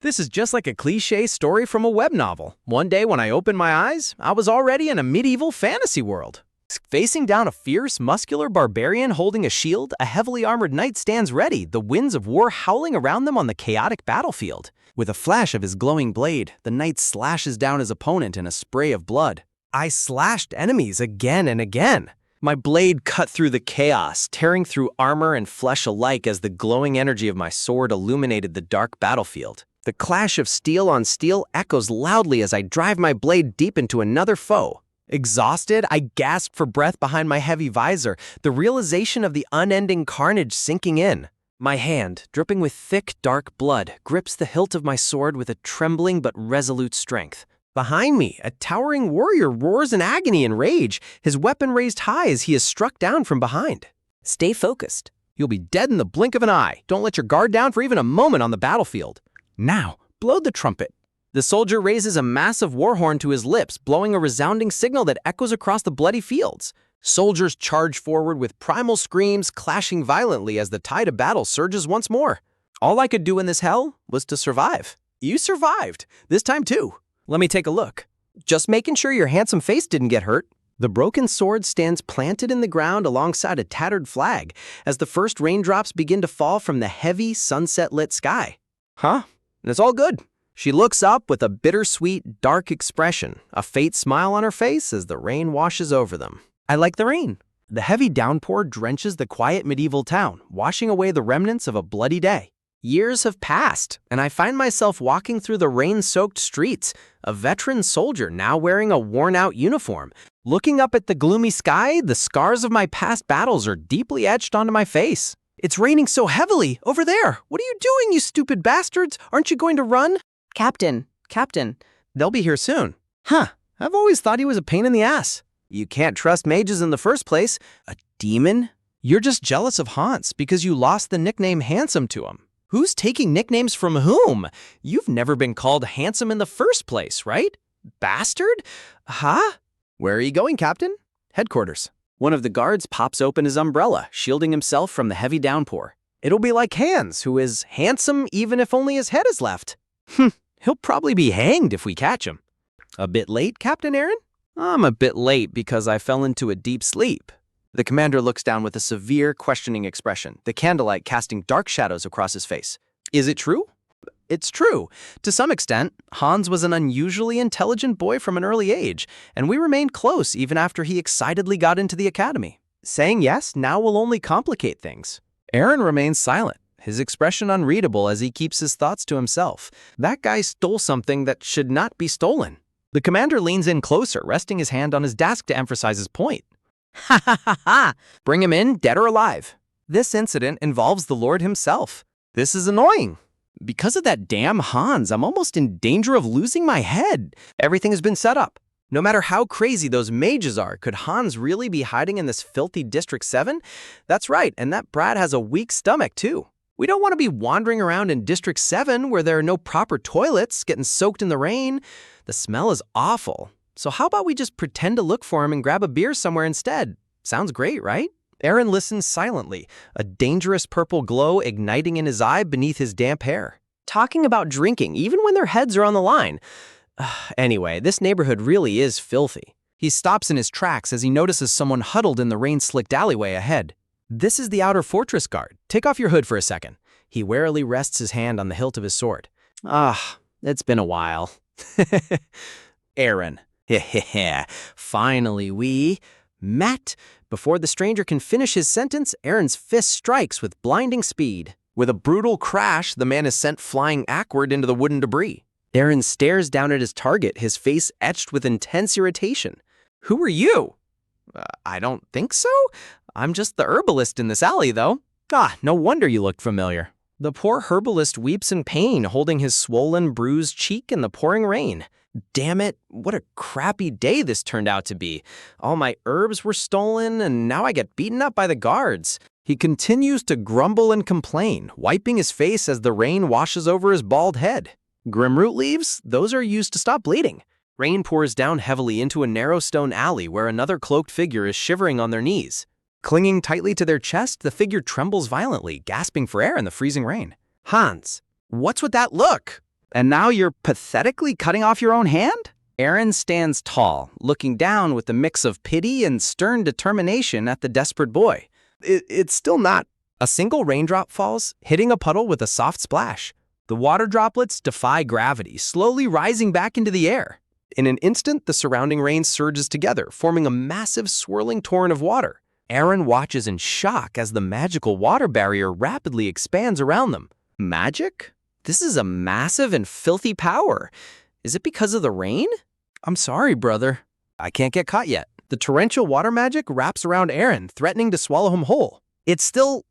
This is just like a cliché story from a web novel. One day when I opened my eyes, I was already in a medieval fantasy world. Facing down a fierce, muscular barbarian holding a shield, a heavily armored knight stands ready, the winds of war howling around them on the chaotic battlefield. With a flash of his glowing blade, the knight slashes down his opponent in a spray of blood. I slashed enemies again and again. My blade cut through the chaos, tearing through armor and flesh alike as the glowing energy of my sword illuminated the dark battlefield. The clash of steel on steel echoes loudly as I drive my blade deep into another foe. Exhausted, I gasp for breath behind my heavy visor, the realization of the unending carnage sinking in. My hand, dripping with thick, dark blood, grips the hilt of my sword with a trembling but resolute strength. Behind me, a towering warrior roars in agony and rage, his weapon raised high as he is struck down from behind. Stay focused. You'll be dead in the blink of an eye. Don't let your guard down for even a moment on the battlefield. Now, blow the trumpet. The soldier raises a massive war horn to his lips, blowing a resounding signal that echoes across the bloody fields. Soldiers charge forward with primal screams clashing violently as the tide of battle surges once more. All I could do in this hell was to survive. You survived, this time too. Let me take a look. Just making sure your handsome face didn't get hurt. The broken sword stands planted in the ground alongside a tattered flag as the first raindrops begin to fall from the heavy, sunset-lit sky. Huh? It's all good. She looks up with a bittersweet, dark expression, a faint smile on her face as the rain washes over them. I like the rain. The heavy downpour drenches the quiet medieval town, washing away the remnants of a bloody day. Years have passed, and I find myself walking through the rain-soaked streets, a veteran soldier now wearing a worn-out uniform. Looking up at the gloomy sky, the scars of my past battles are deeply etched onto my face. It's raining so heavily, over there. What are you doing, you stupid bastards? Aren't you going to run? Captain. They'll be here soon. Huh, I've always thought he was a pain in the ass. You can't trust mages in the first place. A demon? You're just jealous of Hans because you lost the nickname Handsome to him. Who's taking nicknames from whom? You've never been called handsome in the first place, right? Bastard? Huh? Where are you going, Captain? Headquarters. One of the guards pops open his umbrella, shielding himself from the heavy downpour. It'll be like Hans, who is handsome even if only his head is left. He'll probably be hanged if we catch him. A bit late, Captain Aaron? I'm a bit late because I fell into a deep sleep. The commander looks down with a severe, questioning expression, the candlelight casting dark shadows across his face. Is it true? It's true. To some extent, Hans was an unusually intelligent boy from an early age, and we remained close even after he excitedly got into the academy. Saying yes now will only complicate things. Aaron remains silent, his expression unreadable as he keeps his thoughts to himself. That guy stole something that should not be stolen. The commander leans in closer, resting his hand on his desk to emphasize his point. Ha ha ha ha! Bring him in, dead or alive. This incident involves the Lord himself. This is annoying. Because of that damn Hans, I'm almost in danger of losing my head. Everything has been set up. No matter how crazy those mages are, could Hans really be hiding in this filthy District 7? That's right, and that brat has a weak stomach too. We don't want to be wandering around in District 7 where there are no proper toilets, getting soaked in the rain. The smell is awful. So how about we just pretend to look for him and grab a beer somewhere instead? Sounds great, right? Aaron listens silently, a dangerous purple glow igniting in his eye beneath his damp hair. Talking about drinking, even when their heads are on the line. Anyway, this neighborhood really is filthy. He stops in his tracks as he notices someone huddled in the rain-slicked alleyway ahead. This is the outer fortress guard. Take off your hood for a second. He warily rests his hand on the hilt of his sword. It's been a while. Aaron. Finally, we met. Before the stranger can finish his sentence, Aaron's fist strikes with blinding speed. With a brutal crash, the man is sent flying backward into the wooden debris. Aaron stares down at his target, his face etched with intense irritation. Who are you? I don't think so. I'm just the herbalist in this alley, though. No wonder you looked familiar. The poor herbalist weeps in pain, holding his swollen, bruised cheek in the pouring rain. Damn it, what a crappy day this turned out to be. All my herbs were stolen, and now I get beaten up by the guards. He continues to grumble and complain, wiping his face as the rain washes over his bald head. Grimroot leaves? Those are used to stop bleeding. Rain pours down heavily into a narrow stone alley where another cloaked figure is shivering on their knees. Clinging tightly to their chest, the figure trembles violently, gasping for air in the freezing rain. Hans, what's with that look? And now you're pathetically cutting off your own hand? Aaron stands tall, looking down with a mix of pity and stern determination at the desperate boy. It's still not. A single raindrop falls, hitting a puddle with a soft splash. The water droplets defy gravity, slowly rising back into the air. In an instant, the surrounding rain surges together, forming a massive swirling torrent of water. Aaron watches in shock as the magical water barrier rapidly expands around them. Magic? This is a massive and filthy power. Is it because of the rain? I'm sorry, brother. I can't get caught yet. The torrential water magic wraps around Aaron, threatening to swallow him whole. It's still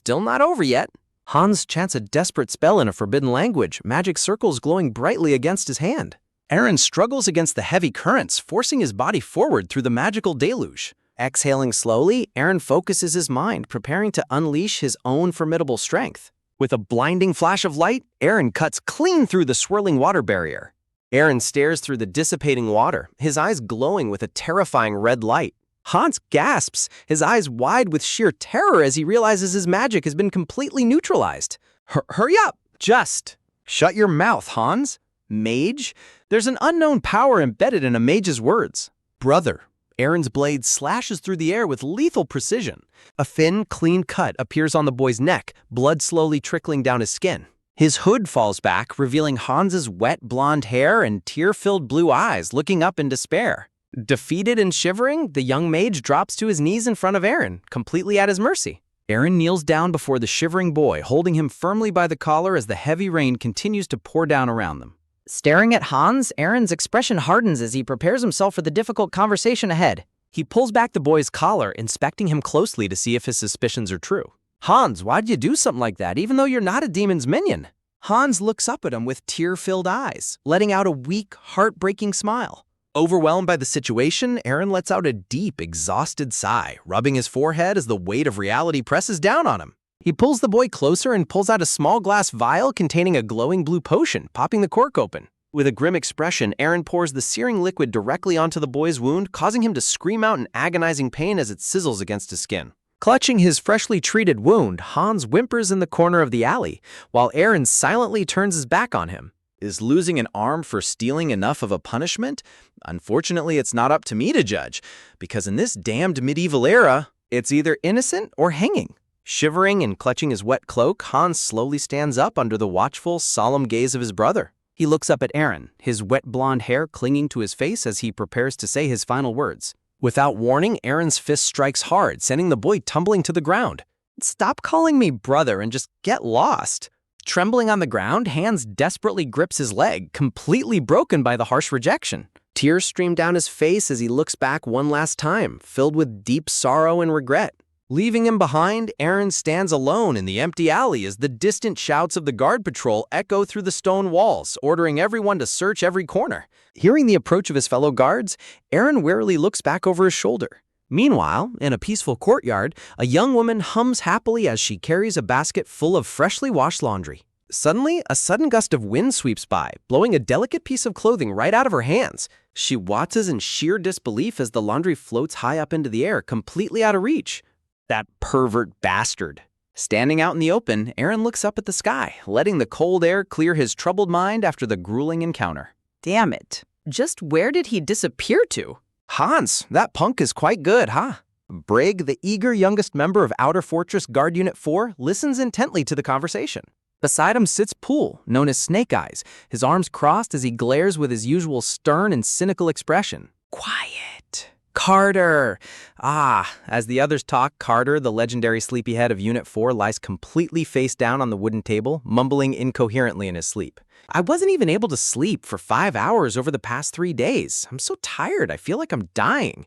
not over yet. Hans chants a desperate spell in a forbidden language, magic circles glowing brightly against his hand. Aaron struggles against the heavy currents, forcing his body forward through the magical deluge. Exhaling slowly, Aaron focuses his mind, preparing to unleash his own formidable strength. With a blinding flash of light, Aaron cuts clean through the swirling water barrier. Aaron stares through the dissipating water, his eyes glowing with a terrifying red light. Hans gasps, his eyes wide with sheer terror as he realizes his magic has been completely neutralized. Hurry up! Just shut your mouth, Hans. Mage? There's an unknown power embedded in a mage's words. Brother. Aaron's blade slashes through the air with lethal precision. A thin, clean cut appears on the boy's neck, blood slowly trickling down his skin. His hood falls back, revealing Hans's wet blonde hair and tear-filled blue eyes looking up in despair. Defeated and shivering, the young mage drops to his knees in front of Aaron, completely at his mercy. Aaron kneels down before the shivering boy, holding him firmly by the collar as the heavy rain continues to pour down around them. Staring at Hans, Aaron's expression hardens as he prepares himself for the difficult conversation ahead. He pulls back the boy's collar, inspecting him closely to see if his suspicions are true. Hans, why'd you do something like that, even though you're not a demon's minion? Hans looks up at him with tear-filled eyes, letting out a weak, heartbreaking smile. Overwhelmed by the situation, Aaron lets out a deep, exhausted sigh, rubbing his forehead as the weight of reality presses down on him. He pulls the boy closer and pulls out a small glass vial containing a glowing blue potion, popping the cork open. With a grim expression, Aaron pours the searing liquid directly onto the boy's wound, causing him to scream out in agonizing pain as it sizzles against his skin. Clutching his freshly treated wound, Hans whimpers in the corner of the alley, while Aaron silently turns his back on him. Is losing an arm for stealing enough of a punishment? Unfortunately, it's not up to me to judge, because in this damned medieval era, it's either innocent or hanging. Shivering and clutching his wet cloak, Hans slowly stands up under the watchful, solemn gaze of his brother. He looks up at Aaron, his wet blonde hair clinging to his face as he prepares to say his final words. Without warning, Aaron's fist strikes hard, sending the boy tumbling to the ground. Stop calling me brother and just get lost. Trembling on the ground, Hans desperately grips his leg, completely broken by the harsh rejection. Tears stream down his face as he looks back one last time, filled with deep sorrow and regret. Leaving him behind, Aaron stands alone in the empty alley as the distant shouts of the guard patrol echo through the stone walls, ordering everyone to search every corner. Hearing the approach of his fellow guards, Aaron warily looks back over his shoulder. Meanwhile, in a peaceful courtyard, a young woman hums happily as she carries a basket full of freshly washed laundry. Suddenly, a sudden gust of wind sweeps by, blowing a delicate piece of clothing right out of her hands. She watches in sheer disbelief as the laundry floats high up into the air, completely out of reach. That pervert bastard. Standing out in the open, Aaron looks up at the sky, letting the cold air clear his troubled mind after the grueling encounter. Damn it. Just where did he disappear to? Hans, that punk is quite good, huh? Brig, the eager youngest member of Outer Fortress Guard Unit 4, listens intently to the conversation. Beside him sits Poole, known as Snake Eyes, his arms crossed as he glares with his usual stern and cynical expression. Quiet. Carter! As the others talk, Carter, the legendary sleepyhead of Unit 4, lies completely face down on the wooden table, mumbling incoherently in his sleep. I wasn't even able to sleep for 5 hours over the past 3 days. I'm so tired, I feel like I'm dying.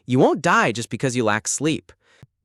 You won't die just because you lack sleep.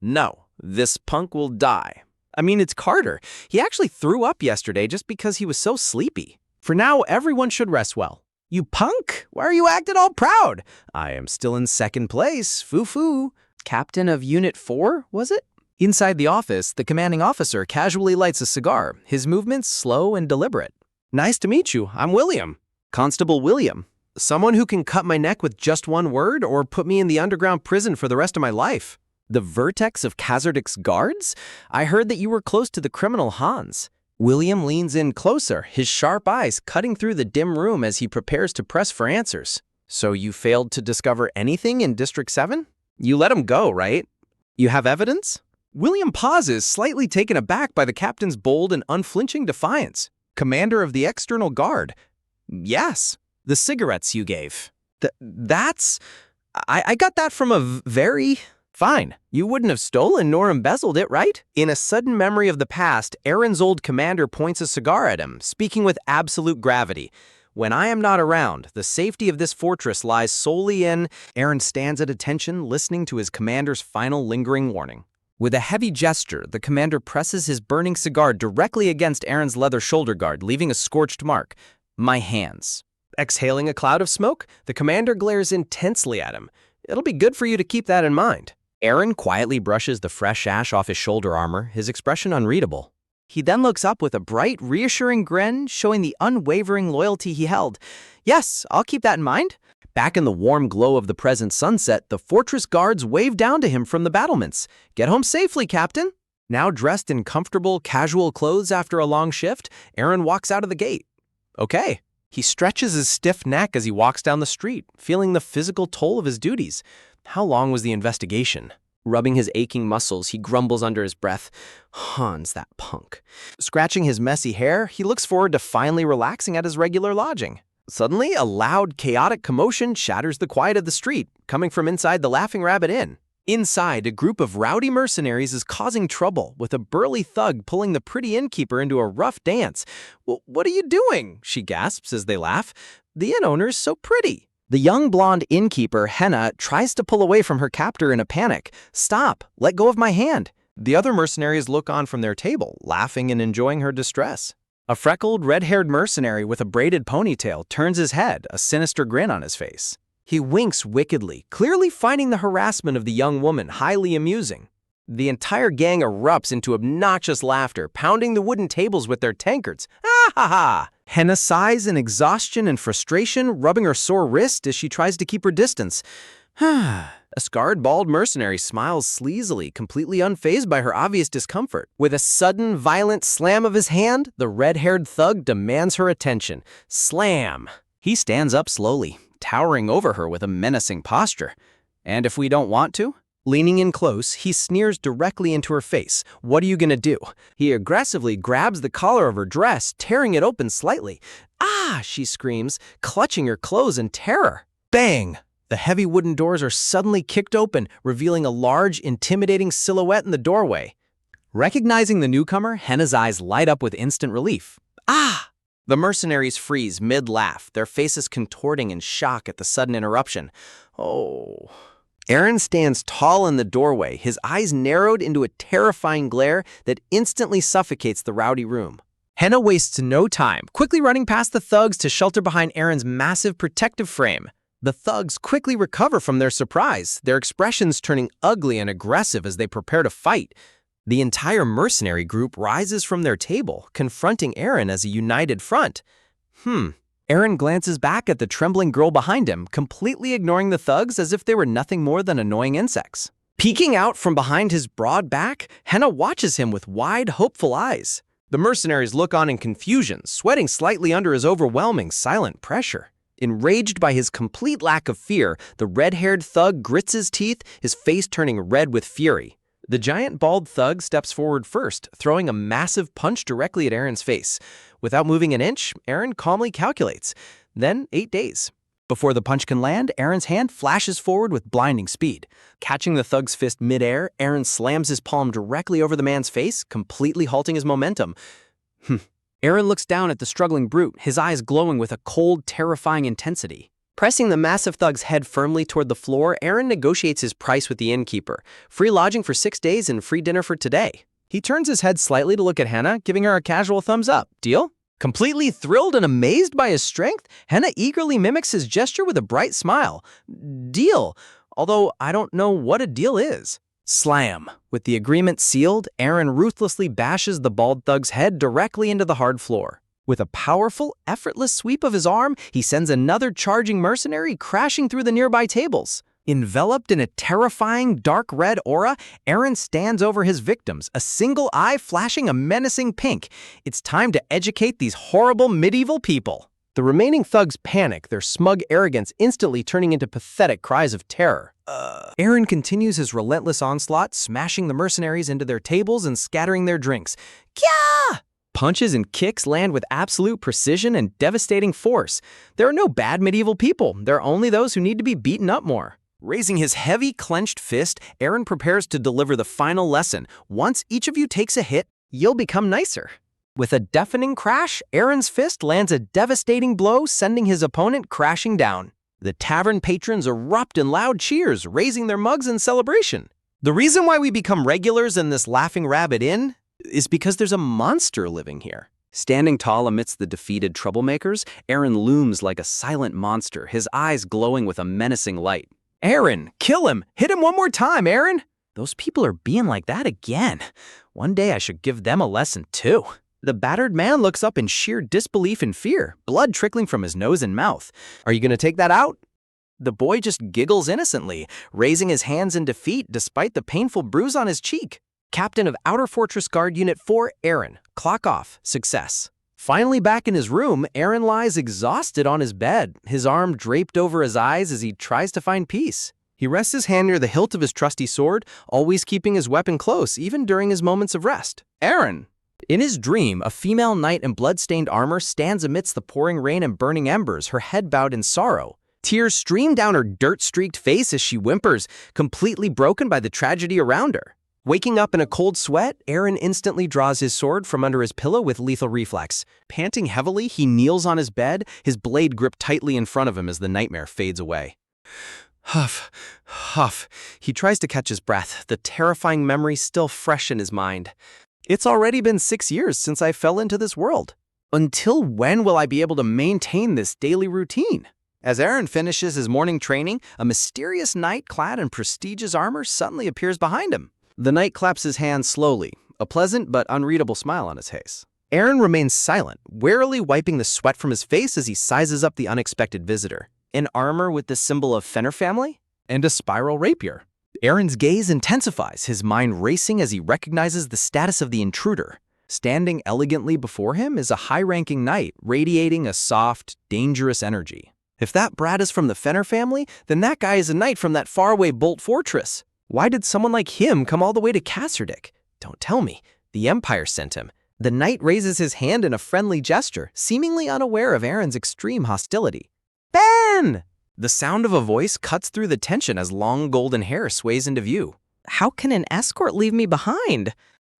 No, this punk will die. I mean, it's Carter. He actually threw up yesterday just because he was so sleepy. For now, everyone should rest well. You punk? Why are you acting all proud? I am still in second place, foo-foo. Captain of Unit 4, was it? Inside the office, the commanding officer casually lights a cigar, his movements slow and deliberate. Nice to meet you. I'm William. Constable William. Someone who can cut my neck with just one word or put me in the underground prison for the rest of my life. The vertex of Khazardik's guards? I heard that you were close to the criminal Hans. William leans in closer, his sharp eyes cutting through the dim room as he prepares to press for answers. So you failed to discover anything in District 7? You let him go, right? You have evidence? William pauses, slightly taken aback by the captain's bold and unflinching defiance. Commander of the External Guard. Yes. The cigarettes you gave. That's... I got that from a very... Fine. You wouldn't have stolen nor embezzled it, right? In a sudden memory of the past, Aaron's old commander points a cigar at him, speaking with absolute gravity. When I am not around, the safety of this fortress lies solely in... Aaron stands at attention, listening to his commander's final lingering warning. With a heavy gesture, the commander presses his burning cigar directly against Aaron's leather shoulder guard, leaving a scorched mark. My hands. Exhaling a cloud of smoke, the commander glares intensely at him. It'll be good for you to keep that in mind. Aaron quietly brushes the fresh ash off his shoulder armor, his expression unreadable. He then looks up with a bright, reassuring grin, showing the unwavering loyalty he held. Yes, I'll keep that in mind. Back in the warm glow of the present sunset, the fortress guards wave down to him from the battlements. Get home safely, Captain. Now dressed in comfortable, casual clothes after a long shift, Aaron walks out of the gate. Okay. He stretches his stiff neck as he walks down the street, feeling the physical toll of his duties. How long was the investigation? Rubbing his aching muscles, he grumbles under his breath. Hans, that punk. Scratching his messy hair, he looks forward to finally relaxing at his regular lodging. Suddenly, a loud, chaotic commotion shatters the quiet of the street, coming from inside the Laughing Rabbit Inn. Inside, a group of rowdy mercenaries is causing trouble, with a burly thug pulling the pretty innkeeper into a rough dance. What are you doing? She gasps as they laugh. The inn owner is so pretty. The young blonde innkeeper, Henna, tries to pull away from her captor in a panic. Stop! Let go of my hand! The other mercenaries look on from their table, laughing and enjoying her distress. A freckled, red-haired mercenary with a braided ponytail turns his head, a sinister grin on his face. He winks wickedly, clearly finding the harassment of the young woman highly amusing. The entire gang erupts into obnoxious laughter, pounding the wooden tables with their tankards. Ah ha ha! Henna sighs in exhaustion and frustration, rubbing her sore wrist as she tries to keep her distance. A scarred, bald mercenary smiles sleazily, completely unfazed by her obvious discomfort. With a sudden, violent slam of his hand, the red-haired thug demands her attention. Slam! He stands up slowly, towering over her with a menacing posture. And if we don't want to? Leaning in close, he sneers directly into her face. What are you gonna do? He aggressively grabs the collar of her dress, tearing it open slightly. Ah, she screams, clutching her clothes in terror. Bang! The heavy wooden doors are suddenly kicked open, revealing a large, intimidating silhouette in the doorway. Recognizing the newcomer, Henna's eyes light up with instant relief. Ah! The mercenaries freeze mid-laugh, their faces contorting in shock at the sudden interruption. Oh... Aaron stands tall in the doorway, his eyes narrowed into a terrifying glare that instantly suffocates the rowdy room. Henna wastes no time, quickly running past the thugs to shelter behind Aaron's massive protective frame. The thugs quickly recover from their surprise, their expressions turning ugly and aggressive as they prepare to fight. The entire mercenary group rises from their table, confronting Aaron as a united front. Aaron glances back at the trembling girl behind him, completely ignoring the thugs as if they were nothing more than annoying insects. Peeking out from behind his broad back, Henna watches him with wide, hopeful eyes. The mercenaries look on in confusion, sweating slightly under his overwhelming, silent pressure. Enraged by his complete lack of fear, the red-haired thug grits his teeth, his face turning red with fury. The giant bald thug steps forward first, throwing a massive punch directly at Aaron's face. Without moving an inch, Aaron calmly calculates. Then 8 days. Before the punch can land, Aaron's hand flashes forward with blinding speed. Catching the thug's fist midair, Aaron slams his palm directly over the man's face, completely halting his momentum. Aaron looks down at the struggling brute, his eyes glowing with a cold, terrifying intensity. Pressing the massive thug's head firmly toward the floor, Aaron negotiates his price with the innkeeper. Free lodging for 6 days and free dinner for today. He turns his head slightly to look at Henna, giving her a casual thumbs up. Deal? Completely thrilled and amazed by his strength, Henna eagerly mimics his gesture with a bright smile. Deal, although I don't know what a deal is. Slam. With the agreement sealed, Aaron ruthlessly bashes the bald thug's head directly into the hard floor. With a powerful, effortless sweep of his arm, he sends another charging mercenary crashing through the nearby tables. Enveloped in a terrifying dark red aura, Aaron stands over his victims, a single eye flashing a menacing pink. It's time to educate these horrible medieval people. The remaining thugs panic, their smug arrogance instantly turning into pathetic cries of terror. Aaron continues his relentless onslaught, smashing the mercenaries into their tables and scattering their drinks. Kya! Punches and kicks land with absolute precision and devastating force. There are no bad medieval people. There are only those who need to be beaten up more. Raising his heavy, clenched fist, Aaron prepares to deliver the final lesson. Once each of you takes a hit, you'll become nicer. With a deafening crash, Aaron's fist lands a devastating blow, sending his opponent crashing down. The tavern patrons erupt in loud cheers, raising their mugs in celebration. The reason why we become regulars in this Laughing Rabbit Inn is because there's a monster living here. Standing tall amidst the defeated troublemakers, Aaron looms like a silent monster, his eyes glowing with a menacing light. Aaron, kill him! Hit him one more time, Aaron! Those people are being like that again. One day I should give them a lesson too. The battered man looks up in sheer disbelief and fear, blood trickling from his nose and mouth. Are you gonna take that out? The boy just giggles innocently, raising his hands in defeat despite the painful bruise on his cheek. Captain of Outer Fortress Guard Unit 4, Aaron. Clock off. Success. Finally back in his room, Aaron lies exhausted on his bed, his arm draped over his eyes as he tries to find peace. He rests his hand near the hilt of his trusty sword, always keeping his weapon close, even during his moments of rest. Aaron! In his dream, a female knight in blood-stained armor stands amidst the pouring rain and burning embers, her head bowed in sorrow. Tears stream down her dirt-streaked face as she whimpers, completely broken by the tragedy around her. Waking up in a cold sweat, Aaron instantly draws his sword from under his pillow with lethal reflex. Panting heavily, he kneels on his bed, his blade gripped tightly in front of him as the nightmare fades away. Huff, huff. He tries to catch his breath, the terrifying memory still fresh in his mind. It's already been 6 years since I fell into this world. Until when will I be able to maintain this daily routine? As Aaron finishes his morning training, a mysterious knight clad in prestigious armor suddenly appears behind him. The knight claps his hands slowly, a pleasant but unreadable smile on his face. Aaron remains silent, warily wiping the sweat from his face as he sizes up the unexpected visitor. In armor with the symbol of Fenner family and a spiral rapier. Aaron's gaze intensifies, his mind racing as he recognizes the status of the intruder. Standing elegantly before him is a high-ranking knight, radiating a soft, dangerous energy. If that brat is from the Fenner family, then that guy is a knight from that faraway Bolt Fortress. Why did someone like him come all the way to Kasserdik? Don't tell me. The Empire sent him. The knight raises his hand in a friendly gesture, seemingly unaware of Aaron's extreme hostility. Ben! The sound of a voice cuts through the tension as long golden hair sways into view. How can an escort leave me behind?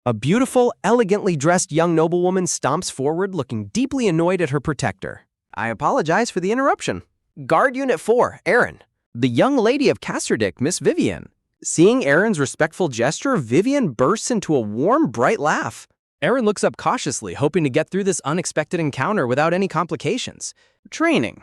A beautiful, elegantly dressed young noblewoman stomps forward, looking deeply annoyed at her protector. I apologize for the interruption. Guard Unit 4, Aaron. The young lady of Kasserdik, Miss Vivian. Seeing Aaron's respectful gesture, Vivian bursts into a warm, bright laugh. Aaron looks up cautiously, hoping to get through this unexpected encounter without any complications. Training.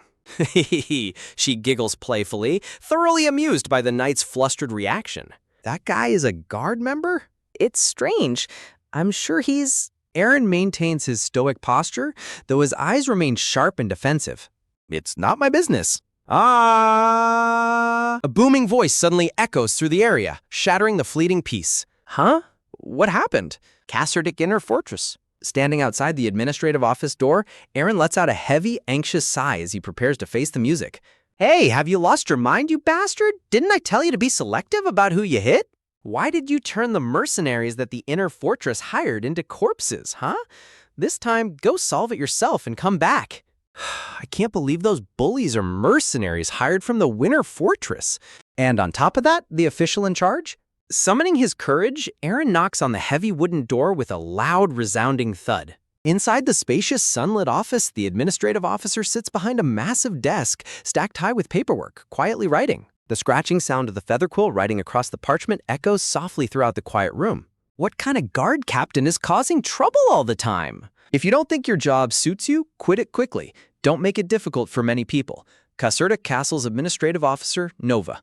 She giggles playfully, thoroughly amused by the knight's flustered reaction. That guy is a guard member? It's strange. I'm sure he's... Aaron maintains his stoic posture, though his eyes remain sharp and defensive. It's not my business. Ah! A booming voice suddenly echoes through the area, shattering the fleeting peace. Huh? What happened? Kasserdik Inner Fortress. Standing outside the administrative office door, Aaron lets out a heavy, anxious sigh as he prepares to face the music. Hey, have you lost your mind, you bastard? Didn't I tell you to be selective about who you hit? Why did you turn the mercenaries that the Inner Fortress hired into corpses, huh? This time, go solve it yourself and come back. I can't believe those bullies are mercenaries hired from the Winter Fortress. And on top of that, the official in charge? Summoning his courage, Aaron knocks on the heavy wooden door with a loud, resounding thud. Inside the spacious, sunlit office, the administrative officer sits behind a massive desk, stacked high with paperwork, quietly writing. The scratching sound of the feather quill writing across the parchment echoes softly throughout the quiet room. What kind of guard captain is causing trouble all the time? If you don't think your job suits you, quit it quickly. Don't make it difficult for many people. Kasserdik Castle's administrative officer, Nova.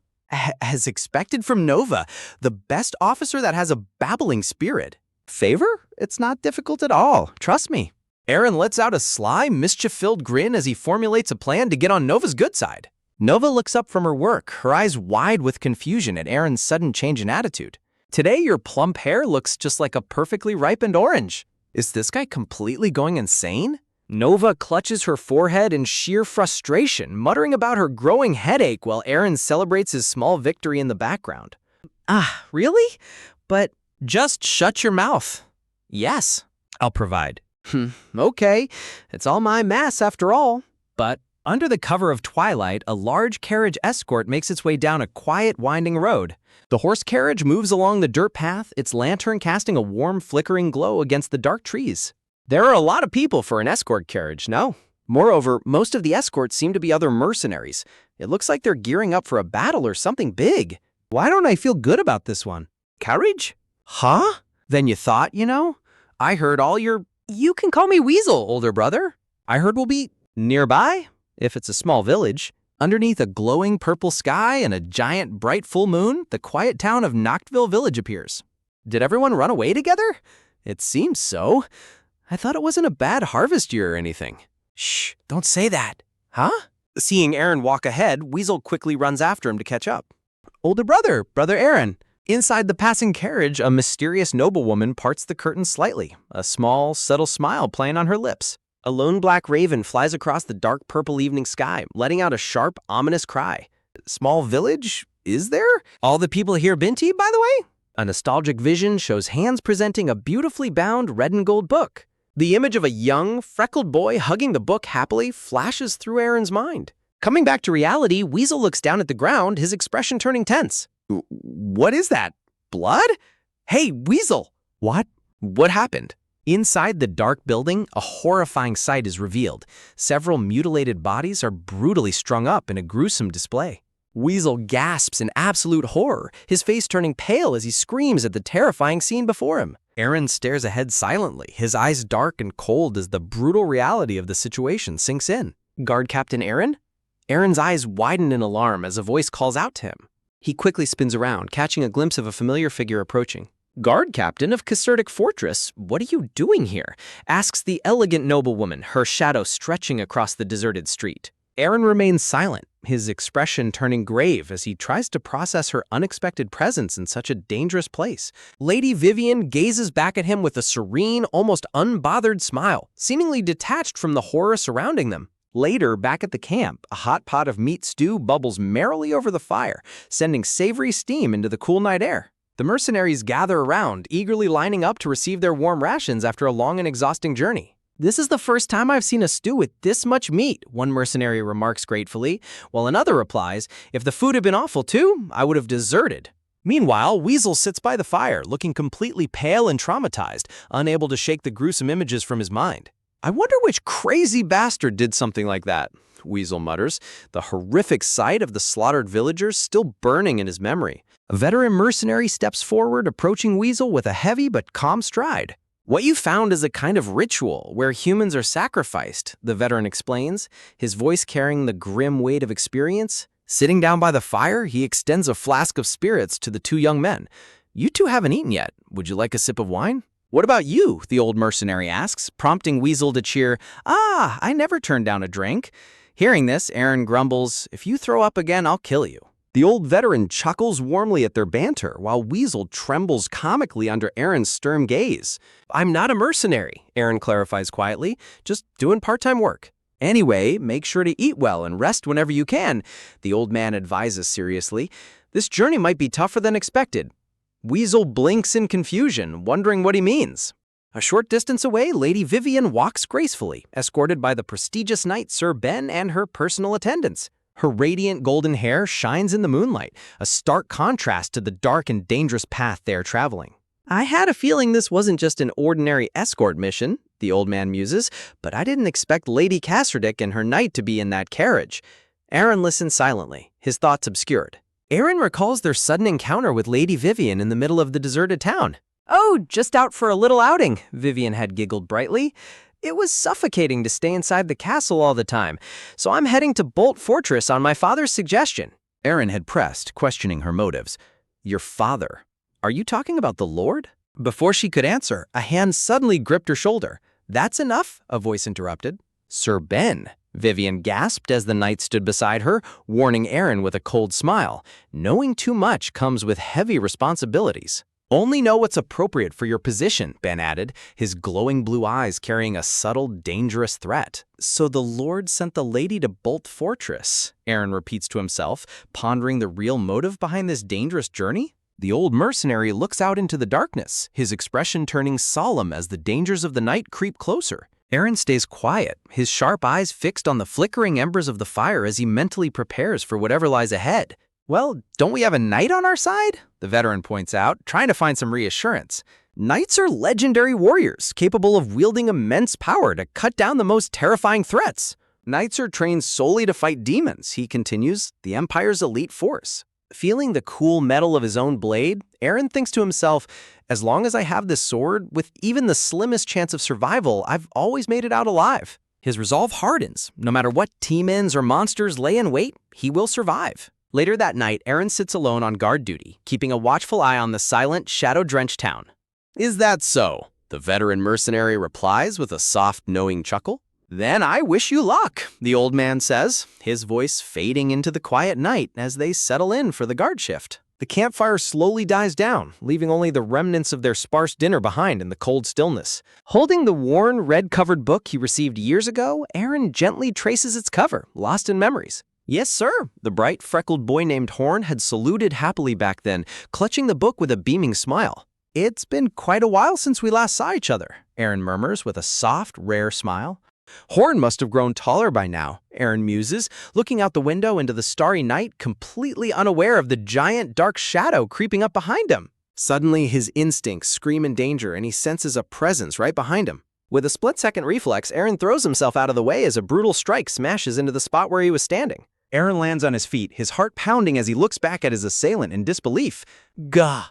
As expected from Nova, the best officer that has a babbling spirit. Favor? It's not difficult at all, trust me. Aaron lets out a sly, mischief-filled grin as he formulates a plan to get on Nova's good side. Nova looks up from her work, her eyes wide with confusion at Aaron's sudden change in attitude. Today, your plump hair looks just like a perfectly ripened orange. Is this guy completely going insane? Nova clutches her forehead in sheer frustration, muttering about her growing headache while Aaron celebrates his small victory in the background. Ah, really? But just shut your mouth. Yes, I'll provide. Okay, it's all my mass after all. But under the cover of twilight, a large carriage escort makes its way down a quiet, winding road. The horse carriage moves along the dirt path, its lantern casting a warm, flickering glow against the dark trees. There are a lot of people for an escort carriage, no? Moreover, most of the escorts seem to be other mercenaries. It looks like they're gearing up for a battle or something big. Why don't I feel good about this one? Carriage? Huh? Then you thought, I heard all your... You can call me Weasel, older brother. I heard we'll be nearby, if it's a small village. Underneath a glowing purple sky and a giant bright full moon, the quiet town of Noctville Village appears. Did everyone run away together? It seems so. I thought it wasn't a bad harvest year or anything. Shh, don't say that. Huh? Seeing Aaron walk ahead, Weasel quickly runs after him to catch up. Older brother, Brother Aaron. Inside the passing carriage, a mysterious noblewoman parts the curtain slightly, a small, subtle smile playing on her lips. A lone black raven flies across the dark purple evening sky, letting out a sharp, ominous cry. Small village? Is there? All the people here Binti, by the way? A nostalgic vision shows hands presenting a beautifully bound red and gold book. The image of a young, freckled boy hugging the book happily flashes through Aaron's mind. Coming back to reality, Weasel looks down at the ground, his expression turning tense. What is that? Blood? Hey, Weasel! What? What happened? Inside the dark building, a horrifying sight is revealed. Several mutilated bodies are brutally strung up in a gruesome display. Weasel gasps in absolute horror, his face turning pale as he screams at the terrifying scene before him. Aaron stares ahead silently, his eyes dark and cold as the brutal reality of the situation sinks in. Guard Captain Aaron? Aaron's eyes widen in alarm as a voice calls out to him. He quickly spins around, catching a glimpse of a familiar figure approaching. Guard Captain of Casertic Fortress, what are you doing here? Asks the elegant noblewoman, her shadow stretching across the deserted street. Aaron remains silent, his expression turning grave as he tries to process her unexpected presence in such a dangerous place. Lady Vivian gazes back at him with a serene, almost unbothered smile, seemingly detached from the horror surrounding them. Later, back at the camp, a hot pot of meat stew bubbles merrily over the fire, sending savory steam into the cool night air. The mercenaries gather around, eagerly lining up to receive their warm rations after a long and exhausting journey. This is the first time I've seen a stew with this much meat, one mercenary remarks gratefully, while another replies, if the food had been awful too, I would have deserted. Meanwhile, Weasel sits by the fire, looking completely pale and traumatized, unable to shake the gruesome images from his mind. I wonder which crazy bastard did something like that, Weasel mutters, the horrific sight of the slaughtered villagers still burning in his memory. A veteran mercenary steps forward, approaching Weasel with a heavy but calm stride. What you found is a kind of ritual where humans are sacrificed, the veteran explains, his voice carrying the grim weight of experience. Sitting down by the fire, he extends a flask of spirits to the two young men. You two haven't eaten yet. Would you like a sip of wine? What about you? The old mercenary asks, prompting Weasel to cheer, I never turned down a drink. Hearing this, Aaron grumbles, if you throw up again, I'll kill you. The old veteran chuckles warmly at their banter, while Weasel trembles comically under Aaron's stern gaze. I'm not a mercenary, Aaron clarifies quietly, just doing part-time work. Anyway, make sure to eat well and rest whenever you can, the old man advises seriously. This journey might be tougher than expected. Weasel blinks in confusion, wondering what he means. A short distance away, Lady Vivian walks gracefully, escorted by the prestigious knight Sir Ben and her personal attendants. Her radiant golden hair shines in the moonlight, a stark contrast to the dark and dangerous path they are traveling. I had a feeling this wasn't just an ordinary escort mission, the old man muses, but I didn't expect Lady Casterdick and her knight to be in that carriage. Aaron listens silently, his thoughts obscured. Aaron recalls their sudden encounter with Lady Vivian in the middle of the deserted town. Oh, just out for a little outing, Vivian had giggled brightly. It was suffocating to stay inside the castle all the time, so I'm heading to Bolt Fortress on my father's suggestion. Aaron had pressed, questioning her motives. Your father? Are you talking about the Lord? Before she could answer, a hand suddenly gripped her shoulder. That's enough, a voice interrupted. Sir Ben. Vivian gasped as the knight stood beside her, warning Aaron with a cold smile. Knowing too much comes with heavy responsibilities. Only know what's appropriate for your position, Ben added, his glowing blue eyes carrying a subtle, dangerous threat. So the Lord sent the lady to Bolt Fortress, Aaron repeats to himself, pondering the real motive behind this dangerous journey. The old mercenary looks out into the darkness, his expression turning solemn as the dangers of the night creep closer. Aaron stays quiet, his sharp eyes fixed on the flickering embers of the fire as he mentally prepares for whatever lies ahead. Well, don't we have a knight on our side? The veteran points out, trying to find some reassurance. Knights are legendary warriors, capable of wielding immense power to cut down the most terrifying threats. Knights are trained solely to fight demons, he continues, the Empire's elite force. Feeling the cool metal of his own blade, Aaron thinks to himself, as long as I have this sword, with even the slimmest chance of survival, I've always made it out alive. His resolve hardens. No matter what demons or monsters lay in wait, he will survive. Later that night, Aaron sits alone on guard duty, keeping a watchful eye on the silent, shadow-drenched town. Is that so? The veteran mercenary replies with a soft, knowing chuckle. Then I wish you luck, the old man says, his voice fading into the quiet night as they settle in for the guard shift. The campfire slowly dies down, leaving only the remnants of their sparse dinner behind in the cold stillness. Holding the worn, red-covered book he received years ago, Aaron gently traces its cover, lost in memories. Yes, sir, the bright, freckled boy named Horn had saluted happily back then, clutching the book with a beaming smile. It's been quite a while since we last saw each other, Aaron murmurs with a soft, rare smile. Horn must have grown taller by now, Aaron muses, looking out the window into the starry night, completely unaware of the giant dark shadow creeping up behind him. Suddenly, his instincts scream in danger and he senses a presence right behind him. With a split-second reflex, Aaron throws himself out of the way as a brutal strike smashes into the spot where he was standing. Aaron lands on his feet, his heart pounding as he looks back at his assailant in disbelief. Gah!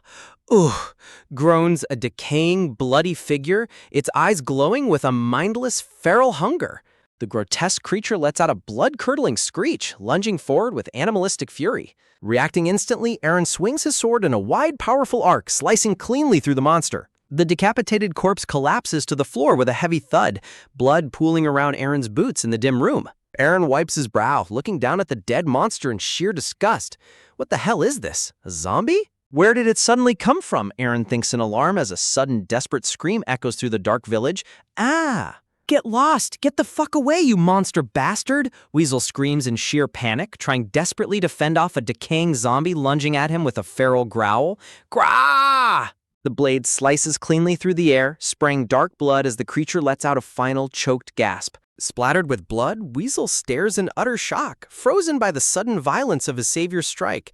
Ugh! Groans a decaying, bloody figure, its eyes glowing with a mindless, feral hunger. The grotesque creature lets out a blood-curdling screech, lunging forward with animalistic fury. Reacting instantly, Aaron swings his sword in a wide, powerful arc, slicing cleanly through the monster. The decapitated corpse collapses to the floor with a heavy thud, blood pooling around Aaron's boots in the dim room. Aaron wipes his brow, looking down at the dead monster in sheer disgust. What the hell is this? A zombie? Where did it suddenly come from? Aaron thinks in alarm as a sudden, desperate scream echoes through the dark village. Ah! Get lost! Get the fuck away, you monster bastard! Weasel screams in sheer panic, trying desperately to fend off a decaying zombie lunging at him with a feral growl. Grah! The blade slices cleanly through the air, spraying dark blood as the creature lets out a final, choked gasp. Splattered with blood, Weasel stares in utter shock, frozen by the sudden violence of his savior's strike.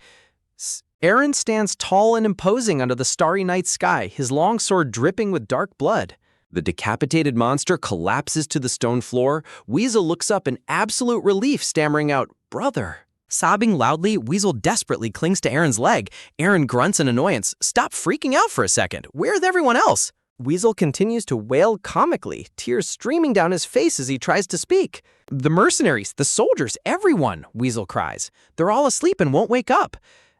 Aaron stands tall and imposing under the starry night sky, his long sword dripping with dark blood. The decapitated monster collapses to the stone floor. Weasel looks up in absolute relief, stammering out, "Brother." Sobbing loudly, Weasel desperately clings to Aaron's leg. Aaron grunts in annoyance. Stop freaking out for a second. Where's everyone else? Weasel continues to wail comically, tears streaming down his face as he tries to speak. The mercenaries, the soldiers, everyone, Weasel cries. They're all asleep and won't wake up.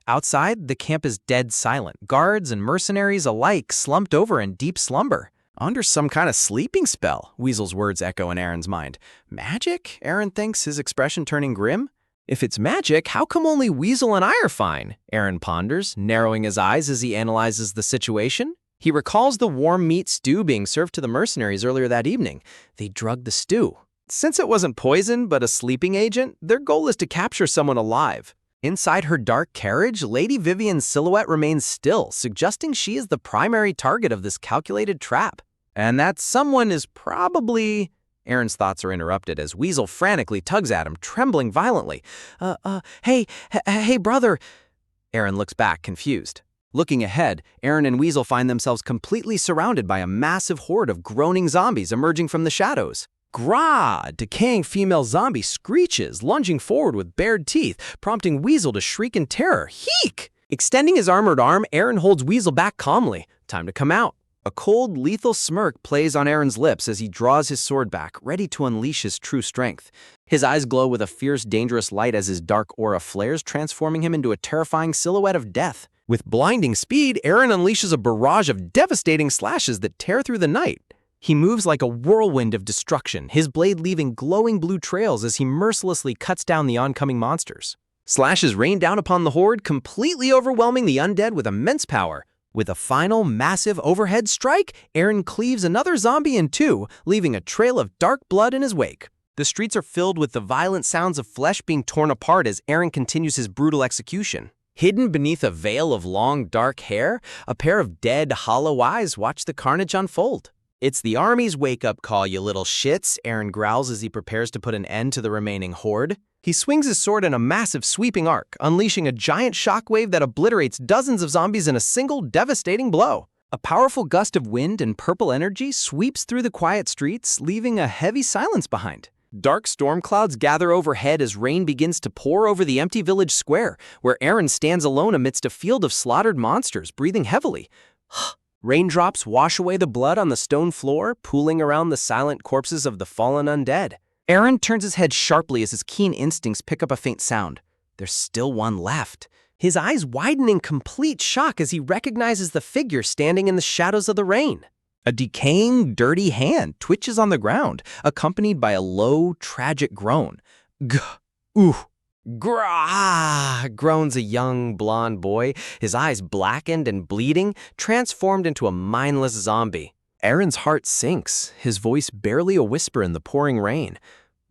Outside, the camp is dead silent. Guards and mercenaries alike slumped over in deep slumber. Under some kind of sleeping spell, Weasel's words echo in Aaron's mind. Magic? Aaron thinks, his expression turning grim. If it's magic, how come only Weasel and I are fine? Aaron ponders, narrowing his eyes as he analyzes the situation. He recalls the warm meat stew being served to the mercenaries earlier that evening. They drugged the stew. Since it wasn't poison but a sleeping agent, their goal is to capture someone alive. Inside her dark carriage, Lady Vivian's silhouette remains still, suggesting she is the primary target of this calculated trap. And that someone is probably... Aaron's thoughts are interrupted as Weasel frantically tugs at him, trembling violently. Hey, brother. Aaron looks back, confused. Looking ahead, Aaron and Weasel find themselves completely surrounded by a massive horde of groaning zombies emerging from the shadows. Grah! A decaying female zombie screeches, lunging forward with bared teeth, prompting Weasel to shriek in terror. Heek! Extending his armored arm, Aaron holds Weasel back calmly. Time to come out. A cold, lethal smirk plays on Aaron's lips as he draws his sword back, ready to unleash his true strength. His eyes glow with a fierce, dangerous light as his dark aura flares, transforming him into a terrifying silhouette of death. With blinding speed, Aaron unleashes a barrage of devastating slashes that tear through the night. He moves like a whirlwind of destruction, his blade leaving glowing blue trails as he mercilessly cuts down the oncoming monsters. Slashes rain down upon the horde, completely overwhelming the undead with immense power. With a final, massive overhead strike, Eren cleaves another zombie in two, leaving a trail of dark blood in his wake. The streets are filled with the violent sounds of flesh being torn apart as Eren continues his brutal execution. Hidden beneath a veil of long, dark hair, a pair of dead, hollow eyes watch the carnage unfold. "It's the army's wake-up call, you little shits," Eren growls as he prepares to put an end to the remaining horde. He swings his sword in a massive sweeping arc, unleashing a giant shockwave that obliterates dozens of zombies in a single devastating blow. A powerful gust of wind and purple energy sweeps through the quiet streets, leaving a heavy silence behind. Dark storm clouds gather overhead as rain begins to pour over the empty village square, where Eren stands alone amidst a field of slaughtered monsters, breathing heavily. Raindrops wash away the blood on the stone floor, pooling around the silent corpses of the fallen undead. Eren turns his head sharply as his keen instincts pick up a faint sound. There's still one left. His eyes widen in complete shock as he recognizes the figure standing in the shadows of the rain. A decaying, dirty hand twitches on the ground, accompanied by a low, tragic groan. Grah, groans a young, blonde boy, his eyes blackened and bleeding, transformed into a mindless zombie. Eren's heart sinks, his voice barely a whisper in the pouring rain.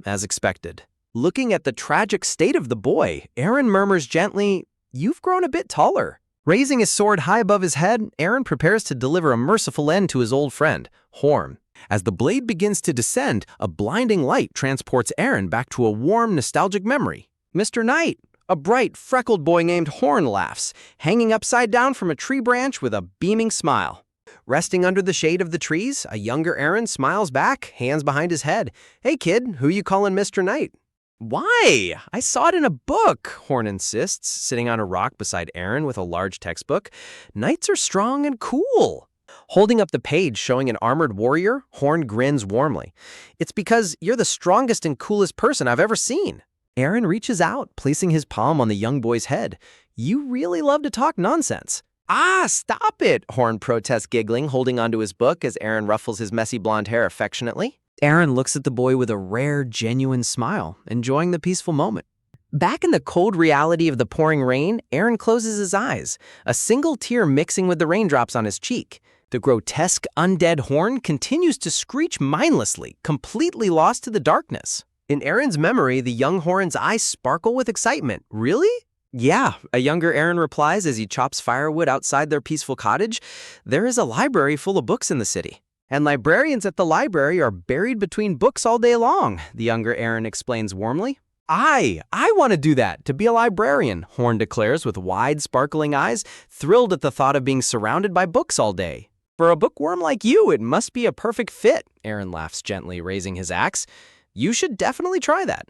As expected. Looking at the tragic state of the boy, Eren murmurs gently, "You've grown a bit taller." Raising his sword high above his head, Eren prepares to deliver a merciful end to his old friend, Horn. As the blade begins to descend, a blinding light transports Eren back to a warm, nostalgic memory. "Mr. Knight," a bright, freckled boy named Horn laughs, hanging upside down from a tree branch with a beaming smile. Resting under the shade of the trees, a younger Eren smiles back, hands behind his head. "Hey kid, who you calling Mr. Knight?" "Why? I saw it in a book," Horn insists, sitting on a rock beside Eren with a large textbook. "Knights are strong and cool." Holding up the page showing an armored warrior, Horn grins warmly. "It's because you're the strongest and coolest person I've ever seen." Eren reaches out, placing his palm on the young boy's head. "You really love to talk nonsense." "Ah, stop it," Horn protests, giggling, holding onto his book as Eren ruffles his messy blonde hair affectionately. Eren looks at the boy with a rare, genuine smile, enjoying the peaceful moment. Back in the cold reality of the pouring rain, Eren closes his eyes, a single tear mixing with the raindrops on his cheek. The grotesque, undead Horn continues to screech mindlessly, completely lost to the darkness. In Eren's memory, the young Horn's eyes sparkle with excitement. "Really?" "Yeah," a younger Eren replies as he chops firewood outside their peaceful cottage. "There is a library full of books in the city. And librarians at the library are buried between books all day long," the younger Eren explains warmly. I want to do that, to be a librarian," Horn declares with wide, sparkling eyes, thrilled at the thought of being surrounded by books all day. "For a bookworm like you, it must be a perfect fit," Eren laughs gently, raising his axe. "You should definitely try that."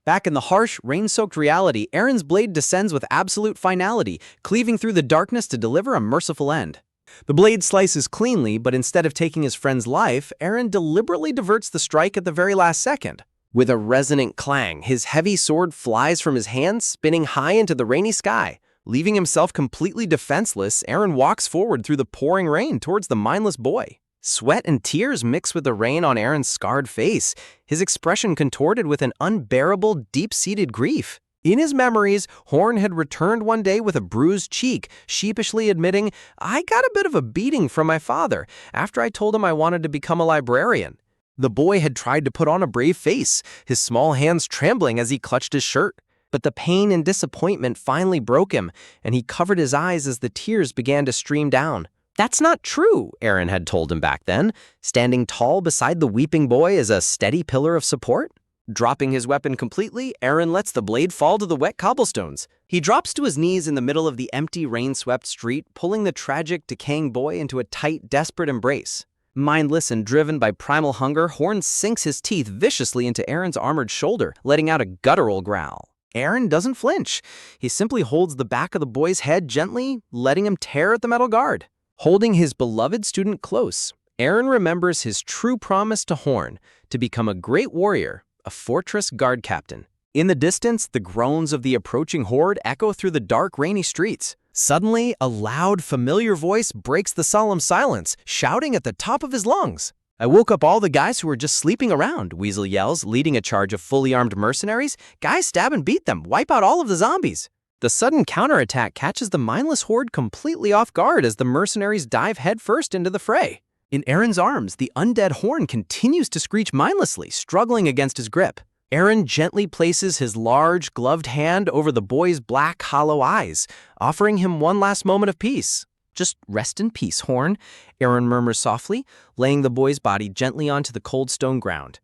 Back in the harsh, rain-soaked reality, Eren's blade descends with absolute finality, cleaving through the darkness to deliver a merciful end. The blade slices cleanly, but instead of taking his friend's life, Eren deliberately diverts the strike at the very last second. With a resonant clang, his heavy sword flies from his hand, spinning high into the rainy sky. Leaving himself completely defenseless, Eren walks forward through the pouring rain towards the mindless boy. Sweat and tears mix with the rain on Eren's scarred face, his expression contorted with an unbearable, deep-seated grief. In his memories, Horn had returned one day with a bruised cheek, sheepishly admitting, "I got a bit of a beating from my father after I told him I wanted to become a librarian." The boy had tried to put on a brave face, his small hands trembling as he clutched his shirt. But the pain and disappointment finally broke him, and he covered his eyes as the tears began to stream down. "That's not true," Eren had told him back then, standing tall beside the weeping boy as a steady pillar of support. Dropping his weapon completely, Eren lets the blade fall to the wet cobblestones. He drops to his knees in the middle of the empty, rain-swept street, pulling the tragic, decaying boy into a tight, desperate embrace. Mindless and driven by primal hunger, Horn sinks his teeth viciously into Eren's armored shoulder, letting out a guttural growl. Eren doesn't flinch. He simply holds the back of the boy's head gently, letting him tear at the metal guard. Holding his beloved student close, Eren remembers his true promise to Horn to become a great warrior, a fortress guard captain. In the distance, the groans of the approaching horde echo through the dark, rainy streets. Suddenly, a loud, familiar voice breaks the solemn silence, shouting at the top of his lungs. I woke up all the guys who were just sleeping around, Weasel yells, leading a charge of fully armed mercenaries. Guys stab and beat them, wipe out all of the zombies. The sudden counterattack catches the mindless horde completely off guard as the mercenaries dive headfirst into the fray. In Aaron's arms, the undead horn continues to screech mindlessly, struggling against his grip. Aaron gently places his large, gloved hand over the boy's black, hollow eyes, offering him one last moment of peace. Just rest in peace, Horn, Aaron murmurs softly, laying the boy's body gently onto the cold stone ground.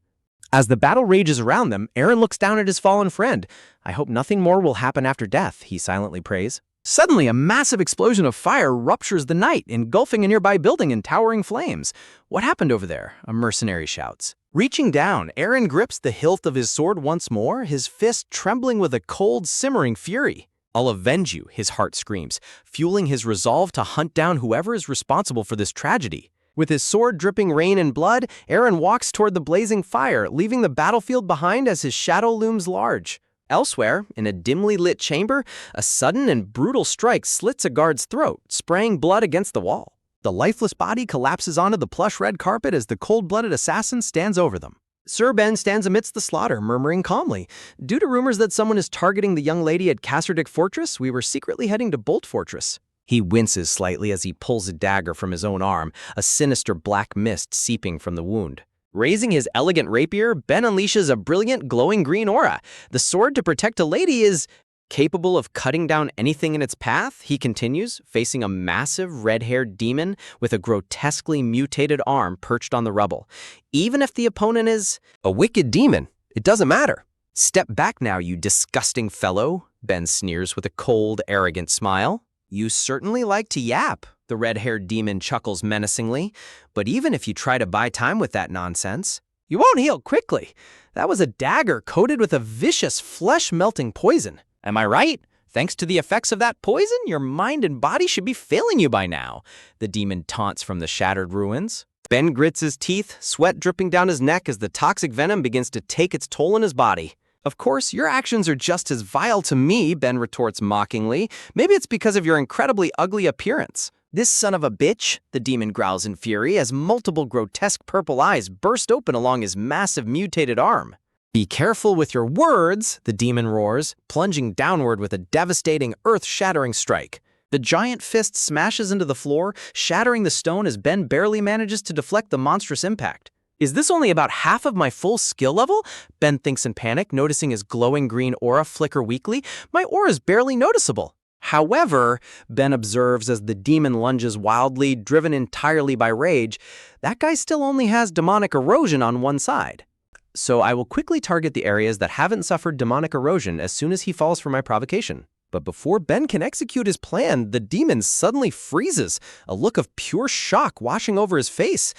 As the battle rages around them, Aaron looks down at his fallen friend. I hope nothing more will happen after death, he silently prays. Suddenly, a massive explosion of fire ruptures the night, engulfing a nearby building in towering flames. What happened over there? A mercenary shouts. Reaching down, Aaron grips the hilt of his sword once more, his fist trembling with a cold, simmering fury. I'll avenge you, his heart screams, fueling his resolve to hunt down whoever is responsible for this tragedy. With his sword dripping rain and blood, Aaron walks toward the blazing fire, leaving the battlefield behind as his shadow looms large. Elsewhere, in a dimly lit chamber, a sudden and brutal strike slits a guard's throat, spraying blood against the wall. The lifeless body collapses onto the plush red carpet as the cold-blooded assassin stands over them. Sir Ben stands amidst the slaughter, murmuring calmly, "Due to rumors that someone is targeting the young lady at Casserdick Fortress, we were secretly heading to Bolt Fortress." He winces slightly as he pulls a dagger from his own arm, a sinister black mist seeping from the wound. Raising his elegant rapier, Ben unleashes a brilliant, glowing green aura. The sword to protect a lady is capable of cutting down anything in its path, he continues, facing a massive red-haired demon with a grotesquely mutated arm perched on the rubble. Even if the opponent is a wicked demon, it doesn't matter. Step back now, you disgusting fellow, Ben sneers with a cold, arrogant smile. You certainly like to yap, the red-haired demon chuckles menacingly. But even if you try to buy time with that nonsense, you won't heal quickly. That was a dagger coated with a vicious, flesh-melting poison. Am I right? Thanks to the effects of that poison, your mind and body should be failing you by now, the demon taunts from the shattered ruins. Ben grits his teeth, sweat dripping down his neck as the toxic venom begins to take its toll on his body. Of course, your actions are just as vile to me, Ben retorts mockingly. Maybe it's because of your incredibly ugly appearance. This son of a bitch, the demon growls in fury as multiple grotesque purple eyes burst open along his massive mutated arm. Be careful with your words, the demon roars, plunging downward with a devastating, earth-shattering strike. The giant fist smashes into the floor, shattering the stone as Ben barely manages to deflect the monstrous impact. Is this only about half of my full skill level? Ben thinks in panic, noticing his glowing green aura flicker weakly. My aura is barely noticeable. However, Ben observes as the demon lunges wildly, driven entirely by rage, that guy still only has demonic erosion on one side. So I will quickly target the areas that haven't suffered demonic erosion as soon as he falls for my provocation. But before Ben can execute his plan, the demon suddenly freezes, a look of pure shock washing over his face.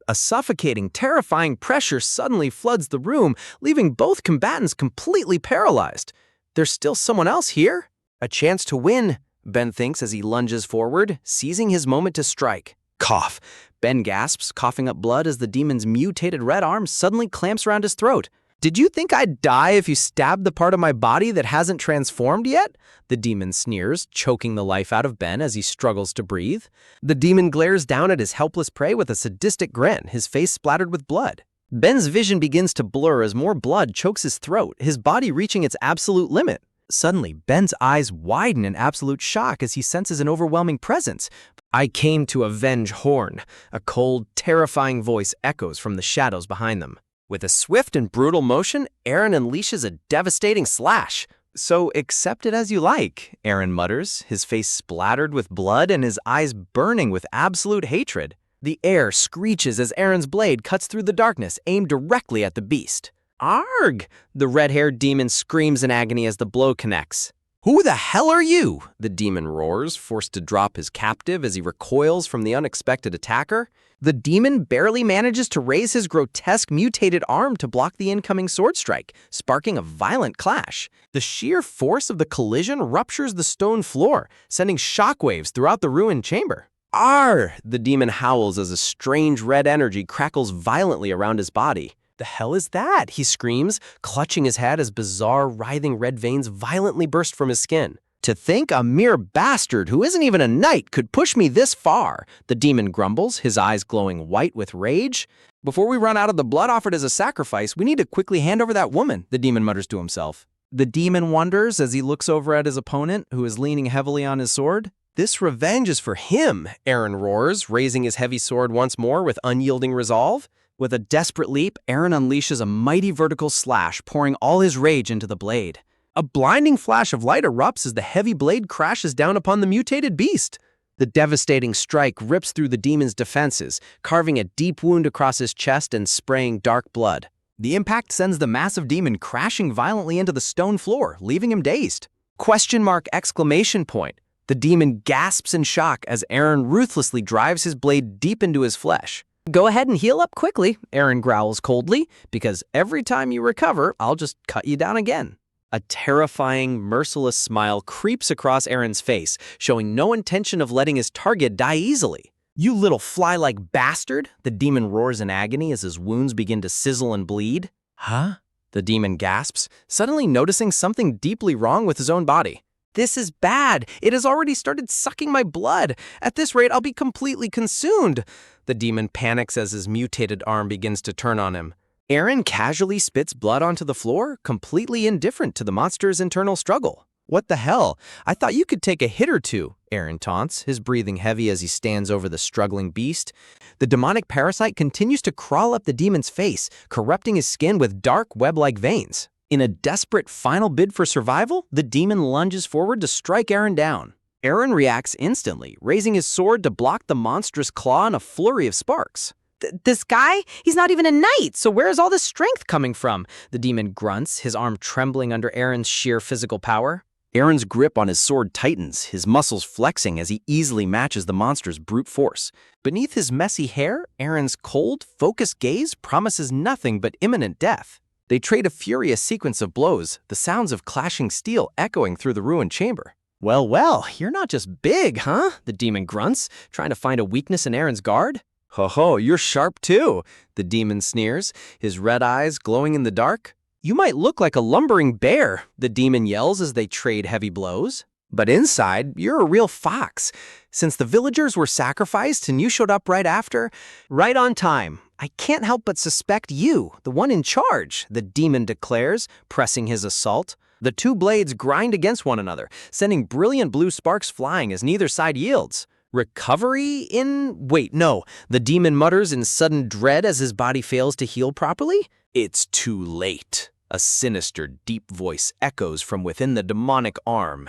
A suffocating, terrifying pressure suddenly floods the room, leaving both combatants completely paralyzed. There's still someone else here? A chance to win, Ben thinks as he lunges forward, seizing his moment to strike. Cough. Ben gasps, coughing up blood as the demon's mutated red arm suddenly clamps around his throat. Did you think I'd die if you stabbed the part of my body that hasn't transformed yet? The demon sneers, choking the life out of Ben as he struggles to breathe. The demon glares down at his helpless prey with a sadistic grin, his face splattered with blood. Ben's vision begins to blur as more blood chokes his throat, his body reaching its absolute limit. Suddenly, Ben's eyes widen in absolute shock as he senses an overwhelming presence. I came to avenge Horn. A cold, terrifying voice echoes from the shadows behind them. With a swift and brutal motion, Aaron unleashes a devastating slash. So accept it as you like, Aaron mutters, his face splattered with blood and his eyes burning with absolute hatred. The air screeches as Aaron's blade cuts through the darkness, aimed directly at the beast. Arg! The red-haired demon screams in agony as the blow connects. Who the hell are you? The demon roars, forced to drop his captive as he recoils from the unexpected attacker. The demon barely manages to raise his grotesque mutated arm to block the incoming sword strike, sparking a violent clash. The sheer force of the collision ruptures the stone floor, sending shockwaves throughout the ruined chamber. Arr! The demon howls as a strange red energy crackles violently around his body. The hell is that? He screams, clutching his head as bizarre, writhing red veins violently burst from his skin. To think a mere bastard who isn't even a knight could push me this far, the demon grumbles, his eyes glowing white with rage. Before we run out of the blood offered as a sacrifice, we need to quickly hand over that woman, the demon mutters to himself. The demon wonders as he looks over at his opponent, who is leaning heavily on his sword. This revenge is for him, Aaron roars, raising his heavy sword once more with unyielding resolve. With a desperate leap, Aaron unleashes a mighty vertical slash, pouring all his rage into the blade. A blinding flash of light erupts as the heavy blade crashes down upon the mutated beast. The devastating strike rips through the demon's defenses, carving a deep wound across his chest and spraying dark blood. The impact sends the massive demon crashing violently into the stone floor, leaving him dazed. Exclamation point. The demon gasps in shock as Aaron ruthlessly drives his blade deep into his flesh. Go ahead and heal up quickly, Aaron growls coldly, because every time you recover, I'll just cut you down again. A terrifying, merciless smile creeps across Aaron's face, showing no intention of letting his target die easily. You little fly-like bastard, the demon roars in agony as his wounds begin to sizzle and bleed. Huh? The demon gasps, suddenly noticing something deeply wrong with his own body. This is bad. It has already started sucking my blood. At this rate, I'll be completely consumed. The demon panics as his mutated arm begins to turn on him. Aaron casually spits blood onto the floor, completely indifferent to the monster's internal struggle. What the hell? I thought you could take a hit or two, Aaron taunts, his breathing heavy as he stands over the struggling beast. The demonic parasite continues to crawl up the demon's face, corrupting his skin with dark web-like veins. In a desperate final bid for survival, the demon lunges forward to strike Aaron down. Aaron reacts instantly, raising his sword to block the monstrous claw in a flurry of sparks. This guy? He's not even a knight, so where is all this strength coming from? The demon grunts, his arm trembling under Aaron's sheer physical power. Aaron's grip on his sword tightens, his muscles flexing as he easily matches the monster's brute force. Beneath his messy hair, Aaron's cold, focused gaze promises nothing but imminent death. They trade a furious sequence of blows, the sounds of clashing steel echoing through the ruined chamber. Well, you're not just big, huh? The demon grunts, trying to find a weakness in Aaron's guard. Ho, you're sharp too, the demon sneers, his red eyes glowing in the dark. You might look like a lumbering bear, the demon yells as they trade heavy blows. But inside, you're a real fox. Since the villagers were sacrificed and you showed up right after, right on time, I can't help but suspect you, the one in charge, the demon declares, pressing his assault. The two blades grind against one another, sending brilliant blue sparks flying as neither side yields. Recovery Wait, no, the demon mutters in sudden dread as his body fails to heal properly. It's too late. A sinister, deep voice echoes from within the demonic arm.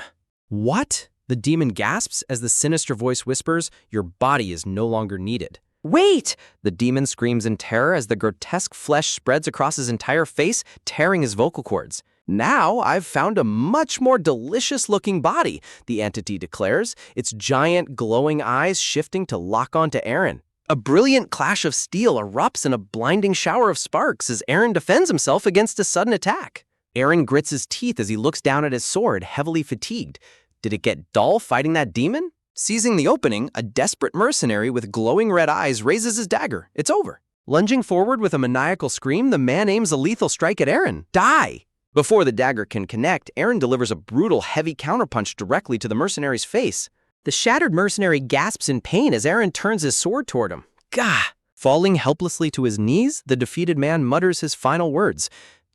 What? The demon gasps as the sinister voice whispers, your body is no longer needed. Wait! The demon screams in terror as the grotesque flesh spreads across his entire face, tearing his vocal cords. Now I've found a much more delicious-looking body, the entity declares, its giant, glowing eyes shifting to lock onto Aaron. A brilliant clash of steel erupts in a blinding shower of sparks as Aaron defends himself against a sudden attack. Aaron grits his teeth as he looks down at his sword, heavily fatigued. Did it get dull fighting that demon? Seizing the opening, a desperate mercenary with glowing red eyes raises his dagger. It's over. Lunging forward with a maniacal scream, the man aims a lethal strike at Aaron. Die! Before the dagger can connect, Aaron delivers a brutal, heavy counterpunch directly to the mercenary's face. The shattered mercenary gasps in pain as Aaron turns his sword toward him. Gah! Falling helplessly to his knees, the defeated man mutters his final words.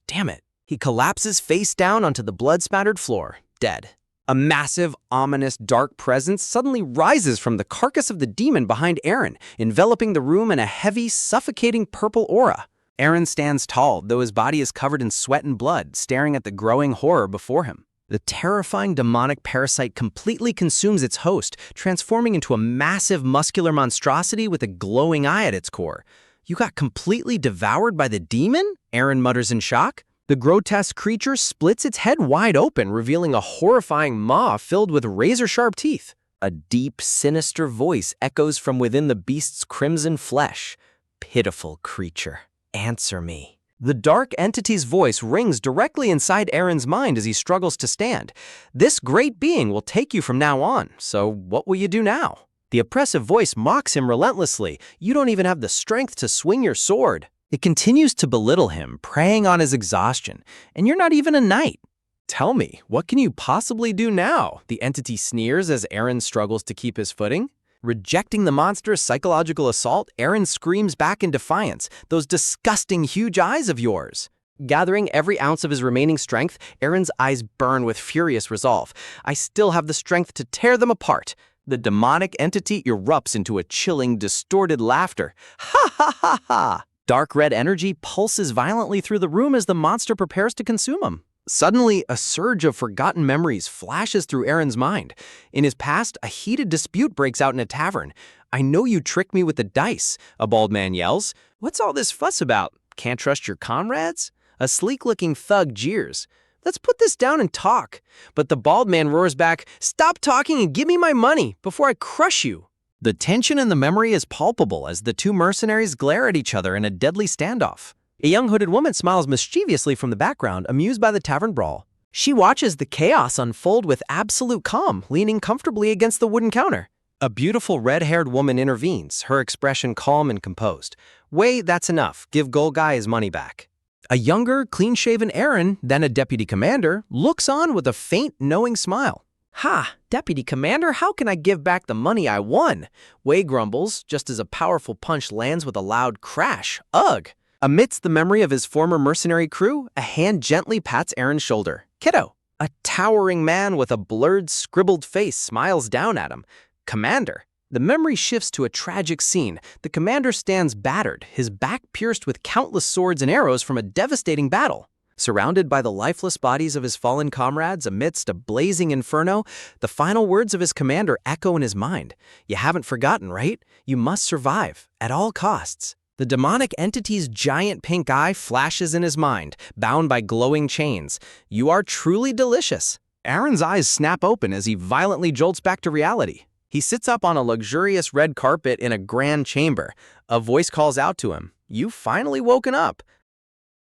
Damn it. He collapses face down onto the blood-spattered floor, dead. A massive, ominous, dark presence suddenly rises from the carcass of the demon behind Aaron, enveloping the room in a heavy, suffocating purple aura. Aaron stands tall, though his body is covered in sweat and blood, staring at the growing horror before him. The terrifying demonic parasite completely consumes its host, transforming into a massive muscular monstrosity with a glowing eye at its core. You got completely devoured by the demon? Aaron mutters in shock. The grotesque creature splits its head wide open, revealing a horrifying maw filled with razor-sharp teeth. A deep, sinister voice echoes from within the beast's crimson flesh. Pitiful creature, answer me. The dark entity's voice rings directly inside Aaron's mind as he struggles to stand. This great being will take you from now on, so what will you do now? The oppressive voice mocks him relentlessly. You don't even have the strength to swing your sword. It continues to belittle him, preying on his exhaustion, and you're not even a knight. Tell me, what can you possibly do now? The entity sneers as Aaron struggles to keep his footing. Rejecting the monster's psychological assault, Aaron screams back in defiance, those disgusting huge eyes of yours. Gathering every ounce of his remaining strength, Aaron's eyes burn with furious resolve. I still have the strength to tear them apart. The demonic entity erupts into a chilling, distorted laughter. Ha ha ha ha! Dark red energy pulses violently through the room as the monster prepares to consume him. Suddenly, a surge of forgotten memories flashes through Aaron's mind. In his past, a heated dispute breaks out in a tavern. "I know you tricked me with the dice," a bald man yells. "What's all this fuss about? Can't trust your comrades?" A sleek-looking thug jeers. "Let's put this down and talk." But the bald man roars back, "Stop talking and give me my money before I crush you." The tension in the memory is palpable as the two mercenaries glare at each other in a deadly standoff. A young hooded woman smiles mischievously from the background, amused by the tavern brawl. She watches the chaos unfold with absolute calm, leaning comfortably against the wooden counter. A beautiful red-haired woman intervenes, her expression calm and composed. "Wait, that's enough. Give Gold Guy his money back." A younger, clean-shaven Aaron, then a deputy commander, looks on with a faint, knowing smile. "Ha, Deputy Commander, how can I give back the money I won?" Wei grumbles, just as a powerful punch lands with a loud crash. Ugh! Amidst the memory of his former mercenary crew, a hand gently pats Aaron's shoulder. "Kiddo." A towering man with a blurred, scribbled face smiles down at him. "Commander." The memory shifts to a tragic scene. The commander stands battered, his back pierced with countless swords and arrows from a devastating battle. Surrounded by the lifeless bodies of his fallen comrades amidst a blazing inferno, the final words of his commander echo in his mind. "You haven't forgotten, right? You must survive, at all costs." The demonic entity's giant pink eye flashes in his mind, bound by glowing chains. "You are truly delicious." Aaron's eyes snap open as he violently jolts back to reality. He sits up on a luxurious red carpet in a grand chamber. A voice calls out to him, "You've finally woken up."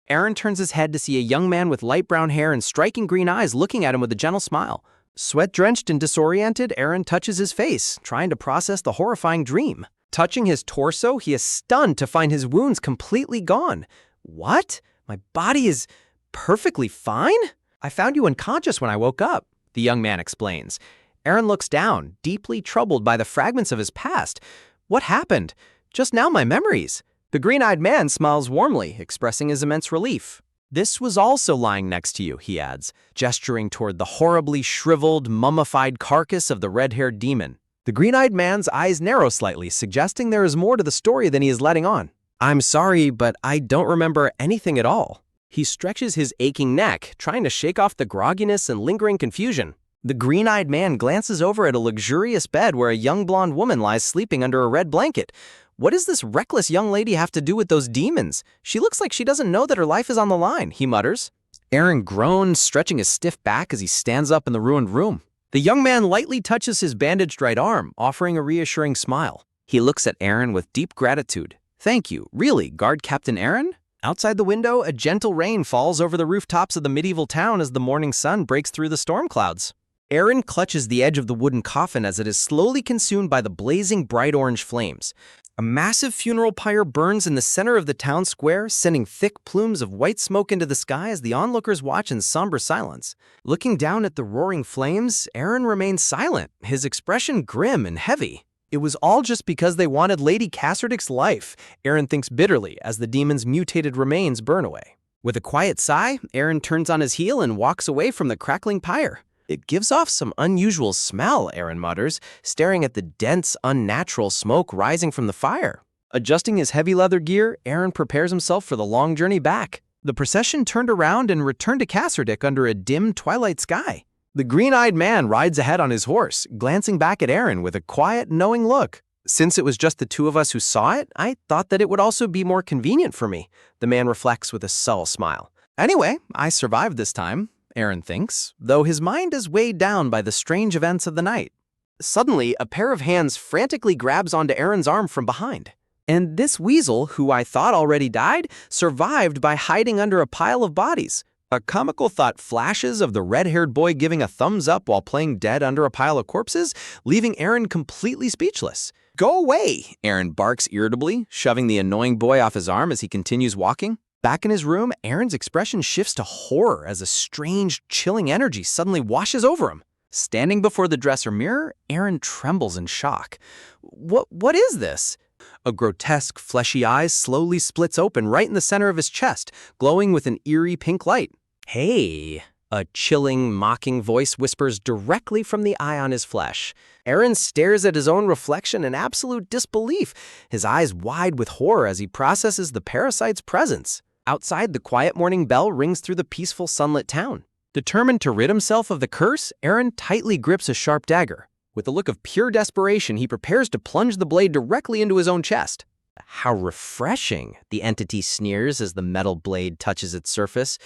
Aaron turns his head to see a young man with light brown hair and striking green eyes looking at him with a gentle smile. Sweat-drenched and disoriented, Aaron touches his face, trying to process the horrifying dream. Touching his torso, he is stunned to find his wounds completely gone. "What? My body is perfectly fine? I found you unconscious when I woke up," the young man explains. Aaron looks down, deeply troubled by the fragments of his past. "What happened? Just now my memories." The green-eyed man smiles warmly, expressing his immense relief. "This was also lying next to you," he adds, gesturing toward the horribly shriveled, mummified carcass of the red-haired demon. The green-eyed man's eyes narrow slightly, suggesting there is more to the story than he is letting on. "I'm sorry, but I don't remember anything at all." He stretches his aching neck, trying to shake off the grogginess and lingering confusion. The green-eyed man glances over at a luxurious bed where a young blonde woman lies sleeping under a red blanket. "What does this reckless young lady have to do with those demons? She looks like she doesn't know that her life is on the line," he mutters. Aaron groans, stretching his stiff back as he stands up in the ruined room. The young man lightly touches his bandaged right arm, offering a reassuring smile. He looks at Aaron with deep gratitude. "Thank you, really, Guard Captain Aaron?" Outside the window, a gentle rain falls over the rooftops of the medieval town as the morning sun breaks through the storm clouds. Aaron clutches the edge of the wooden coffin as it is slowly consumed by the blazing bright orange flames. A massive funeral pyre burns in the center of the town square, sending thick plumes of white smoke into the sky as the onlookers watch in somber silence. Looking down at the roaring flames, Aaron remains silent, his expression grim and heavy. It was all just because they wanted Lady Cassardic's life, Aaron thinks bitterly as the demon's mutated remains burn away. With a quiet sigh, Aaron turns on his heel and walks away from the crackling pyre. "It gives off some unusual smell," Aaron mutters, staring at the dense, unnatural smoke rising from the fire. Adjusting his heavy leather gear, Aaron prepares himself for the long journey back. The procession turned around and returned to Cassardic under a dim twilight sky. The green-eyed man rides ahead on his horse, glancing back at Aaron with a quiet, knowing look. "Since it was just the two of us who saw it, I thought that it would also be more convenient for me," the man reflects with a subtle smile. "Anyway, I survived this time," Aaron thinks, though his mind is weighed down by the strange events of the night. Suddenly, a pair of hands frantically grabs onto Aaron's arm from behind. And this weasel, who I thought already died, survived by hiding under a pile of bodies. A comical thought flashes of the red-haired boy giving a thumbs up while playing dead under a pile of corpses, leaving Aaron completely speechless. "Go away!" Aaron barks irritably, shoving the annoying boy off his arm as he continues walking. Back in his room, Aaron's expression shifts to horror as a strange, chilling energy suddenly washes over him. Standing before the dresser mirror, Aaron trembles in shock. What is this? A grotesque, fleshy eye slowly splits open right in the center of his chest, glowing with an eerie pink light. Hey, a chilling, mocking voice whispers directly from the eye on his flesh. Aaron stares at his own reflection in absolute disbelief, his eyes wide with horror as he processes the parasite's presence. Outside, the quiet morning bell rings through the peaceful sunlit town. Determined to rid himself of the curse, Aaron tightly grips a sharp dagger. With a look of pure desperation, he prepares to plunge the blade directly into his own chest. How refreshing, the entity sneers as the metal blade touches its surface.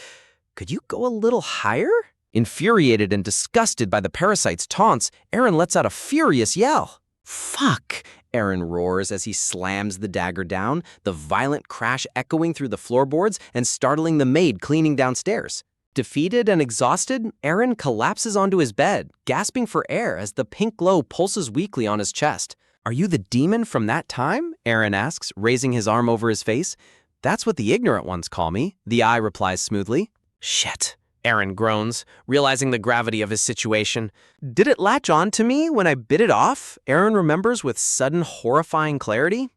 Could you go a little higher? Infuriated and disgusted by the parasite's taunts, Aaron lets out a furious yell. Fuck! Aaron roars as he slams the dagger down, the violent crash echoing through the floorboards and startling the maid cleaning downstairs. Defeated and exhausted, Aaron collapses onto his bed, gasping for air as the pink glow pulses weakly on his chest. Are you the demon from that time? Aaron asks, raising his arm over his face. That's what the ignorant ones call me, the eye replies smoothly. Shit, Aaron groans, realizing the gravity of his situation. Did it latch on to me when I bit it off? Aaron remembers with sudden horrifying clarity.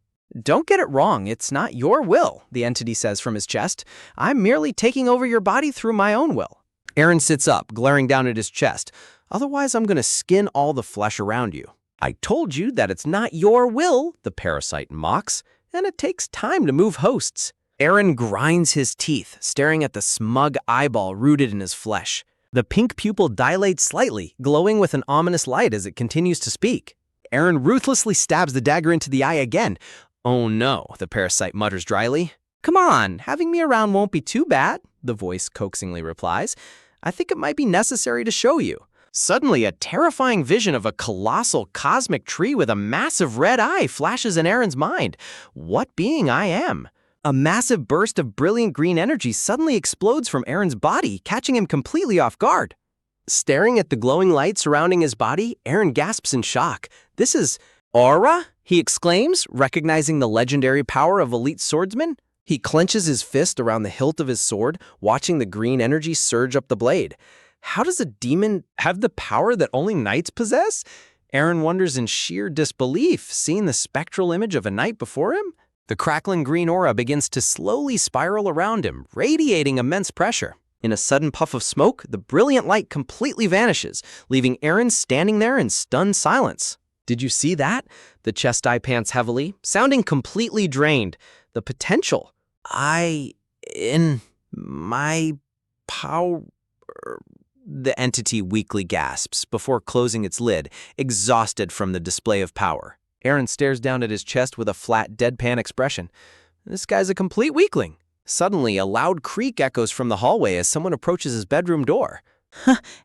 Don't get it wrong, it's not your will, the entity says from his chest. I'm merely taking over your body through my own will. Aaron sits up, glaring down at his chest. Otherwise, I'm going to skin all the flesh around you. I told you that it's not your will, the parasite mocks, and it takes time to move hosts. Aaron grinds his teeth, staring at the smug eyeball rooted in his flesh. The pink pupil dilates slightly, glowing with an ominous light as it continues to speak. Aaron ruthlessly stabs the dagger into the eye again. Oh no, the parasite mutters dryly. Come on, having me around won't be too bad, the voice coaxingly replies. I think it might be necessary to show you. Suddenly, a terrifying vision of a colossal cosmic tree with a massive red eye flashes in Aaron's mind. What being I am? A massive burst of brilliant green energy suddenly explodes from Aaron's body, catching him completely off guard. Staring at the glowing light surrounding his body, Aaron gasps in shock. This is aura? He exclaims, recognizing the legendary power of elite swordsmen. He clenches his fist around the hilt of his sword, watching the green energy surge up the blade. How does a demon have the power that only knights possess? Aaron wonders in sheer disbelief, seeing the spectral image of a knight before him. The crackling green aura begins to slowly spiral around him, radiating immense pressure. In a sudden puff of smoke, the brilliant light completely vanishes, leaving Aaron standing there in stunned silence. Did you see that? The chest eye pants heavily, sounding completely drained. The potential. In my power... The entity weakly gasps before closing its lid, exhausted from the display of power. Aaron stares down at his chest with a flat, deadpan expression. This guy's a complete weakling. Suddenly, a loud creak echoes from the hallway as someone approaches his bedroom door.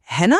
Henna?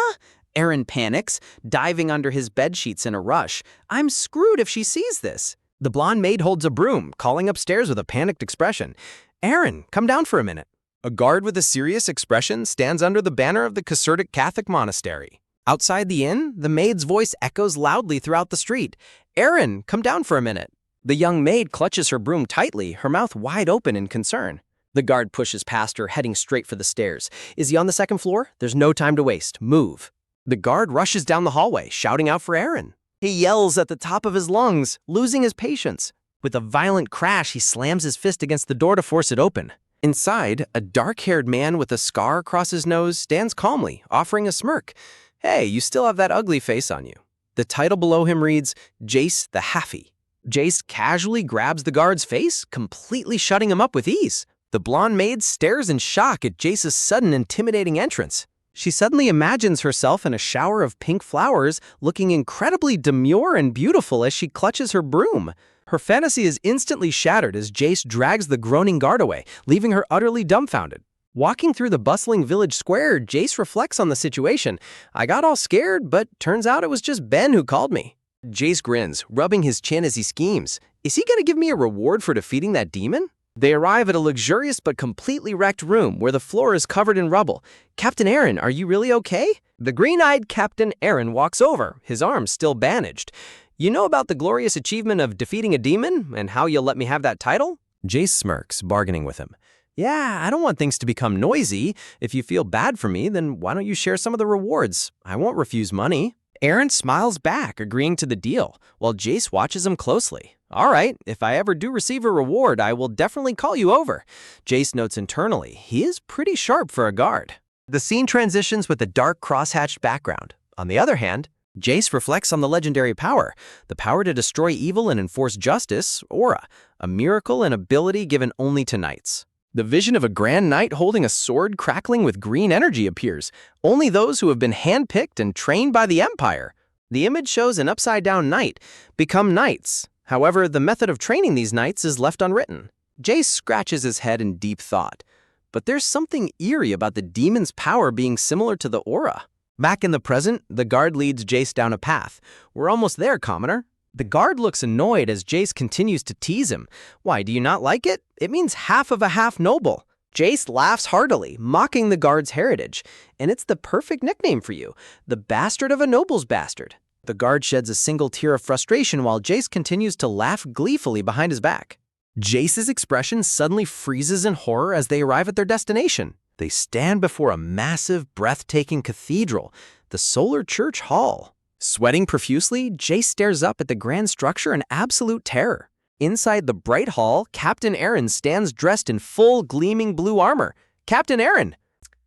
Aaron panics, diving under his bedsheets in a rush. I'm screwed if she sees this. The blonde maid holds a broom, calling upstairs with a panicked expression. Aaron, come down for a minute. A guard with a serious expression stands under the banner of the Casertic Catholic Monastery. Outside the inn, the maid's voice echoes loudly throughout the street. Aaron, come down for a minute. The young maid clutches her broom tightly, her mouth wide open in concern. The guard pushes past her, heading straight for the stairs. Is he on the second floor? There's no time to waste. Move. The guard rushes down the hallway, shouting out for Aaron. He yells at the top of his lungs, losing his patience. With a violent crash, he slams his fist against the door to force it open. Inside, a dark-haired man with a scar across his nose stands calmly, offering a smirk. Hey, you still have that ugly face on you. The title below him reads, Jace the Haffy. Jace casually grabs the guard's face, completely shutting him up with ease. The blonde maid stares in shock at Jace's sudden intimidating entrance. She suddenly imagines herself in a shower of pink flowers, looking incredibly demure and beautiful as she clutches her broom. Her fantasy is instantly shattered as Jace drags the groaning guard away, leaving her utterly dumbfounded. Walking through the bustling village square, Jace reflects on the situation. I got all scared, but turns out it was just Ben who called me. Jace grins, rubbing his chin as he schemes. Is he going to give me a reward for defeating that demon? They arrive at a luxurious but completely wrecked room where the floor is covered in rubble. Captain Aaron, are you really okay? The green-eyed Captain Aaron walks over, his arms still bandaged. You know about the glorious achievement of defeating a demon and how you'll let me have that title? Jace smirks, bargaining with him. Yeah, I don't want things to become noisy. If you feel bad for me, then why don't you share some of the rewards? I won't refuse money. Aaron smiles back, agreeing to the deal, while Jace watches him closely. All right, if I ever do receive a reward, I will definitely call you over. Jace notes internally, he is pretty sharp for a guard. The scene transitions with a dark cross-hatched background. On the other hand, Jace reflects on the legendary power, the power to destroy evil and enforce justice, Aura, a miracle and ability given only to knights. The vision of a grand knight holding a sword crackling with green energy appears. Only those who have been handpicked and trained by the Empire. The image shows an upside-down knight become knights. However, the method of training these knights is left unwritten. Jace scratches his head in deep thought. But there's something eerie about the demon's power being similar to the aura. Back in the present, the guard leads Jace down a path. We're almost there, commoner. The guard looks annoyed as Jace continues to tease him. Why, do you not like it? It means half of a half noble. Jace laughs heartily, mocking the guard's heritage. And it's the perfect nickname for you, the bastard of a noble's bastard. The guard sheds a single tear of frustration while Jace continues to laugh gleefully behind his back. Jace's expression suddenly freezes in horror as they arrive at their destination. They stand before a massive, breathtaking cathedral, the Solar Church Hall. Sweating profusely, Jace stares up at the grand structure in absolute terror. Inside the bright hall, Captain Aaron stands dressed in full gleaming blue armor. Captain Aaron!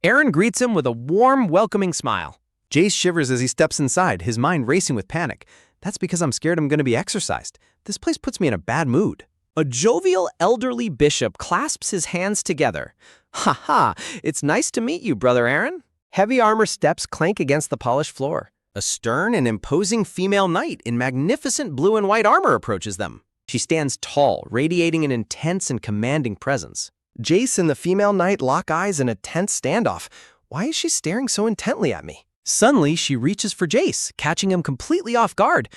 Aaron greets him with a warm, welcoming smile. Jace shivers as he steps inside, his mind racing with panic. That's because I'm scared I'm going to be exorcised. This place puts me in a bad mood. A jovial, elderly bishop clasps his hands together. Ha ha! It's nice to meet you, Brother Aaron. Heavy armor steps clank against the polished floor. A stern and imposing female knight in magnificent blue and white armor approaches them. She stands tall, radiating an intense and commanding presence. Jace and the female knight lock eyes in a tense standoff. Why is she staring so intently at me? Suddenly, she reaches for Jace, catching him completely off guard.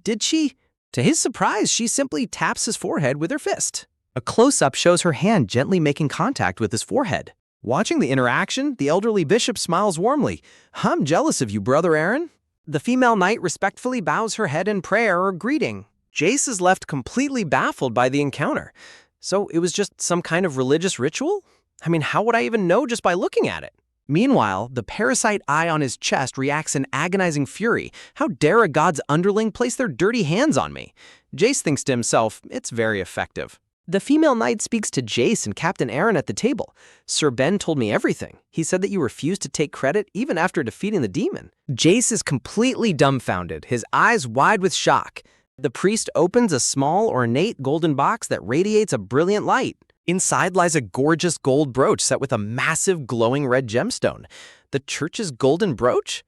Did she? To his surprise, she simply taps his forehead with her fist. A close-up shows her hand gently making contact with his forehead. Watching the interaction, the elderly bishop smiles warmly. I'm jealous of you, Brother Aaron. The female knight respectfully bows her head in prayer or greeting. Jace is left completely baffled by the encounter. So it was just some kind of religious ritual? I mean, how would I even know just by looking at it? Meanwhile, the parasite eye on his chest reacts in agonizing fury. How dare a god's underling place their dirty hands on me? Jace thinks to himself, it's very effective. The female knight speaks to Jace and Captain Aaron at the table. Sir Ben told me everything. He said that you refused to take credit even after defeating the demon. Jace is completely dumbfounded, his eyes wide with shock. The priest opens a small, ornate golden box that radiates a brilliant light. Inside lies a gorgeous gold brooch set with a massive glowing red gemstone. The church's golden brooch?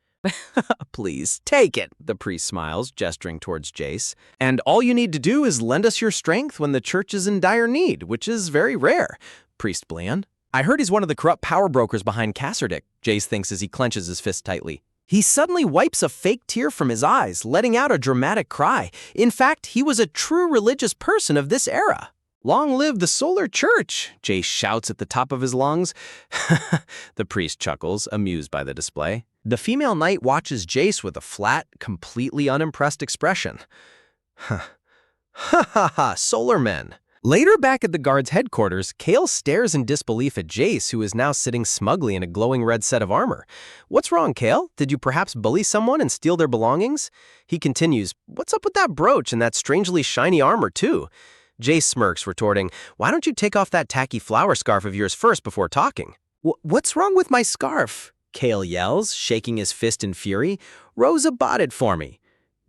Please, take it, the priest smiles, gesturing towards Jace. And all you need to do is lend us your strength when the church is in dire need, which is very rare. Priest Bland. I heard he's one of the corrupt power brokers behind Cassardick, Jace thinks as he clenches his fist tightly. He suddenly wipes a fake tear from his eyes, letting out a dramatic cry. In fact, he was a true religious person of this era. Long live the Solar Church, Jace shouts at the top of his lungs. The priest chuckles, amused by the display. The female knight watches Jace with a flat, completely unimpressed expression. Ha ha ha, Solar Men. Later back at the guard's headquarters, Kale stares in disbelief at Jace, who is now sitting smugly in a glowing red set of armor. What's wrong, Kale? Did you perhaps bully someone and steal their belongings? He continues, what's up with that brooch and that strangely shiny armor, too? Jace smirks, retorting, why don't you take off that tacky flower scarf of yours first before talking? What's wrong with my scarf? Kale yells, shaking his fist in fury. Rosa bought it for me.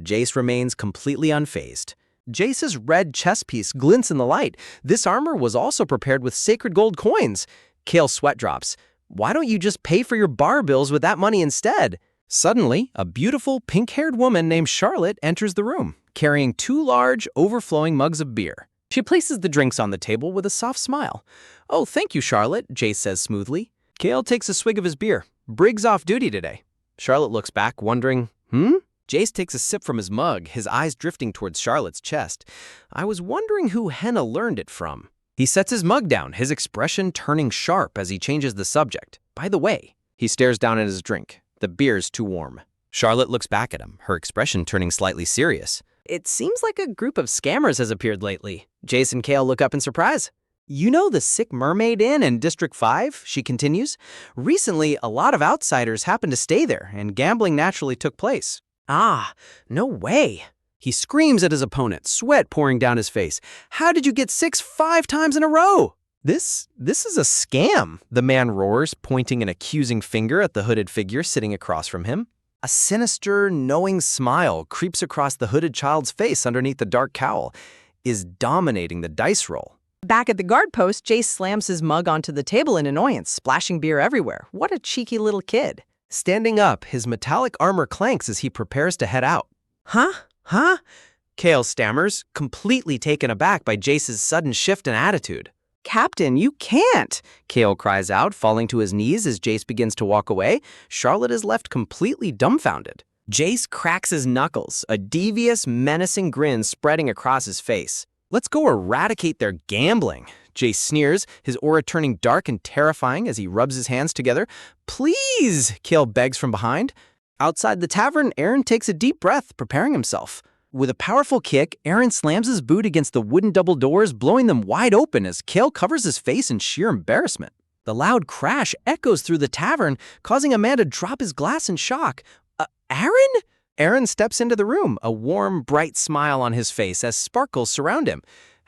Jace remains completely unfazed. Jace's red chest piece glints in the light. This armor was also prepared with sacred gold coins. Kale sweat drops. Why don't you just pay for your bar bills with that money instead? Suddenly, a beautiful pink-haired woman named Charlotte enters the room, carrying 2 large, overflowing mugs of beer. She places the drinks on the table with a soft smile. Oh, thank you, Charlotte, Jace says smoothly. Kale takes a swig of his beer. Briggs off duty today. Charlotte looks back, wondering, Jace takes a sip from his mug, his eyes drifting towards Charlotte's chest. I was wondering who Henna learned it from. He sets his mug down, his expression turning sharp as he changes the subject. By the way, he stares down at his drink. The beer's too warm. Charlotte looks back at him, her expression turning slightly serious. It seems like a group of scammers has appeared lately. Jace and Kale look up in surprise. You know the sick mermaid inn in District 5? She continues. Recently, a lot of outsiders happened to stay there, and gambling naturally took place. Ah, no way. He screams at his opponent, sweat pouring down his face. How did you get 5 times in a row? This is a scam, the man roars, pointing an accusing finger at the hooded figure sitting across from him. A sinister, knowing smile creeps across the hooded child's face underneath the dark cowl, is dominating the dice roll. Back at the guard post, Jace slams his mug onto the table in annoyance, splashing beer everywhere. What a cheeky little kid. Standing up, his metallic armor clanks as he prepares to head out. Huh? Kale stammers, completely taken aback by Jace's sudden shift in attitude. Captain, you can't. Kale cries out, falling to his knees as Jace begins to walk away. Charlotte is left completely dumbfounded. Jace cracks his knuckles, a devious, menacing grin spreading across his face. Let's go eradicate their gambling. Jace sneers, his aura turning dark and terrifying as he rubs his hands together. Please, Kale begs from behind. Outside the tavern, Aaron takes a deep breath, preparing himself. With a powerful kick, Aaron slams his boot against the wooden double doors, blowing them wide open as Kale covers his face in sheer embarrassment. The loud crash echoes through the tavern, causing a man to drop his glass in shock. Aaron? Aaron steps into the room, a warm, bright smile on his face as sparkles surround him.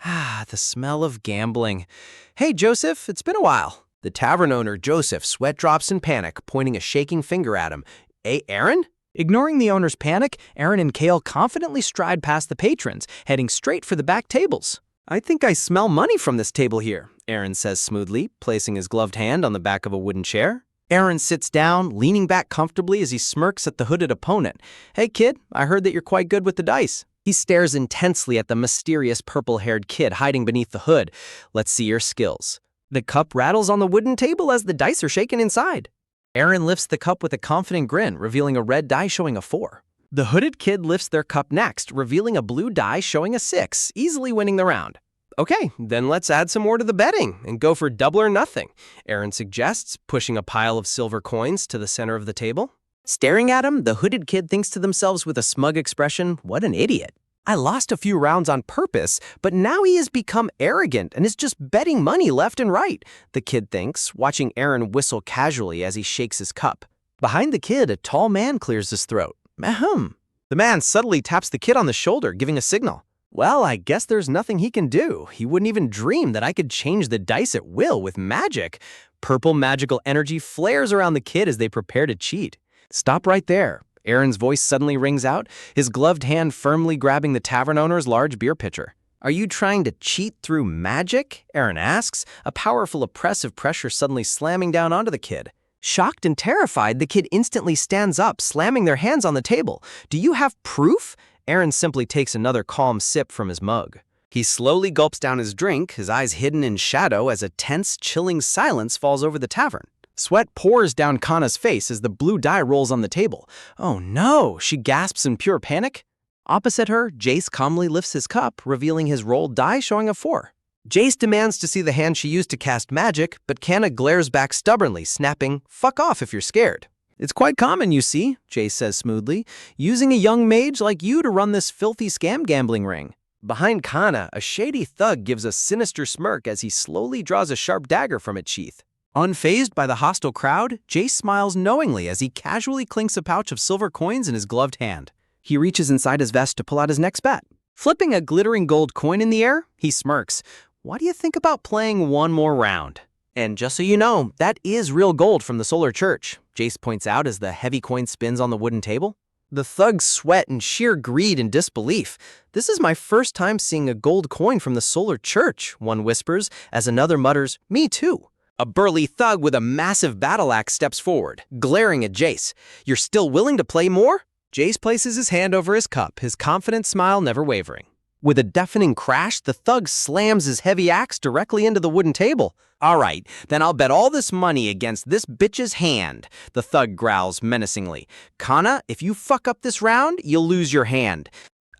The smell of gambling. Hey, Joseph, it's been a while. The tavern owner, Joseph, sweat drops in panic, pointing a shaking finger at him. Hey, Aaron? Ignoring the owner's panic, Aaron and Kale confidently stride past the patrons, heading straight for the back tables. I think I smell money from this table here, Aaron says smoothly, placing his gloved hand on the back of a wooden chair. Aaron sits down, leaning back comfortably as he smirks at the hooded opponent. Hey, kid, I heard that you're quite good with the dice. He stares intensely at the mysterious purple-haired kid hiding beneath the hood. Let's see your skills. The cup rattles on the wooden table as the dice are shaken inside. Aaron lifts the cup with a confident grin, revealing a red die showing a 4. The hooded kid lifts their cup next, revealing a blue die showing a 6, easily winning the round. Okay, then let's add some more to the betting and go for double or nothing, Aaron suggests, pushing a pile of silver coins to the center of the table. Staring at him, the hooded kid thinks to themselves with a smug expression, what an idiot. I lost a few rounds on purpose, but now he has become arrogant and is just betting money left and right, the kid thinks, watching Aaron whistle casually as he shakes his cup. Behind the kid, a tall man clears his throat. Ahem. The man subtly taps the kid on the shoulder, giving a signal. Well, I guess there's nothing he can do. He wouldn't even dream that I could change the dice at will with magic. Purple magical energy flares around the kid as they prepare to cheat. Stop right there. Aaron's voice suddenly rings out, his gloved hand firmly grabbing the tavern owner's large beer pitcher. Are you trying to cheat through magic? Aaron asks, a powerful oppressive pressure suddenly slamming down onto the kid. Shocked and terrified, the kid instantly stands up, slamming their hands on the table. Do you have proof? Aaron simply takes another calm sip from his mug. He slowly gulps down his drink, his eyes hidden in shadow as a tense, chilling silence falls over the tavern. Sweat pours down Kana's face as the blue die rolls on the table. Oh no, she gasps in pure panic. Opposite her, Jace calmly lifts his cup, revealing his rolled die showing a 4. Jace demands to see the hand she used to cast magic, but Kana glares back stubbornly, snapping, "Fuck off if you're scared." It's quite common, you see, Jace says smoothly, using a young mage like you to run this filthy scam gambling ring. Behind Kana, a shady thug gives a sinister smirk as he slowly draws a sharp dagger from its sheath. Unfazed by the hostile crowd, Jace smiles knowingly as he casually clinks a pouch of silver coins in his gloved hand. He reaches inside his vest to pull out his next bet. Flipping a glittering gold coin in the air, he smirks. What do you think about playing one more round? And just so you know, that is real gold from the Solar Church, Jace points out as the heavy coin spins on the wooden table. The thugs sweat in sheer greed and disbelief. This is my first time seeing a gold coin from the Solar Church, one whispers, as another mutters, me too. A burly thug with a massive battle axe steps forward, glaring at Jace. You're still willing to play more? Jace places his hand over his cup, his confident smile never wavering. With a deafening crash, the thug slams his heavy axe directly into the wooden table. All right, then I'll bet all this money against this bitch's hand, the thug growls menacingly. Kana, if you fuck up this round, you'll lose your hand.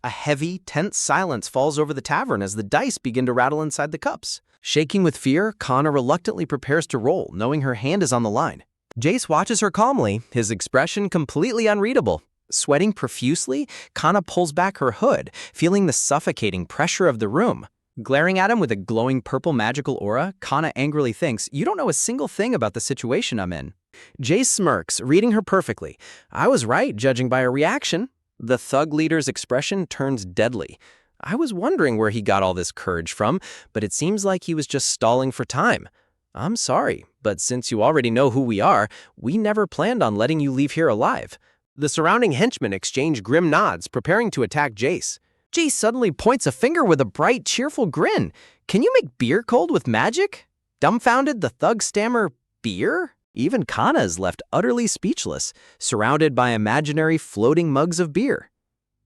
A heavy, tense silence falls over the tavern as the dice begin to rattle inside the cups. Shaking with fear, Kana reluctantly prepares to roll, knowing her hand is on the line. Jace watches her calmly, his expression completely unreadable. Sweating profusely, Kana pulls back her hood, feeling the suffocating pressure of the room. Glaring at him with a glowing purple magical aura, Kana angrily thinks, "You don't know a single thing about the situation I'm in." Jace smirks, reading her perfectly. "I was right, judging by her reaction." The thug leader's expression turns deadly. "I was wondering where he got all this courage from, but it seems like he was just stalling for time. I'm sorry, but since you already know who we are, we never planned on letting you leave here alive." The surrounding henchmen exchange grim nods, preparing to attack Jace. Jace suddenly points a finger with a bright, cheerful grin. "Can you make beer cold with magic?" Dumbfounded, the thugs stammer, "Beer?" Even Kana is left utterly speechless, surrounded by imaginary floating mugs of beer.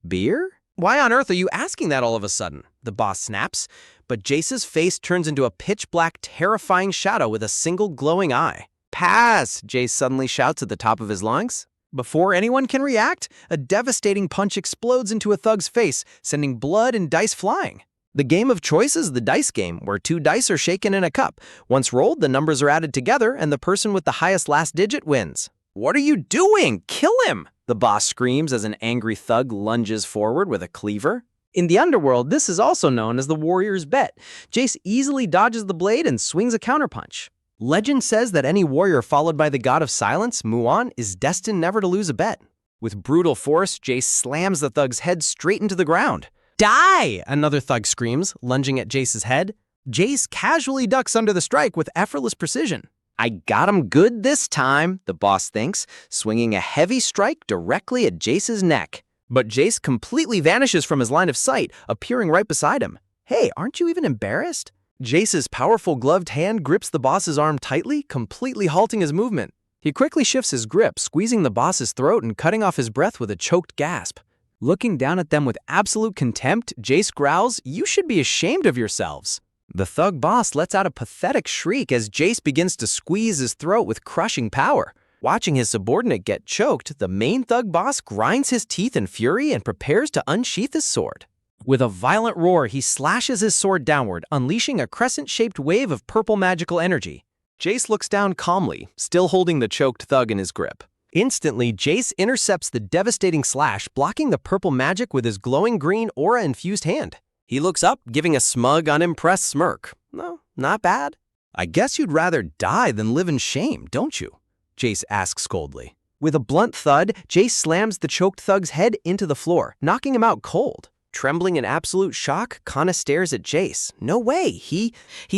"Beer? Why on earth are you asking that all of a sudden?" the boss snaps. But Jace's face turns into a pitch-black, terrifying shadow with a single glowing eye. "Pass!" Jace suddenly shouts at the top of his lungs. Before anyone can react, a devastating punch explodes into a thug's face, sending blood and dice flying. The game of choice is the dice game, where 2 dice are shaken in a cup. Once rolled, the numbers are added together, and the person with the highest last digit wins. "What are you doing? Kill him!" the boss screams as an angry thug lunges forward with a cleaver. In the underworld, this is also known as the warrior's bet. Jace easily dodges the blade and swings a counterpunch. Legend says that any warrior followed by the god of silence, Muon, is destined never to lose a bet. With brutal force, Jace slams the thug's head straight into the ground. "Die!" another thug screams, lunging at Jace's head. Jace casually ducks under the strike with effortless precision. "I got him good this time," the boss thinks, swinging a heavy strike directly at Jace's neck. But Jace completely vanishes from his line of sight, appearing right beside him. "Hey, aren't you even embarrassed?" Jace's powerful gloved hand grips the boss's arm tightly, completely halting his movement. He quickly shifts his grip, squeezing the boss's throat and cutting off his breath with a choked gasp. Looking down at them with absolute contempt, Jace growls, "You should be ashamed of yourselves." The thug boss lets out a pathetic shriek as Jace begins to squeeze his throat with crushing power. Watching his subordinate get choked, the main thug boss grinds his teeth in fury and prepares to unsheath his sword. With a violent roar, he slashes his sword downward, unleashing a crescent-shaped wave of purple magical energy. Jace looks down calmly, still holding the choked thug in his grip. Instantly, Jace intercepts the devastating slash, blocking the purple magic with his glowing green aura-infused hand. He looks up, giving a smug, unimpressed smirk. "No, not bad." "I guess you'd rather die than live in shame, don't you?" Jace asks coldly. With a blunt thud, Jace slams the choked thug's head into the floor, knocking him out cold. Trembling in absolute shock, Kana stares at Jace. No way! He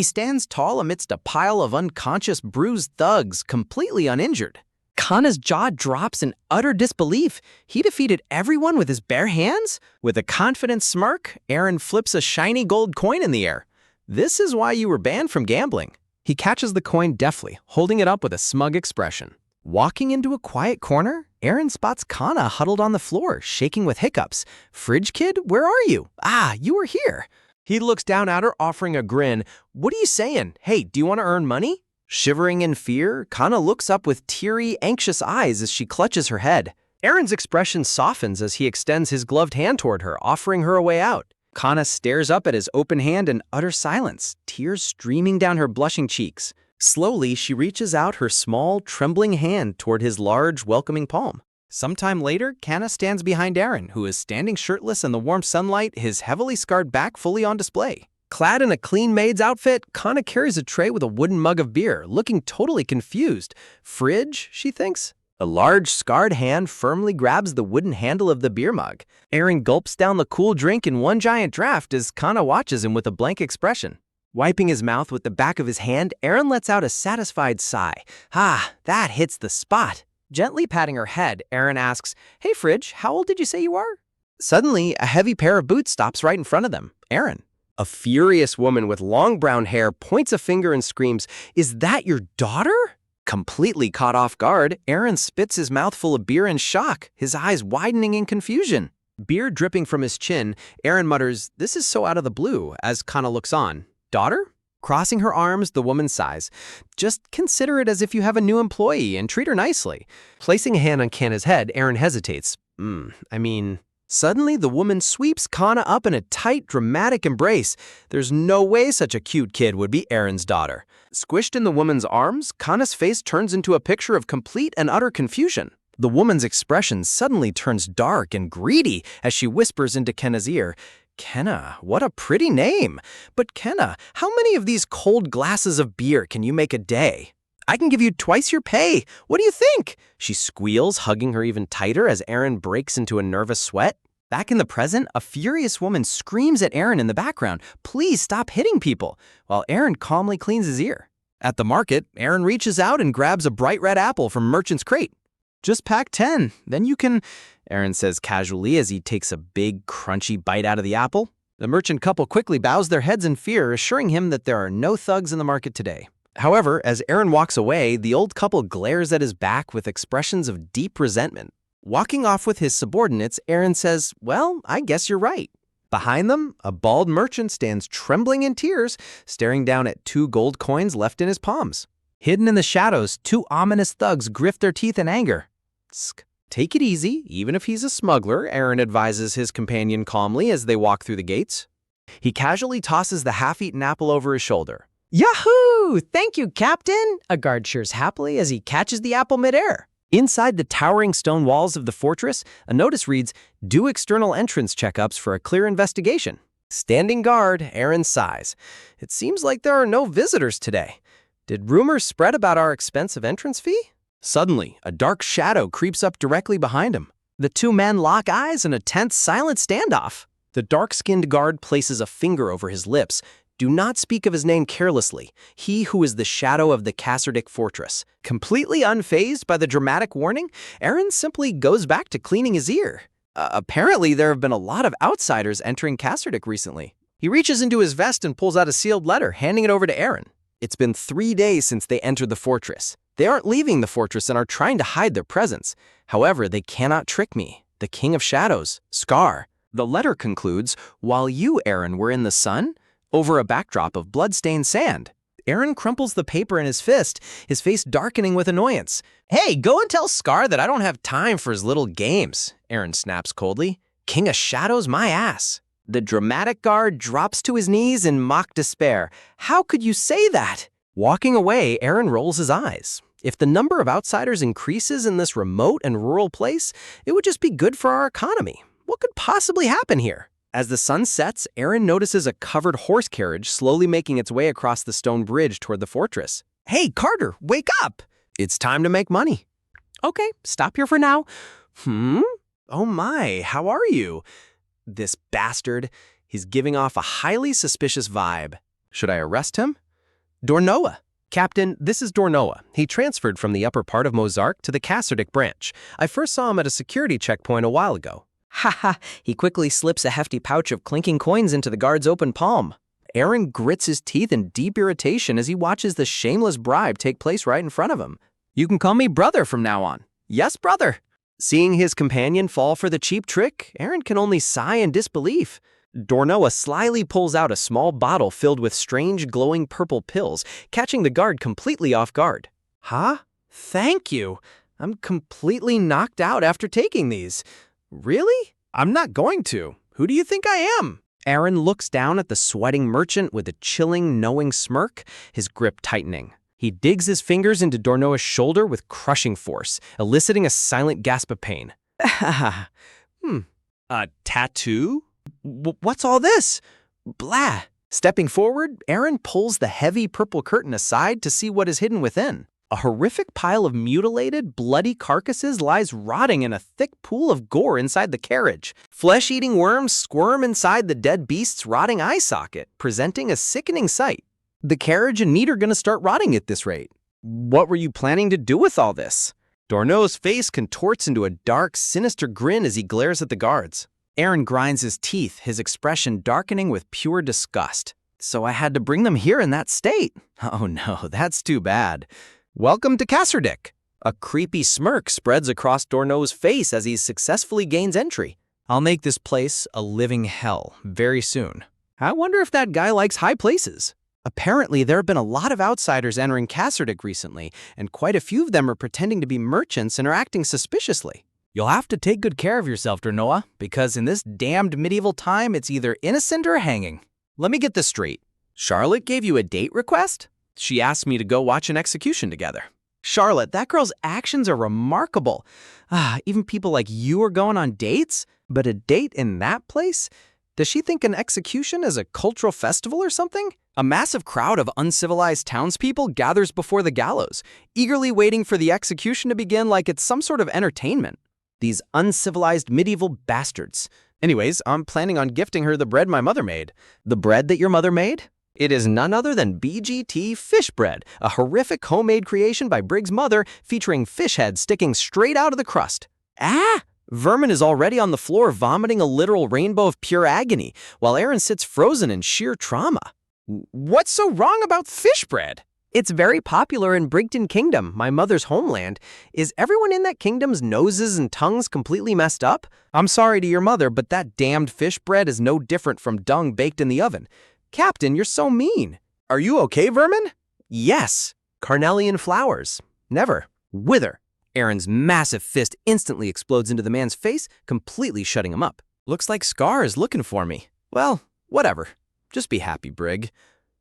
stands tall amidst a pile of unconscious, bruised thugs, completely uninjured. Kana's jaw drops in utter disbelief. He defeated everyone with his bare hands? With a confident smirk, Aaron flips a shiny gold coin in the air. "This is why you were banned from gambling." He catches the coin deftly, holding it up with a smug expression. Walking into a quiet corner, Aaron spots Kana huddled on the floor, shaking with hiccups. "Fridge kid, where are you?" "Ah, you were here." He looks down at her, offering a grin. "What are you saying? Hey, do you want to earn money?" Shivering in fear, Kana looks up with teary, anxious eyes as she clutches her head. Aaron's expression softens as he extends his gloved hand toward her, offering her a way out. Kana stares up at his open hand in utter silence, tears streaming down her blushing cheeks. Slowly, she reaches out her small, trembling hand toward his large, welcoming palm. Sometime later, Kana stands behind Aaron, who is standing shirtless in the warm sunlight, his heavily scarred back fully on display. Clad in a clean maid's outfit, Kana carries a tray with a wooden mug of beer, looking totally confused. "Fridge?" she thinks. A large, scarred hand firmly grabs the wooden handle of the beer mug. Aaron gulps down the cool drink in one giant draft as Kana watches him with a blank expression. Wiping his mouth with the back of his hand, Aaron lets out a satisfied sigh. "Ah, that hits the spot." Gently patting her head, Aaron asks, "Hey, Fridge, how old did you say you are?" Suddenly, a heavy pair of boots stops right in front of them. Aaron. A furious woman with long brown hair points a finger and screams, "Is that your daughter?" Completely caught off guard, Aaron spits his mouth full of beer in shock, his eyes widening in confusion. Beer dripping from his chin, Aaron mutters, "This is so out of the blue," as Kana looks on. "Daughter?" Crossing her arms, the woman sighs. "Just consider it as if you have a new employee and treat her nicely." Placing a hand on Kana's head, Aaron hesitates. Suddenly, the woman sweeps Kana up in a tight, dramatic embrace. There's no way such a cute kid would be Aaron's daughter. Squished in the woman's arms, Kana's face turns into a picture of complete and utter confusion. The woman's expression suddenly turns dark and greedy as she whispers into Kana's ear, Kenna, what a pretty name. But Kenna, how many of these cold glasses of beer can you make a day? I can give you twice your pay. What do you think? She squeals, hugging her even tighter as Aaron breaks into a nervous sweat. Back in the present, a furious woman screams at Aaron in the background, "Please stop hitting people," while Aaron calmly cleans his ear. At the market, Aaron reaches out and grabs a bright red apple from Merchant's crate. "Just pack 10, then you can," Aaron says casually as he takes a big, crunchy bite out of the apple. The merchant couple quickly bows their heads in fear, assuring him that there are no thugs in the market today. However, as Aaron walks away, the old couple glares at his back with expressions of deep resentment. Walking off with his subordinates, Aaron says, "Well, I guess you're right." Behind them, a bald merchant stands trembling in tears, staring down at 2 gold coins left in his palms. Hidden in the shadows, 2 ominous thugs grit their teeth in anger. "Tsk. Take it easy, even if he's a smuggler," Aaron advises his companion calmly as they walk through the gates. He casually tosses the half-eaten apple over his shoulder. Yahoo! Thank you, Captain! A guard cheers happily as he catches the apple midair. Inside the towering stone walls of the fortress, a notice reads, "Do external entrance checkups for a clear investigation." Standing guard, Aaron sighs. It seems like there are no visitors today. Did rumors spread about our expensive entrance fee? Suddenly, a dark shadow creeps up directly behind him. The 2 men lock eyes in a tense, silent standoff. The dark-skinned guard places a finger over his lips. "Do not speak of his name carelessly. He who is the shadow of the Kasserdik fortress." Completely unfazed by the dramatic warning, Aaron simply goes back to cleaning his ear. Apparently, there have been a lot of outsiders entering Kasserdik recently. He reaches into his vest and pulls out a sealed letter, handing it over to Aaron. It's been 3 days since they entered the fortress. They aren't leaving the fortress and are trying to hide their presence. However, they cannot trick me. The King of Shadows, Scar. The letter concludes, "While you, Aaron, were in the sun," over a backdrop of blood-stained sand. Aaron crumples the paper in his fist, his face darkening with annoyance. "Hey, go and tell Scar that I don't have time for his little games," Aaron snaps coldly. "King of Shadows, my ass." The dramatic guard drops to his knees in mock despair. "How could you say that?" Walking away, Aaron rolls his eyes. If the number of outsiders increases in this remote and rural place, it would just be good for our economy. What could possibly happen here? As the sun sets, Aaron notices a covered horse carriage slowly making its way across the stone bridge toward the fortress. "Hey, Carter, wake up! It's time to make money." "Okay, stop here for now." "Oh my, how are you?" This bastard, he's giving off a highly suspicious vibe. Should I arrest him? "Dornoa. Captain, this is Dornoa. He transferred from the upper part of Mozark to the Kasserdik branch. I first saw him at a security checkpoint a while ago." Haha, he quickly slips a hefty pouch of clinking coins into the guard's open palm. Aaron grits his teeth in deep irritation as he watches the shameless bribe take place right in front of him. "You can call me brother from now on." "Yes, brother." Seeing his companion fall for the cheap trick, Aaron can only sigh in disbelief. Dornoa slyly pulls out a small bottle filled with strange glowing purple pills, catching the guard completely off guard. "Huh? Thank you. I'm completely knocked out after taking these." "Really? I'm not going to. Who do you think I am?" Aaron looks down at the sweating merchant with a chilling, knowing smirk, his grip tightening. He digs his fingers into Dornoa's shoulder with crushing force, eliciting a silent gasp of pain. A tattoo? What's all this? Blah. Stepping forward, Aaron pulls the heavy purple curtain aside to see what is hidden within. A horrific pile of mutilated, bloody carcasses lies rotting in a thick pool of gore inside the carriage. Flesh-eating worms squirm inside the dead beast's rotting eye socket, presenting a sickening sight. The carriage and meat are going to start rotting at this rate. What were you planning to do with all this? Dornoa's face contorts into a dark, sinister grin as he glares at the guards. Aaron grinds his teeth, his expression darkening with pure disgust. "So I had to bring them here in that state? Oh no, that's too bad. Welcome to Kasserdik." A creepy smirk spreads across Dornoa's face as he successfully gains entry. "I'll make this place a living hell very soon." I wonder if that guy likes high places. Apparently, there have been a lot of outsiders entering Kasserdik recently, and quite a few of them are pretending to be merchants and are acting suspiciously. You'll have to take good care of yourself, Dornoa, because in this damned medieval time, it's either innocent or hanging. Let me get this straight. Charlotte gave you a date request? She asked me to go watch an execution together. Charlotte, that girl's actions are remarkable. Even people like you are going on dates? But a date in that place? Does she think an execution is a cultural festival or something? A massive crowd of uncivilized townspeople gathers before the gallows, eagerly waiting for the execution to begin like it's some sort of entertainment. These uncivilized medieval bastards. Anyways, I'm planning on gifting her the bread my mother made. The bread that your mother made? It is none other than BGT fish bread, a horrific homemade creation by Briggs' mother featuring fish heads sticking straight out of the crust. Ah! Vermin is already on the floor vomiting a literal rainbow of pure agony, while Aaron sits frozen in sheer trauma. What's so wrong about fish bread? It's very popular in Brigton Kingdom, my mother's homeland. Is everyone in that kingdom's noses and tongues completely messed up? I'm sorry to your mother, but that damned fish bread is no different from dung baked in the oven. Captain, you're so mean. Are you okay, Vermin? Yes. Carnelian flowers. Never. Wither. Aaron's massive fist instantly explodes into the man's face, completely shutting him up. Looks like Scar is looking for me. Well, whatever. Just be happy, Brig.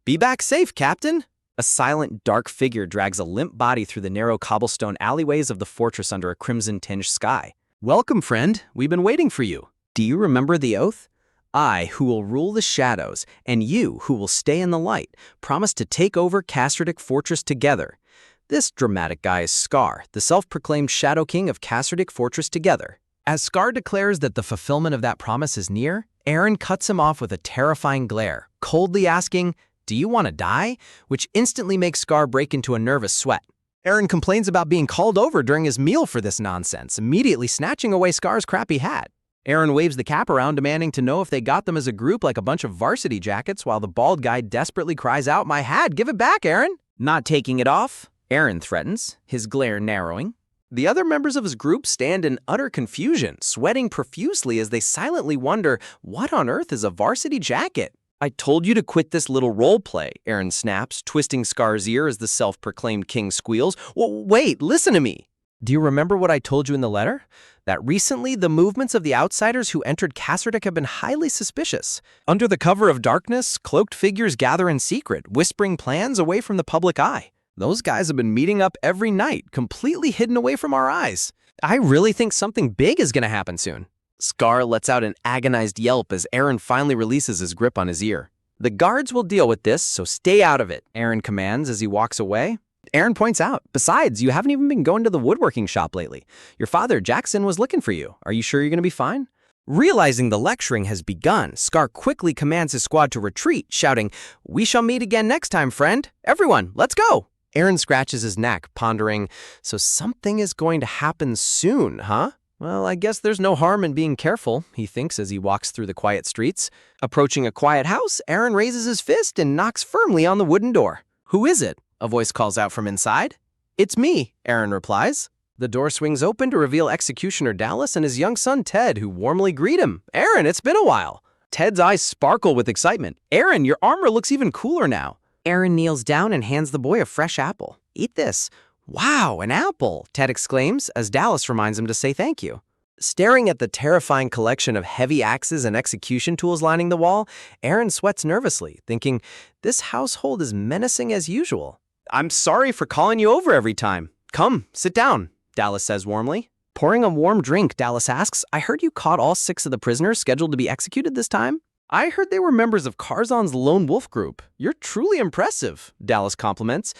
Be back safe, Captain. A silent, dark figure drags a limp body through the narrow cobblestone alleyways of the fortress under a crimson-tinged sky. Welcome, friend. We've been waiting for you. Do you remember the oath? I, who will rule the shadows, and you, who will stay in the light, promise to take over Casterdic Fortress together. This dramatic guy is Scar, the self-proclaimed Shadow King of Casterdic Fortress together. As Scar declares that the fulfillment of that promise is near, Aaron cuts him off with a terrifying glare, coldly asking, "Do you want to die?" which instantly makes Scar break into a nervous sweat. Aaron complains about being called over during his meal for this nonsense, immediately snatching away Scar's crappy hat. Aaron waves the cap around, demanding to know if they got them as a group like a bunch of varsity jackets, while the bald guy desperately cries out, "My hat, give it back, Aaron!" Not taking it off, Aaron threatens, his glare narrowing. The other members of his group stand in utter confusion, sweating profusely as they silently wonder, what on earth is a varsity jacket? I told you to quit this little role play, Aaron snaps, twisting Scar's ear as the self-proclaimed king squeals. Wait, listen to me. Do you remember what I told you in the letter? That recently the movements of the outsiders who entered Casterdic have been highly suspicious. Under the cover of darkness, cloaked figures gather in secret, whispering plans away from the public eye. Those guys have been meeting up every night, completely hidden away from our eyes. I really think something big is going to happen soon. Scar lets out an agonized yelp as Aaron finally releases his grip on his ear. The guards will deal with this, so stay out of it, Aaron commands as he walks away. Aaron points out, besides, you haven't even been going to the woodworking shop lately. Your father, Jackson, was looking for you. Are you sure you're going to be fine? Realizing the lecturing has begun, Scar quickly commands his squad to retreat, shouting, "We shall meet again next time, friend. Everyone, let's go!" Aaron scratches his neck, pondering, so something is going to happen soon, huh? Well, I guess there's no harm in being careful, he thinks as he walks through the quiet streets. Approaching a quiet house, Aaron raises his fist and knocks firmly on the wooden door. Who is it? A voice calls out from inside. It's me, Aaron replies. The door swings open to reveal Executioner Dallas and his young son Ted, who warmly greet him. Aaron, it's been a while. Ted's eyes sparkle with excitement. Aaron, your armor looks even cooler now. Aaron kneels down and hands the boy a fresh apple. Eat this. Wow, an apple, Ted exclaims as Dallas reminds him to say thank you. Staring at the terrifying collection of heavy axes and execution tools lining the wall, Aaron sweats nervously, thinking, this household is menacing as usual. I'm sorry for calling you over every time. Come, sit down, Dallas says warmly. Pouring a warm drink, Dallas asks, I heard you caught all 6 of the prisoners scheduled to be executed this time? I heard they were members of Karzan's lone wolf group. You're truly impressive, Dallas compliments.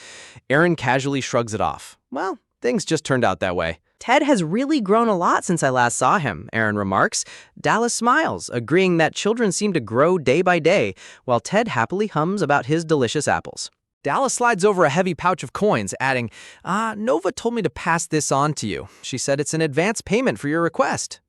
Aaron casually shrugs it off. Well, things just turned out that way. Ted has really grown a lot since I last saw him, Aaron remarks. Dallas smiles, agreeing that children seem to grow day by day, while Ted happily hums about his delicious apples. Dallas slides over a heavy pouch of coins, adding, Nova told me to pass this on to you. She said it's an advance payment for your request.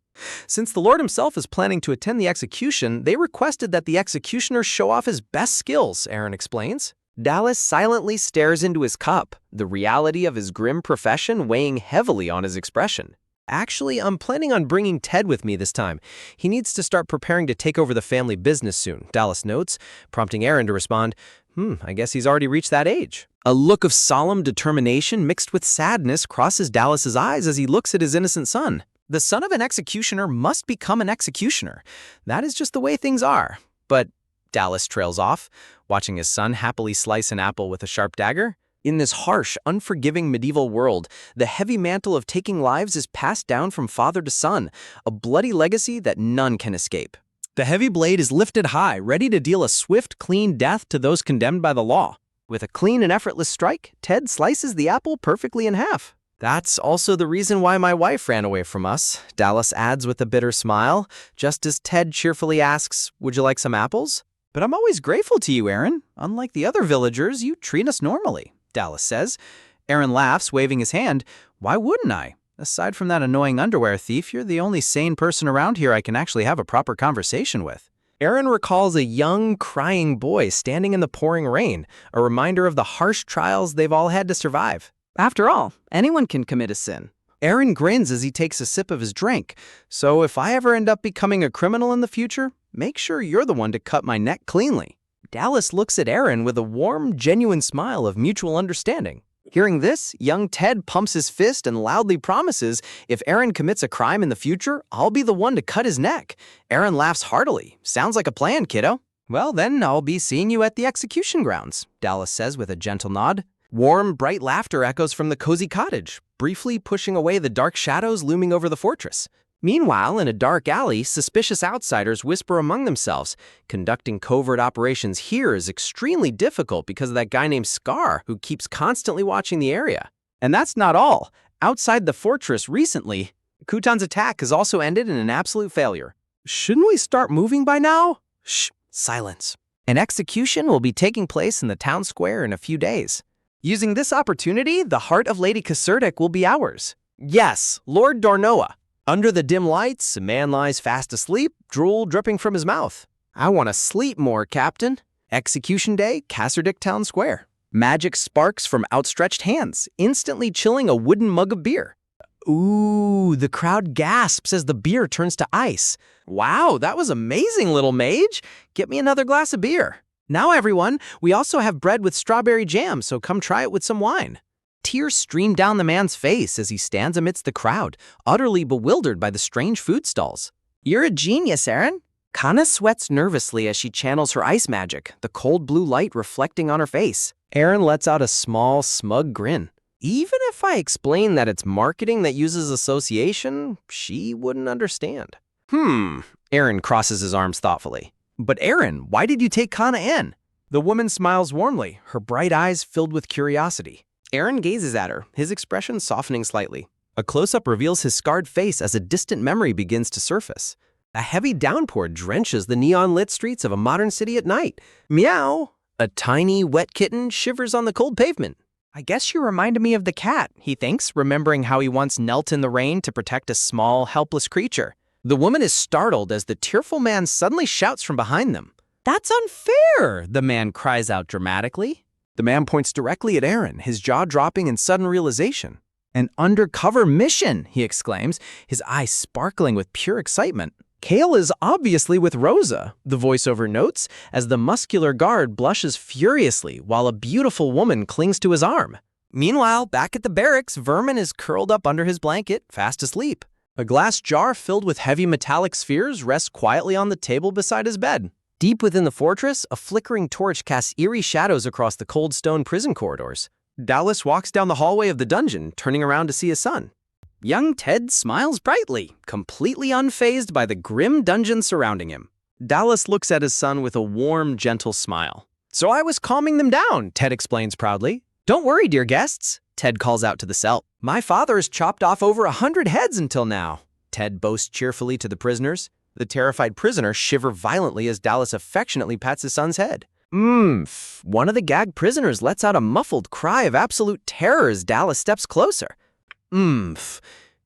Since the Lord himself is planning to attend the execution, they requested that the executioner show off his best skills, Aaron explains. Dallas silently stares into his cup, the reality of his grim profession weighing heavily on his expression. Actually, I'm planning on bringing Ted with me this time. He needs to start preparing to take over the family business soon, Dallas notes, prompting Aaron to respond, I guess he's already reached that age. A look of solemn determination mixed with sadness crosses Dallas's eyes as he looks at his innocent son. The son of an executioner must become an executioner. That is just the way things are. But Dallas trails off, watching his son happily slice an apple with a sharp dagger. In this harsh, unforgiving medieval world, the heavy mantle of taking lives is passed down from father to son, a bloody legacy that none can escape. The heavy blade is lifted high, ready to deal a swift, clean death to those condemned by the law. With a clean and effortless strike, Ted slices the apple perfectly in half. That's also the reason why my wife ran away from us, Dallas adds with a bitter smile, just as Ted cheerfully asks, "Would you like some apples?" "But I'm always grateful to you, Aaron. Unlike the other villagers, you treat us normally," Dallas says. Aaron laughs, waving his hand. "Why wouldn't I? Aside from that annoying underwear thief, you're the only sane person around here I can actually have a proper conversation with." Aaron recalls a young, crying boy standing in the pouring rain, a reminder of the harsh trials they've all had to survive. After all, anyone can commit a sin. Aaron grins as he takes a sip of his drink. "So if I ever end up becoming a criminal in the future, make sure you're the one to cut my neck cleanly." Dallas looks at Aaron with a warm, genuine smile of mutual understanding. Hearing this, young Ted pumps his fist and loudly promises, "If Aaron commits a crime in the future, I'll be the one to cut his neck." Aaron laughs heartily. "Sounds like a plan, kiddo." "Well, then I'll be seeing you at the execution grounds," Dallas says with a gentle nod. Warm, bright laughter echoes from the cozy cottage, briefly pushing away the dark shadows looming over the fortress. Meanwhile, in a dark alley, suspicious outsiders whisper among themselves. Conducting covert operations here is extremely difficult because of that guy named Scar, who keeps constantly watching the area. And that's not all. Outside the fortress recently, Kutan's attack has also ended in an absolute failure. "Shouldn't we start moving by now?" "Shh, silence. An execution will be taking place in the town square in a few days. Using this opportunity, the heart of Lady Caserdic will be ours. Yes, Lord Dornoa. Under the dim lights, a man lies fast asleep, drool dripping from his mouth. I want to sleep more, Captain." Execution day, Caserdic Town Square. Magic sparks from outstretched hands, instantly chilling a wooden mug of beer. Ooh, the crowd gasps as the beer turns to ice. "Wow, that was amazing, little mage. Get me another glass of beer." "Now, everyone, we also have bread with strawberry jam, so come try it with some wine." Tears stream down the man's face as he stands amidst the crowd, utterly bewildered by the strange food stalls. "You're a genius, Aaron." Kana sweats nervously as she channels her ice magic, the cold blue light reflecting on her face. Aaron lets out a small, smug grin. "Even if I explain that it's marketing that uses association, she wouldn't understand." Aaron crosses his arms thoughtfully. "But Aaron, why did you take Kana in?" The woman smiles warmly, her bright eyes filled with curiosity. Aaron gazes at her, his expression softening slightly. A close-up reveals his scarred face as a distant memory begins to surface. A heavy downpour drenches the neon-lit streets of a modern city at night. Meow! A tiny, wet kitten shivers on the cold pavement. "I guess you reminded me of the cat," he thinks, remembering how he once knelt in the rain to protect a small, helpless creature. The woman is startled as the tearful man suddenly shouts from behind them. "That's unfair!" the man cries out dramatically. The man points directly at Aaron, his jaw dropping in sudden realization. "An undercover mission!" he exclaims, his eyes sparkling with pure excitement. "Kale is obviously with Rosa," the voiceover notes, as the muscular guard blushes furiously while a beautiful woman clings to his arm. Meanwhile, back at the barracks, Vermin is curled up under his blanket, fast asleep. A glass jar filled with heavy metallic spheres rests quietly on the table beside his bed. Deep within the fortress, a flickering torch casts eerie shadows across the cold stone prison corridors. Dallas walks down the hallway of the dungeon, turning around to see his son. Young Ted smiles brightly, completely unfazed by the grim dungeon surrounding him. Dallas looks at his son with a warm, gentle smile. "So I was calming them down," Ted explains proudly. "Don't worry, dear guests," Ted calls out to the cell. "My father has chopped off over 100 heads until now," Ted boasts cheerfully to the prisoners. The terrified prisoners shiver violently as Dallas affectionately pats his son's head. One of the gagged prisoners lets out a muffled cry of absolute terror as Dallas steps closer.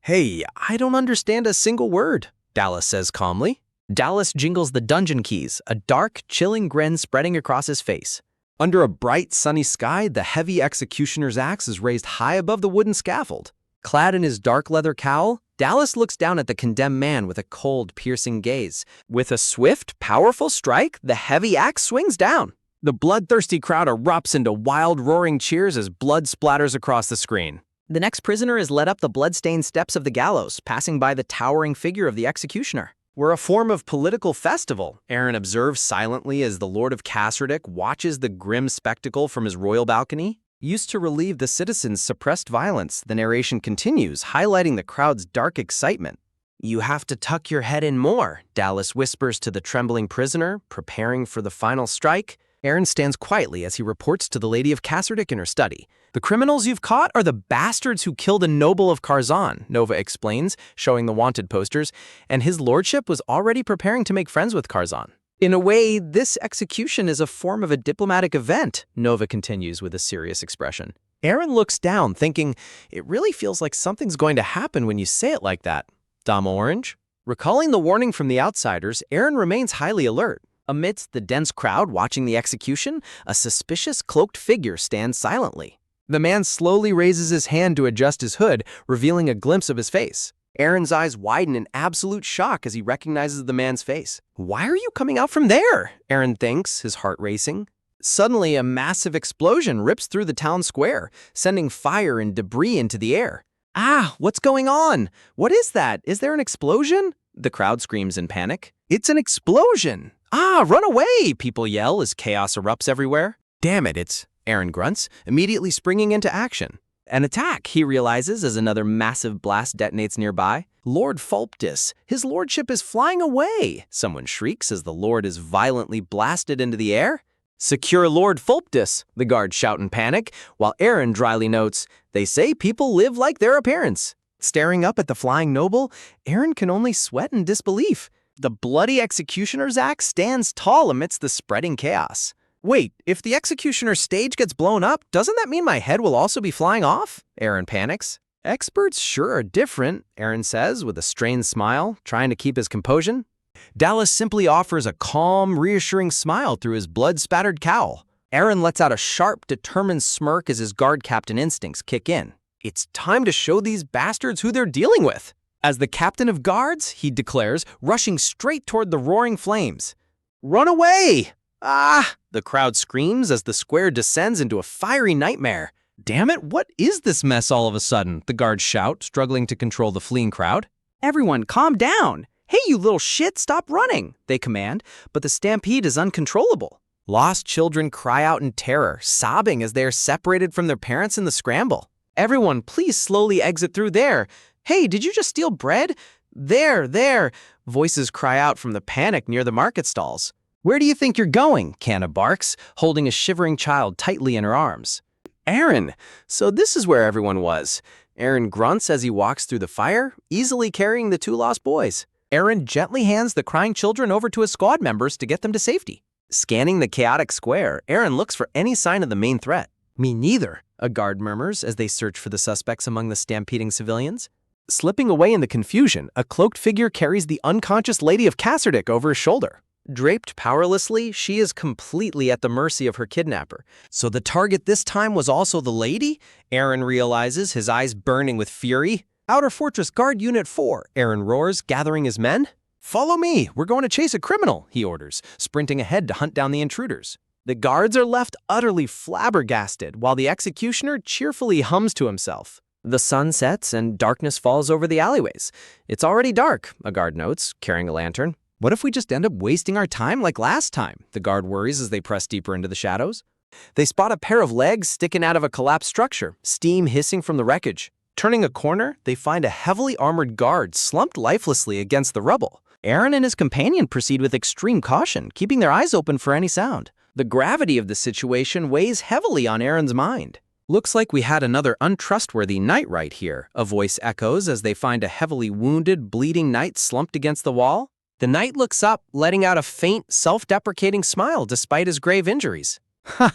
Hey, I don't understand a single word," Dallas says calmly. Dallas jingles the dungeon keys, a dark, chilling grin spreading across his face. Under a bright, sunny sky, the heavy executioner's axe is raised high above the wooden scaffold. Clad in his dark leather cowl, Dallas looks down at the condemned man with a cold, piercing gaze. With a swift, powerful strike, the heavy axe swings down. The bloodthirsty crowd erupts into wild, roaring cheers as blood splatters across the screen. The next prisoner is led up the blood-stained steps of the gallows, passing by the towering figure of the executioner. "We're a form of political festival," Aaron observes silently as the Lord of Caserdic watches the grim spectacle from his royal balcony. Used to relieve the citizens' suppressed violence, the narration continues, highlighting the crowd's dark excitement. You have to tuck your head in more, Dallas whispers to the trembling prisoner, preparing for the final strike. Aaron stands quietly as he reports to the Lady of Kasserdik in her study. The criminals you've caught are the bastards who killed a noble of Karzan, Nova explains, showing the wanted posters, and his lordship was already preparing to make friends with Karzan. In a way, this execution is a form of a diplomatic event, Nova continues with a serious expression. Aaron looks down, thinking, it really feels like something's going to happen when you say it like that. Dama Orange? Recalling the warning from the outsiders, Aaron remains highly alert. Amidst the dense crowd watching the execution, a suspicious cloaked figure stands silently. The man slowly raises his hand to adjust his hood, revealing a glimpse of his face. Aaron's eyes widen in absolute shock as he recognizes the man's face. Why are you coming out from there? Aaron thinks, his heart racing. Suddenly, a massive explosion rips through the town square, sending fire and debris into the air. Ah, what's going on? What is that? Is there an explosion? The crowd screams in panic. It's an explosion! Ah, run away! People yell as chaos erupts everywhere. Damn it, Aaron grunts, immediately springing into action. An attack, he realizes, as another massive blast detonates nearby. Lord Fulptus, his lordship is flying away! Someone shrieks as the lord is violently blasted into the air. Secure Lord Fulptus, the guards shout in panic, while Aaron dryly notes, they say people live like their appearance. Staring up at the flying noble, Aaron can only sweat in disbelief. The bloody executioner's axe stands tall amidst the spreading chaos. Wait, if the executioner's stage gets blown up, doesn't that mean my head will also be flying off? Aaron panics. Experts sure are different, Aaron says with a strained smile, trying to keep his composure. Dallas simply offers a calm, reassuring smile through his blood-spattered cowl. Aaron lets out a sharp, determined smirk as his guard captain instincts kick in. It's time to show these bastards who they're dealing with. As the captain of guards, he declares, rushing straight toward the roaring flames. Run away! Ah! The crowd screams as the square descends into a fiery nightmare. Damn it, what is this mess all of a sudden? The guards shout, struggling to control the fleeing crowd. Everyone, calm down! Hey, you little shit, stop running! They command, but the stampede is uncontrollable. Lost children cry out in terror, sobbing as they are separated from their parents in the scramble. Everyone, please slowly exit through there. Hey, did you just steal bread? There! Voices cry out from the panic near the market stalls. Where do you think you're going? Canna barks, holding a shivering child tightly in her arms. Aaron, so this is where everyone was. Aaron grunts as he walks through the fire, easily carrying the two lost boys. Aaron gently hands the crying children over to his squad members to get them to safety. Scanning the chaotic square, Aaron looks for any sign of the main threat. Me neither, a guard murmurs as they search for the suspects among the stampeding civilians. Slipping away in the confusion, a cloaked figure carries the unconscious Lady of Kasserdik over his shoulder. Draped powerlessly, she is completely at the mercy of her kidnapper. So the target this time was also the lady? Aaron realizes, his eyes burning with fury. Outer Fortress Guard Unit 4, Aaron roars, gathering his men. Follow me, we're going to chase a criminal, he orders, sprinting ahead to hunt down the intruders. The guards are left utterly flabbergasted, while the executioner cheerfully hums to himself. The sun sets and darkness falls over the alleyways. It's already dark, a guard notes, carrying a lantern. What if we just end up wasting our time like last time? The guard worries as they press deeper into the shadows. They spot a pair of legs sticking out of a collapsed structure, steam hissing from the wreckage. Turning a corner, they find a heavily armored guard slumped lifelessly against the rubble. Aaron and his companion proceed with extreme caution, keeping their eyes open for any sound. The gravity of the situation weighs heavily on Aaron's mind. Looks like we had another untrustworthy knight right here, a voice echoes as they find a heavily wounded, bleeding knight slumped against the wall. The knight looks up, letting out a faint, self-deprecating smile despite his grave injuries. Ha!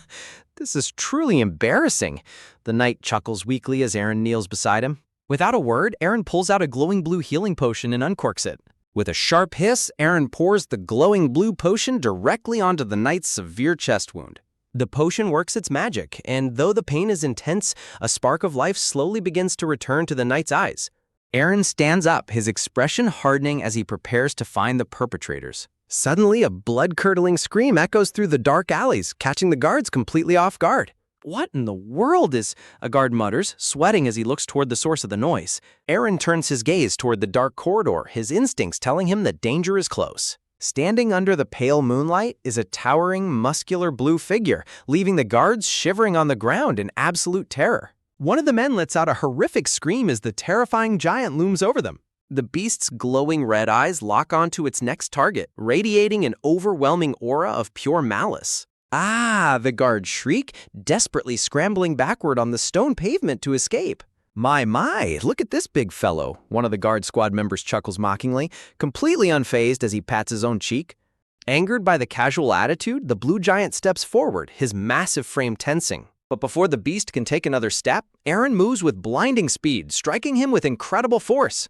This is truly embarrassing. The knight chuckles weakly as Aaron kneels beside him. Without a word, Aaron pulls out a glowing blue healing potion and uncorks it. With a sharp hiss, Aaron pours the glowing blue potion directly onto the knight's severe chest wound. The potion works its magic, and though the pain is intense, a spark of life slowly begins to return to the knight's eyes. Aaron stands up, his expression hardening as he prepares to find the perpetrators. Suddenly, a blood-curdling scream echoes through the dark alleys, catching the guards completely off guard. What in the world is... A guard mutters, sweating as he looks toward the source of the noise. Aaron turns his gaze toward the dark corridor, his instincts telling him that danger is close. Standing under the pale moonlight is a towering, muscular blue figure, leaving the guards shivering on the ground in absolute terror. One of the men lets out a horrific scream as the terrifying giant looms over them. The beast's glowing red eyes lock onto its next target, radiating an overwhelming aura of pure malice. Ah, the guards shriek, desperately scrambling backward on the stone pavement to escape. My, look at this big fellow, one of the guard squad members chuckles mockingly, completely unfazed as he pats his own cheek. Angered by the casual attitude, the blue giant steps forward, his massive frame tensing. But before the beast can take another step, Aaron moves with blinding speed, striking him with incredible force.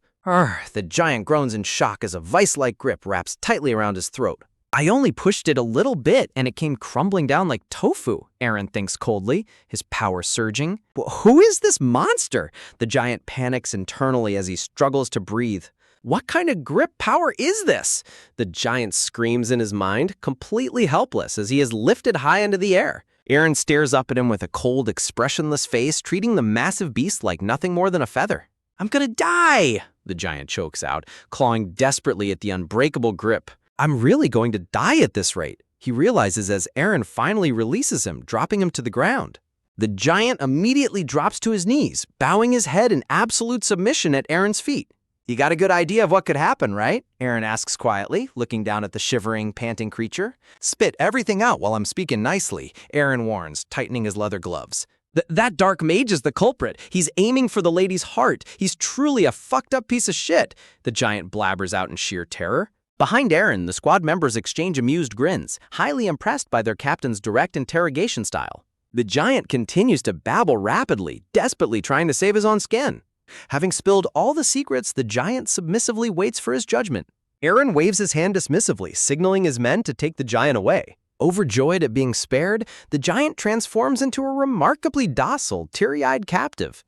The giant groans in shock as a vice-like grip wraps tightly around his throat. I only pushed it a little bit and it came crumbling down like tofu, Aaron thinks coldly, his power surging. Who is this monster? The giant panics internally as he struggles to breathe. What kind of grip power is this? The giant screams in his mind, completely helpless as he is lifted high into the air. Aaron stares up at him with a cold, expressionless face, treating the massive beast like nothing more than a feather. I'm gonna die, the giant chokes out, clawing desperately at the unbreakable grip. I'm really going to die at this rate, he realizes as Aaron finally releases him, dropping him to the ground. The giant immediately drops to his knees, bowing his head in absolute submission at Aaron's feet. You got a good idea of what could happen, right? Aaron asks quietly, looking down at the shivering, panting creature. Spit everything out while I'm speaking nicely, Aaron warns, tightening his leather gloves. That dark mage is the culprit. He's aiming for the lady's heart. He's truly a fucked up piece of shit, the giant blabbers out in sheer terror. Behind Aaron, the squad members exchange amused grins, highly impressed by their captain's direct interrogation style. The giant continues to babble rapidly, desperately trying to save his own skin. Having spilled all the secrets, the giant submissively waits for his judgment. Aaron waves his hand dismissively, signaling his men to take the giant away. Overjoyed at being spared, the giant transforms into a remarkably docile, teary-eyed captive.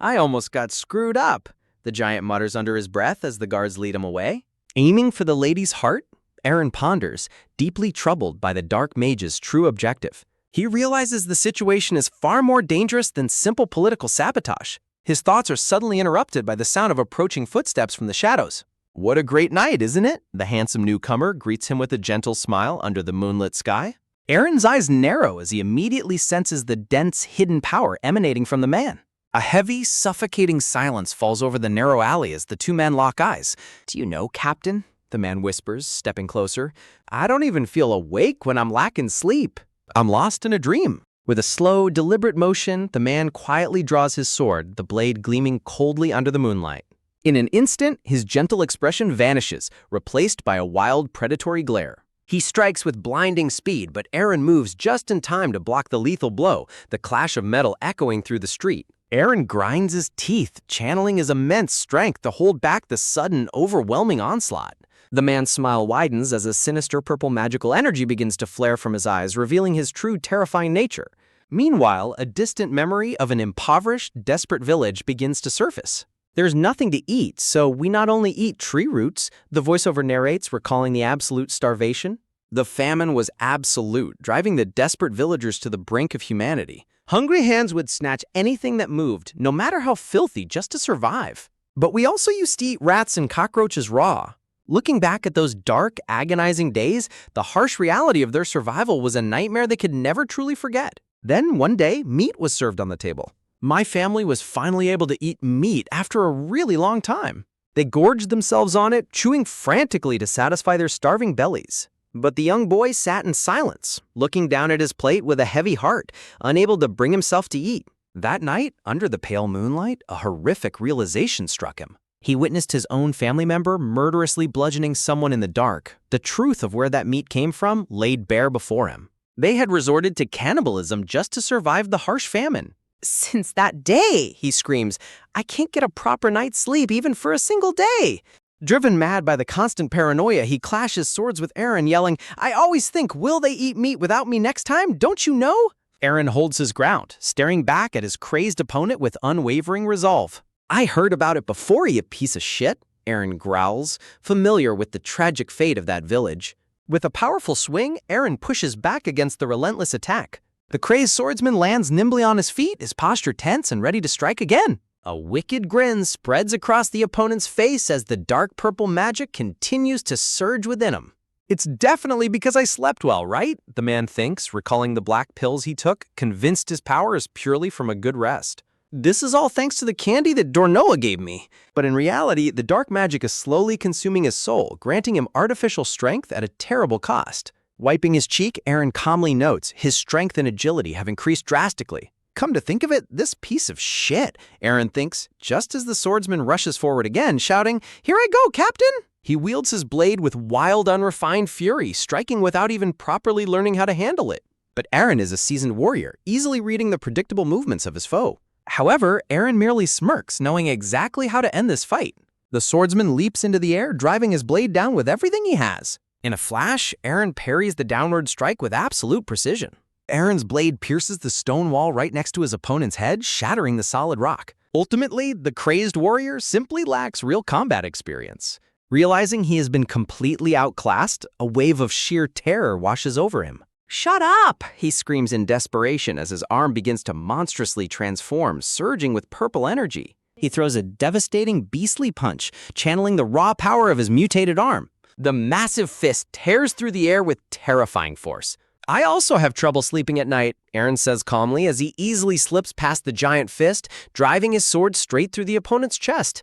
I almost got screwed up, the giant mutters under his breath as the guards lead him away. Aiming for the lady's heart? Aaron ponders, deeply troubled by the dark mage's true objective. He realizes the situation is far more dangerous than simple political sabotage. His thoughts are suddenly interrupted by the sound of approaching footsteps from the shadows. What a great night, isn't it? The handsome newcomer greets him with a gentle smile under the moonlit sky. Aaron's eyes narrow as he immediately senses the dense, hidden power emanating from the man. A heavy, suffocating silence falls over the narrow alley as the two men lock eyes. Do you know, Captain? The man whispers, stepping closer. I don't even feel awake when I'm lacking sleep. I'm lost in a dream. With a slow, deliberate motion, the man quietly draws his sword, the blade gleaming coldly under the moonlight. In an instant, his gentle expression vanishes, replaced by a wild, predatory glare. He strikes with blinding speed, but Aaron moves just in time to block the lethal blow, the clash of metal echoing through the street. Aaron grinds his teeth, channeling his immense strength to hold back the sudden, overwhelming onslaught. The man's smile widens as a sinister purple magical energy begins to flare from his eyes, revealing his true terrifying nature. Meanwhile, a distant memory of an impoverished, desperate village begins to surface. There's nothing to eat, so we not only eat tree roots, the voiceover narrates, recalling the absolute starvation. The famine was absolute, driving the desperate villagers to the brink of humanity. Hungry hands would snatch anything that moved, no matter how filthy, just to survive. But we also used to eat rats and cockroaches raw. Looking back at those dark, agonizing days, the harsh reality of their survival was a nightmare they could never truly forget. Then, one day, meat was served on the table. My family was finally able to eat meat after a really long time. They gorged themselves on it, chewing frantically to satisfy their starving bellies. But the young boy sat in silence, looking down at his plate with a heavy heart, unable to bring himself to eat. That night, under the pale moonlight, a horrific realization struck him. He witnessed his own family member murderously bludgeoning someone in the dark. The truth of where that meat came from laid bare before him. They had resorted to cannibalism just to survive the harsh famine. Since that day, he screams, I can't get a proper night's sleep even for a single day. Driven mad by the constant paranoia, he clashes swords with Aaron, yelling, I always think, will they eat meat without me next time? Don't you know? Aaron holds his ground, staring back at his crazed opponent with unwavering resolve. I heard about it before, you piece of shit, Aaron growls, familiar with the tragic fate of that village. With a powerful swing, Aaron pushes back against the relentless attack. The crazed swordsman lands nimbly on his feet, his posture tense and ready to strike again. A wicked grin spreads across the opponent's face as the dark purple magic continues to surge within him. It's definitely because I slept well, right? The man thinks, recalling the black pills he took, convinced his power is purely from a good rest. This is all thanks to the candy that Dornoa gave me. But in reality, the dark magic is slowly consuming his soul, granting him artificial strength at a terrible cost. Wiping his cheek, Eren calmly notes his strength and agility have increased drastically. Come to think of it, this piece of shit, Eren thinks, just as the swordsman rushes forward again, shouting, "Here I go, Captain!" He wields his blade with wild, unrefined fury, striking without even properly learning how to handle it. But Eren is a seasoned warrior, easily reading the predictable movements of his foe. However, Eren merely smirks, knowing exactly how to end this fight. The swordsman leaps into the air, driving his blade down with everything he has. In a flash, Eren parries the downward strike with absolute precision. Eren's blade pierces the stone wall right next to his opponent's head, shattering the solid rock. Ultimately, the crazed warrior simply lacks real combat experience. Realizing he has been completely outclassed, a wave of sheer terror washes over him. "Shut up!" he screams in desperation as his arm begins to monstrously transform, surging with purple energy. He throws a devastating, beastly punch, channeling the raw power of his mutated arm. The massive fist tears through the air with terrifying force. "I also have trouble sleeping at night," Eren says calmly as he easily slips past the giant fist, driving his sword straight through the opponent's chest.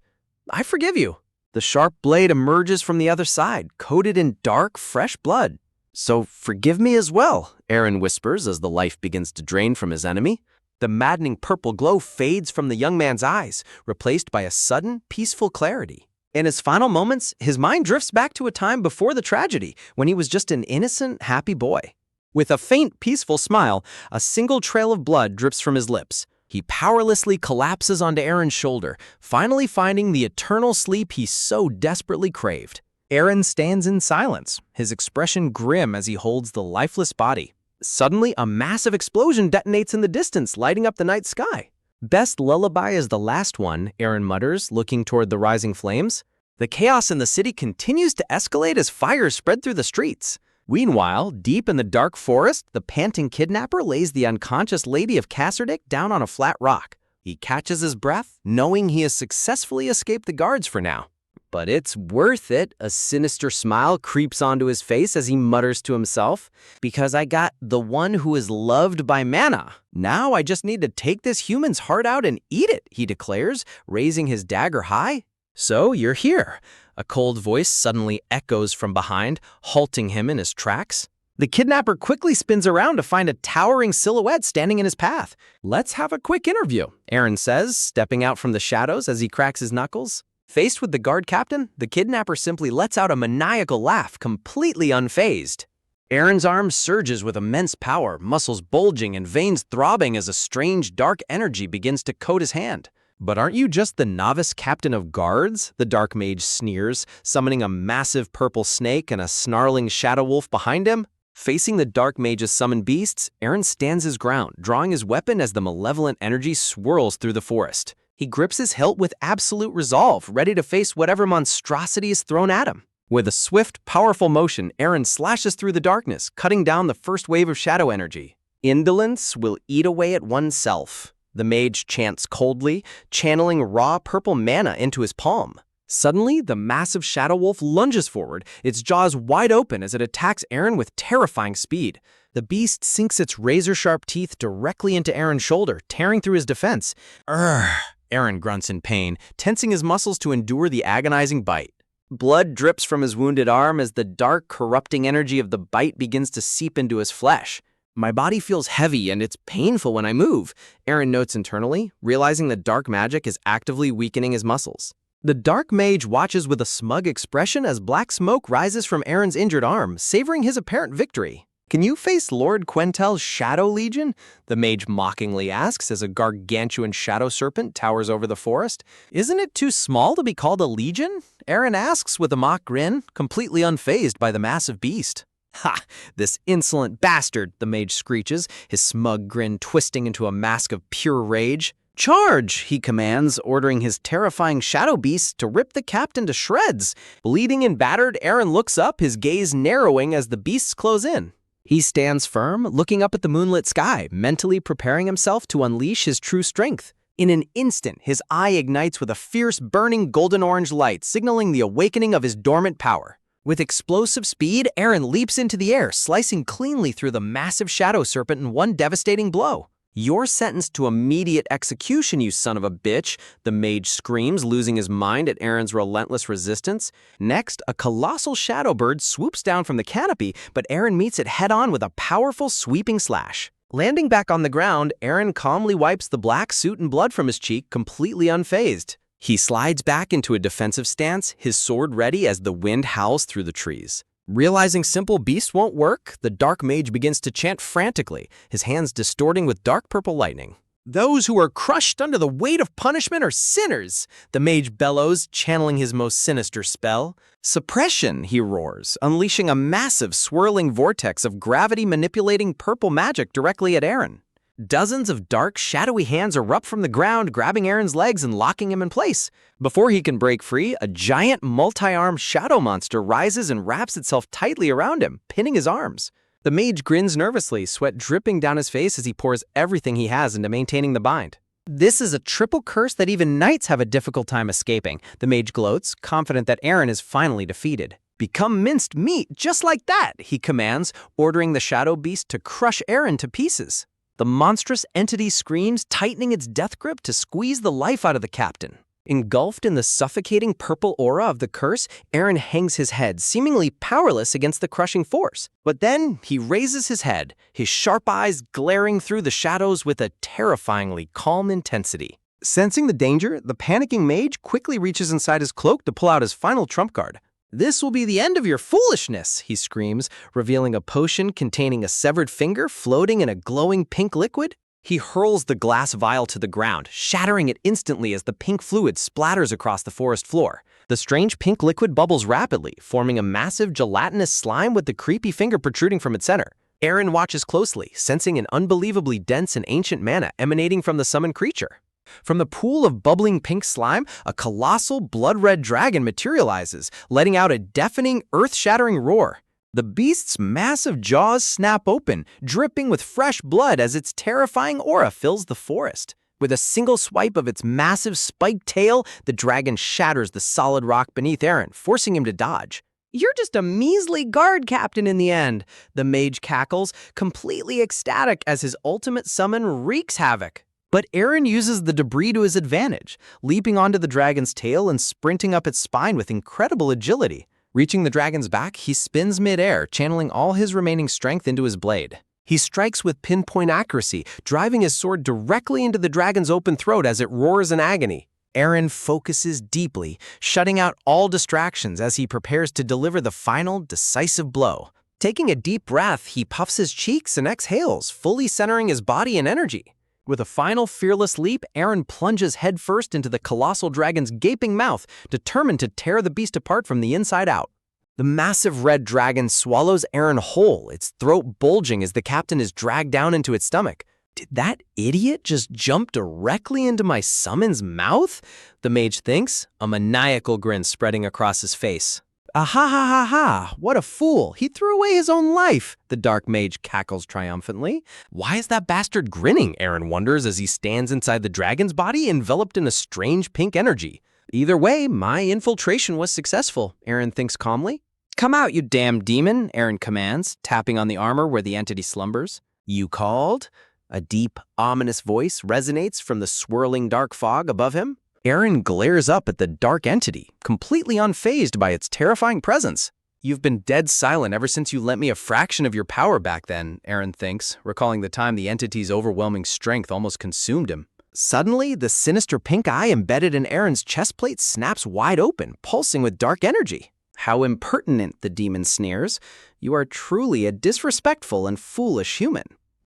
"I forgive you." The sharp blade emerges from the other side, coated in dark, fresh blood. "So forgive me as well," Eren whispers as the life begins to drain from his enemy. The maddening purple glow fades from the young man's eyes, replaced by a sudden, peaceful clarity. In his final moments, his mind drifts back to a time before the tragedy, when he was just an innocent, happy boy. With a faint, peaceful smile, a single trail of blood drips from his lips. He powerlessly collapses onto Eren's shoulder, finally finding the eternal sleep he so desperately craved. Eren stands in silence, his expression grim as he holds the lifeless body. Suddenly, a massive explosion detonates in the distance, lighting up the night sky. "Best lullaby is the last one," Eren mutters, looking toward the rising flames. The chaos in the city continues to escalate as fires spread through the streets. Meanwhile, deep in the dark forest, the panting kidnapper lays the unconscious Lady of Kasserdik down on a flat rock. He catches his breath, knowing he has successfully escaped the guards for now. But it's worth it. A sinister smile creeps onto his face as he mutters to himself, "Because I got the one who is loved by Manhwa. Now I just need to take this human's heart out and eat it," he declares, raising his dagger high. "So you're here." A cold voice suddenly echoes from behind, halting him in his tracks. The kidnapper quickly spins around to find a towering silhouette standing in his path. "Let's have a quick interview," Eren says, stepping out from the shadows as he cracks his knuckles. Faced with the guard captain, the kidnapper simply lets out a maniacal laugh, completely unfazed. Eren's arm surges with immense power, muscles bulging and veins throbbing as a strange, dark energy begins to coat his hand. "But aren't you just the novice captain of guards?" the dark mage sneers, summoning a massive purple snake and a snarling shadow wolf behind him. Facing the dark mage's summoned beasts, Eren stands his ground, drawing his weapon as the malevolent energy swirls through the forest. He grips his hilt with absolute resolve, ready to face whatever monstrosity is thrown at him. With a swift, powerful motion, Eren slashes through the darkness, cutting down the first wave of shadow energy. "Indolence will eat away at oneself," the mage chants coldly, channeling raw purple mana into his palm. Suddenly, the massive shadow wolf lunges forward, its jaws wide open as it attacks Eren with terrifying speed. The beast sinks its razor-sharp teeth directly into Eren's shoulder, tearing through his defense. "Urgh!" Eren grunts in pain, tensing his muscles to endure the agonizing bite. Blood drips from his wounded arm as the dark, corrupting energy of the bite begins to seep into his flesh. "My body feels heavy and it's painful when I move," Eren notes internally, realizing that dark magic is actively weakening his muscles. The dark mage watches with a smug expression as black smoke rises from Eren's injured arm, savoring his apparent victory. "Can you face Lord Quentel's Shadow Legion?" the mage mockingly asks as a gargantuan shadow serpent towers over the forest. "Isn't it too small to be called a legion?" Eren asks with a mock grin, completely unfazed by the massive beast. "Ha! This insolent bastard," the mage screeches, his smug grin twisting into a mask of pure rage. "Charge!" he commands, ordering his terrifying shadow beasts to rip the captain to shreds. Bleeding and battered, Eren looks up, his gaze narrowing as the beasts close in. He stands firm, looking up at the moonlit sky, mentally preparing himself to unleash his true strength. In an instant, his eye ignites with a fierce, burning golden-orange light, signaling the awakening of his dormant power. With explosive speed, Eren leaps into the air, slicing cleanly through the massive shadow serpent in one devastating blow. "You're sentenced to immediate execution, you son of a bitch," the mage screams, losing his mind at Aaron's relentless resistance. Next, a colossal shadow bird swoops down from the canopy, but Aaron meets it head-on with a powerful sweeping slash. Landing back on the ground, Aaron calmly wipes the black soot and blood from his cheek, completely unfazed. He slides back into a defensive stance, his sword ready as the wind howls through the trees. Realizing simple beast won't work, the dark mage begins to chant frantically, his hands distorting with dark purple lightning. "Those who are crushed under the weight of punishment are sinners," the mage bellows, channeling his most sinister spell. "Suppression," he roars, unleashing a massive swirling vortex of gravity-manipulating purple magic directly at Aaron. Dozens of dark, shadowy hands erupt from the ground, grabbing Aaron's legs and locking him in place. Before he can break free, a giant, multi-armed shadow monster rises and wraps itself tightly around him, pinning his arms. The mage grins nervously, sweat dripping down his face as he pours everything he has into maintaining the bind. "This is a triple curse that even knights have a difficult time escaping," the mage gloats, confident that Aaron is finally defeated. "Become minced meat, just like that," he commands, ordering the shadow beast to crush Aaron to pieces. The monstrous entity screams, tightening its death grip to squeeze the life out of the captain. Engulfed in the suffocating purple aura of the curse, Aaron hangs his head, seemingly powerless against the crushing force. But then he raises his head, his sharp eyes glaring through the shadows with a terrifyingly calm intensity. Sensing the danger, the panicking mage quickly reaches inside his cloak to pull out his final trump card. "This will be the end of your foolishness," he screams, revealing a potion containing a severed finger floating in a glowing pink liquid. He hurls the glass vial to the ground, shattering it instantly as the pink fluid splatters across the forest floor. The strange pink liquid bubbles rapidly, forming a massive gelatinous slime with the creepy finger protruding from its center. Aaron watches closely, sensing an unbelievably dense and ancient mana emanating from the summoned creature. From the pool of bubbling pink slime, a colossal blood-red dragon materializes, letting out a deafening, earth-shattering roar. The beast's massive jaws snap open, dripping with fresh blood as its terrifying aura fills the forest. With a single swipe of its massive spiked tail, the dragon shatters the solid rock beneath Aaron, forcing him to dodge. "You're just a measly guard captain in the end," the mage cackles, completely ecstatic as his ultimate summon wreaks havoc. But Aaron uses the debris to his advantage, leaping onto the dragon's tail and sprinting up its spine with incredible agility. Reaching the dragon's back, he spins mid-air, channeling all his remaining strength into his blade. He strikes with pinpoint accuracy, driving his sword directly into the dragon's open throat as it roars in agony. Aaron focuses deeply, shutting out all distractions as he prepares to deliver the final, decisive blow. Taking a deep breath, he puffs his cheeks and exhales, fully centering his body and energy. With a final fearless leap, Aaron plunges headfirst into the colossal dragon's gaping mouth, determined to tear the beast apart from the inside out. The massive red dragon swallows Aaron whole, its throat bulging as the captain is dragged down into its stomach. "Did that idiot just jump directly into my summon's mouth?" the mage thinks, a maniacal grin spreading across his face. "Ah ha ha ha ha, what a fool, he threw away his own life," the dark mage cackles triumphantly. Why is that bastard grinning, Aaron wonders as he stands inside the dragon's body enveloped in a strange pink energy. Either way, my infiltration was successful, Aaron thinks calmly. "Come out, you damn demon," Aaron commands, tapping on the armor where the entity slumbers. "You called?" A deep, ominous voice resonates from the swirling dark fog above him. Aaron glares up at the dark entity, completely unfazed by its terrifying presence. "You've been dead silent ever since you lent me a fraction of your power back then," Aaron thinks, recalling the time the entity's overwhelming strength almost consumed him. Suddenly, the sinister pink eye embedded in Aaron's chest plate snaps wide open, pulsing with dark energy. "How impertinent," the demon sneers. "You are truly a disrespectful and foolish human."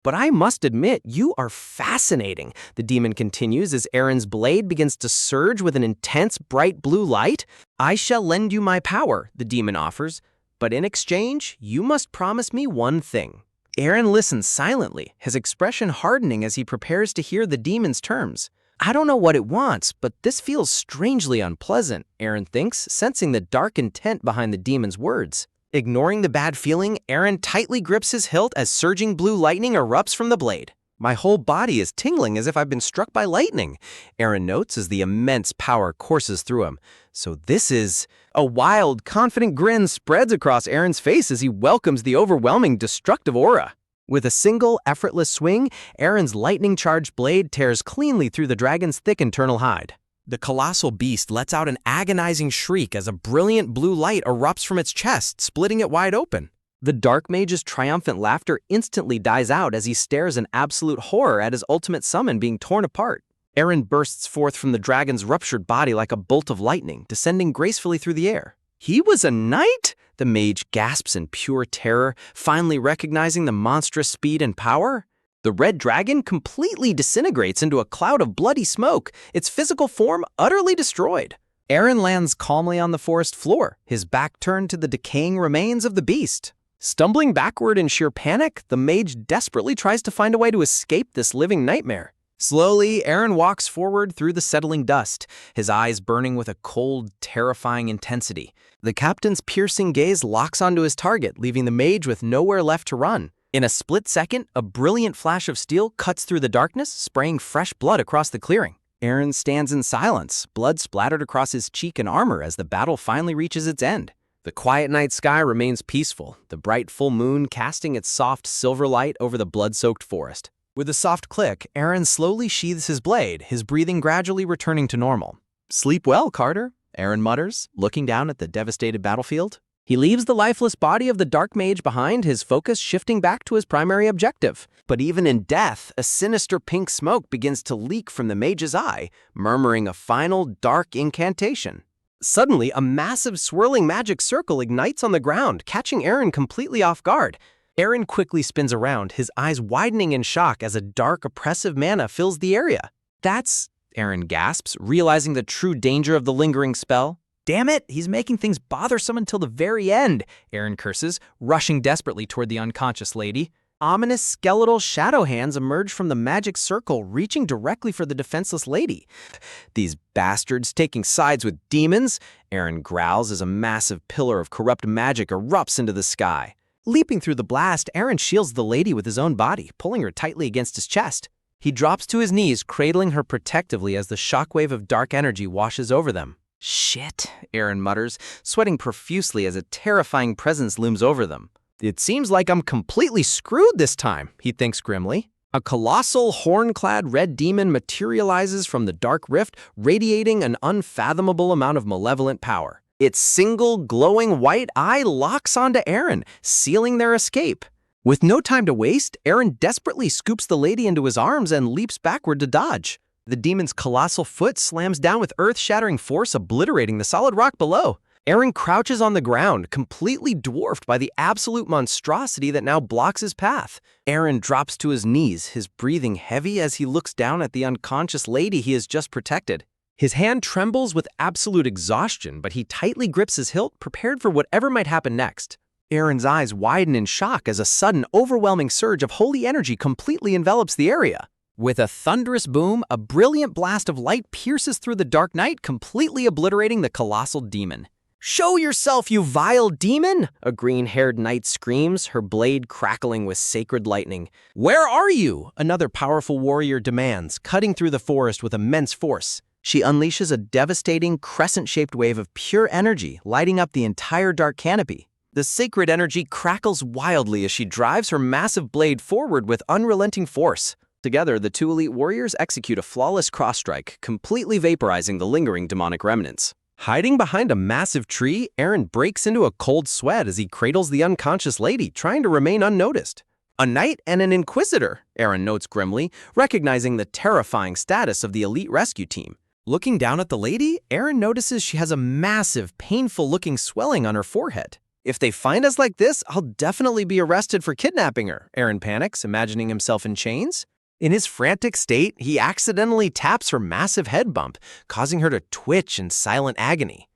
"But I must admit, you are fascinating," the demon continues as Aaron's blade begins to surge with an intense, bright blue light. "I shall lend you my power," the demon offers, "but in exchange, you must promise me one thing." Aaron listens silently, his expression hardening as he prepares to hear the demon's terms. "I don't know what it wants, but this feels strangely unpleasant," Aaron thinks, sensing the dark intent behind the demon's words. Ignoring the bad feeling, Aaron tightly grips his hilt as surging blue lightning erupts from the blade. "My whole body is tingling as if I've been struck by lightning," Aaron notes as the immense power courses through him. "So this is—" A wild, confident grin spreads across Aaron's face as he welcomes the overwhelming destructive aura. With a single, effortless swing, Aaron's lightning-charged blade tears cleanly through the dragon's thick internal hide. The colossal beast lets out an agonizing shriek as a brilliant blue light erupts from its chest, splitting it wide open. The dark mage's triumphant laughter instantly dies out as he stares in absolute horror at his ultimate summon being torn apart. Aaron bursts forth from the dragon's ruptured body like a bolt of lightning, descending gracefully through the air. He was a knight? The mage gasps in pure terror, finally recognizing the monstrous speed and power. The red dragon completely disintegrates into a cloud of bloody smoke, its physical form utterly destroyed. Aaron lands calmly on the forest floor, his back turned to the decaying remains of the beast. Stumbling backward in sheer panic, the mage desperately tries to find a way to escape this living nightmare. Slowly, Aaron walks forward through the settling dust, his eyes burning with a cold, terrifying intensity. The captain's piercing gaze locks onto his target, leaving the mage with nowhere left to run. In a split second, a brilliant flash of steel cuts through the darkness, spraying fresh blood across the clearing. Aaron stands in silence, blood splattered across his cheek and armor as the battle finally reaches its end. The quiet night sky remains peaceful, the bright full moon casting its soft silver light over the blood-soaked forest. With a soft click, Aaron slowly sheathes his blade, his breathing gradually returning to normal. "Sleep well, Carter," Aaron mutters, looking down at the devastated battlefield. He leaves the lifeless body of the dark mage behind, his focus shifting back to his primary objective. But even in death, a sinister pink smoke begins to leak from the mage's eye, murmuring a final dark incantation. Suddenly, a massive swirling magic circle ignites on the ground, catching Aaron completely off guard. Aaron quickly spins around, his eyes widening in shock as a dark, oppressive mana fills the area. "That's..." Aaron gasps, realizing the true danger of the lingering spell. "Damn it, he's making things bothersome until the very end," Aaron curses, rushing desperately toward the unconscious lady. Ominous skeletal shadow hands emerge from the magic circle, reaching directly for the defenseless lady. "These bastards taking sides with demons," Aaron growls as a massive pillar of corrupt magic erupts into the sky. Leaping through the blast, Aaron shields the lady with his own body, pulling her tightly against his chest. He drops to his knees, cradling her protectively as the shockwave of dark energy washes over them. "Shit," Aaron mutters, sweating profusely as a terrifying presence looms over them. "It seems like I'm completely screwed this time," he thinks grimly. A colossal, horn-clad red demon materializes from the dark rift, radiating an unfathomable amount of malevolent power. Its single, glowing white eye locks onto Aaron, sealing their escape. With no time to waste, Aaron desperately scoops the lady into his arms and leaps backward to dodge. The demon's colossal foot slams down with earth-shattering force, obliterating the solid rock below. Aaron crouches on the ground, completely dwarfed by the absolute monstrosity that now blocks his path. Aaron drops to his knees, his breathing heavy as he looks down at the unconscious lady he has just protected. His hand trembles with absolute exhaustion, but he tightly grips his hilt, prepared for whatever might happen next. Aaron's eyes widen in shock as a sudden, overwhelming surge of holy energy completely envelops the area. With a thunderous boom, a brilliant blast of light pierces through the dark night, completely obliterating the colossal demon. "Show yourself, you vile demon!" a green-haired knight screams, her blade crackling with sacred lightning. "Where are you?" another powerful warrior demands, cutting through the forest with immense force. She unleashes a devastating, crescent-shaped wave of pure energy, lighting up the entire dark canopy. The sacred energy crackles wildly as she drives her massive blade forward with unrelenting force. Together, the two elite warriors execute a flawless cross-strike, completely vaporizing the lingering demonic remnants. Hiding behind a massive tree, Aaron breaks into a cold sweat as he cradles the unconscious lady, trying to remain unnoticed. "A knight and an inquisitor," Aaron notes grimly, recognizing the terrifying status of the elite rescue team. Looking down at the lady, Aaron notices she has a massive, painful-looking swelling on her forehead. "If they find us like this, I'll definitely be arrested for kidnapping her," Aaron panics, imagining himself in chains. In his frantic state, he accidentally taps her massive head bump, causing her to twitch in silent agony.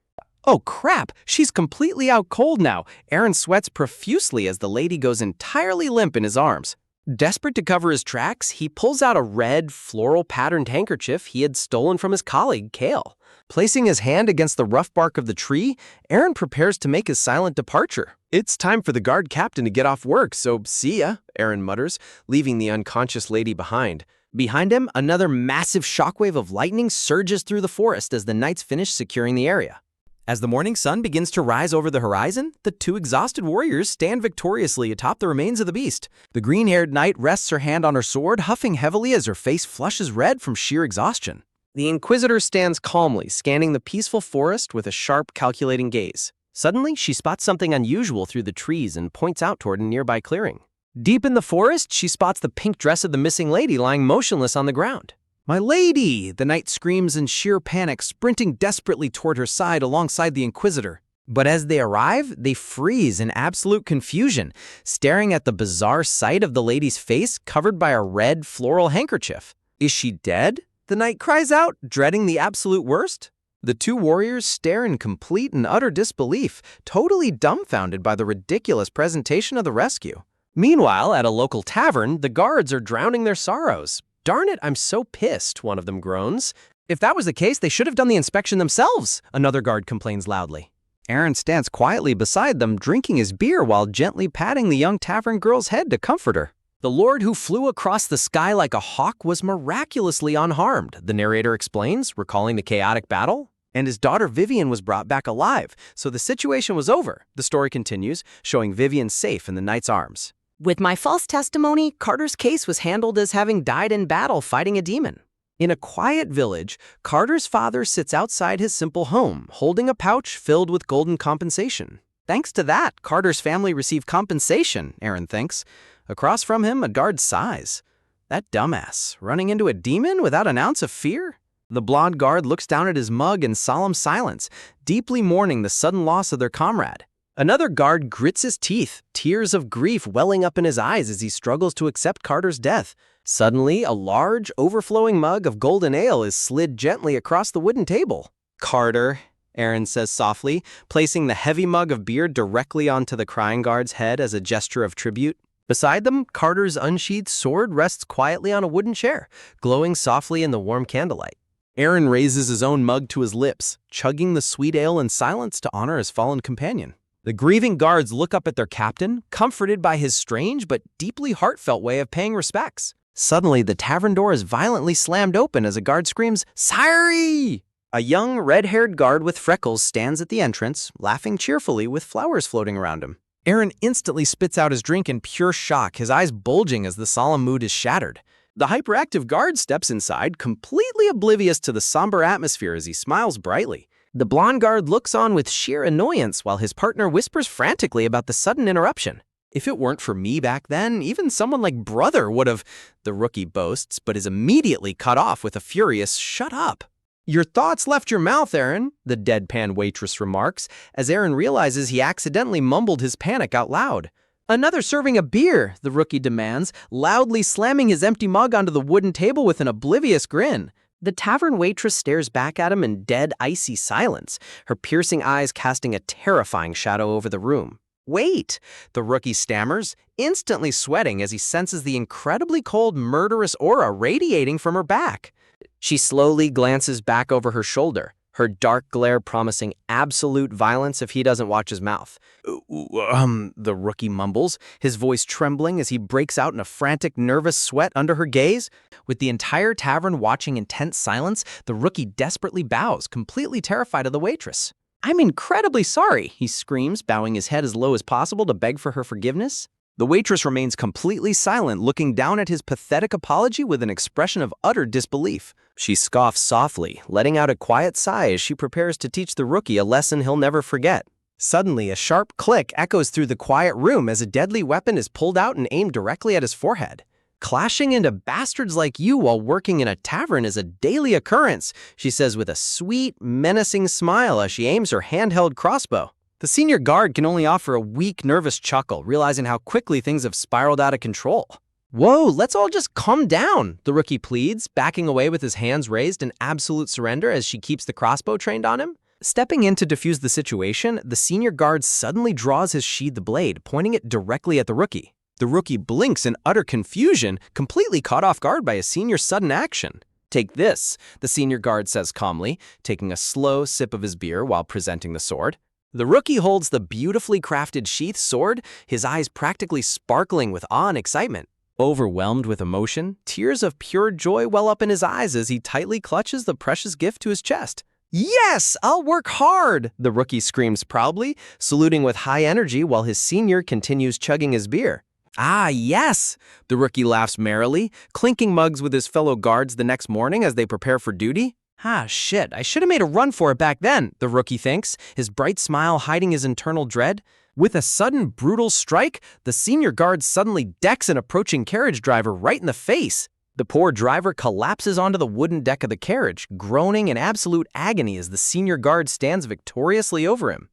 Oh crap, she's completely out cold now. Aaron sweats profusely as the lady goes entirely limp in his arms. Desperate to cover his tracks, he pulls out a red, floral-patterned handkerchief he had stolen from his colleague, Kale. Placing his hand against the rough bark of the tree, Aaron prepares to make his silent departure. "It's time for the guard captain to get off work, so see ya," Aaron mutters, leaving the unconscious lady behind. Behind him, another massive shockwave of lightning surges through the forest as the knights finish securing the area. As the morning sun begins to rise over the horizon, the two exhausted warriors stand victoriously atop the remains of the beast. The green-haired knight rests her hand on her sword, huffing heavily as her face flushes red from sheer exhaustion. The Inquisitor stands calmly, scanning the peaceful forest with a sharp, calculating gaze. Suddenly, she spots something unusual through the trees and points out toward a nearby clearing. Deep in the forest, she spots the pink dress of the missing lady lying motionless on the ground. "My lady!" the knight screams in sheer panic, sprinting desperately toward her side alongside the Inquisitor. But as they arrive, they freeze in absolute confusion, staring at the bizarre sight of the lady's face covered by a red floral handkerchief. "Is she dead?" the knight cries out, dreading the absolute worst. The two warriors stare in complete and utter disbelief, totally dumbfounded by the ridiculous presentation of the rescue. Meanwhile, at a local tavern, the guards are drowning their sorrows. "Darn it, I'm so pissed," one of them groans. "If that was the case, they should have done the inspection themselves," another guard complains loudly. Aaron stands quietly beside them, drinking his beer while gently patting the young tavern girl's head to comfort her. "The lord who flew across the sky like a hawk was miraculously unharmed," the narrator explains, recalling the chaotic battle. "And his daughter Vivian was brought back alive, so the situation was over," the story continues, showing Vivian safe in the knight's arms. "With my false testimony, Carter's case was handled as having died in battle fighting a demon." In a quiet village, Carter's father sits outside his simple home, holding a pouch filled with golden compensation. Thanks to that, Carter's family received compensation, Aaron thinks. Across from him, a guard sighs. That dumbass, running into a demon without an ounce of fear? The blonde guard looks down at his mug in solemn silence, deeply mourning the sudden loss of their comrade. Another guard grits his teeth, tears of grief welling up in his eyes as he struggles to accept Carter's death. Suddenly, a large, overflowing mug of golden ale is slid gently across the wooden table. "Carter," Aaron says softly, placing the heavy mug of beer directly onto the crying guard's head as a gesture of tribute. Beside them, Carter's unsheathed sword rests quietly on a wooden chair, glowing softly in the warm candlelight. Aaron raises his own mug to his lips, chugging the sweet ale in silence to honor his fallen companion. The grieving guards look up at their captain, comforted by his strange but deeply heartfelt way of paying respects. Suddenly, the tavern door is violently slammed open as a guard screams, "Sire!" A young, red-haired guard with freckles stands at the entrance, laughing cheerfully with flowers floating around him. Aaron instantly spits out his drink in pure shock, his eyes bulging as the solemn mood is shattered. The hyperactive guard steps inside, completely oblivious to the somber atmosphere as he smiles brightly. The blonde guard looks on with sheer annoyance while his partner whispers frantically about the sudden interruption. "If it weren't for me back then, even someone like Brother would have," the rookie boasts, but is immediately cut off with a furious "shut up." "Your thoughts left your mouth, Aaron," the deadpan waitress remarks, as Aaron realizes he accidentally mumbled his panic out loud. "Another serving of beer," the rookie demands, loudly slamming his empty mug onto the wooden table with an oblivious grin. The tavern waitress stares back at him in dead, icy silence, her piercing eyes casting a terrifying shadow over the room. "Wait," the rookie stammers, instantly sweating as he senses the incredibly cold, murderous aura radiating from her back. She slowly glances back over her shoulder, her dark glare promising absolute violence if he doesn't watch his mouth. The rookie mumbles, his voice trembling as he breaks out in a frantic, nervous sweat under her gaze. With the entire tavern watching in tense silence, the rookie desperately bows, completely terrified of the waitress. "I'm incredibly sorry," he screams, bowing his head as low as possible to beg for her forgiveness. The waitress remains completely silent, looking down at his pathetic apology with an expression of utter disbelief. She scoffs softly, letting out a quiet sigh as she prepares to teach the rookie a lesson he'll never forget. Suddenly, a sharp click echoes through the quiet room as a deadly weapon is pulled out and aimed directly at his forehead. "Clashing into bastards like you while working in a tavern is a daily occurrence," she says with a sweet, menacing smile as she aims her handheld crossbow. The senior guard can only offer a weak, nervous chuckle, realizing how quickly things have spiraled out of control. "Whoa, let's all just calm down," the rookie pleads, backing away with his hands raised in absolute surrender as she keeps the crossbow trained on him. Stepping in to defuse the situation, the senior guard suddenly draws his sheathed blade, pointing it directly at the rookie. The rookie blinks in utter confusion, completely caught off guard by a senior's sudden action. "Take this," the senior guard says calmly, taking a slow sip of his beer while presenting the sword. The rookie holds the beautifully crafted sheath sword, his eyes practically sparkling with awe and excitement. Overwhelmed with emotion, tears of pure joy well up in his eyes as he tightly clutches the precious gift to his chest. Yes, I'll work hard, the rookie screams proudly, saluting with high energy while his senior continues chugging his beer. Ah, yes, the rookie laughs merrily, clinking mugs with his fellow guards the next morning as they prepare for duty. Ah, shit, I should have made a run for it back then, the rookie thinks, his bright smile hiding his internal dread. With a sudden, brutal strike, the senior guard suddenly decks an approaching carriage driver right in the face. The poor driver collapses onto the wooden deck of the carriage, groaning in absolute agony as the senior guard stands victoriously over him.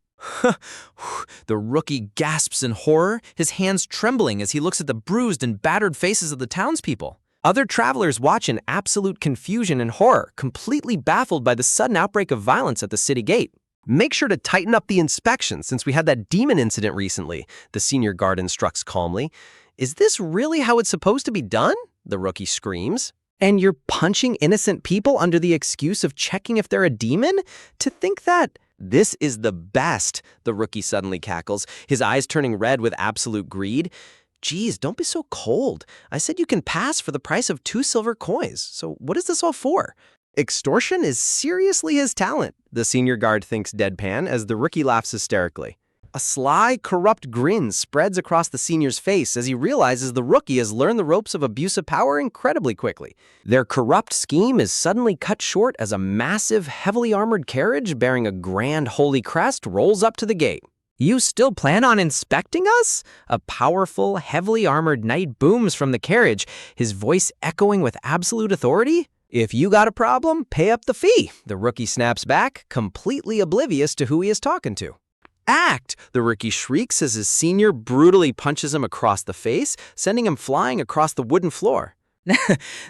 The rookie gasps in horror, his hands trembling as he looks at the bruised and battered faces of the townspeople. Other travelers watch in absolute confusion and horror, completely baffled by the sudden outbreak of violence at the city gate. Make sure to tighten up the inspection since we had that demon incident recently, the senior guard instructs calmly. Is this really how it's supposed to be done? The rookie screams. And you're punching innocent people under the excuse of checking if they're a demon? To think that... This is the best, the rookie suddenly cackles, his eyes turning red with absolute greed. Geez, don't be so cold. I said you can pass for the price of 2 silver coins, so what is this all for? Extortion is seriously his talent, the senior guard thinks deadpan as the rookie laughs hysterically. A sly, corrupt grin spreads across the senior's face as he realizes the rookie has learned the ropes of abusive power incredibly quickly. Their corrupt scheme is suddenly cut short as a massive, heavily armored carriage bearing a grand holy crest rolls up to the gate. You still plan on inspecting us? A powerful, heavily armored knight booms from the carriage, his voice echoing with absolute authority. If you got a problem, pay up the fee, the rookie snaps back, completely oblivious to who he is talking to. Act! The rookie shrieks as his senior brutally punches him across the face, sending him flying across the wooden floor.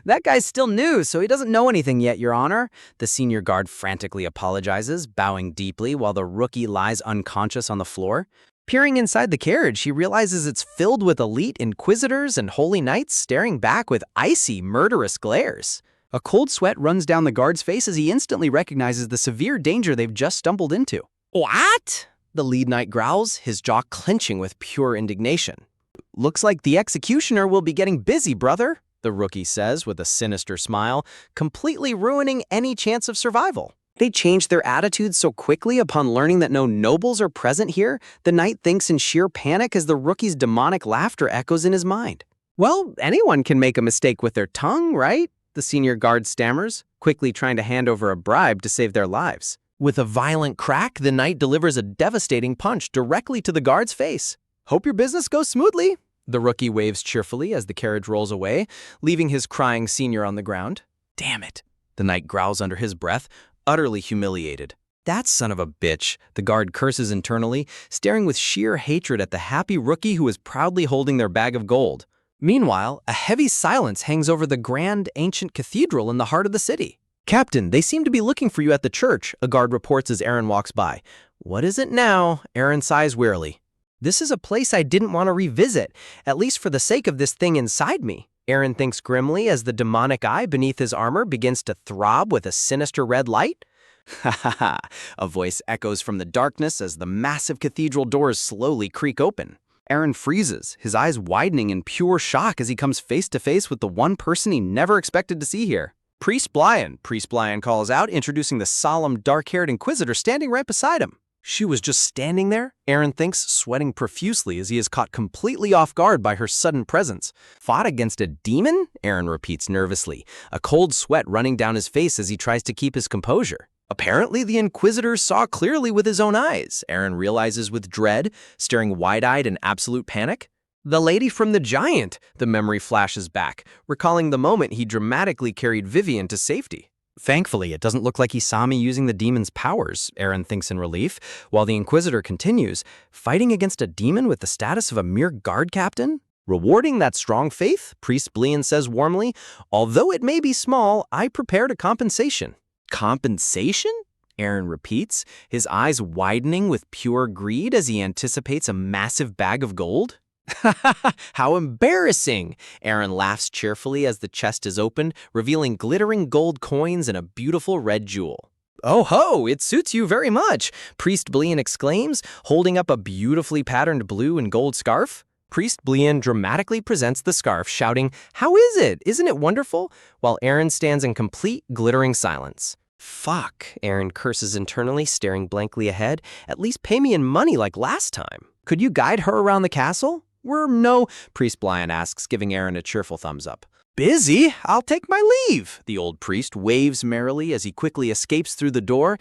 That guy's still new, so he doesn't know anything yet, Your Honor. The senior guard frantically apologizes, bowing deeply while the rookie lies unconscious on the floor. Peering inside the carriage, he realizes it's filled with elite inquisitors and holy knights staring back with icy, murderous glares. A cold sweat runs down the guard's face as he instantly recognizes the severe danger they've just stumbled into. What? The lead knight growls, his jaw clenching with pure indignation. Looks like the executioner will be getting busy, brother, the rookie says with a sinister smile, completely ruining any chance of survival. They changed their attitudes so quickly upon learning that no nobles are present here, the knight thinks in sheer panic as the rookie's demonic laughter echoes in his mind. Well, anyone can make a mistake with their tongue, right? The senior guard stammers, quickly trying to hand over a bribe to save their lives. With a violent crack, the knight delivers a devastating punch directly to the guard's face. Hope your business goes smoothly. The rookie waves cheerfully as the carriage rolls away, leaving his crying senior on the ground. Damn it, the knight growls under his breath, utterly humiliated. That son of a bitch, the guard curses internally, staring with sheer hatred at the happy rookie who is proudly holding their bag of gold. Meanwhile, a heavy silence hangs over the grand, ancient cathedral in the heart of the city. Captain, they seem to be looking for you at the church, a guard reports as Aaron walks by. What is it now? Aaron sighs wearily. This is a place I didn't want to revisit, at least for the sake of this thing inside me. Aaron thinks grimly as the demonic eye beneath his armor begins to throb with a sinister red light. Ha ha ha, a voice echoes from the darkness as the massive cathedral doors slowly creak open. Aaron freezes, his eyes widening in pure shock as he comes face to face with the one person he never expected to see here. Priest Blyan calls out, introducing the solemn, dark-haired inquisitor standing right beside him. She was just standing there, Aaron thinks, sweating profusely as he is caught completely off guard by her sudden presence. Fought against a demon? Aaron repeats nervously, a cold sweat running down his face as he tries to keep his composure. Apparently, the inquisitor saw clearly with his own eyes, Aaron realizes with dread, staring wide-eyed in absolute panic. The lady from the giant, the memory flashes back, recalling the moment he dramatically carried Vivian to safety. Thankfully, it doesn't look like he saw me using the demon's powers, Aaron thinks in relief, while the Inquisitor continues, fighting against a demon with the status of a mere guard captain? Rewarding that strong faith, Priest Blyan says warmly, although it may be small, I prepared a compensation. Compensation? Aaron repeats, his eyes widening with pure greed as he anticipates a massive bag of gold. How embarrassing! Aaron laughs cheerfully as the chest is opened, revealing glittering gold coins and a beautiful red jewel. Oh ho, it suits you very much, Priest Blyan exclaims, holding up a beautifully patterned blue and gold scarf. Priest Blyan dramatically presents the scarf, shouting, "How is it? Isn't it wonderful?" while Aaron stands in complete, glittering silence. Fuck, Aaron curses internally, staring blankly ahead. At least pay me in money like last time. Could you guide her around the castle? We're no, Priest Blian asks, giving Aaron a cheerful thumbs up. Busy? I'll take my leave, the old priest waves merrily as he quickly escapes through the door.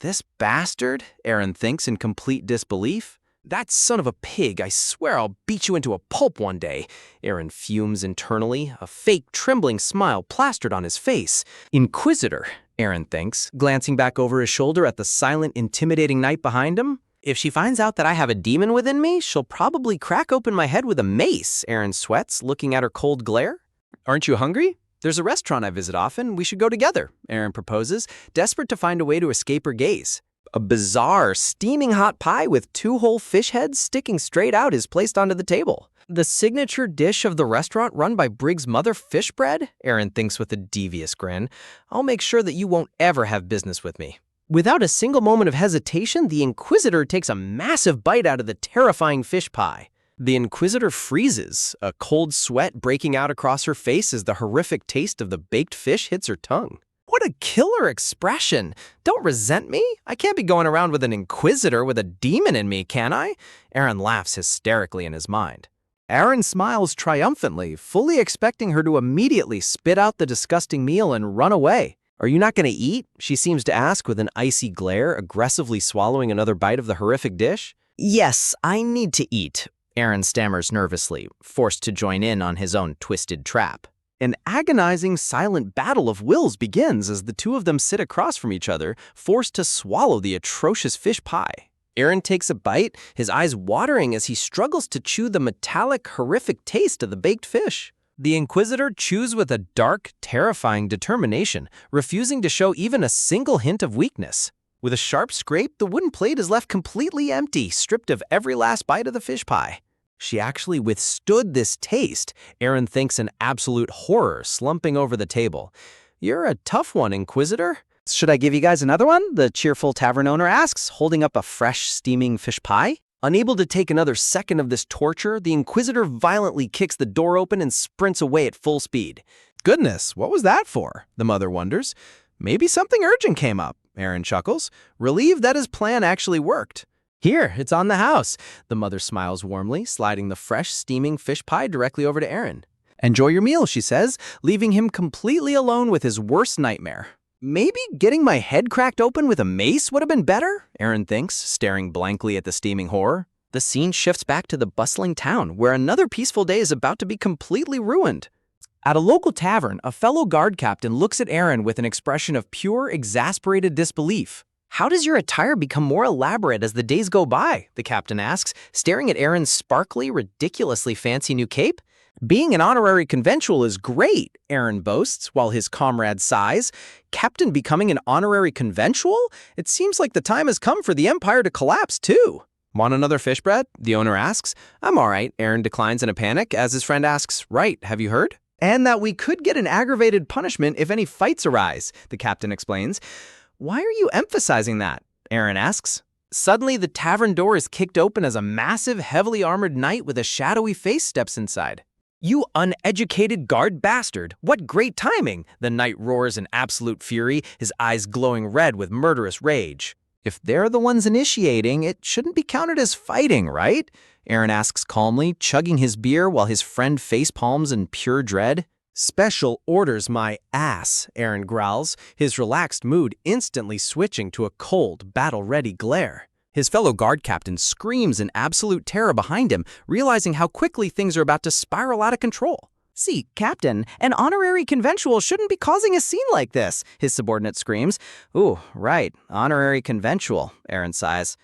This bastard, Aaron thinks in complete disbelief. That son of a pig, I swear I'll beat you into a pulp one day. Aaron fumes internally, a fake trembling smile plastered on his face. Inquisitor, Aaron thinks, glancing back over his shoulder at the silent, intimidating knight behind him. If she finds out that I have a demon within me, she'll probably crack open my head with a mace, Aaron sweats, looking at her cold glare. Aren't you hungry? There's a restaurant I visit often. We should go together, Aaron proposes, desperate to find a way to escape her gaze. A bizarre, steaming hot pie with 2 whole fish heads sticking straight out is placed onto the table. The signature dish of the restaurant run by Briggs' mother, fish bread? Aaron thinks with a devious grin. I'll make sure that you won't ever have business with me. Without a single moment of hesitation, the Inquisitor takes a massive bite out of the terrifying fish pie. The Inquisitor freezes, a cold sweat breaking out across her face as the horrific taste of the baked fish hits her tongue. What a killer expression! Don't resent me? I can't be going around with an Inquisitor with a demon in me, can I? Aaron laughs hysterically in his mind. Aaron smiles triumphantly, fully expecting her to immediately spit out the disgusting meal and run away. Are you not going to eat? She seems to ask with an icy glare, aggressively swallowing another bite of the horrific dish. Yes, I need to eat, Aaron stammers nervously, forced to join in on his own twisted trap. An agonizing, silent battle of wills begins as the two of them sit across from each other, forced to swallow the atrocious fish pie. Aaron takes a bite, his eyes watering as he struggles to chew the metallic, horrific taste of the baked fish. The Inquisitor chews with a dark, terrifying determination, refusing to show even a single hint of weakness. With a sharp scrape, the wooden plate is left completely empty, stripped of every last bite of the fish pie. She actually withstood this taste, Aaron thinks in absolute horror, slumping over the table. You're a tough one, Inquisitor. Should I give you guys another one? The cheerful tavern owner asks, holding up a fresh, steaming fish pie. Unable to take another second of this torture, the Inquisitor violently kicks the door open and sprints away at full speed. Goodness, what was that for? The mother wonders. Maybe something urgent came up, Aaron chuckles, relieved that his plan actually worked. Here, it's on the house. The mother smiles warmly, sliding the fresh, steaming fish pie directly over to Aaron. Enjoy your meal, she says, leaving him completely alone with his worst nightmare. Maybe getting my head cracked open with a mace would have been better, Aaron thinks, staring blankly at the steaming horror. The scene shifts back to the bustling town, where another peaceful day is about to be completely ruined. At a local tavern, a fellow guard captain looks at Aaron with an expression of pure, exasperated disbelief. How does your attire become more elaborate as the days go by? The captain asks, staring at Aaron's sparkly, ridiculously fancy new cape. Being an honorary conventual is great, Aaron boasts, while his comrade sighs. Captain becoming an honorary conventual? It seems like the time has come for the empire to collapse, too. Want another fish bread? The owner asks. I'm all right, Aaron declines in a panic, as his friend asks, right, have you heard? And that we could get an aggravated punishment if any fights arise, the captain explains. Why are you emphasizing that? Aaron asks. Suddenly, the tavern door is kicked open as a massive, heavily armored knight with a shadowy face steps inside. You uneducated guard bastard! What great timing! The knight roars in absolute fury, his eyes glowing red with murderous rage. If they're the ones initiating, it shouldn't be counted as fighting, right? Aaron asks calmly, chugging his beer while his friend face palms in pure dread. Special orders my ass, Aaron growls, his relaxed mood instantly switching to a cold, battle-ready glare. His fellow guard captain screams in absolute terror behind him, realizing how quickly things are about to spiral out of control. See, Captain, an honorary conventual shouldn't be causing a scene like this, his subordinate screams. Ooh, right, honorary conventual, Aaron sighs.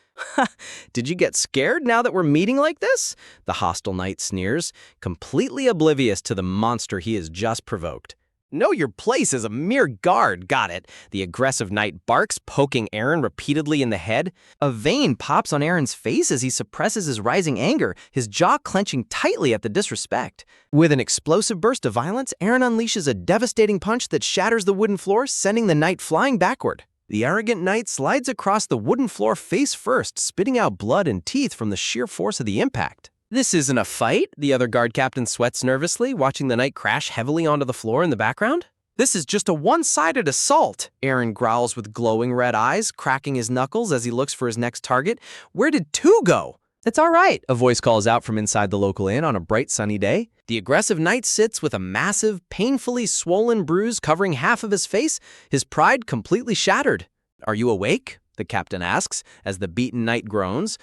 Did you get scared now that we're meeting like this? The hostile knight sneers, completely oblivious to the monster he has just provoked. Know your place as a mere guard, got it. The aggressive knight barks, poking Aaron repeatedly in the head. A vein pops on Aaron's face as he suppresses his rising anger, his jaw clenching tightly at the disrespect. With an explosive burst of violence, Aaron unleashes a devastating punch that shatters the wooden floor, sending the knight flying backward. The arrogant knight slides across the wooden floor face first, spitting out blood and teeth from the sheer force of the impact. This isn't a fight, the other guard captain sweats nervously, watching the knight crash heavily onto the floor in the background. This is just a one-sided assault, Aaron growls with glowing red eyes, cracking his knuckles as he looks for his next target. Where did 2 go? It's all right, a voice calls out from inside the local inn on a bright sunny day. The aggressive knight sits with a massive, painfully swollen bruise covering half of his face, his pride completely shattered. Are you awake? The captain asks, as the beaten knight groans.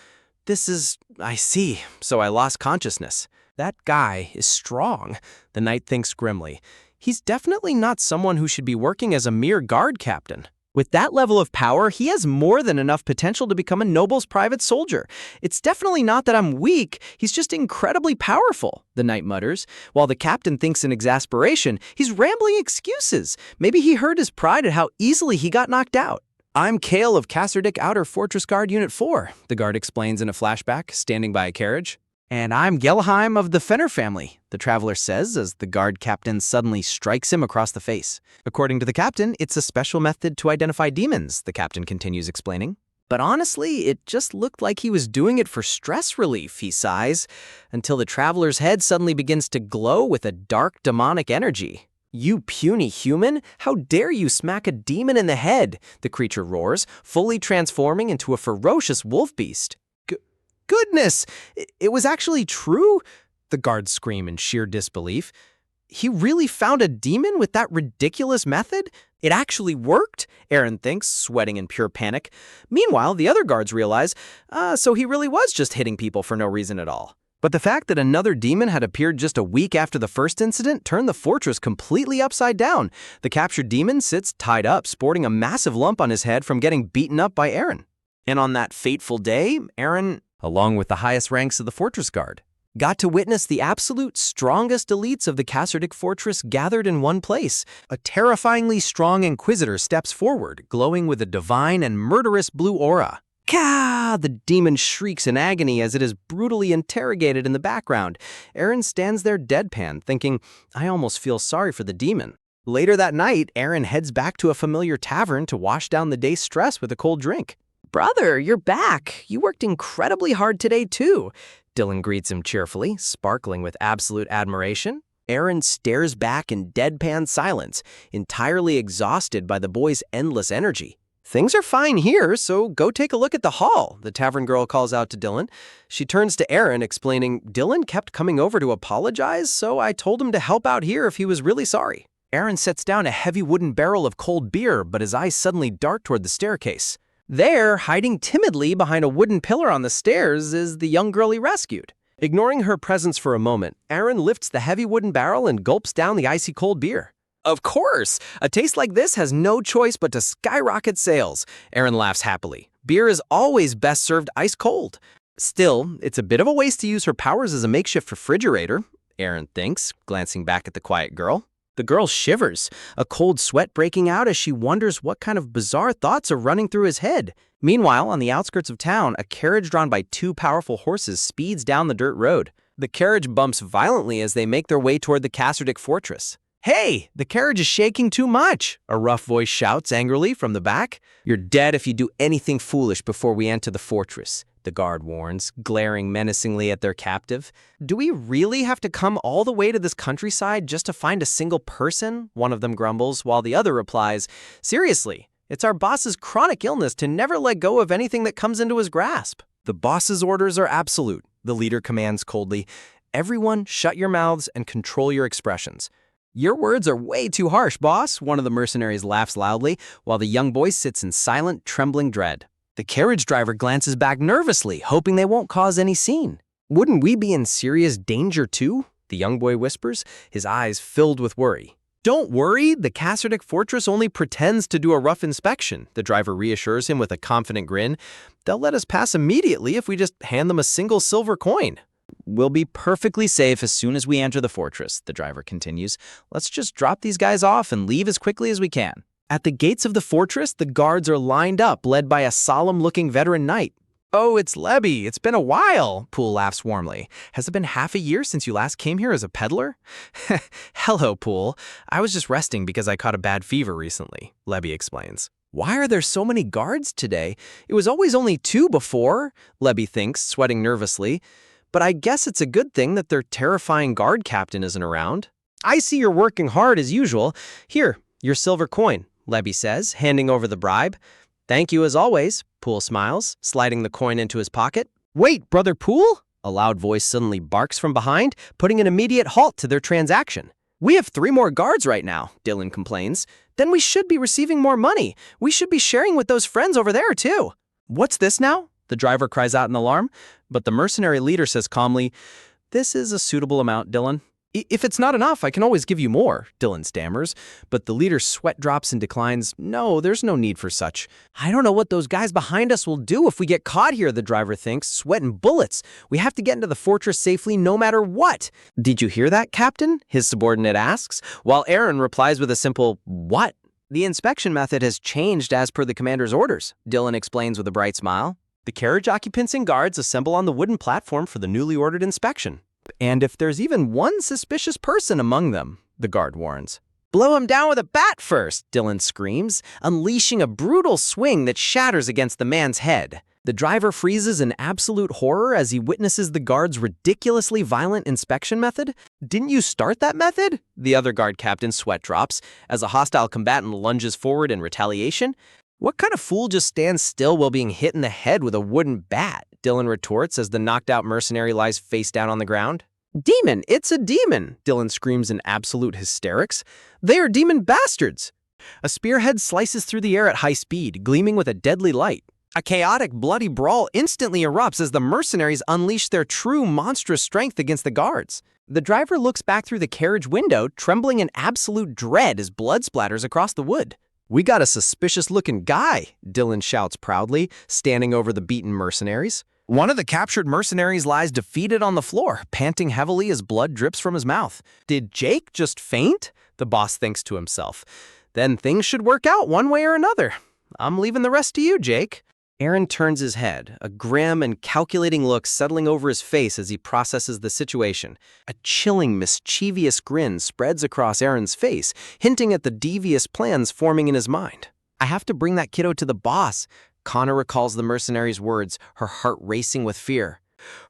I see, so I lost consciousness. That guy is strong, the knight thinks grimly. He's definitely not someone who should be working as a mere guard captain. With that level of power, he has more than enough potential to become a noble's private soldier. It's definitely not that I'm weak, he's just incredibly powerful, the knight mutters, while the captain thinks in exasperation, he's rambling excuses. Maybe he hurt his pride at how easily he got knocked out. I'm Kale of Kasserdick Outer Fortress Guard Unit 4, the guard explains in a flashback, standing by a carriage. And I'm Gelheim of the Fenner family, the traveler says as the guard captain suddenly strikes him across the face. According to the captain, it's a special method to identify demons, the captain continues explaining. But honestly, it just looked like he was doing it for stress relief, he sighs, until the traveler's head suddenly begins to glow with a dark demonic energy. You puny human, how dare you smack a demon in the head, the creature roars, fully transforming into a ferocious wolf beast. Goodness, it was actually true? The guards scream in sheer disbelief. He really found a demon with that ridiculous method? It actually worked, Aaron thinks, sweating in pure panic. Meanwhile, the other guards realize, so he really was just hitting people for no reason at all. But the fact that another demon had appeared just a week after the first incident turned the fortress completely upside down. The captured demon sits tied up, sporting a massive lump on his head from getting beaten up by Aaron. And on that fateful day, Aaron, along with the highest ranks of the fortress guard, got to witness the absolute strongest elites of the Kasserdick fortress gathered in one place. A terrifyingly strong inquisitor steps forward, glowing with a divine and murderous blue aura. Ka! The demon shrieks in agony as it is brutally interrogated in the background. Aaron stands there deadpan, thinking, I almost feel sorry for the demon. Later that night, Aaron heads back to a familiar tavern to wash down the day's stress with a cold drink. Brother, you're back. You worked incredibly hard today, too. Dylan greets him cheerfully, sparkling with absolute admiration. Aaron stares back in deadpan silence, entirely exhausted by the boy's endless energy. Things are fine here, so go take a look at the hall, the tavern girl calls out to Dylan. She turns to Aaron, explaining, Dylan kept coming over to apologize, so I told him to help out here if he was really sorry. Aaron sets down a heavy wooden barrel of cold beer, but his eyes suddenly dart toward the staircase. There, hiding timidly behind a wooden pillar on the stairs, is the young girl he rescued. Ignoring her presence for a moment, Aaron lifts the heavy wooden barrel and gulps down the icy cold beer. Of course! A taste like this has no choice but to skyrocket sales. Aaron laughs happily. Beer is always best served ice cold. Still, it's a bit of a waste to use her powers as a makeshift refrigerator, Aaron thinks, glancing back at the quiet girl. The girl shivers, a cold sweat breaking out as she wonders what kind of bizarre thoughts are running through his head. Meanwhile, on the outskirts of town, a carriage drawn by 2 powerful horses speeds down the dirt road. The carriage bumps violently as they make their way toward the Kasserdick fortress. Hey, the carriage is shaking too much, a rough voice shouts angrily from the back. You're dead if you do anything foolish before we enter the fortress, the guard warns, glaring menacingly at their captive. Do we really have to come all the way to this countryside just to find a single person? One of them grumbles, while the other replies, seriously, it's our boss's chronic illness to never let go of anything that comes into his grasp. The boss's orders are absolute, the leader commands coldly. Everyone shut your mouths and control your expressions. Your words are way too harsh, boss, one of the mercenaries laughs loudly, while the young boy sits in silent, trembling dread. The carriage driver glances back nervously, hoping they won't cause any scene. Wouldn't we be in serious danger too? The young boy whispers, his eyes filled with worry. Don't worry, the Kasserdick fortress only pretends to do a rough inspection, the driver reassures him with a confident grin. They'll let us pass immediately if we just hand them a single silver coin. We'll be perfectly safe as soon as we enter the fortress, the driver continues. Let's just drop these guys off and leave as quickly as we can. At the gates of the fortress, the guards are lined up, led by a solemn-looking veteran knight. Oh, it's Lebby. It's been a while, Poole laughs warmly. Has it been half a year since you last came here as a peddler? Hello, Poole. I was just resting because I caught a bad fever recently, Lebby explains. Why are there so many guards today? It was always only 2 before, Lebby thinks, sweating nervously. But I guess it's a good thing that their terrifying guard captain isn't around. I see you're working hard as usual. Here, your silver coin, Lebby says, handing over the bribe. Thank you as always, Poole smiles, sliding the coin into his pocket. Wait, Brother Poole? A loud voice suddenly barks from behind, putting an immediate halt to their transaction. We have 3 more guards right now, Dylan complains. Then we should be receiving more money. We should be sharing with those friends over there, too. What's this now? The driver cries out in alarm, but the mercenary leader says calmly, "This is a suitable amount, Dylan. If it's not enough, I can always give you more," Dylan stammers, but the leader's sweat drops and declines. "No, there's no need for such." I don't know what those guys behind us will do if we get caught here, the driver thinks, sweating bullets. We have to get into the fortress safely no matter what. Did you hear that, Captain? His subordinate asks, while Aaron replies with a simple, "What?" The inspection method has changed as per the commander's orders, Dylan explains with a bright smile. The carriage occupants and guards assemble on the wooden platform for the newly ordered inspection. And if there's even one suspicious person among them, the guard warns. Blow him down with a bat first, Dylan screams, unleashing a brutal swing that shatters against the man's head. The driver freezes in absolute horror as he witnesses the guard's ridiculously violent inspection method. Didn't you start that method? The other guard captain's sweat drops as a hostile combatant lunges forward in retaliation. What kind of fool just stands still while being hit in the head with a wooden bat? Dylan retorts as the knocked-out mercenary lies face down on the ground. Demon! It's a demon! Dylan screams in absolute hysterics. They are demon bastards! A spearhead slices through the air at high speed, gleaming with a deadly light. A chaotic, bloody brawl instantly erupts as the mercenaries unleash their true monstrous strength against the guards. The driver looks back through the carriage window, trembling in absolute dread as blood splatters across the wood. "We got a suspicious-looking guy," Dylan shouts proudly, standing over the beaten mercenaries. One of the captured mercenaries lies defeated on the floor, panting heavily as blood drips from his mouth. Did Jake just faint? The boss thinks to himself. Then things should work out one way or another. I'm leaving the rest to you, Jake. Aaron turns his head, a grim and calculating look settling over his face as he processes the situation. A chilling, mischievous grin spreads across Aaron's face, hinting at the devious plans forming in his mind. I have to bring that kiddo to the boss. Connor recalls the mercenary's words, her heart racing with fear.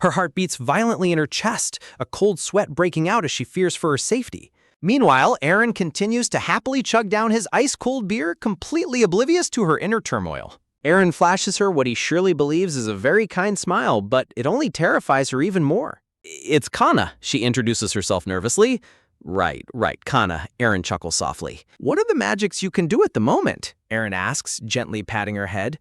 Her heart beats violently in her chest, a cold sweat breaking out as she fears for her safety. Meanwhile, Aaron continues to happily chug down his ice-cold beer, completely oblivious to her inner turmoil. Aaron flashes her what he surely believes is a very kind smile, but it only terrifies her even more. "It's Kana," she introduces herself nervously. Right, Kana," Aaron chuckles softly. "What are the magics you can do at the moment?" Aaron asks, gently patting her head.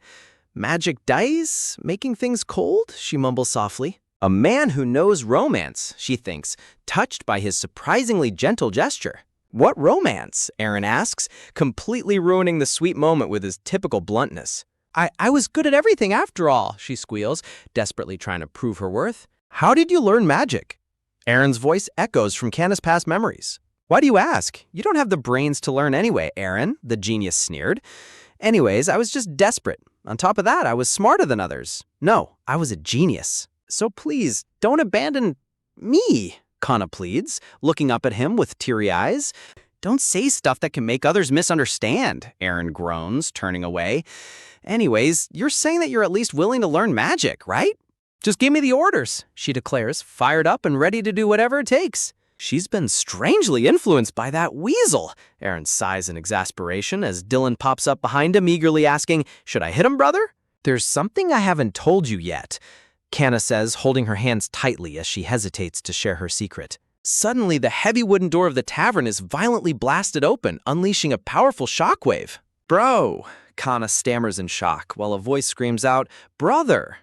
"Magic dice? Making things cold?" she mumbles softly. A man who knows romance, she thinks, touched by his surprisingly gentle gesture. "What romance?" Aaron asks, completely ruining the sweet moment with his typical bluntness. I was good at everything after all," she squeals, desperately trying to prove her worth. "How did you learn magic?" Aaron's voice echoes from Kana's past memories. "Why do you ask? You don't have the brains to learn anyway, Aaron," the genius sneered. "Anyways, I was just desperate. On top of that, I was smarter than others. No, I was a genius. So please, don't abandon me," Kana pleads, looking up at him with teary eyes. "Don't say stuff that can make others misunderstand," Aaron groans, turning away. "Anyways, you're saying that you're at least willing to learn magic, right?" "Just give me the orders," she declares, fired up and ready to do whatever it takes. "She's been strangely influenced by that weasel," Aaron sighs in exasperation as Dylan pops up behind him, eagerly asking, "Should I hit him, brother?" "There's something I haven't told you yet," Kana says, holding her hands tightly as she hesitates to share her secret. Suddenly, the heavy wooden door of the tavern is violently blasted open, unleashing a powerful shockwave. "Bro," Kana stammers in shock, while a voice screams out, "Brother!"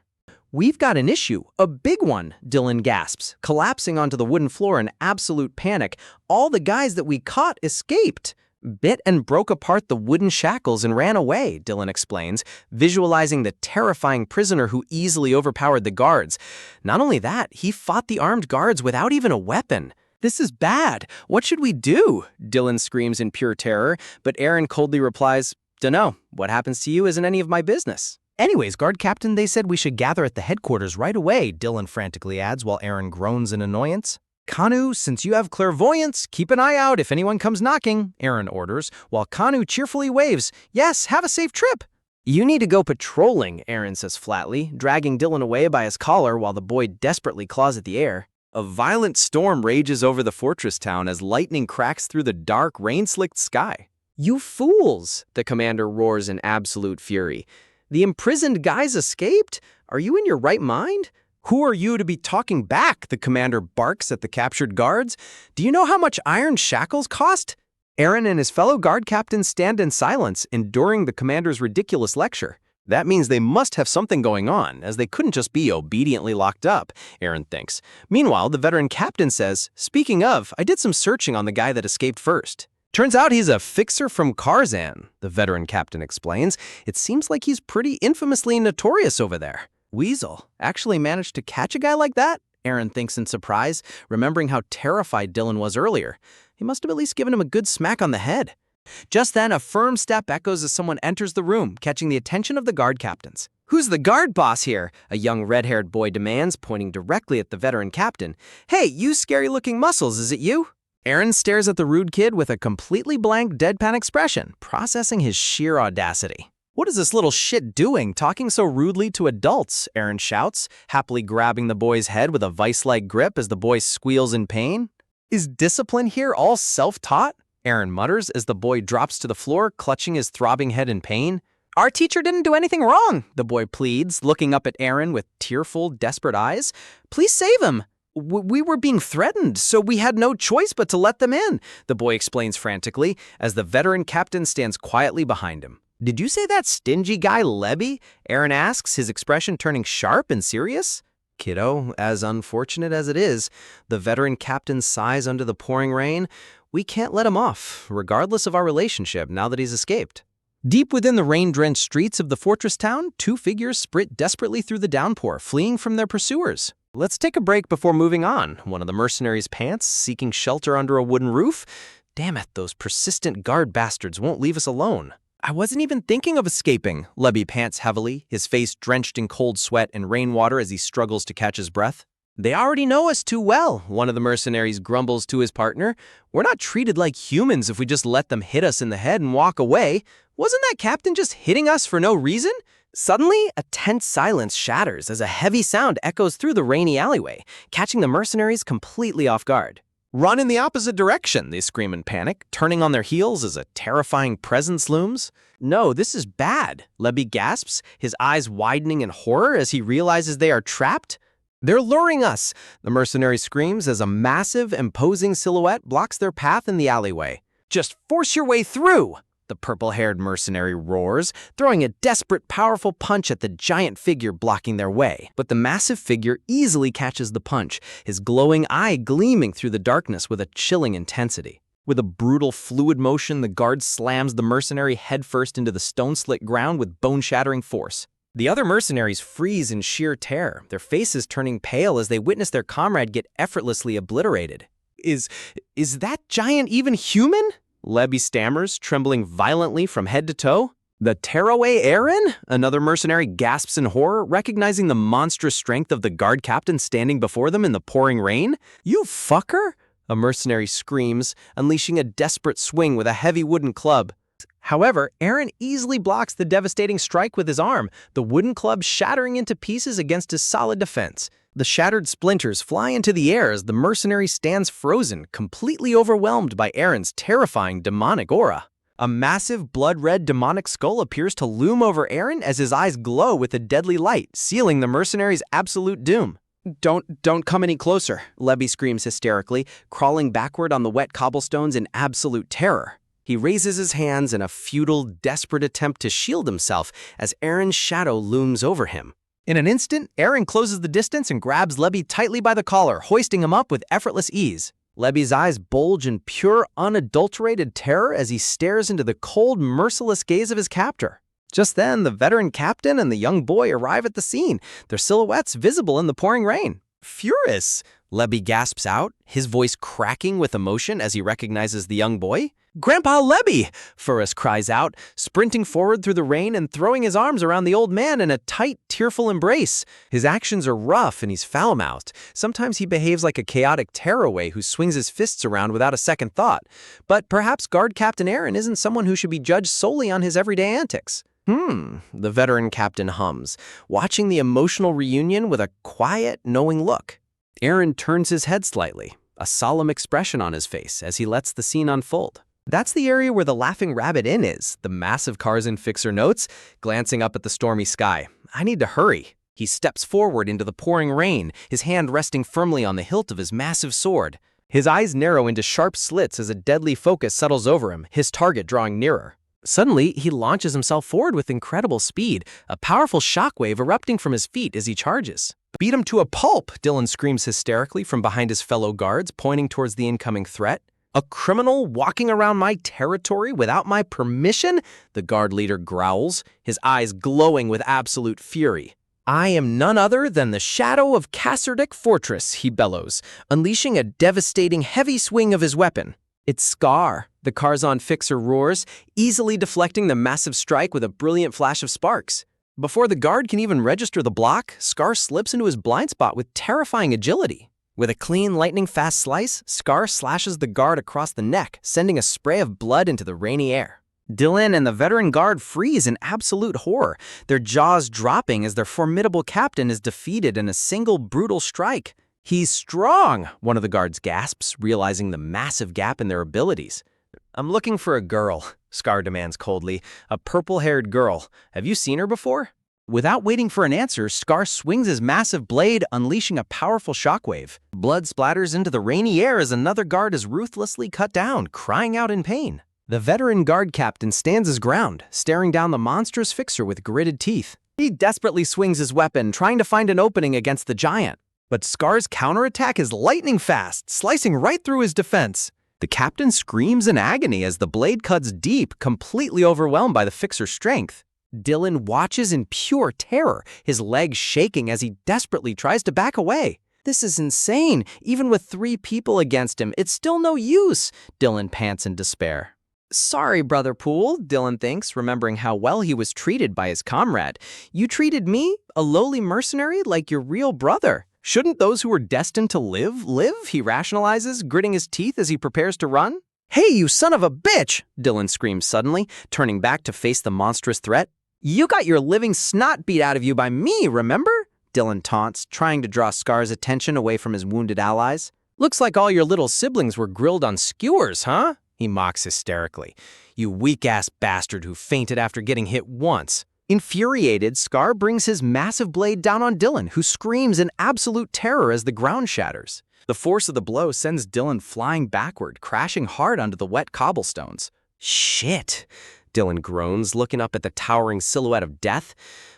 "We've got an issue, a big one," Dylan gasps, collapsing onto the wooden floor in absolute panic. "All the guys that we caught escaped." "Bit and broke apart the wooden shackles and ran away," Dylan explains, visualizing the terrifying prisoner who easily overpowered the guards. Not only that, he fought the armed guards without even a weapon. "This is bad. What should we do?" Dylan screams in pure terror, but Aaron coldly replies, "Dunno. What happens to you isn't any of my business." "Anyways, guard captain, they said we should gather at the headquarters right away," Dylan frantically adds while Aaron groans in annoyance. "Kanu, since you have clairvoyance, keep an eye out if anyone comes knocking," Aaron orders, while Kanu cheerfully waves, "Yes, have a safe trip." "You need to go patrolling," Aaron says flatly, dragging Dylan away by his collar while the boy desperately claws at the air. A violent storm rages over the fortress town as lightning cracks through the dark, rain-slicked sky. "You fools!" the commander roars in absolute fury. "The imprisoned guys escaped? Are you in your right mind? Who are you to be talking back?" the commander barks at the captured guards. "Do you know how much iron shackles cost?" Aaron and his fellow guard captains stand in silence, enduring the commander's ridiculous lecture. That means they must have something going on, as they couldn't just be obediently locked up, Aaron thinks. Meanwhile, the veteran captain says, "Speaking of, I did some searching on the guy that escaped first. Turns out he's a fixer from Karzan," the veteran captain explains. "It seems like he's pretty infamously notorious over there." Weasel actually managed to catch a guy like that? Aaron thinks in surprise, remembering how terrified Dylan was earlier. He must have at least given him a good smack on the head. Just then, a firm step echoes as someone enters the room, catching the attention of the guard captains. "Who's the guard boss here?" a young red-haired boy demands, pointing directly at the veteran captain. "Hey, you scary-looking muscles, is it you?" Aaron stares at the rude kid with a completely blank, deadpan expression, processing his sheer audacity. "What is this little shit doing, talking so rudely to adults?" Aaron shouts, happily grabbing the boy's head with a vice-like grip as the boy squeals in pain. "Is discipline here all self-taught?" Aaron mutters as the boy drops to the floor, clutching his throbbing head in pain. "Our teacher didn't do anything wrong," the boy pleads, looking up at Aaron with tearful, desperate eyes. "Please save him. We were being threatened, so we had no choice but to let them in," the boy explains frantically, as the veteran captain stands quietly behind him. "Did you say that stingy guy Lebby?" Aaron asks, his expression turning sharp and serious. "Kiddo, as unfortunate as it is," the veteran captain sighs under the pouring rain, "we can't let him off, regardless of our relationship, now that he's escaped." Deep within the rain-drenched streets of the fortress town, two figures sprint desperately through the downpour, fleeing from their pursuers. "Let's take a break before moving on," one of the mercenaries pants, seeking shelter under a wooden roof. "Damn it, those persistent guard bastards won't leave us alone." "I wasn't even thinking of escaping," Lebby pants heavily, his face drenched in cold sweat and rainwater as he struggles to catch his breath. "They already know us too well," one of the mercenaries grumbles to his partner. "We're not treated like humans if we just let them hit us in the head and walk away. Wasn't that captain just hitting us for no reason?" Suddenly, a tense silence shatters as a heavy sound echoes through the rainy alleyway, catching the mercenaries completely off guard. "Run in the opposite direction," they scream in panic, turning on their heels as a terrifying presence looms. "No, this is bad," Lebby gasps, his eyes widening in horror as he realizes they are trapped. "They're luring us," the mercenary screams as a massive, imposing silhouette blocks their path in the alleyway. "Just force your way through," the purple-haired mercenary roars, throwing a desperate, powerful punch at the giant figure blocking their way. But the massive figure easily catches the punch, his glowing eye gleaming through the darkness with a chilling intensity. With a brutal, fluid motion, the guard slams the mercenary headfirst into the stone-slit ground with bone-shattering force. The other mercenaries freeze in sheer terror, their faces turning pale as they witness their comrade get effortlessly obliterated. Is that giant even human?" Lebby stammers, trembling violently from head to toe. "The tearaway Aaron?" Another mercenary gasps in horror, recognizing the monstrous strength of the guard captain standing before them in the pouring rain. "You fucker!" a mercenary screams, unleashing a desperate swing with a heavy wooden club. However, Aaron easily blocks the devastating strike with his arm, the wooden club shattering into pieces against his solid defense. The shattered splinters fly into the air as the mercenary stands frozen, completely overwhelmed by Aaron's terrifying demonic aura. A massive, blood-red demonic skull appears to loom over Aaron as his eyes glow with a deadly light, sealing the mercenary's absolute doom. Don't come any closer," Lebby screams hysterically, crawling backward on the wet cobblestones in absolute terror. He raises his hands in a futile, desperate attempt to shield himself as Aaron's shadow looms over him. In an instant, Aaron closes the distance and grabs Lebby tightly by the collar, hoisting him up with effortless ease. Lebby's eyes bulge in pure, unadulterated terror as he stares into the cold, merciless gaze of his captor. Just then, the veteran captain and the young boy arrive at the scene, their silhouettes visible in the pouring rain. "Furious!" Lebby gasps out, his voice cracking with emotion as he recognizes the young boy. "Grandpa Lebby!" Furus cries out, sprinting forward through the rain and throwing his arms around the old man in a tight, tearful embrace. His actions are rough and he's foul-mouthed. Sometimes he behaves like a chaotic tearaway who swings his fists around without a second thought. But perhaps Guard Captain Aaron isn't someone who should be judged solely on his everyday antics. The veteran captain hums, watching the emotional reunion with a quiet, knowing look. Aaron turns his head slightly, a solemn expression on his face as he lets the scene unfold. That's the area where the Laughing Rabbit Inn is, the massive cars in Fixer notes, glancing up at the stormy sky. I need to hurry. He steps forward into the pouring rain, his hand resting firmly on the hilt of his massive sword. His eyes narrow into sharp slits as a deadly focus settles over him, his target drawing nearer. Suddenly, he launches himself forward with incredible speed, a powerful shockwave erupting from his feet as he charges. "Beat him to a pulp!" Dylan screams hysterically from behind his fellow guards, pointing towards the incoming threat. "A criminal walking around my territory without my permission?" The guard leader growls, his eyes glowing with absolute fury. "I am none other than the shadow of Kasserdick Fortress," he bellows, unleashing a devastating heavy swing of his weapon. "It's Scar," the Karzon Fixer roars, easily deflecting the massive strike with a brilliant flash of sparks. Before the guard can even register the block, Scar slips into his blind spot with terrifying agility. With a clean, lightning-fast slice, Scar slashes the guard across the neck, sending a spray of blood into the rainy air. Dylan and the veteran guard freeze in absolute horror, their jaws dropping as their formidable captain is defeated in a single brutal strike. "He's strong," one of the guards gasps, realizing the massive gap in their abilities. "I'm looking for a girl," Scar demands coldly. "A purple-haired girl. Have you seen her before?" Without waiting for an answer, Scar swings his massive blade, unleashing a powerful shockwave. Blood splatters into the rainy air as another guard is ruthlessly cut down, crying out in pain. The veteran guard captain stands his ground, staring down the monstrous Fixer with gritted teeth. He desperately swings his weapon, trying to find an opening against the giant. But Scar's counterattack is lightning fast, slicing right through his defense. The captain screams in agony as the blade cuts deep, completely overwhelmed by the Fixer's strength. Dylan watches in pure terror, his legs shaking as he desperately tries to back away. "This is insane. Even with 3 people against him, it's still no use," Dylan pants in despair. "Sorry, Brother Poole," Dylan thinks, remembering how well he was treated by his comrade. "You treated me, a lowly mercenary, like your real brother. Shouldn't those who were destined to live, he rationalizes, gritting his teeth as he prepares to run. "Hey, you son of a bitch!" Dylan screams suddenly, turning back to face the monstrous threat. "You got your living snot beat out of you by me, remember?" Dylan taunts, trying to draw Scar's attention away from his wounded allies. "Looks like all your little siblings were grilled on skewers, huh?" He mocks hysterically. "You weak-ass bastard who fainted after getting hit once." Infuriated, Scar brings his massive blade down on Dylan, who screams in absolute terror as the ground shatters. The force of the blow sends Dylan flying backward, crashing hard onto the wet cobblestones. "Shit," Dylan groans, looking up at the towering silhouette of death.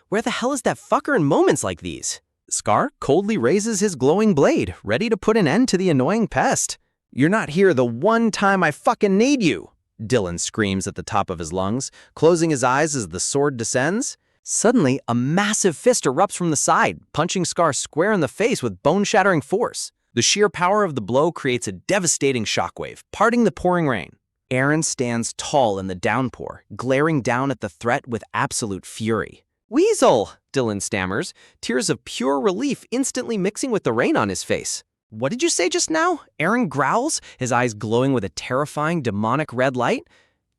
"Where the hell is that fucker in moments like these?" Scar coldly raises his glowing blade, ready to put an end to the annoying pest. "You're not here the one time I fucking need you," Dylan screams at the top of his lungs, closing his eyes as the sword descends. Suddenly, a massive fist erupts from the side, punching Scar square in the face with bone-shattering force. The sheer power of the blow creates a devastating shockwave, parting the pouring rain. Aaron stands tall in the downpour, glaring down at the threat with absolute fury. "Weasel!" Dylan stammers, tears of pure relief instantly mixing with the rain on his face. "What did you say just now?" Aaron growls, his eyes glowing with a terrifying demonic red light.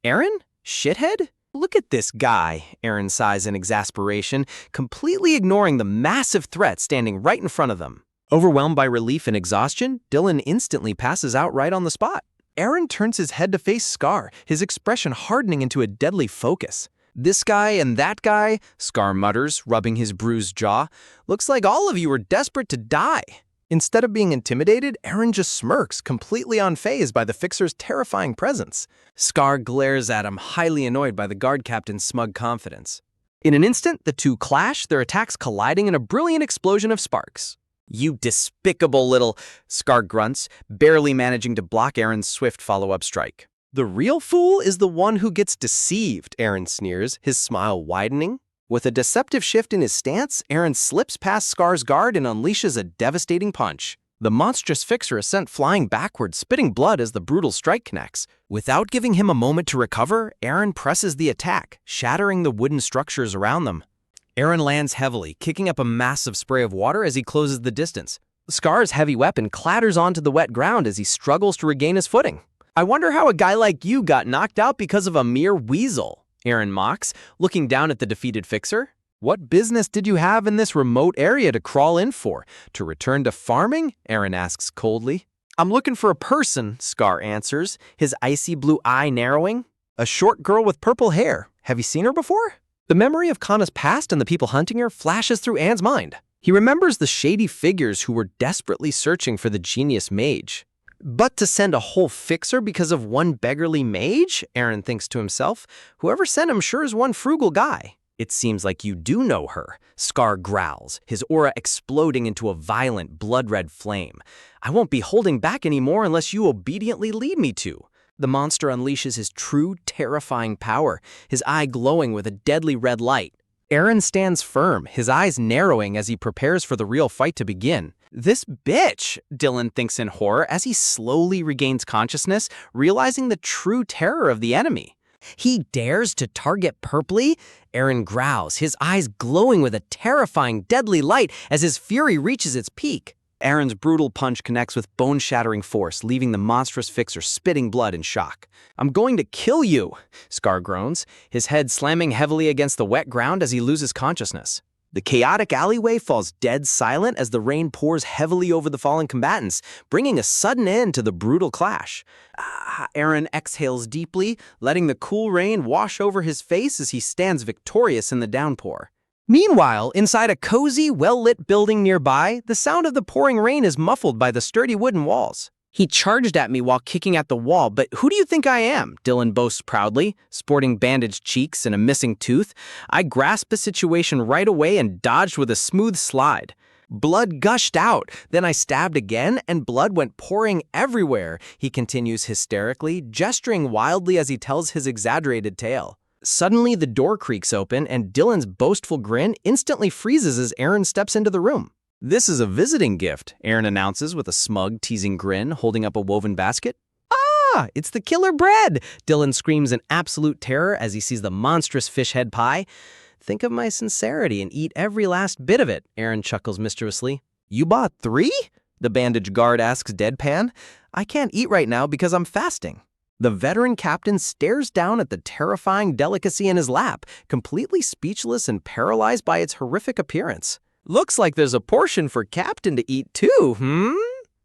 "Aaron? Shithead? Look at this guy," Aaron sighs in exasperation, completely ignoring the massive threat standing right in front of them. Overwhelmed by relief and exhaustion, Dylan instantly passes out right on the spot. Aaron turns his head to face Scar, his expression hardening into a deadly focus. "This guy and that guy," Scar mutters, rubbing his bruised jaw. "Looks like all of you are desperate to die." Instead of being intimidated, Aaron just smirks, completely unfazed by the Fixer's terrifying presence. Scar glares at him, highly annoyed by the guard captain's smug confidence. In an instant, the two clash, their attacks colliding in a brilliant explosion of sparks. "You despicable little," Scar grunts, barely managing to block Aaron's swift follow-up strike. "The real fool is the one who gets deceived," Aaron sneers, his smile widening. With a deceptive shift in his stance, Aaron slips past Scar's guard and unleashes a devastating punch. The monstrous Fixer is sent flying backward, spitting blood as the brutal strike connects. Without giving him a moment to recover, Aaron presses the attack, shattering the wooden structures around them. Aaron lands heavily, kicking up a massive spray of water as he closes the distance. Scar's heavy weapon clatters onto the wet ground as he struggles to regain his footing. "I wonder how a guy like you got knocked out because of a mere weasel," Aaron mocks, looking down at the defeated Fixer. What business did you have in this remote area to crawl in for? To return to farming? Aaron asks coldly. I'm looking for a person, Scar answers, his icy blue eye narrowing. A short girl with purple hair. Have you seen her before? The memory of Kana's past and the people hunting her flashes through Anne's mind. He remembers the shady figures who were desperately searching for the genius mage. But to send a whole fixer because of one beggarly mage? Aaron thinks to himself. Whoever sent him sure is one frugal guy. It seems like you do know her, Scar growls, his aura exploding into a violent, blood-red flame. I won't be holding back anymore unless you obediently lead me to. The monster unleashes his true, terrifying power, his eye glowing with a deadly red light. Aaron stands firm, his eyes narrowing as he prepares for the real fight to begin. This bitch, Dylan thinks in horror as he slowly regains consciousness, realizing the true terror of the enemy. He dares to target Purpley? Aaron growls, his eyes glowing with a terrifying, deadly light as his fury reaches its peak. Aaron's brutal punch connects with bone-shattering force, leaving the monstrous fixer spitting blood in shock. I'm going to kill you, Scar groans, his head slamming heavily against the wet ground as he loses consciousness. The chaotic alleyway falls dead silent as the rain pours heavily over the fallen combatants, bringing a sudden end to the brutal clash. Aaron exhales deeply, letting the cool rain wash over his face as he stands victorious in the downpour. Meanwhile, inside a cozy, well-lit building nearby, the sound of the pouring rain is muffled by the sturdy wooden walls. He charged at me while kicking at the wall, but who do you think I am? Dylan boasts proudly, sporting bandaged cheeks and a missing tooth. I grasped the situation right away and dodged with a smooth slide. Blood gushed out, then I stabbed again, and blood went pouring everywhere, he continues hysterically, gesturing wildly as he tells his exaggerated tale. Suddenly, the door creaks open, and Dylan's boastful grin instantly freezes as Aaron steps into the room. This is a visiting gift, Aaron announces with a smug, teasing grin, holding up a woven basket. Ah, it's the killer bread! Dylan screams in absolute terror as he sees the monstrous fish head pie. Think of my sincerity and eat every last bit of it, Aaron chuckles mischievously. You bought 3? The bandage guard asks deadpan. I can't eat right now because I'm fasting. The veteran captain stares down at the terrifying delicacy in his lap, completely speechless and paralyzed by its horrific appearance. Looks like there's a portion for Captain to eat too,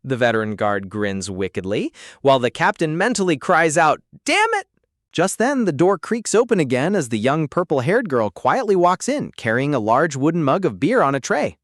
The veteran guard grins wickedly, while the captain mentally cries out, "Damn it!" Just then, the door creaks open again as the young purple-haired girl quietly walks in, carrying a large wooden mug of beer on a tray.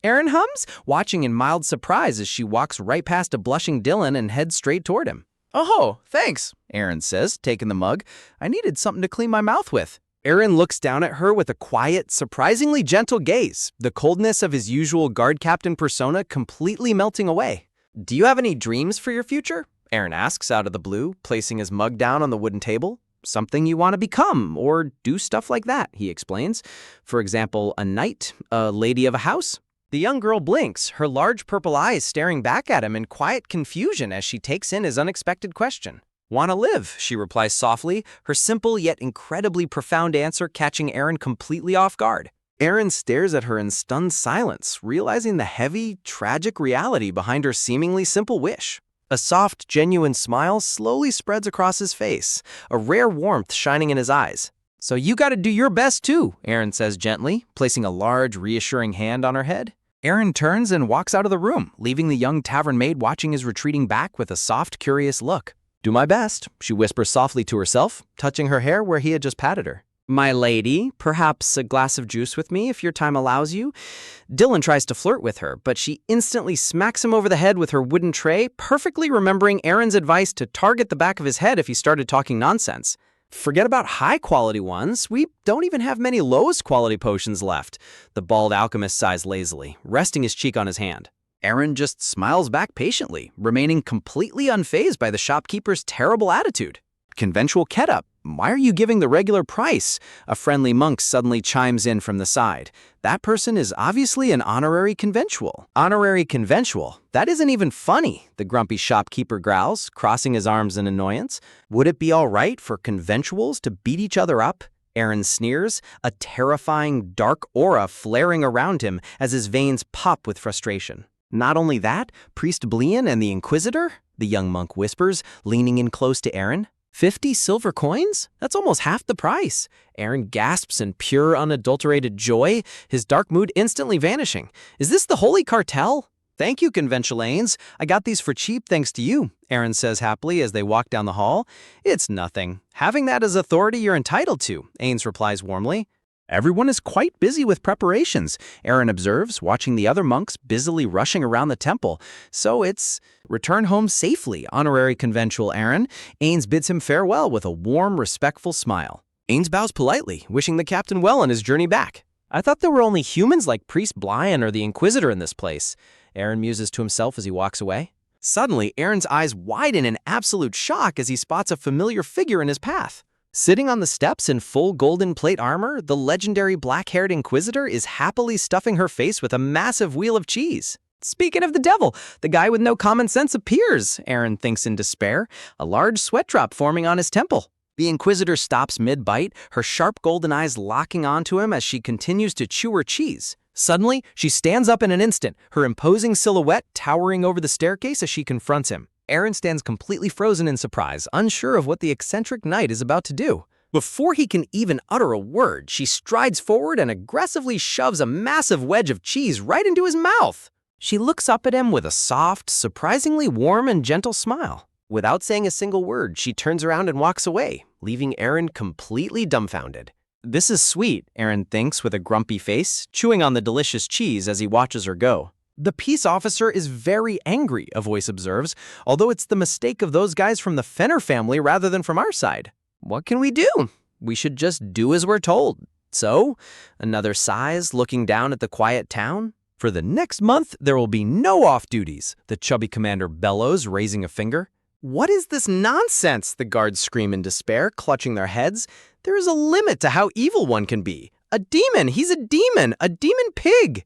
Aaron hums, watching in mild surprise as she walks right past a blushing Dylan and heads straight toward him. Oh, thanks, Aaron says, taking the mug. I needed something to clean my mouth with. Aaron looks down at her with a quiet, surprisingly gentle gaze, the coldness of his usual guard captain persona completely melting away. Do you have any dreams for your future? Aaron asks out of the blue, placing his mug down on the wooden table. Something you want to become, or do stuff like that, he explains. For example, a knight, a lady of a house. The young girl blinks, her large purple eyes staring back at him in quiet confusion as she takes in his unexpected question. "Want to live," she replies softly, her simple yet incredibly profound answer catching Aaron completely off guard. Aaron stares at her in stunned silence, realizing the heavy, tragic reality behind her seemingly simple wish. A soft, genuine smile slowly spreads across his face, a rare warmth shining in his eyes. "So you gotta do your best too," Aaron says gently, placing a large, reassuring hand on her head. Aaron turns and walks out of the room, leaving the young tavern maid watching his retreating back with a soft, curious look. "Do my best," she whispers softly to herself, touching her hair where he had just patted her. "My lady, perhaps a glass of juice with me if your time allows you?" Dylan tries to flirt with her, but she instantly smacks him over the head with her wooden tray, perfectly remembering Aaron's advice to target the back of his head if he started talking nonsense. Forget about high-quality ones. We don't even have many lowest-quality potions left. The bald alchemist sighs lazily, resting his cheek on his hand. Aaron just smiles back patiently, remaining completely unfazed by the shopkeeper's terrible attitude. "Conventual ketup. Why are you giving the regular price?" A friendly monk suddenly chimes in from the side. "That person is obviously an honorary conventual." "Honorary conventual? That isn't even funny," the grumpy shopkeeper growls, crossing his arms in annoyance. "Would it be all right for conventuals to beat each other up?" Aaron sneers, a terrifying, dark aura flaring around him as his veins pop with frustration. "Not only that, Priest Blean and the Inquisitor?" the young monk whispers, leaning in close to Aaron. 50 silver coins? That's almost half the price. Aaron gasps in pure, unadulterated joy, his dark mood instantly vanishing. Is this the holy cartel? Thank you, Conventualanes. I got these for cheap thanks to you, Aaron says happily as they walk down the hall. It's nothing. Having that as authority you're entitled to, Ains replies warmly. Everyone is quite busy with preparations, Aaron observes, watching the other monks busily rushing around the temple. So it's return home safely, honorary conventual Aaron. Ains bids him farewell with a warm, respectful smile. Ains bows politely, wishing the captain well on his journey back. I thought there were only humans like Priest Blyan or the Inquisitor in this place, Aaron muses to himself as he walks away. Suddenly, Aaron's eyes widen in absolute shock as he spots a familiar figure in his path. Sitting on the steps in full golden plate armor, the legendary black-haired Inquisitor is happily stuffing her face with a massive wheel of cheese. Speaking of the devil, the guy with no common sense appears, Aaron thinks in despair, a large sweat drop forming on his temple. The Inquisitor stops mid-bite, her sharp golden eyes locking onto him as she continues to chew her cheese. Suddenly, she stands up in an instant, her imposing silhouette towering over the staircase as she confronts him. Aaron stands completely frozen in surprise, unsure of what the eccentric knight is about to do. Before he can even utter a word, she strides forward and aggressively shoves a massive wedge of cheese right into his mouth. She looks up at him with a soft, surprisingly warm and gentle smile. Without saying a single word, she turns around and walks away, leaving Aaron completely dumbfounded. This is sweet, Aaron thinks with a grumpy face, chewing on the delicious cheese as he watches her go. The peace officer is very angry, a voice observes, although it's the mistake of those guys from the Fenner family rather than from our side. What can we do? We should just do as we're told. So, another sighs, looking down at the quiet town. For the next month, there will be no off-duties, the chubby commander bellows, raising a finger. What is this nonsense? The guards scream in despair, clutching their heads. There is a limit to how evil one can be. A demon! He's a demon pig!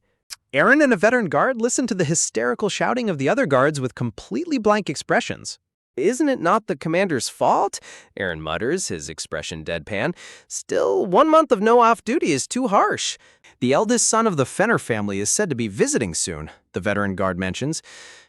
Aaron and a veteran guard listen to the hysterical shouting of the other guards with completely blank expressions. Isn't it not the commander's fault? Aaron mutters, his expression deadpan. Still, 1 month of no off-duty is too harsh. The eldest son of the Fenner family is said to be visiting soon, the veteran guard mentions.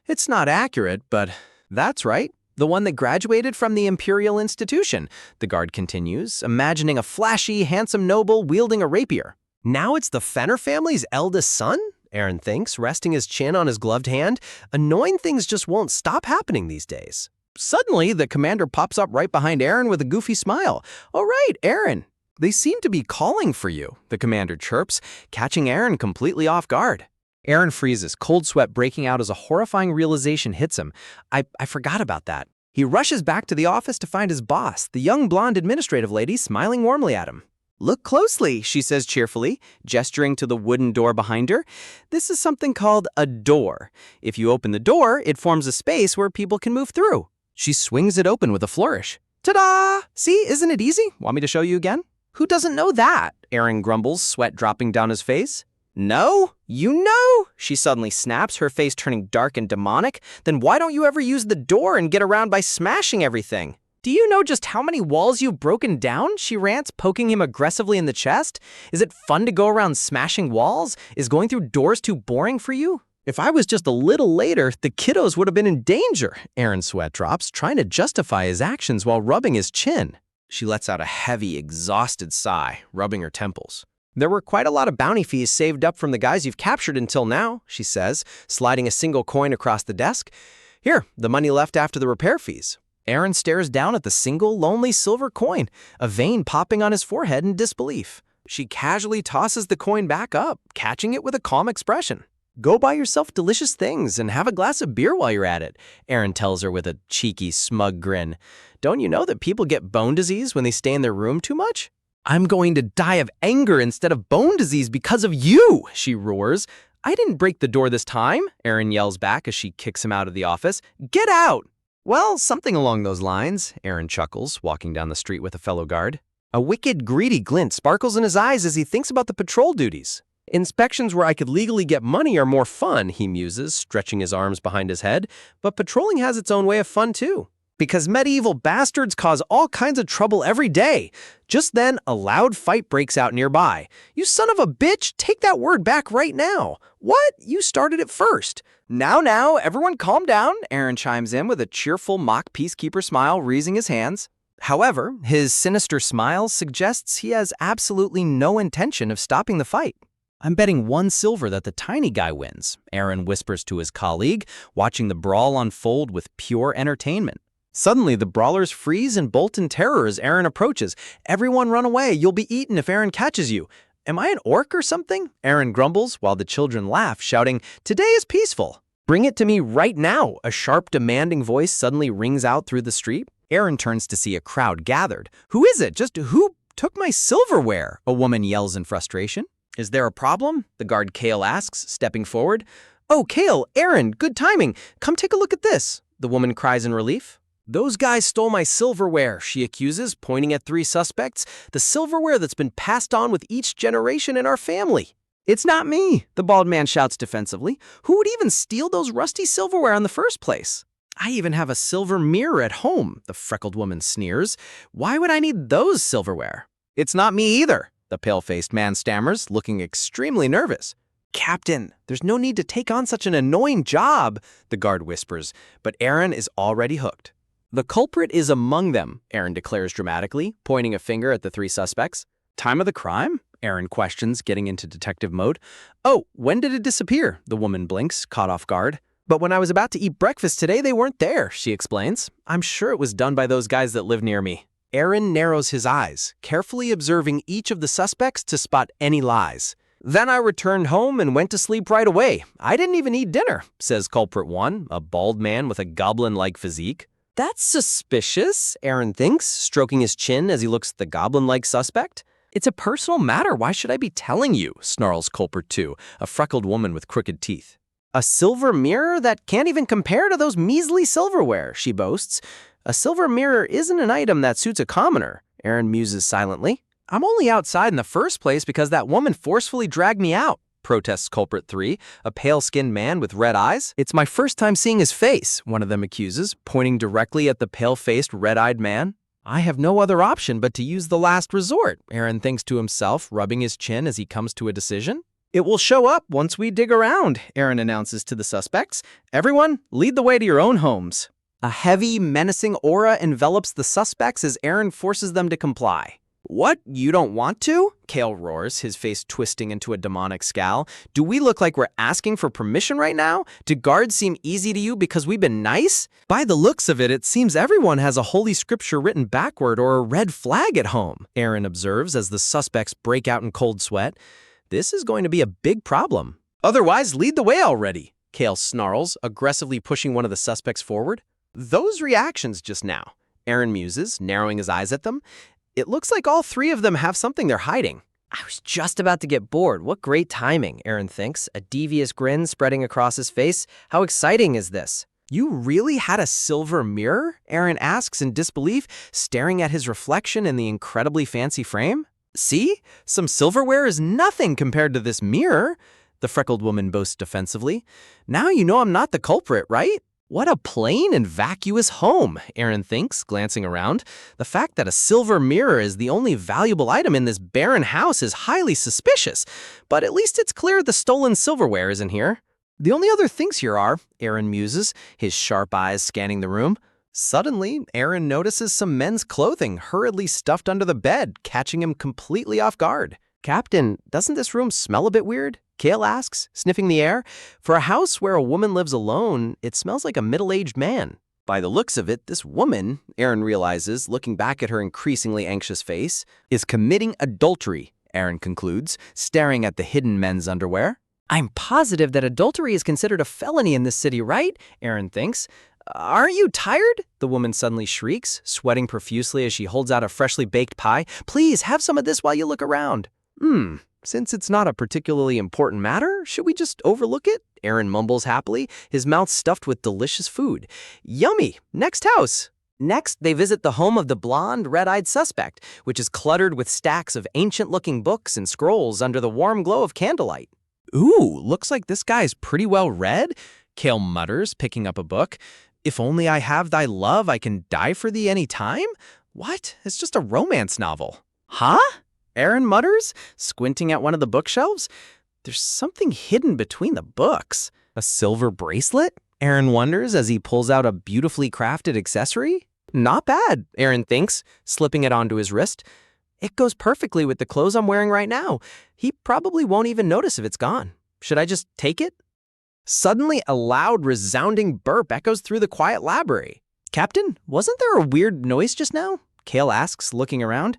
It's not accurate, but that's right. The one that graduated from the Imperial Institution, the guard continues, imagining a flashy, handsome noble wielding a rapier. Now it's the Fenner family's eldest son? Aaron thinks, resting his chin on his gloved hand. Annoying things just won't stop happening these days. Suddenly, the commander pops up right behind Aaron with a goofy smile. "All right, Aaron." "They seem to be calling for you," the commander chirps, catching Aaron completely off guard. Aaron freezes, cold sweat breaking out as a horrifying realization hits him. I forgot about that. He rushes back to the office to find his boss, the young blonde administrative lady, smiling warmly at him. "Look closely," she says cheerfully, gesturing to the wooden door behind her. "This is something called a door. If you open the door, it forms a space where people can move through." She swings it open with a flourish. "Ta-da! See, isn't it easy? Want me to show you again?" "Who doesn't know that?" Aaron grumbles, sweat dropping down his face. "No? You know?" She suddenly snaps, her face turning dark and demonic. "Then why don't you ever use the door and get around by smashing everything?" "Do you know just how many walls you've broken down?" she rants, poking him aggressively in the chest. "Is it fun to go around smashing walls? Is going through doors too boring for you?" "If I was just a little later, the kiddos would have been in danger." Aaron's sweat drops, trying to justify his actions while rubbing his chin. She lets out a heavy, exhausted sigh, rubbing her temples. "There were quite a lot of bounty fees saved up from the guys you've captured until now," she says, sliding a single coin across the desk. "Here, the money left after the repair fees." Aaron stares down at the single, lonely silver coin, a vein popping on his forehead in disbelief. She casually tosses the coin back up, catching it with a calm expression. "Go buy yourself delicious things and have a glass of beer while you're at it," Aaron tells her with a cheeky, smug grin. "Don't you know that people get bone disease when they stay in their room too much?" "I'm going to die of anger instead of bone disease because of you," she roars. "I didn't break the door this time," Aaron yells back as she kicks him out of the office. "Get out!" "Well, something along those lines," Aaron chuckles, walking down the street with a fellow guard. A wicked, greedy glint sparkles in his eyes as he thinks about the patrol duties. "Inspections where I could legally get money are more fun," he muses, stretching his arms behind his head. "But patrolling has its own way of fun, too. Because medieval bastards cause all kinds of trouble every day." Just then, a loud fight breaks out nearby. "You son of a bitch, take that word back right now." "What? You started it first." Now, everyone calm down," Aaron chimes in with a cheerful mock peacekeeper smile, raising his hands. However, his sinister smile suggests he has absolutely no intention of stopping the fight. I'm betting 1 silver that the tiny guy wins, Aaron whispers to his colleague, watching the brawl unfold with pure entertainment. Suddenly, the brawlers freeze and bolt in terror as Aaron approaches. Everyone run away, you'll be eaten if Aaron catches you. Am I an orc or something? Aaron grumbles while the children laugh, shouting, "Today is peaceful." Bring it to me right now, a sharp, demanding voice suddenly rings out through the street. Aaron turns to see a crowd gathered. Who is it? Just who took my silverware? A woman yells in frustration. Is there a problem? The guard Kale asks, stepping forward. Oh, Kale, Aaron, good timing. Come take a look at this, the woman cries in relief. Those guys stole my silverware, she accuses, pointing at 3 suspects. The silverware that's been passed on with each generation in our family. It's not me, the bald man shouts defensively. Who would even steal those rusty silverware in the first place? I even have a silver mirror at home, the freckled woman sneers. Why would I need those silverware? It's not me either, the pale-faced man stammers, looking extremely nervous. Captain, there's no need to take on such an annoying job, the guard whispers, but Aaron is already hooked. The culprit is among them, Aaron declares dramatically, pointing a finger at the 3 suspects. Time of the crime? Aaron questions, getting into detective mode. Oh, when did it disappear? The woman blinks, caught off guard. But when I was about to eat breakfast today, they weren't there, she explains. I'm sure it was done by those guys that live near me. Aaron narrows his eyes, carefully observing each of the suspects to spot any lies. Then I returned home and went to sleep right away. I didn't even eat dinner, says culprit 1, a bald man with a goblin-like physique. That's suspicious, Aaron thinks, stroking his chin as he looks at the goblin-like suspect. It's a personal matter, why should I be telling you, snarls culprit 2, a freckled woman with crooked teeth. A silver mirror that can't even compare to those measly silverware, she boasts. A silver mirror isn't an item that suits a commoner, Aaron muses silently. I'm only outside in the first place because that woman forcefully dragged me out, protests culprit 3, a pale-skinned man with red eyes. It's my first time seeing his face, one of them accuses, pointing directly at the pale-faced, red-eyed man. I have no other option but to use the last resort, Aaron thinks to himself, rubbing his chin as he comes to a decision. It will show up once we dig around, Aaron announces to the suspects. Everyone, lead the way to your own homes. A heavy, menacing aura envelops the suspects as Aaron forces them to comply. What? You don't want to? Kale roars, his face twisting into a demonic scowl. Do we look like we're asking for permission right now? Do guards seem easy to you because we've been nice? By the looks of it, it seems everyone has a holy scripture written backward or a red flag at home, Aaron observes as the suspects break out in cold sweat. This is going to be a big problem. Otherwise, lead the way already, Kale snarls, aggressively pushing one of the suspects forward. Those reactions just now, Aaron muses, narrowing his eyes at them. It looks like all 3 of them have something they're hiding. I was just about to get bored. What great timing, Aaron thinks, a devious grin spreading across his face. How exciting is this? You really had a silver mirror? Aaron asks in disbelief, staring at his reflection in the incredibly fancy frame. See? Some silverware is nothing compared to this mirror, the freckled woman boasts defensively. Now you know I'm not the culprit, right? What a plain and vacuous home, Aaron thinks, glancing around. The fact that a silver mirror is the only valuable item in this barren house is highly suspicious, but at least it's clear the stolen silverware isn't here. The only other things here are, Aaron muses, his sharp eyes scanning the room. Suddenly, Aaron notices some men's clothing hurriedly stuffed under the bed, catching him completely off guard. Captain, doesn't this room smell a bit weird? Kale asks, sniffing the air. For a house where a woman lives alone, it smells like a middle-aged man. By the looks of it, this woman, Aaron realizes, looking back at her increasingly anxious face, is committing adultery, Aaron concludes, staring at the hidden men's underwear. I'm positive that adultery is considered a felony in this city, right? Aaron thinks. Aren't you tired? The woman suddenly shrieks, sweating profusely as she holds out a freshly baked pie. Please, have some of this while you look around. Since it's not a particularly important matter, should we just overlook it? Aaron mumbles happily, his mouth stuffed with delicious food. Yummy! Next house! Next, they visit the home of the blonde, red-eyed suspect, which is cluttered with stacks of ancient-looking books and scrolls under the warm glow of candlelight. Ooh, looks like this guy's pretty well read, Kale mutters, picking up a book. If only I have thy love, I can die for thee any time? What? It's just a romance novel. Huh? Aaron mutters, squinting at one of the bookshelves. There's something hidden between the books. A silver bracelet? Aaron wonders as he pulls out a beautifully crafted accessory. Not bad, Aaron thinks, slipping it onto his wrist. It goes perfectly with the clothes I'm wearing right now. He probably won't even notice if it's gone. Should I just take it? Suddenly, a loud, resounding burp echoes through the quiet library. Captain, wasn't there a weird noise just now? Kale asks, looking around.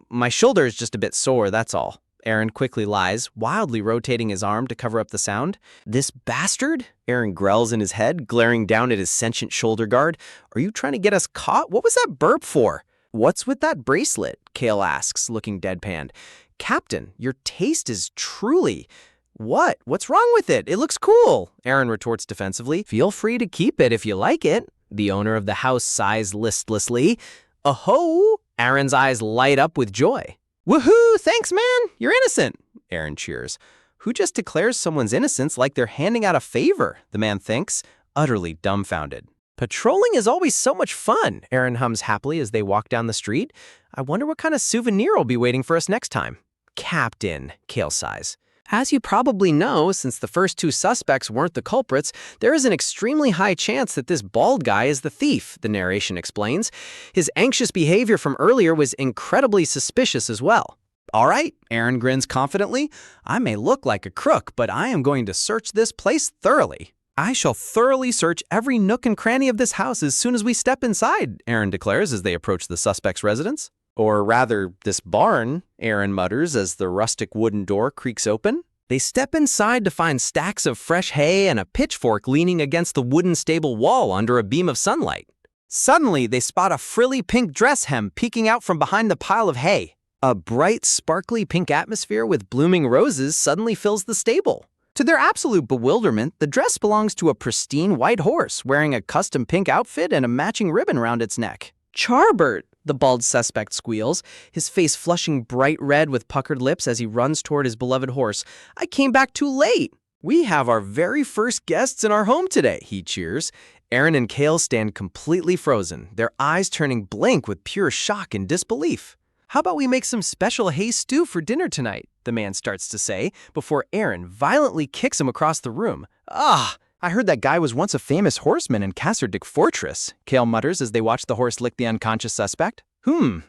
My shoulder is just a bit sore, that's all. Aaron quickly lies, wildly rotating his arm to cover up the sound. This bastard? Aaron growls in his head, glaring down at his sentient shoulder guard. Are you trying to get us caught? What was that burp for? What's with that bracelet? Kale asks, looking deadpanned. Captain, your taste is truly... What? What's wrong with it? It looks cool, Aaron retorts defensively. Feel free to keep it if you like it. The owner of the house sighs listlessly. Oh-ho! Aaron's eyes light up with joy. Woohoo! Thanks, man! You're innocent! Aaron cheers. Who just declares someone's innocence like they're handing out a favor? The man thinks, utterly dumbfounded. Patrolling is always so much fun, Aaron hums happily as they walk down the street. I wonder what kind of souvenir will be waiting for us next time. Captain, Kale sighs. As you probably know, since the first two suspects weren't the culprits, there is an extremely high chance that this bald guy is the thief, the narration explains. His anxious behavior from earlier was incredibly suspicious as well. All right, Aaron grins confidently. I may look like a crook, but I am going to search this place thoroughly. I shall thoroughly search every nook and cranny of this house as soon as we step inside, Aaron declares as they approach the suspect's residence. Or rather, this barn, Aaron mutters as the rustic wooden door creaks open. They step inside to find stacks of fresh hay and a pitchfork leaning against the wooden stable wall under a beam of sunlight. Suddenly, they spot a frilly pink dress hem peeking out from behind the pile of hay. A bright, sparkly pink atmosphere with blooming roses suddenly fills the stable. To their absolute bewilderment, the dress belongs to a pristine white horse wearing a custom pink outfit and a matching ribbon around its neck. Charbert! The bald suspect squeals, his face flushing bright red with puckered lips as he runs toward his beloved horse. I came back too late. We have our very first guests in our home today, he cheers. Aaron and Kale stand completely frozen, their eyes turning blank with pure shock and disbelief. How about we make some special hay stew for dinner tonight? The man starts to say, before Aaron violently kicks him across the room. Ah! I heard that guy was once a famous horseman in Casterdick Fortress, Kale mutters as they watch the horse lick the unconscious suspect.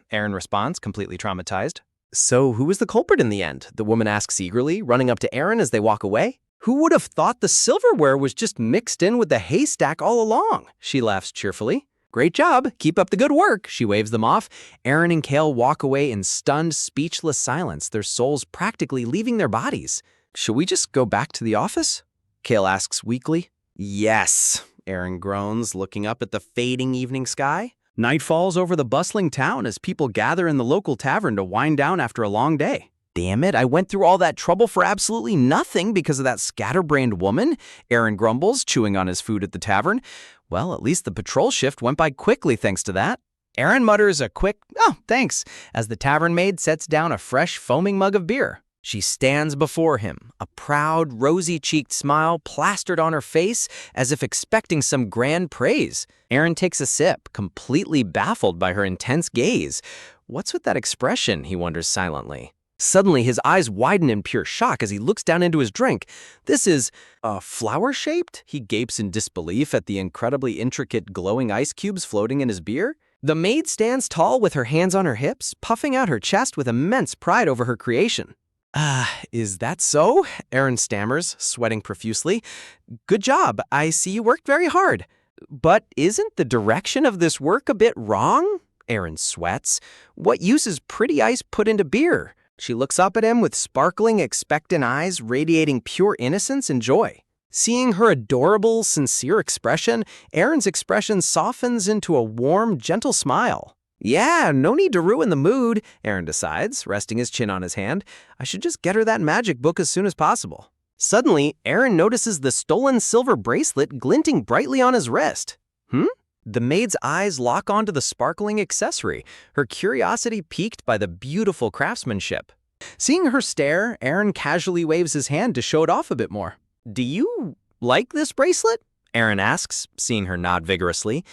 Aaron responds, completely traumatized. So who was the culprit in the end? The woman asks eagerly, running up to Aaron as they walk away. Who would have thought the silverware was just mixed in with the haystack all along? She laughs cheerfully. Great job. Keep up the good work. She waves them off. Aaron and Kale walk away in stunned, speechless silence, their souls practically leaving their bodies. Should we just go back to the office? Kale asks weakly. Yes, Aaron groans, looking up at the fading evening sky. Night falls over the bustling town as people gather in the local tavern to wind down after a long day. Damn it, I went through all that trouble for absolutely nothing because of that scatterbrained woman, Aaron grumbles, chewing on his food at the tavern. Well, at least the patrol shift went by quickly thanks to that. Aaron mutters a quick, "Oh, thanks," as the tavern maid sets down a fresh, foaming mug of beer. She stands before him, a proud, rosy-cheeked smile plastered on her face as if expecting some grand praise. Aaron takes a sip, completely baffled by her intense gaze. What's with that expression, he wonders silently. Suddenly, his eyes widen in pure shock as he looks down into his drink. This is, flower-shaped? He gapes in disbelief at the incredibly intricate glowing ice cubes floating in his beer. The maid stands tall with her hands on her hips, puffing out her chest with immense pride over her creation. Is that so? Aaron stammers, sweating profusely. Good job. I see you worked very hard. But isn't the direction of this work a bit wrong? Aaron sweats. What use is pretty ice put into beer? She looks up at him with sparkling, expectant eyes radiating pure innocence and joy. Seeing her adorable, sincere expression, Aaron's expression softens into a warm, gentle smile. Yeah, no need to ruin the mood, Aaron decides, resting his chin on his hand. I should just get her that magic book as soon as possible. Suddenly, Aaron notices the stolen silver bracelet glinting brightly on his wrist. The maid's eyes lock onto the sparkling accessory, her curiosity piqued by the beautiful craftsmanship. Seeing her stare, Aaron casually waves his hand to show it off a bit more. Do you like this bracelet? Aaron asks, seeing her nod vigorously.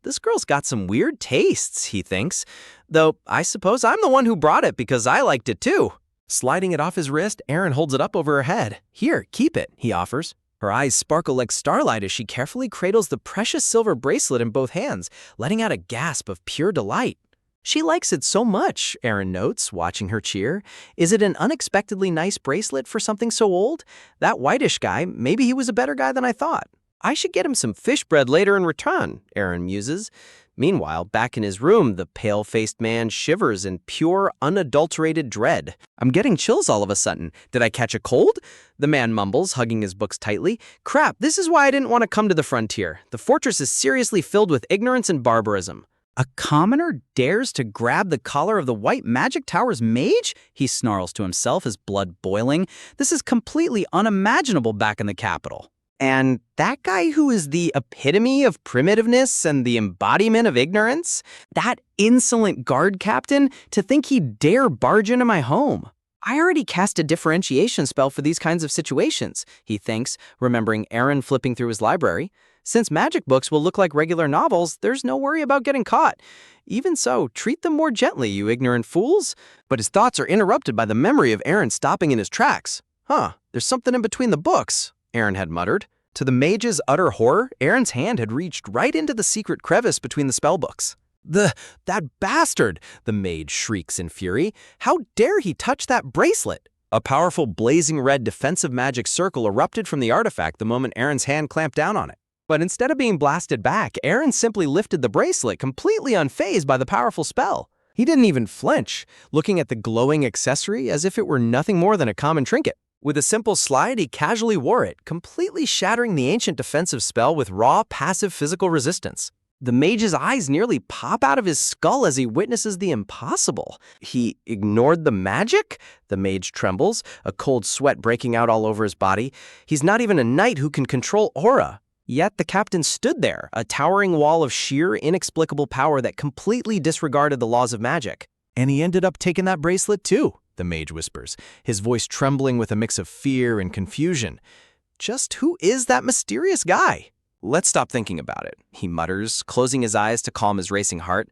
This girl's got some weird tastes, he thinks. Though I suppose I'm the one who brought it because I liked it too. Sliding it off his wrist, Aaron holds it up over her head. Here, keep it, he offers. Her eyes sparkle like starlight as she carefully cradles the precious silver bracelet in both hands, letting out a gasp of pure delight. She likes it so much, Aaron notes, watching her cheer. Is it an unexpectedly nice bracelet for something so old? That whitish guy, maybe he was a better guy than I thought. I should get him some fish bread later in return, Aaron muses. Meanwhile, back in his room, the pale-faced man shivers in pure, unadulterated dread. I'm getting chills all of a sudden. Did I catch a cold? The man mumbles, hugging his books tightly. Crap, this is why I didn't want to come to the frontier. The fortress is seriously filled with ignorance and barbarism. A commoner dares to grab the collar of the White Magic Tower's mage? He snarls to himself, his blood boiling. This is completely unimaginable back in the capital. And that guy who is the epitome of primitiveness and the embodiment of ignorance? That insolent guard captain, to think he'd dare barge into my home. I already cast a differentiation spell for these kinds of situations, he thinks, remembering Aaron flipping through his library. Since magic books will look like regular novels, there's no worry about getting caught. Even so, treat them more gently, you ignorant fools. But his thoughts are interrupted by the memory of Aaron stopping in his tracks. There's something in between the books, Aaron had muttered. To the mage's utter horror, Aaron's hand had reached right into the secret crevice between the spellbooks. That bastard, the mage shrieks in fury. How dare he touch that bracelet? A powerful blazing red defensive magic circle erupted from the artifact the moment Aaron's hand clamped down on it. But instead of being blasted back, Aaron simply lifted the bracelet, completely unfazed by the powerful spell. He didn't even flinch, looking at the glowing accessory as if it were nothing more than a common trinket. With a simple slide, he casually wore it, completely shattering the ancient defensive spell with raw, passive physical resistance. The mage's eyes nearly pop out of his skull as he witnesses the impossible. He ignored the magic? The mage trembles, a cold sweat breaking out all over his body. He's not even a knight who can control aura. Yet the captain stood there, a towering wall of sheer, inexplicable power that completely disregarded the laws of magic. And he ended up taking that bracelet too, the mage whispers, his voice trembling with a mix of fear and confusion. Just who is that mysterious guy? Let's stop thinking about it, he mutters, closing his eyes to calm his racing heart.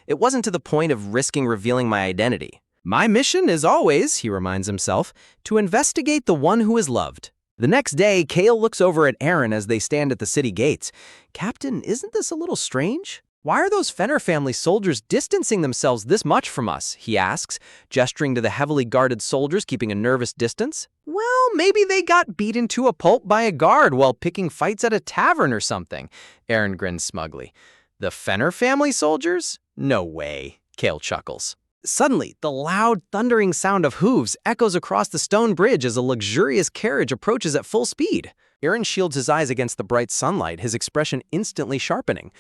It wasn't to the point of risking revealing my identity. My mission is always, he reminds himself, to investigate the one who is loved. The next day, Kale looks over at Aaron as they stand at the city gates. Captain, isn't this a little strange? Why are those Fenner family soldiers distancing themselves this much from us? He asks, gesturing to the heavily guarded soldiers keeping a nervous distance. Well, maybe they got beaten to a pulp by a guard while picking fights at a tavern or something. Aaron grins smugly. The Fenner family soldiers? No way, Kale chuckles. Suddenly, the loud, thundering sound of hooves echoes across the stone bridge as a luxurious carriage approaches at full speed. Aaron shields his eyes against the bright sunlight, his expression instantly sharpening.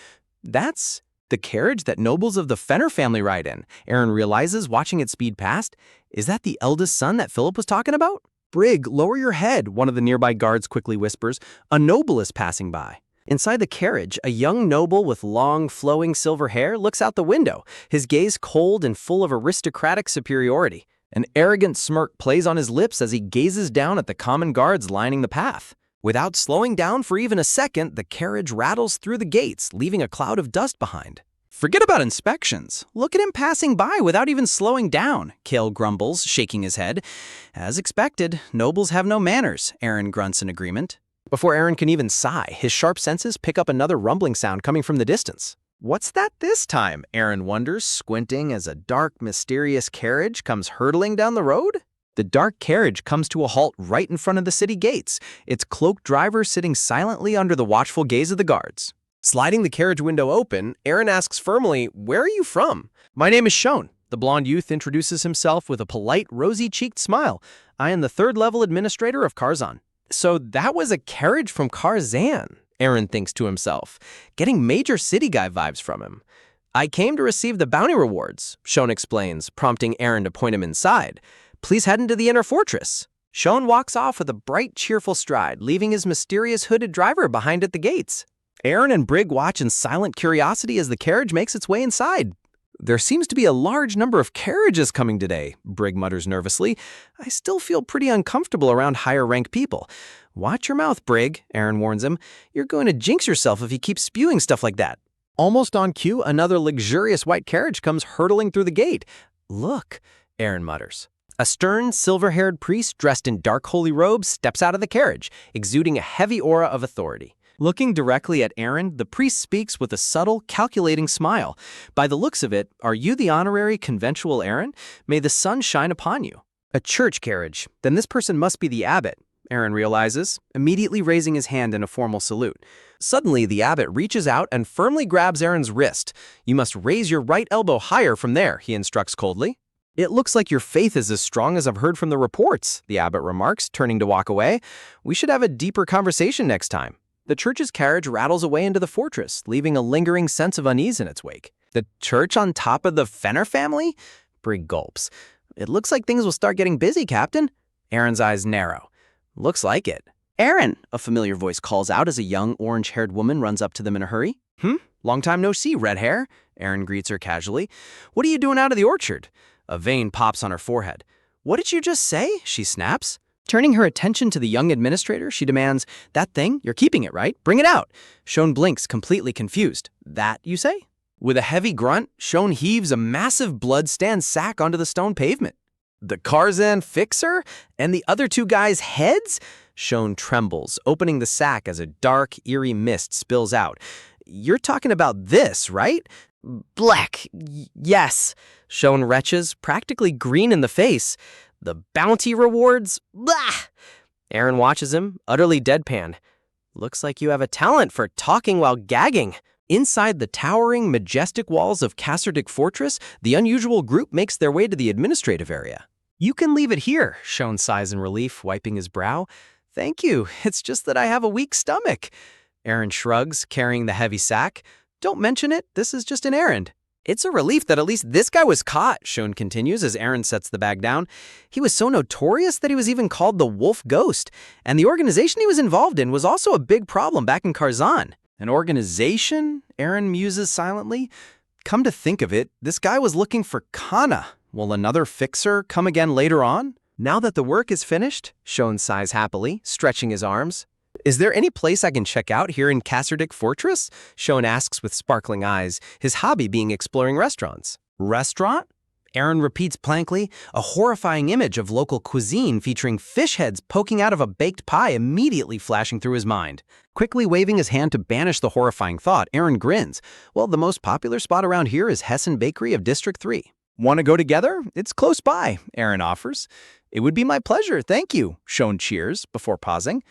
That's the carriage that nobles of the Fenner family ride in, Aaron realizes, watching it speed past. Is that the eldest son that Philip was talking about? Brig, lower your head, one of the nearby guards quickly whispers. A noble is passing by. Inside the carriage, a young noble with long, flowing silver hair looks out the window, his gaze cold and full of aristocratic superiority. An arrogant smirk plays on his lips as he gazes down at the common guards lining the path. Without slowing down for even a second, the carriage rattles through the gates, leaving a cloud of dust behind. Forget about inspections. Look at him passing by without even slowing down, Kale grumbles, shaking his head. As expected, nobles have no manners, Aaron grunts in agreement. Before Aaron can even sigh, his sharp senses pick up another rumbling sound coming from the distance. What's that this time? Aaron wonders, squinting as a dark, mysterious carriage comes hurtling down the road. The dark carriage comes to a halt right in front of the city gates, its cloaked driver sitting silently under the watchful gaze of the guards. Sliding the carriage window open, Aaron asks firmly, "Where are you from?" "My name is Shone." The blonde youth introduces himself with a polite, rosy-cheeked smile. "I am the third-level administrator of Karzan." So that was a carriage from Karzan, Aaron thinks to himself, getting major city guy vibes from him. "I came to receive the bounty rewards," Shone explains, prompting Aaron to point him inside. "Please head into the inner fortress." Shone walks off with a bright, cheerful stride, leaving his mysterious hooded driver behind at the gates. Aaron and Brig watch in silent curiosity as the carriage makes its way inside. "There seems to be a large number of carriages coming today," Brig mutters nervously. "I still feel pretty uncomfortable around higher-ranked people." "Watch your mouth, Brig," Aaron warns him. "You're going to jinx yourself if you keep spewing stuff like that." Almost on cue, another luxurious white carriage comes hurtling through the gate. "Look," Aaron mutters. A stern, silver-haired priest dressed in dark holy robes steps out of the carriage, exuding a heavy aura of authority. Looking directly at Aaron, the priest speaks with a subtle, calculating smile. By the looks of it, are you the honorary conventual Aaron? May the sun shine upon you. A church carriage. Then this person must be the abbot, Aaron realizes, immediately raising his hand in a formal salute. Suddenly, the abbot reaches out and firmly grabs Aaron's wrist. You must raise your right elbow higher from there, he instructs coldly. It looks like your faith is as strong as I've heard from the reports, the abbot remarks, turning to walk away. We should have a deeper conversation next time. The church's carriage rattles away into the fortress, leaving a lingering sense of unease in its wake. The church on top of the Fenner family? Brig gulps. It looks like things will start getting busy, Captain. Aaron's eyes narrow. Looks like it. Aaron, a familiar voice calls out as a young, orange-haired woman runs up to them in a hurry. Long time no see, red hair. Aaron greets her casually. What are you doing out of the orchard? A vein pops on her forehead. What did you just say? She snaps. Turning her attention to the young administrator, she demands, That thing? You're keeping it, right? Bring it out. Shone blinks, completely confused. That, you say? With a heavy grunt, Shone heaves a massive blood-stained sack onto the stone pavement. The Karzan fixer? And the other two guys' heads? Shone trembles, opening the sack as a dark, eerie mist spills out. You're talking about this, right? Black, yes. Shone retches, practically green in the face. The bounty rewards? Blah! Aaron watches him, utterly deadpan. Looks like you have a talent for talking while gagging. Inside the towering, majestic walls of Kasserdik Fortress, the unusual group makes their way to the administrative area. You can leave it here, Shone sighs in relief, wiping his brow. Thank you, it's just that I have a weak stomach. Aaron shrugs, carrying the heavy sack. Don't mention it, this is just an errand. It's a relief that at least this guy was caught, Shone continues as Aaron sets the bag down. He was so notorious that he was even called the Wolf Ghost, and the organization he was involved in was also a big problem back in Karzan. An organization? Aaron muses silently. Come to think of it, this guy was looking for Kana. Will another fixer come again later on? Now that the work is finished, Shone sighs happily, stretching his arms. Is there any place I can check out here in Kasserdik Fortress? Shone asks with sparkling eyes, his hobby being exploring restaurants. Restaurant? Aaron repeats blankly, a horrifying image of local cuisine featuring fish heads poking out of a baked pie immediately flashing through his mind. Quickly waving his hand to banish the horrifying thought, Aaron grins. Well, the most popular spot around here is Hessen Bakery of District 3. Want to go together? It's close by, Aaron offers. It would be my pleasure, thank you, Shone cheers before pausing.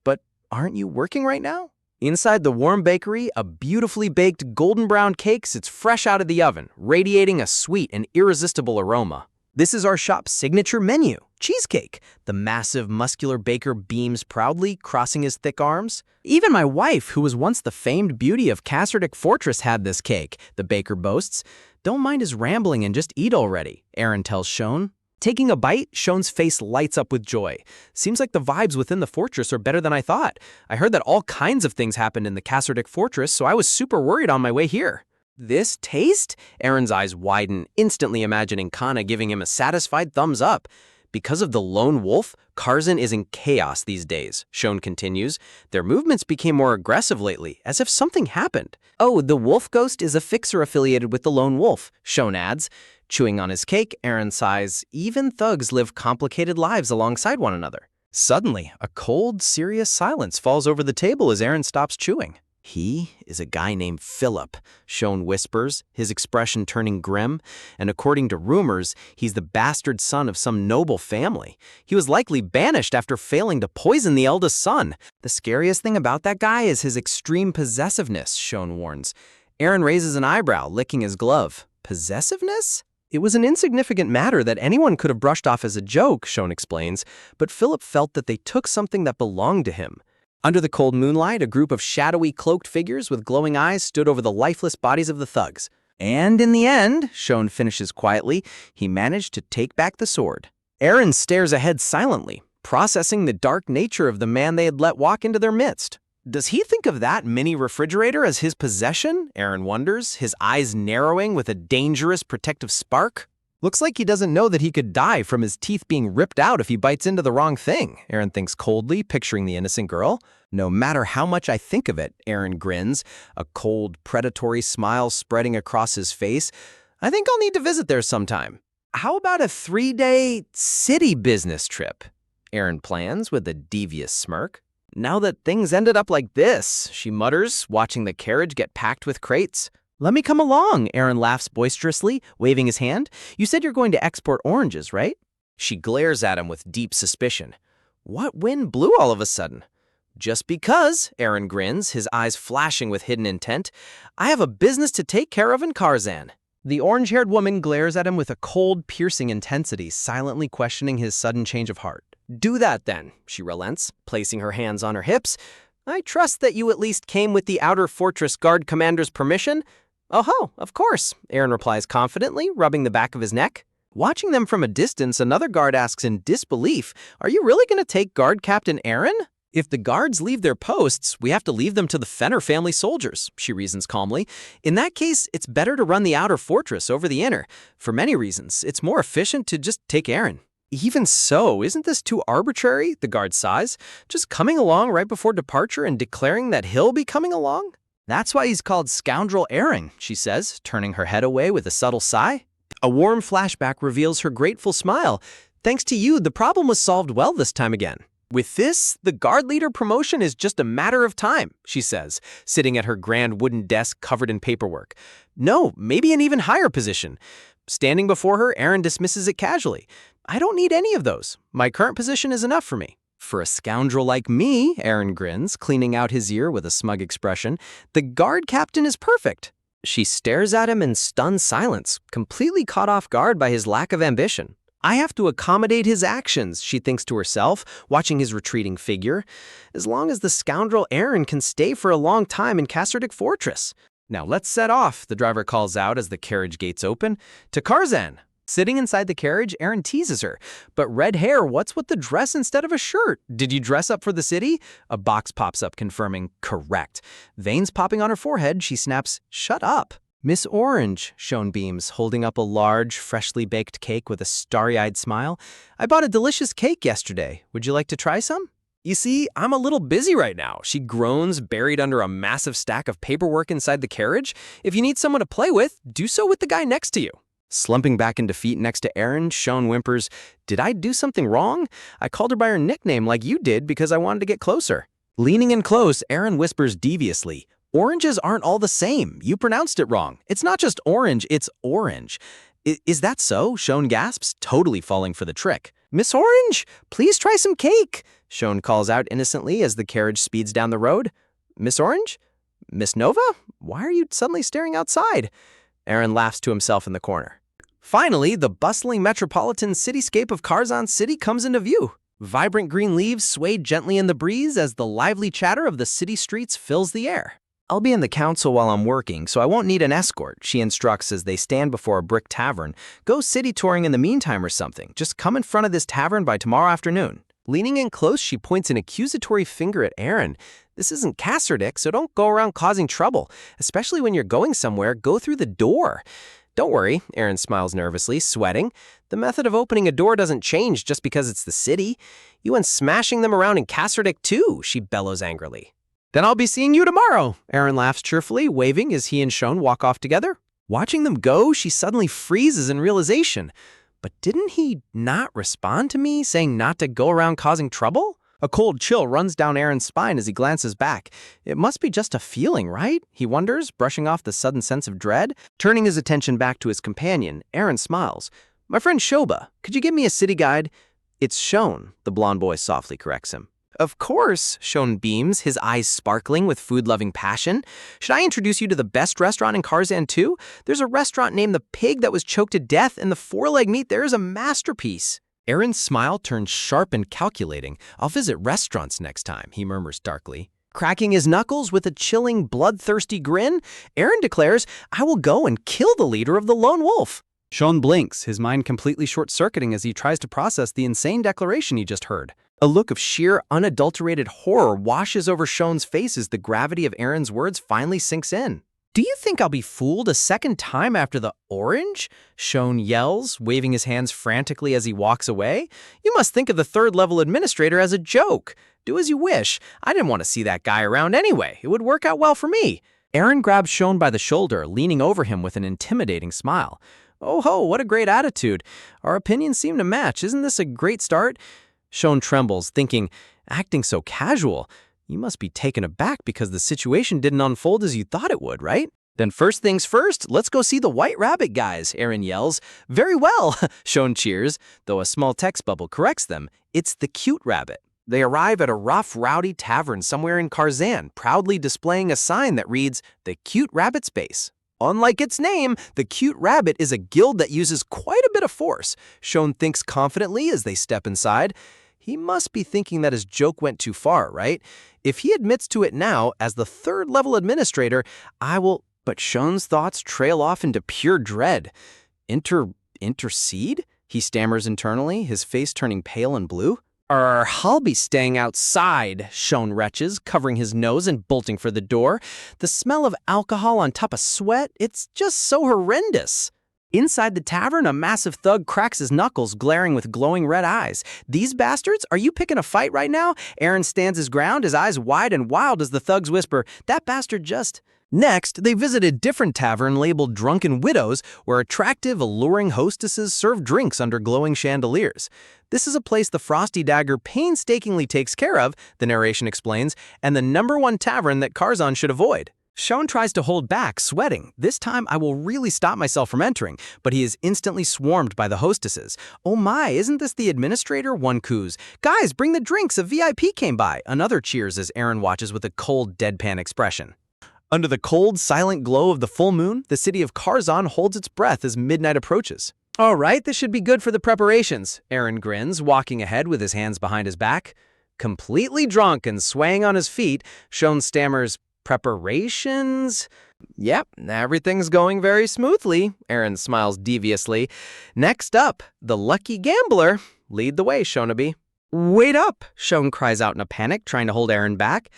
But aren't you working right now? Inside the warm bakery, a beautifully baked golden brown cake sits fresh out of the oven, radiating a sweet and irresistible aroma. This is our shop's signature menu, cheesecake. The massive, muscular baker beams proudly, crossing his thick arms. Even my wife, who was once the famed beauty of Kasserdik Fortress, had this cake, the baker boasts. Don't mind his rambling and just eat already, Aaron tells Shone. Taking a bite, Shone's face lights up with joy. Seems like the vibes within the fortress are better than I thought. I heard that all kinds of things happened in the Kasserdik Fortress, so I was super worried on my way here. This taste? Aaron's eyes widen, instantly imagining Kana giving him a satisfied thumbs up. Because of the lone wolf, Karzan is in chaos these days, Shone continues. Their movements became more aggressive lately, as if something happened. Oh, the wolf ghost is a fixer affiliated with the lone wolf, Shone adds. Chewing on his cake, Aaron sighs, even thugs live complicated lives alongside one another. Suddenly, a cold, serious silence falls over the table as Aaron stops chewing. He is a guy named Philip, Shone whispers, his expression turning grim, and according to rumors, he's the bastard son of some noble family. He was likely banished after failing to poison the eldest son. The scariest thing about that guy is his extreme possessiveness, Shone warns. Aaron raises an eyebrow, licking his glove. Possessiveness? It was an insignificant matter that anyone could have brushed off as a joke, Shone explains, but Philip felt that they took something that belonged to him. Under the cold moonlight, a group of shadowy, cloaked figures with glowing eyes stood over the lifeless bodies of the thugs. And in the end, Shone finishes quietly, he managed to take back the sword. Aaron stares ahead silently, processing the dark nature of the man they had let walk into their midst. Does he think of that mini refrigerator as his possession? Aaron wonders, his eyes narrowing with a dangerous protective spark. Looks like he doesn't know that he could die from his teeth being ripped out if he bites into the wrong thing, Aaron thinks coldly, picturing the innocent girl. No matter how much I think of it, Aaron grins, a cold, predatory smile spreading across his face. I think I'll need to visit there sometime. How about a 3-day city business trip? Aaron plans with a devious smirk. Now that things ended up like this, she mutters, watching the carriage get packed with crates. Let me come along, Aaron laughs boisterously, waving his hand. You said you're going to export oranges, right? She glares at him with deep suspicion. What wind blew all of a sudden? Just because, Aaron grins, his eyes flashing with hidden intent. I have a business to take care of in Karzan. The orange-haired woman glares at him with a cold, piercing intensity, silently questioning his sudden change of heart. Do that then, she relents, placing her hands on her hips. I trust that you at least came with the Outer Fortress Guard Commander's permission? Oh, of course, Aaron replies confidently, rubbing the back of his neck. Watching them from a distance, another guard asks in disbelief, "Are you really going to take Guard Captain Aaron?" If the guards leave their posts, we have to leave them to the Fenner family soldiers, she reasons calmly. In that case, it's better to run the outer fortress over the inner. For many reasons, it's more efficient to just take Aaron. Even so, isn't this too arbitrary? The guard sighs. Just coming along right before departure and declaring that he'll be coming along? That's why he's called Scoundrel Aaron, she says, turning her head away with a subtle sigh. A warm flashback reveals her grateful smile. Thanks to you, the problem was solved well this time again. With this, the guard leader promotion is just a matter of time, she says, sitting at her grand wooden desk covered in paperwork. No, maybe an even higher position. Standing before her, Aaron dismisses it casually. I don't need any of those. My current position is enough for me. For a scoundrel like me, Aaron grins, cleaning out his ear with a smug expression, the guard captain is perfect. She stares at him in stunned silence, completely caught off guard by his lack of ambition. I have to accommodate his actions, she thinks to herself, watching his retreating figure, as long as the scoundrel Aaron can stay for a long time in Kasserdik Fortress. Now let's set off, the driver calls out as the carriage gates open, to Karzan. Sitting inside the carriage, Aaron teases her. But red hair, what's with the dress instead of a shirt? Did you dress up for the city? A box pops up confirming correct. Veins popping on her forehead, she snaps, shut up. Miss Orange, Shone beams, holding up a large, freshly baked cake with a starry-eyed smile. I bought a delicious cake yesterday. Would you like to try some? You see, I'm a little busy right now, she groans, buried under a massive stack of paperwork inside the carriage. If you need someone to play with, do so with the guy next to you. Slumping back in defeat next to Aaron, Shone whimpers, Did I do something wrong? I called her by her nickname like you did because I wanted to get closer. Leaning in close, Aaron whispers deviously, Oranges aren't all the same. You pronounced it wrong. It's not just orange, it's orange. Is that so? Shone gasps, totally falling for the trick. Miss Orange, please try some cake, Shone calls out innocently as the carriage speeds down the road. Miss Orange? Miss Nova? Why are you suddenly staring outside? Aaron laughs to himself in the corner. Finally, the bustling metropolitan cityscape of Karzan City comes into view. Vibrant green leaves sway gently in the breeze as the lively chatter of the city streets fills the air. I'll be in the council while I'm working, so I won't need an escort, she instructs as they stand before a brick tavern. Go city touring in the meantime or something. Just come in front of this tavern by tomorrow afternoon. Leaning in close, she points an accusatory finger at Aaron. This isn't Kasserdik, so don't go around causing trouble. Especially when you're going somewhere, go through the door. Don't worry, Aaron smiles nervously, sweating. The method of opening a door doesn't change just because it's the city. You went smashing them around in Kasserdik too, she bellows angrily. Then I'll be seeing you tomorrow, Aaron laughs cheerfully, waving as he and Shone walk off together. Watching them go, she suddenly freezes in realization. But didn't he not respond to me, saying not to go around causing trouble? A cold chill runs down Aaron's spine as he glances back. It must be just a feeling, right? He wonders, brushing off the sudden sense of dread. Turning his attention back to his companion, Aaron smiles. My friend Shoba, could you give me a city guide? It's Shone, the blonde boy softly corrects him. Of course, Shone beams, his eyes sparkling with food-loving passion. Should I introduce you to the best restaurant in Karzan too? There's a restaurant named The Pig that was choked to death, and the four-leg meat there is a masterpiece. Aaron's smile turns sharp and calculating. I'll visit restaurants next time, he murmurs darkly. Cracking his knuckles with a chilling, bloodthirsty grin, Aaron declares, I will go and kill the leader of the Lone Wolf. Shone blinks, his mind completely short-circuiting as he tries to process the insane declaration he just heard. A look of sheer, unadulterated horror washes over Shone's face as the gravity of Aaron's words finally sinks in. Do you think I'll be fooled a second time after the orange? Shone yells, waving his hands frantically as he walks away. You must think of the third-level administrator as a joke. Do as you wish. I didn't want to see that guy around anyway. It would work out well for me. Aaron grabs Shone by the shoulder, leaning over him with an intimidating smile. Oh ho, what a great attitude. Our opinions seem to match. Isn't this a great start? Shone trembles, thinking, acting so casual. You must be taken aback because the situation didn't unfold as you thought it would, right? Then first things first, let's go see the White Rabbit guys, Aaron yells. Very well, Shone cheers, though a small text bubble corrects them. It's the Cute Rabbit. They arrive at a rough, rowdy tavern somewhere in Karzan, proudly displaying a sign that reads, The Cute Rabbit's Base. Unlike its name, the Cute Rabbit is a guild that uses quite a bit of force. Shone thinks confidently as they step inside. He must be thinking that his joke went too far, right? If he admits to it now, as the third-level administrator, I will... But Shone's thoughts trail off into pure dread. Intercede? He stammers internally, his face turning pale and blue. I'll be staying outside, Shone retches, covering his nose and bolting for the door. The smell of alcohol on top of sweat, it's just so horrendous. Inside the tavern, a massive thug cracks his knuckles, glaring with glowing red eyes. These bastards? Are you picking a fight right now? Aaron stands his ground, his eyes wide and wild as the thugs whisper, That bastard just... Next, they visit a different tavern labeled Drunken Widows, where attractive, alluring hostesses serve drinks under glowing chandeliers. This is a place the Frosty Dagger painstakingly takes care of, the narration explains, and the #1 tavern that Karzan should avoid. Shone tries to hold back, sweating. This time I will really stop myself from entering, but he is instantly swarmed by the hostesses. Oh my, isn't this the administrator? One coos. Guys, bring the drinks, a VIP came by. Another cheers as Aaron watches with a cold, deadpan expression. Under the cold, silent glow of the full moon, the city of Karzan holds its breath as midnight approaches. All right, this should be good for the preparations, Aaron grins, walking ahead with his hands behind his back. Completely drunk and swaying on his feet, Shone stammers, Preparations? Yep, everything's going very smoothly, Aaron smiles deviously. Next up, the lucky gambler. Lead the way, Shonaby. Wait up, Shone cries out in a panic, trying to hold Aaron back.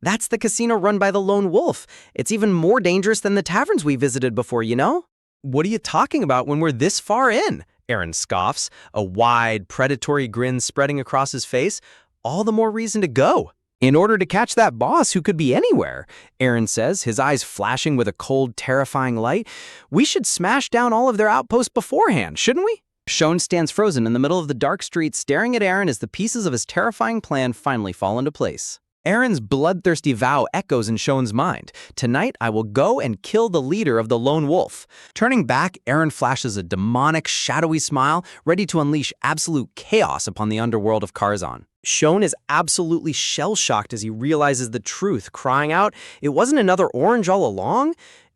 That's the casino run by the Lone Wolf. It's even more dangerous than the taverns we visited before, you know? What are you talking about when we're this far in? Aaron scoffs, a wide, predatory grin spreading across his face. All the more reason to go. In order to catch that boss who could be anywhere, Aaron says, his eyes flashing with a cold, terrifying light. We should smash down all of their outposts beforehand, shouldn't we? Shone stands frozen in the middle of the dark street, staring at Aaron as the pieces of his terrifying plan finally fall into place. Aaron's bloodthirsty vow echoes in Shone's mind. Tonight, I will go and kill the leader of the Lone Wolf. Turning back, Aaron flashes a demonic, shadowy smile, ready to unleash absolute chaos upon the underworld of Karzan. Shone is absolutely shell-shocked as he realizes the truth, crying out, "It wasn't another orange all along?"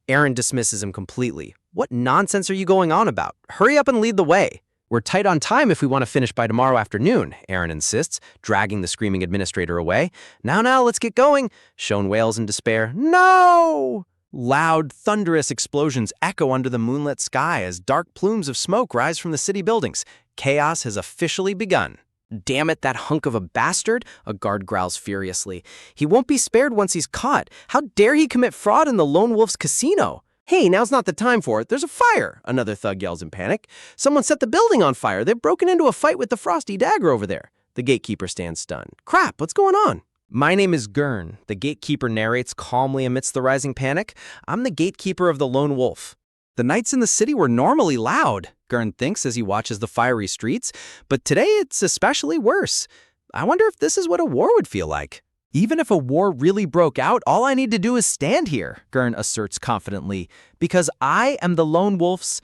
Aaron dismisses him completely. What nonsense are you going on about? Hurry up and lead the way. We're tight on time if we want to finish by tomorrow afternoon, Aaron insists, dragging the screaming administrator away. Now, let's get going. Shone wails in despair. No! Loud, thunderous explosions echo under the moonlit sky as dark plumes of smoke rise from the city buildings. Chaos has officially begun. Damn it, that hunk of a bastard, a guard growls furiously. He won't be spared once he's caught. How dare he commit fraud in the Lone Wolf's casino? Hey, now's not the time for it. There's a fire, another thug yells in panic. Someone set the building on fire. They've broken into a fight with the Frosty Dagger over there. The gatekeeper stands stunned. Crap, what's going on? My name is Gurn, the gatekeeper narrates calmly amidst the rising panic. I'm the gatekeeper of the Lone Wolf. The nights in the city were normally loud, Gurn thinks as he watches the fiery streets, but today it's especially worse. I wonder if this is what a war would feel like. Even if a war really broke out, all I need to do is stand here, Gurn asserts confidently, because I am the Lone Wolf's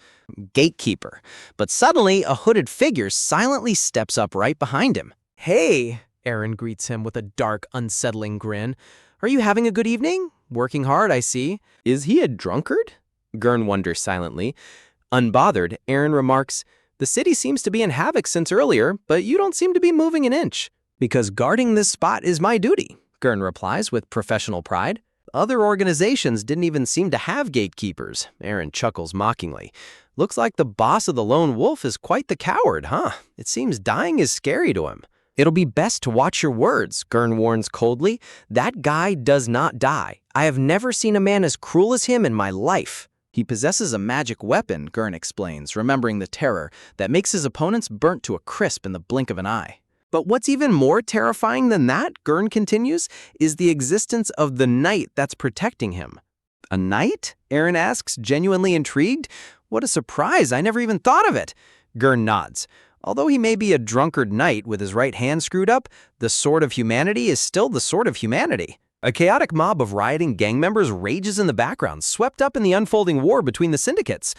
gatekeeper. But suddenly, a hooded figure silently steps up right behind him. Hey, Aaron greets him with a dark, unsettling grin. Are you having a good evening? Working hard, I see. Is he a drunkard? Gurn wonders silently. Unbothered, Aaron remarks, the city seems to be in havoc since earlier, but you don't seem to be moving an inch. Because guarding this spot is my duty, Gurn replies with professional pride. Other organizations didn't even seem to have gatekeepers, Aaron chuckles mockingly. Looks like the boss of the Lone Wolf is quite the coward, huh? It seems dying is scary to him. It'll be best to watch your words, Gurn warns coldly. That guy does not die. I have never seen a man as cruel as him in my life. He possesses a magic weapon, Gurn explains, remembering the terror that makes his opponents burnt to a crisp in the blink of an eye. But what's even more terrifying than that, Gurn continues, is the existence of the knight that's protecting him. A knight? Aaron asks, genuinely intrigued. What a surprise, I never even thought of it. Gurn nods. Although he may be a drunkard knight with his right hand screwed up, the sword of humanity is still the sword of humanity. A chaotic mob of rioting gang members rages in the background, swept up in the unfolding war between the syndicates.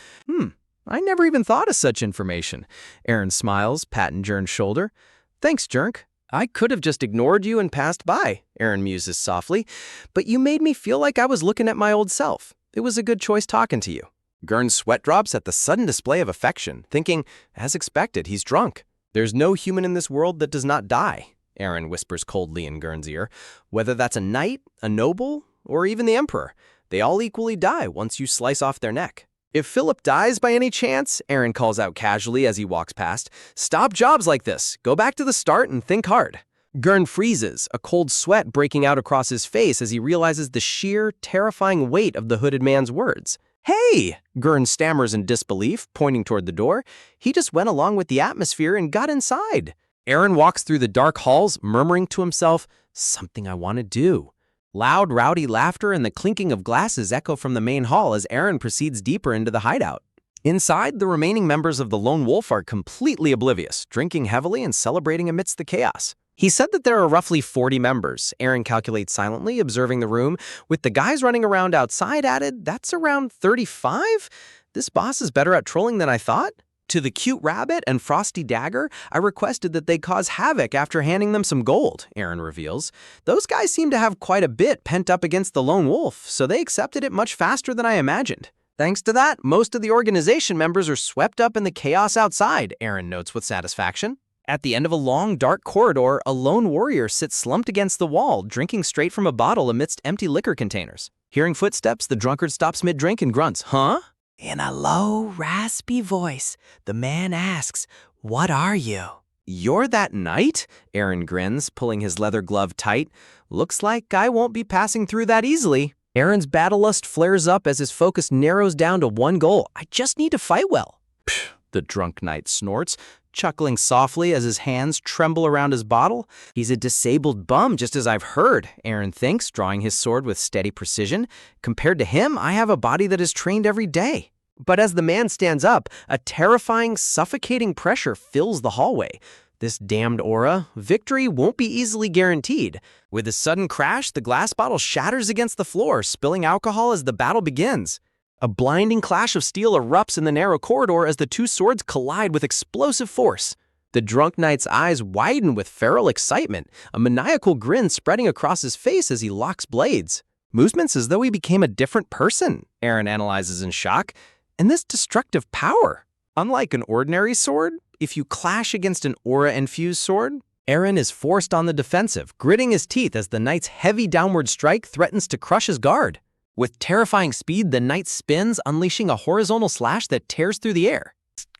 I never even thought of such information. Aaron smiles, patting Jern's shoulder. Thanks, Jernk. I could have just ignored you and passed by, Aaron muses softly, but you made me feel like I was looking at my old self. It was a good choice talking to you. Gurn's sweat drops at the sudden display of affection, thinking, as expected, he's drunk. There's no human in this world that does not die, Aaron whispers coldly in Gurn's ear. Whether that's a knight, a noble, or even the emperor, they all equally die once you slice off their neck. If Philip dies by any chance, Aaron calls out casually as he walks past, stop jobs like this. Go back to the start and think hard. Gurn freezes, a cold sweat breaking out across his face as he realizes the sheer, terrifying weight of the hooded man's words. Hey! Gurn stammers in disbelief, pointing toward the door. He just went along with the atmosphere and got inside. Aaron walks through the dark halls, murmuring to himself, something I want to do. Loud, rowdy laughter and the clinking of glasses echo from the main hall as Aaron proceeds deeper into the hideout. Inside, the remaining members of the Lone Wolf are completely oblivious, drinking heavily and celebrating amidst the chaos. He said that there are roughly 40 members. Aaron calculates silently, observing the room. With the guys running around outside added, that's around 35? This boss is better at trolling than I thought. To the cute rabbit and frosty dagger, I requested that they cause havoc after handing them some gold, Aaron reveals. Those guys seem to have quite a bit pent up against the Lone Wolf, so they accepted it much faster than I imagined. Thanks to that, most of the organization members are swept up in the chaos outside, Aaron notes with satisfaction. At the end of a long, dark corridor, a lone warrior sits slumped against the wall, drinking straight from a bottle amidst empty liquor containers. Hearing footsteps, the drunkard stops mid-drink and grunts, huh? In a low, raspy voice, the man asks, "What are you?" You're that knight? Aaron grins, pulling his leather glove tight. Looks like I won't be passing through that easily. Aaron's battle lust flares up as his focus narrows down to one goal. I just need to fight well. Psh, the drunk knight snorts, chuckling softly as his hands tremble around his bottle. He's a disabled bum, just as I've heard, Aaron thinks, drawing his sword with steady precision. Compared to him, I have a body that is trained every day. But as the man stands up, a terrifying, suffocating pressure fills the hallway. This damned aura, victory won't be easily guaranteed. With a sudden crash, the glass bottle shatters against the floor, spilling alcohol as the battle begins. A blinding clash of steel erupts in the narrow corridor as the two swords collide with explosive force. The drunk knight's eyes widen with feral excitement, a maniacal grin spreading across his face as he locks blades. Movements as though he became a different person, Aaron analyzes in shock. And this destructive power. Unlike an ordinary sword, if you clash against an aura-infused sword, Aaron is forced on the defensive, gritting his teeth as the knight's heavy downward strike threatens to crush his guard. With terrifying speed, the knight spins, unleashing a horizontal slash that tears through the air.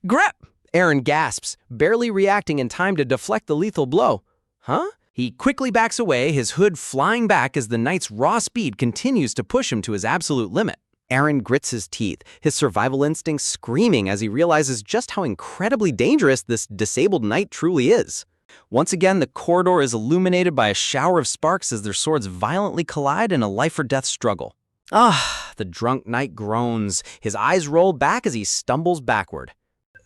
Grip! Aaron gasps, barely reacting in time to deflect the lethal blow. Huh? He quickly backs away, his hood flying back as the knight's raw speed continues to push him to his absolute limit. Aaron grits his teeth, his survival instinct screaming as he realizes just how incredibly dangerous this disabled knight truly is. Once again, the corridor is illuminated by a shower of sparks as their swords violently collide in a life-or-death struggle. The drunk knight groans, his eyes roll back as he stumbles backward.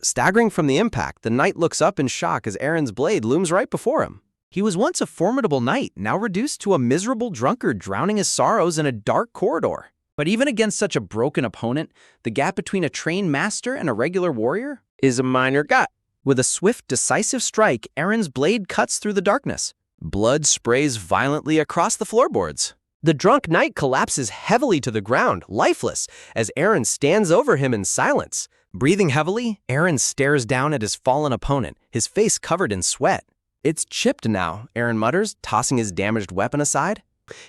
Staggering from the impact, the knight looks up in shock as Aaron's blade looms right before him. He was once a formidable knight, now reduced to a miserable drunkard drowning his sorrows in a dark corridor. But even against such a broken opponent, the gap between a trained master and a regular warrior is a minor gap. With a swift, decisive strike, Aaron's blade cuts through the darkness. Blood sprays violently across the floorboards. The drunk knight collapses heavily to the ground, lifeless, as Aaron stands over him in silence. Breathing heavily, Aaron stares down at his fallen opponent, his face covered in sweat. It's chipped now, Aaron mutters, tossing his damaged weapon aside.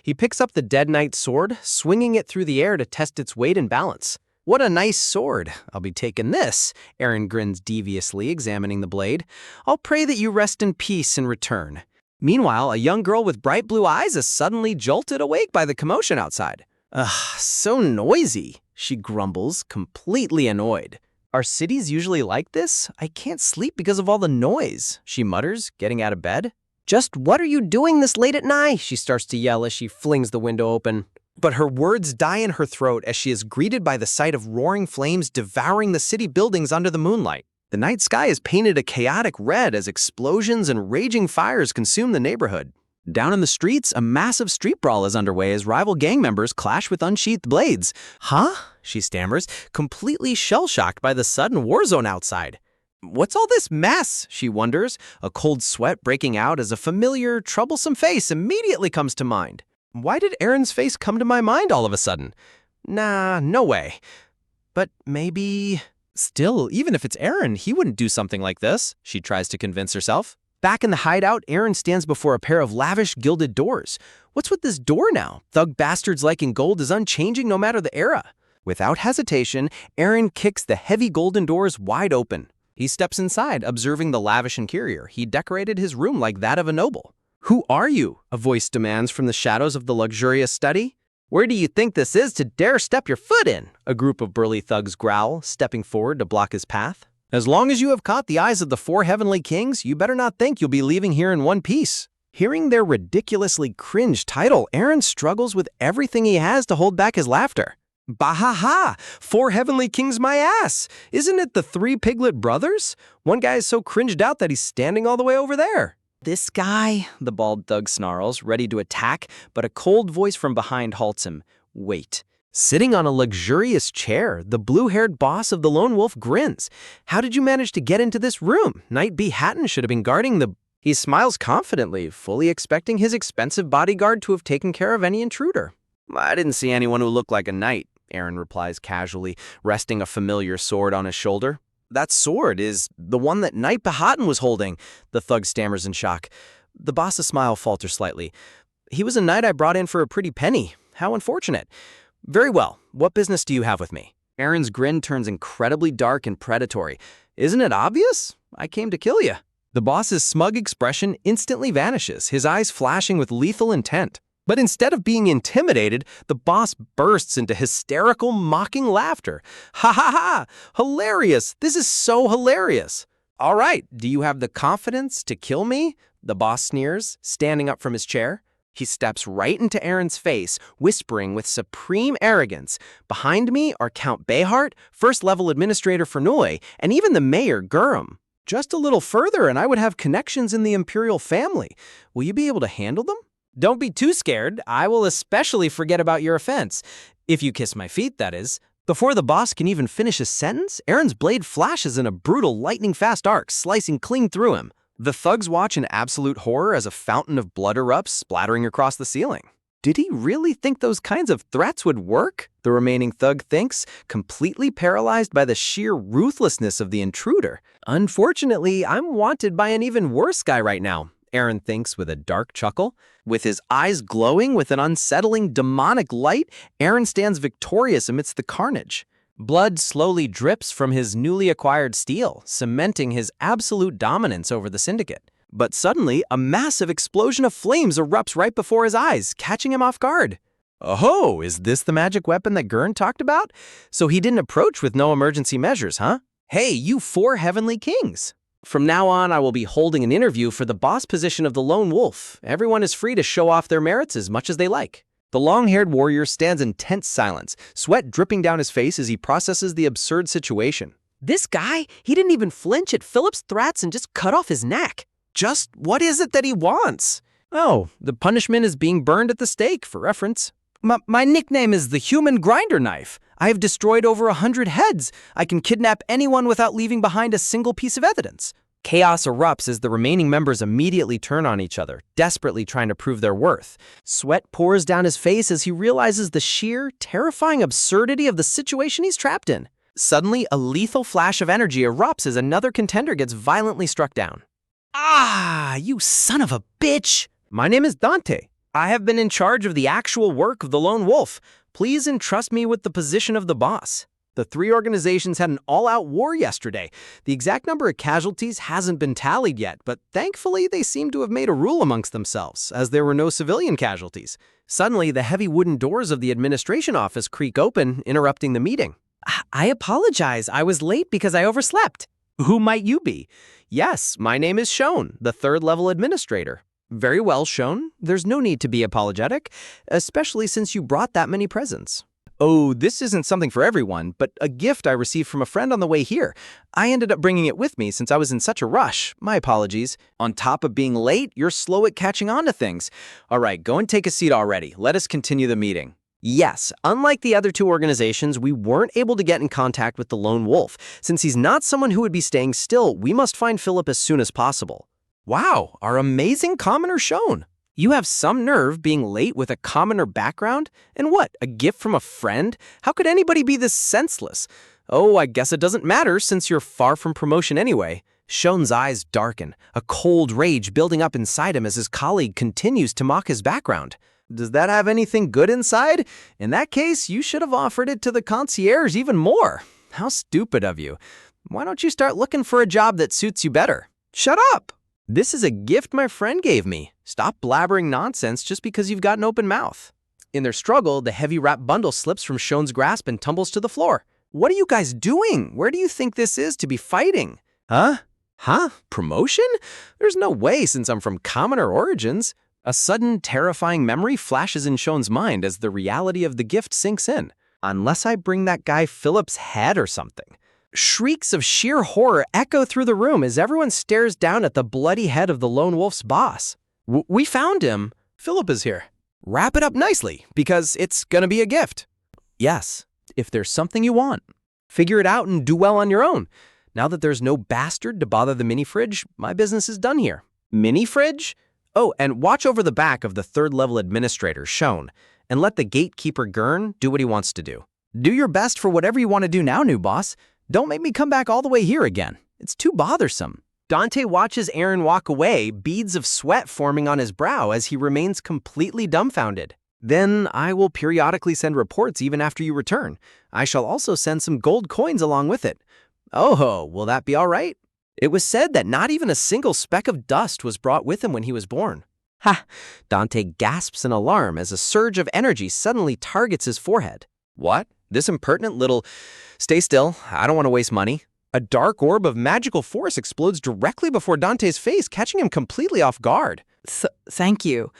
He picks up the dead knight's sword, swinging it through the air to test its weight and balance. What a nice sword. I'll be taking this, Aaron grins deviously, examining the blade. I'll pray that you rest in peace in return. Meanwhile, a young girl with bright blue eyes is suddenly jolted awake by the commotion outside. Ugh, so noisy, she grumbles, completely annoyed. Are cities usually like this? I can't sleep because of all the noise, she mutters, getting out of bed. Just what are you doing this late at night? She starts to yell as she flings the window open. But her words die in her throat as she is greeted by the sight of roaring flames devouring the city buildings under the moonlight. The night sky is painted a chaotic red as explosions and raging fires consume the neighborhood. Down in the streets, a massive street brawl is underway as rival gang members clash with unsheathed blades. Huh? She stammers, completely shell-shocked by the sudden war zone outside. What's all this mess? She wonders, a cold sweat breaking out as a familiar, troublesome face immediately comes to mind. Why did Aaron's face come to my mind all of a sudden? Nah, no way. But maybe... Still, even if it's Aaron, he wouldn't do something like this, she tries to convince herself. Back in the hideout, Aaron stands before a pair of lavish gilded doors. What's with this door now? Thug bastards like in gold is unchanging no matter the era. Without hesitation, Aaron kicks the heavy golden doors wide open. He steps inside, observing the lavish interior. He decorated his room like that of a noble. Who are you? A voice demands from the shadows of the luxurious study. Where do you think this is to dare step your foot in? A group of burly thugs growl, stepping forward to block his path. As long as you have caught the eyes of the 4 heavenly kings, you better not think you'll be leaving here in one piece. Hearing their ridiculously cringe title, Aaron struggles with everything he has to hold back his laughter. Bahaha! 4 heavenly kings my ass! Isn't it the 3 piglet brothers? One guy is so cringed out that he's standing all the way over there. This guy, the bald thug snarls, ready to attack, but a cold voice from behind halts him. Wait. Sitting on a luxurious chair, the blue-haired boss of the Lone Wolf grins. How did you manage to get into this room? Knight B. Hatton should have been guarding the... He smiles confidently, fully expecting his expensive bodyguard to have taken care of any intruder. I didn't see anyone who looked like a knight, Aaron replies casually, resting a familiar sword on his shoulder. That sword is the one that Knight Hatton was holding, the thug stammers in shock. The boss's smile falters slightly. He was a knight I brought in for a pretty penny. How unfortunate. Very well. What business do you have with me? Aaron's grin turns incredibly dark and predatory. Isn't it obvious? I came to kill you. The boss's smug expression instantly vanishes, his eyes flashing with lethal intent. But instead of being intimidated, the boss bursts into hysterical, mocking laughter. Ha ha ha! Hilarious! This is so hilarious! All right, do you have the confidence to kill me? The boss sneers, standing up from his chair. He steps right into Aaron's face, whispering with supreme arrogance. Behind me are Count Behart, first-level administrator for Noi, and even the mayor, Gurrum. Just a little further and I would have connections in the imperial family. Will you be able to handle them? Don't be too scared. I will especially forget about your offense. If you kiss my feet, that is. Before the boss can even finish his sentence, Aaron's blade flashes in a brutal, lightning-fast arc, slicing clean through him. The thugs watch in absolute horror as a fountain of blood erupts, splattering across the ceiling. Did he really think those kinds of threats would work? The remaining thug thinks, completely paralyzed by the sheer ruthlessness of the intruder. Unfortunately, I'm wanted by an even worse guy right now, Aaron thinks with a dark chuckle. With his eyes glowing with an unsettling, demonic light, Aaron stands victorious amidst the carnage. Blood slowly drips from his newly acquired steel, cementing his absolute dominance over the syndicate. But suddenly, a massive explosion of flames erupts right before his eyes, catching him off guard. Oh, is this the magic weapon that Gurn talked about? So he didn't approach with no emergency measures, huh? Hey, you 4 heavenly kings! From now on, I will be holding an interview for the boss position of the Lone Wolf. Everyone is free to show off their merits as much as they like. The long-haired warrior stands in tense silence, sweat dripping down his face as he processes the absurd situation. This guy, he didn't even flinch at Philip's threats and just cut off his neck. Just what is it that he wants? Oh, the punishment is being burned at the stake, for reference. My nickname is the Human Grinder Knife. I have destroyed over 100 heads. I can kidnap anyone without leaving behind a single piece of evidence. Chaos erupts as the remaining members immediately turn on each other, desperately trying to prove their worth. Sweat pours down his face as he realizes the sheer, terrifying absurdity of the situation he's trapped in. Suddenly, a lethal flash of energy erupts as another contender gets violently struck down. Ah, you son of a bitch! My name is Dante. I have been in charge of the actual work of the Lone Wolf. Please entrust me with the position of the boss. The 3 organizations had an all-out war yesterday. The exact number of casualties hasn't been tallied yet, but thankfully they seem to have made a rule amongst themselves, as there were no civilian casualties. Suddenly, the heavy wooden doors of the administration office creak open, interrupting the meeting. I apologize. I was late because I overslept. Who might you be? Yes, my name is Shone, the 3rd-level administrator. Very well shown. There's no need to be apologetic, especially since you brought that many presents. Oh, this isn't something for everyone, but a gift I received from a friend on the way here. I ended up bringing it with me since I was in such a rush. My apologies. On top of being late, you're slow at catching on to things. All right, go and take a seat already. Let us continue the meeting. Yes, unlike the other two organizations, we weren't able to get in contact with the lone wolf. Since he's not someone who would be staying still, we must find Philip as soon as possible. Wow, our amazing commoner shown. You have some nerve being late with a commoner background? And what, a gift from a friend? How could anybody be this senseless? Oh, I guess it doesn't matter since you're far from promotion anyway. Shon's eyes darken, a cold rage building up inside him as his colleague continues to mock his background. Does that have anything good inside? In that case, you should have offered it to the concierge even more. How stupid of you. Why don't you start looking for a job that suits you better? Shut up! This is a gift my friend gave me. Stop blabbering nonsense just because you've got an open mouth. In their struggle, the heavy wrapped bundle slips from Shon's grasp and tumbles to the floor. What are you guys doing? Where do you think this is to be fighting? Huh? Promotion? There's no way since I'm from commoner origins. A sudden, terrifying memory flashes in Shon's mind as the reality of the gift sinks in. Unless I bring that guy Philip's head or something. Shrieks of sheer horror echo through the room as everyone stares down at the bloody head of the lone wolf's boss. We found him. Philip is here. Wrap it up nicely, because it's gonna be a gift. Yes, if there's something you want. Figure it out and do well on your own. Now that there's no bastard to bother the mini-fridge, my business is done here. Mini-fridge? Oh, and watch over the back of the third-level administrator, Shon, and let the gatekeeper Gurn do what he wants to do. Do your best for whatever you want to do now, new boss. Don't make me come back all the way here again. It's too bothersome. Dante watches Aaron walk away, beads of sweat forming on his brow as he remains completely dumbfounded. Then I will periodically send reports even after you return. I shall also send some gold coins along with it. Oh, will that be all right? It was said that not even a single speck of dust was brought with him when he was born. Ha! Dante gasps in alarm as a surge of energy suddenly targets his forehead. What? This impertinent little... Stay still, I don't want to waste money. A dark orb of magical force explodes directly before Dante's face, catching him completely off guard. Thank you.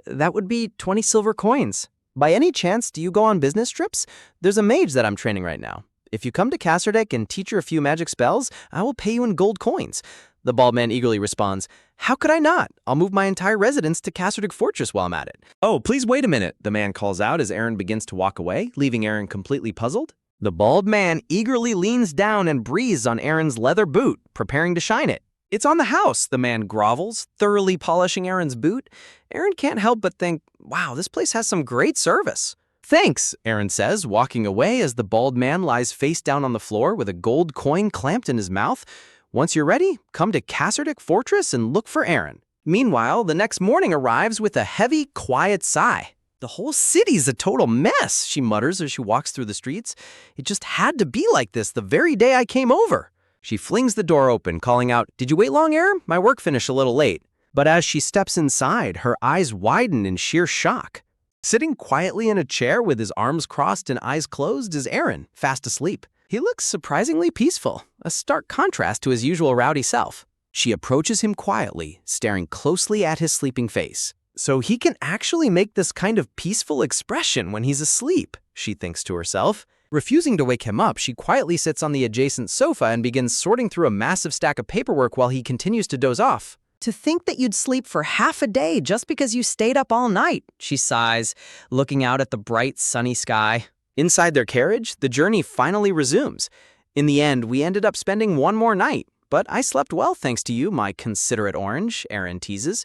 That would be 20 silver coins. By any chance, do you go on business trips? There's a mage that I'm training right now. If you come to Kasardek and teach her a few magic spells, I will pay you in gold coins. The bald man eagerly responds, How could I not? I'll move my entire residence to Kasardek Fortress while I'm at it. Oh, please wait a minute, the man calls out as Aaron begins to walk away, leaving Aaron completely puzzled. The bald man eagerly leans down and breathes on Aaron's leather boot, preparing to shine it. It's on the house, the man grovels, thoroughly polishing Aaron's boot. Aaron can't help but think, wow, this place has some great service. Thanks, Aaron says, walking away as the bald man lies face down on the floor with a gold coin clamped in his mouth. Once you're ready, come to Kasardek Fortress and look for Aaron. Meanwhile, the next morning arrives with a heavy, quiet sigh. The whole city's a total mess, she mutters as she walks through the streets. It just had to be like this the very day I came over. She flings the door open, calling out, Did you wait long, Aaron? My work finished a little late. But as she steps inside, her eyes widen in sheer shock. Sitting quietly in a chair with his arms crossed and eyes closed is Aaron, fast asleep. He looks surprisingly peaceful, a stark contrast to his usual rowdy self. She approaches him quietly, staring closely at his sleeping face. So he can actually make this kind of peaceful expression when he's asleep, she thinks to herself. Refusing to wake him up, she quietly sits on the adjacent sofa and begins sorting through a massive stack of paperwork while he continues to doze off. To think that you'd sleep for half a day just because you stayed up all night, she sighs, looking out at the bright, sunny sky. Inside their carriage, the journey finally resumes. In the end, we ended up spending one more night, but I slept well thanks to you, my considerate orange, Aaron teases.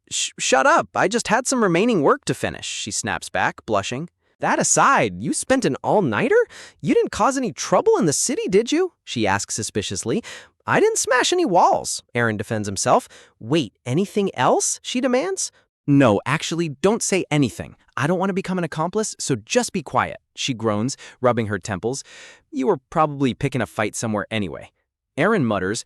Shut up, I just had some remaining work to finish, she snaps back, blushing. That aside, you spent an all-nighter? You didn't cause any trouble in the city, did you? She asks suspiciously. I didn't smash any walls, Aaron defends himself. Wait, anything else? She demands. No, actually, don't say anything. I don't want to become an accomplice, so just be quiet, she groans, rubbing her temples. You were probably picking a fight somewhere anyway. Aaron mutters,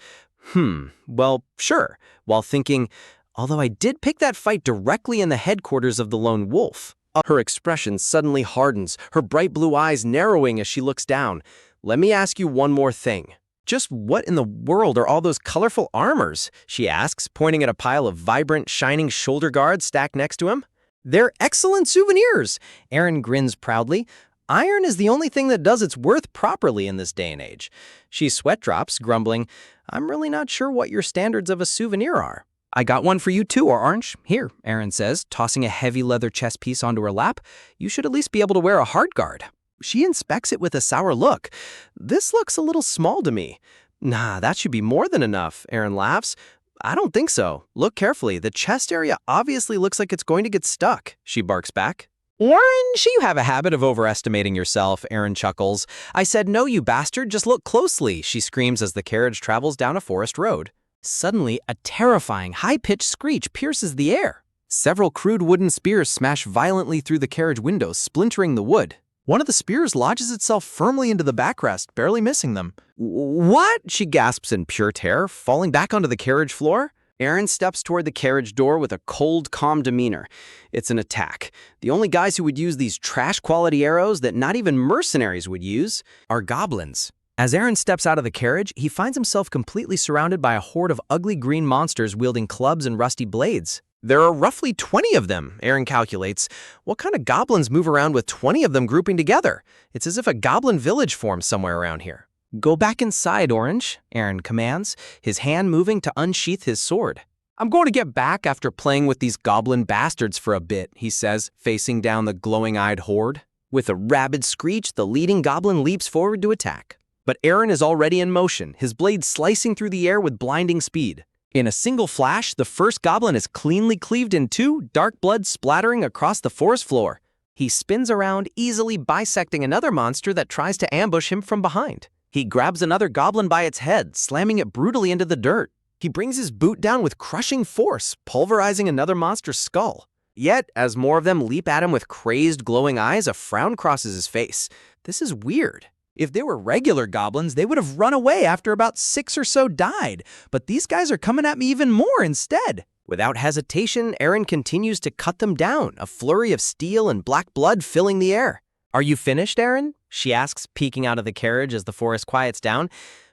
well, sure, while thinking, although I did pick that fight directly in the headquarters of the lone wolf. Her expression suddenly hardens, her bright blue eyes narrowing as she looks down. Let me ask you one more thing. Just what in the world are all those colorful armors? She asks, pointing at a pile of vibrant, shining shoulder guards stacked next to him. They're excellent souvenirs, Aaron grins proudly. Iron is the only thing that does its worth properly in this day and age. She sweat drops, grumbling, I'm really not sure what your standards of a souvenir are. I got one for you too, Orange. Here, Aaron says, tossing a heavy leather chest piece onto her lap. You should at least be able to wear a hard guard. She inspects it with a sour look. This looks a little small to me. Nah, that should be more than enough, Aaron laughs. I don't think so. Look carefully. The chest area obviously looks like it's going to get stuck, she barks back. Orange, you have a habit of overestimating yourself, Aaron chuckles. I said no, you bastard, just look closely, she screams as the carriage travels down a forest road. Suddenly, a terrifying, high-pitched screech pierces the air. Several crude wooden spears smash violently through the carriage windows, splintering the wood. One of the spears lodges itself firmly into the backrest, barely missing them. What? She gasps in pure terror, falling back onto the carriage floor. Aaron steps toward the carriage door with a cold, calm demeanor. It's an attack. The only guys who would use these trash-quality arrows that not even mercenaries would use are goblins. As Aaron steps out of the carriage, he finds himself completely surrounded by a horde of ugly green monsters wielding clubs and rusty blades. There are roughly 20 of them, Aaron calculates. What kind of goblins move around with 20 of them grouping together? It's as if a goblin village formed somewhere around here. Go back inside, Orange, Aaron commands, his hand moving to unsheath his sword. I'm going to get back after playing with these goblin bastards for a bit, he says, facing down the glowing-eyed horde. With a rabid screech, the leading goblin leaps forward to attack. But Aaron is already in motion, his blade slicing through the air with blinding speed. In a single flash, the first goblin is cleanly cleaved in two, dark blood splattering across the forest floor. He spins around, easily bisecting another monster that tries to ambush him from behind. He grabs another goblin by its head, slamming it brutally into the dirt. He brings his boot down with crushing force, pulverizing another monster's skull. Yet, as more of them leap at him with crazed, glowing eyes, a frown crosses his face. This is weird. If they were regular goblins, they would have run away after about 6 or so died, but these guys are coming at me even more instead. Without hesitation, Aaron continues to cut them down, a flurry of steel and black blood filling the air. Are you finished, Aaron? She asks, peeking out of the carriage as the forest quiets down.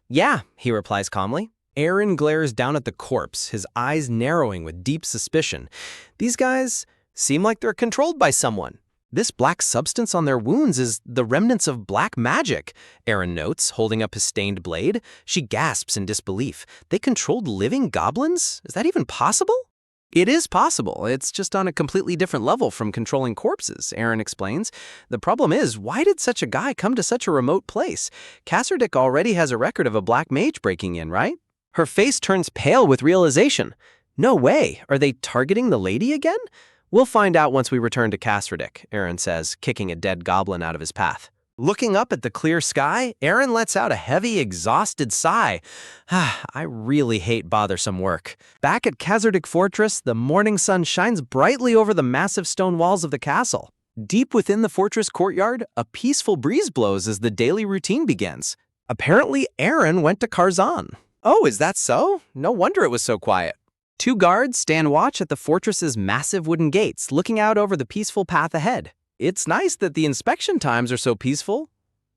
Yeah, he replies calmly. Aaron glares down at the corpse, his eyes narrowing with deep suspicion. These guys seem like they're controlled by someone. This black substance on their wounds is the remnants of black magic, Aaron notes, holding up his stained blade. She gasps in disbelief. They controlled living goblins? Is that even possible? It is possible. It's just on a completely different level from controlling corpses, Aaron explains. The problem is, why did such a guy come to such a remote place? Kasserdick already has a record of a black mage breaking in, right? Her face turns pale with realization. No way. Are they targeting the lady again? We'll find out once we return to Kasserdick, Aaron says, kicking a dead goblin out of his path. Looking up at the clear sky, Aaron lets out a heavy, exhausted sigh. I really hate bothersome work. Back at Kasserdick Fortress, the morning sun shines brightly over the massive stone walls of the castle. Deep within the fortress courtyard, a peaceful breeze blows as the daily routine begins. Apparently, Aaron went to Karzan. Oh, is that so? No wonder it was so quiet. 2 guards stand watch at the fortress's massive wooden gates, looking out over the peaceful path ahead. It's nice that the inspection times are so peaceful.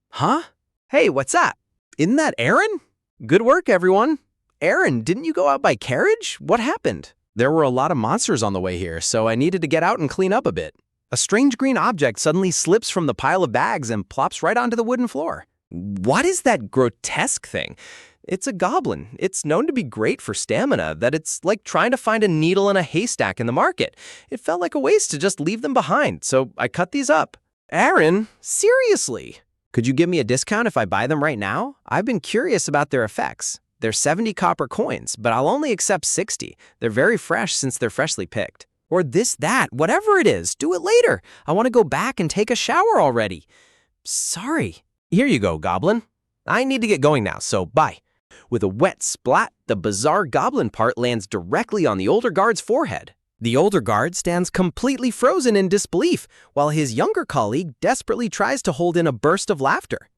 Huh? Hey, what's that? Isn't that Aaron? Good work, everyone. Aaron, didn't you go out by carriage? What happened? There were a lot of monsters on the way here, so I needed to get out and clean up a bit. A strange green object suddenly slips from the pile of bags and plops right onto the wooden floor. What is that grotesque thing? It's a goblin. It's known to be great for stamina, that it's like trying to find a needle in a haystack in the market. It felt like a waste to just leave them behind, so I cut these up. Aaron, seriously? Could you give me a discount if I buy them right now? I've been curious about their effects. They're 70 copper coins, but I'll only accept 60. They're very fresh since they're freshly picked. Or this, that, whatever it is, do it later. I want to go back and take a shower already. Sorry. Here you go, goblin. I need to get going now, so bye. With a wet splat, the bizarre goblin part lands directly on the older guard's forehead. The older guard stands completely frozen in disbelief, while his younger colleague desperately tries to hold in a burst of laughter.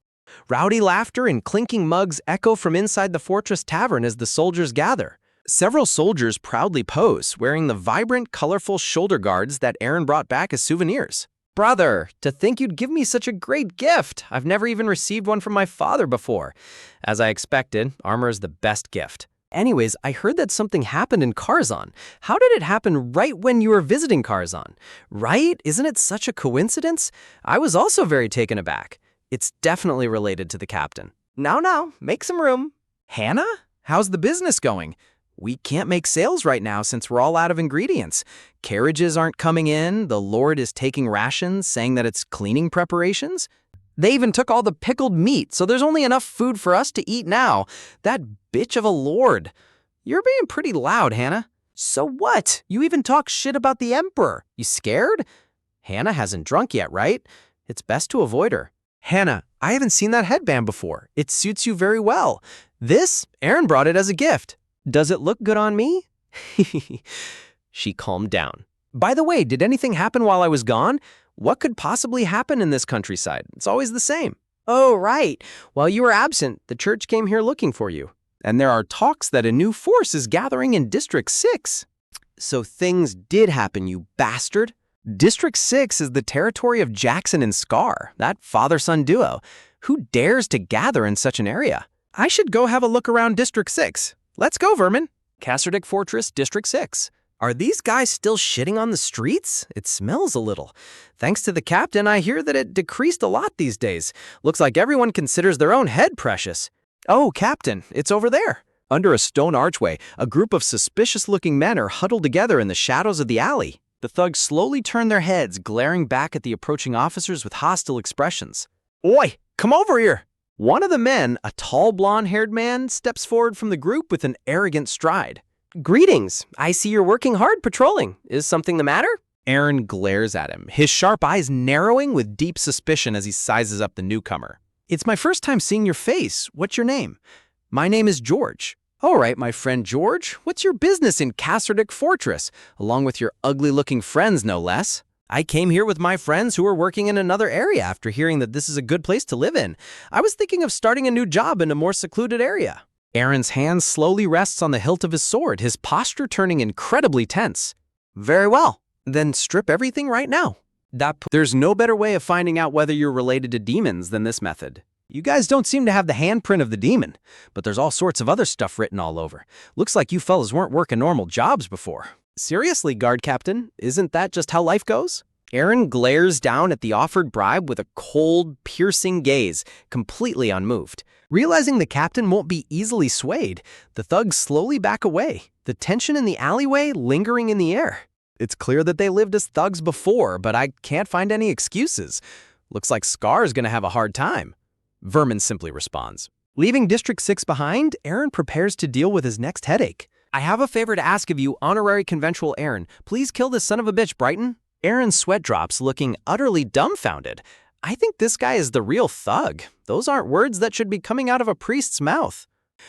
Rowdy laughter and clinking mugs echo from inside the fortress tavern as the soldiers gather. Several soldiers proudly pose, wearing the vibrant, colorful shoulder guards that Aaron brought back as souvenirs. Brother, to think you'd give me such a great gift. I've never even received one from my father before. As I expected, armor is the best gift. Anyways, I heard that something happened in Karzan. How did it happen right when you were visiting Karzan? Right? Isn't it such a coincidence? I was also very taken aback. It's definitely related to the captain. Now, make some room. Hannah? How's the business going? We can't make sales right now since we're all out of ingredients. Carriages aren't coming in, the Lord is taking rations, saying that it's cleaning preparations. They even took all the pickled meat, so there's only enough food for us to eat now. That bitch of a Lord. You're being pretty loud, Hannah. So what? You even talk shit about the Emperor. You scared? Hannah hasn't drunk yet, right? It's best to avoid her. Hannah, I haven't seen that headband before. It suits you very well. This, Aaron brought it as a gift. Does it look good on me? She calmed down. By the way, did anything happen while I was gone? What could possibly happen in this countryside? It's always the same. Oh, right. While you were absent, the church came here looking for you. And there are talks that a new force is gathering in District 6. So things did happen, you bastard. District 6 is the territory of Jackson and Scar, that father-son duo. Who dares to gather in such an area? I should go have a look around District 6. Let's go, Vermin. Kasserdick Fortress, District 6. Are these guys still shitting on the streets? It smells a little. Thanks to the captain, I hear that it decreased a lot these days. Looks like everyone considers their own head precious. Oh, Captain, it's over there. Under a stone archway, a group of suspicious-looking men are huddled together in the shadows of the alley. The thugs slowly turn their heads, glaring back at the approaching officers with hostile expressions. Oi, come over here! One of the men, a tall blonde-haired man, steps forward from the group with an arrogant stride. Greetings. I see you're working hard patrolling. Is something the matter? Aaron glares at him, his sharp eyes narrowing with deep suspicion as he sizes up the newcomer. It's my first time seeing your face. What's your name? My name is George. All right, my friend George. What's your business in Kasserdick Fortress, along with your ugly-looking friends, no less? I came here with my friends who are working in another area after hearing that this is a good place to live in. I was thinking of starting a new job in a more secluded area. Aaron's hand slowly rests on the hilt of his sword, his posture turning incredibly tense. Very well. Then strip everything right now. There's no better way of finding out whether you're related to demons than this method. You guys don't seem to have the handprint of the demon, but there's all sorts of other stuff written all over. Looks like you fellas weren't working normal jobs before. Seriously, guard captain, isn't that just how life goes? Aaron glares down at the offered bribe with a cold, piercing gaze, completely unmoved. Realizing the captain won't be easily swayed, the thugs slowly back away, the tension in the alleyway lingering in the air. It's clear that they lived as thugs before, but I can't find any excuses. Looks like Scar's gonna have a hard time. Vermin simply responds. Leaving District 6 behind, Aaron prepares to deal with his next headache. I have a favor to ask of you, honorary conventual Aaron. Please kill this son of a bitch, Brighton. Aaron's sweat drops, looking utterly dumbfounded. I think this guy is the real thug. Those aren't words that should be coming out of a priest's mouth.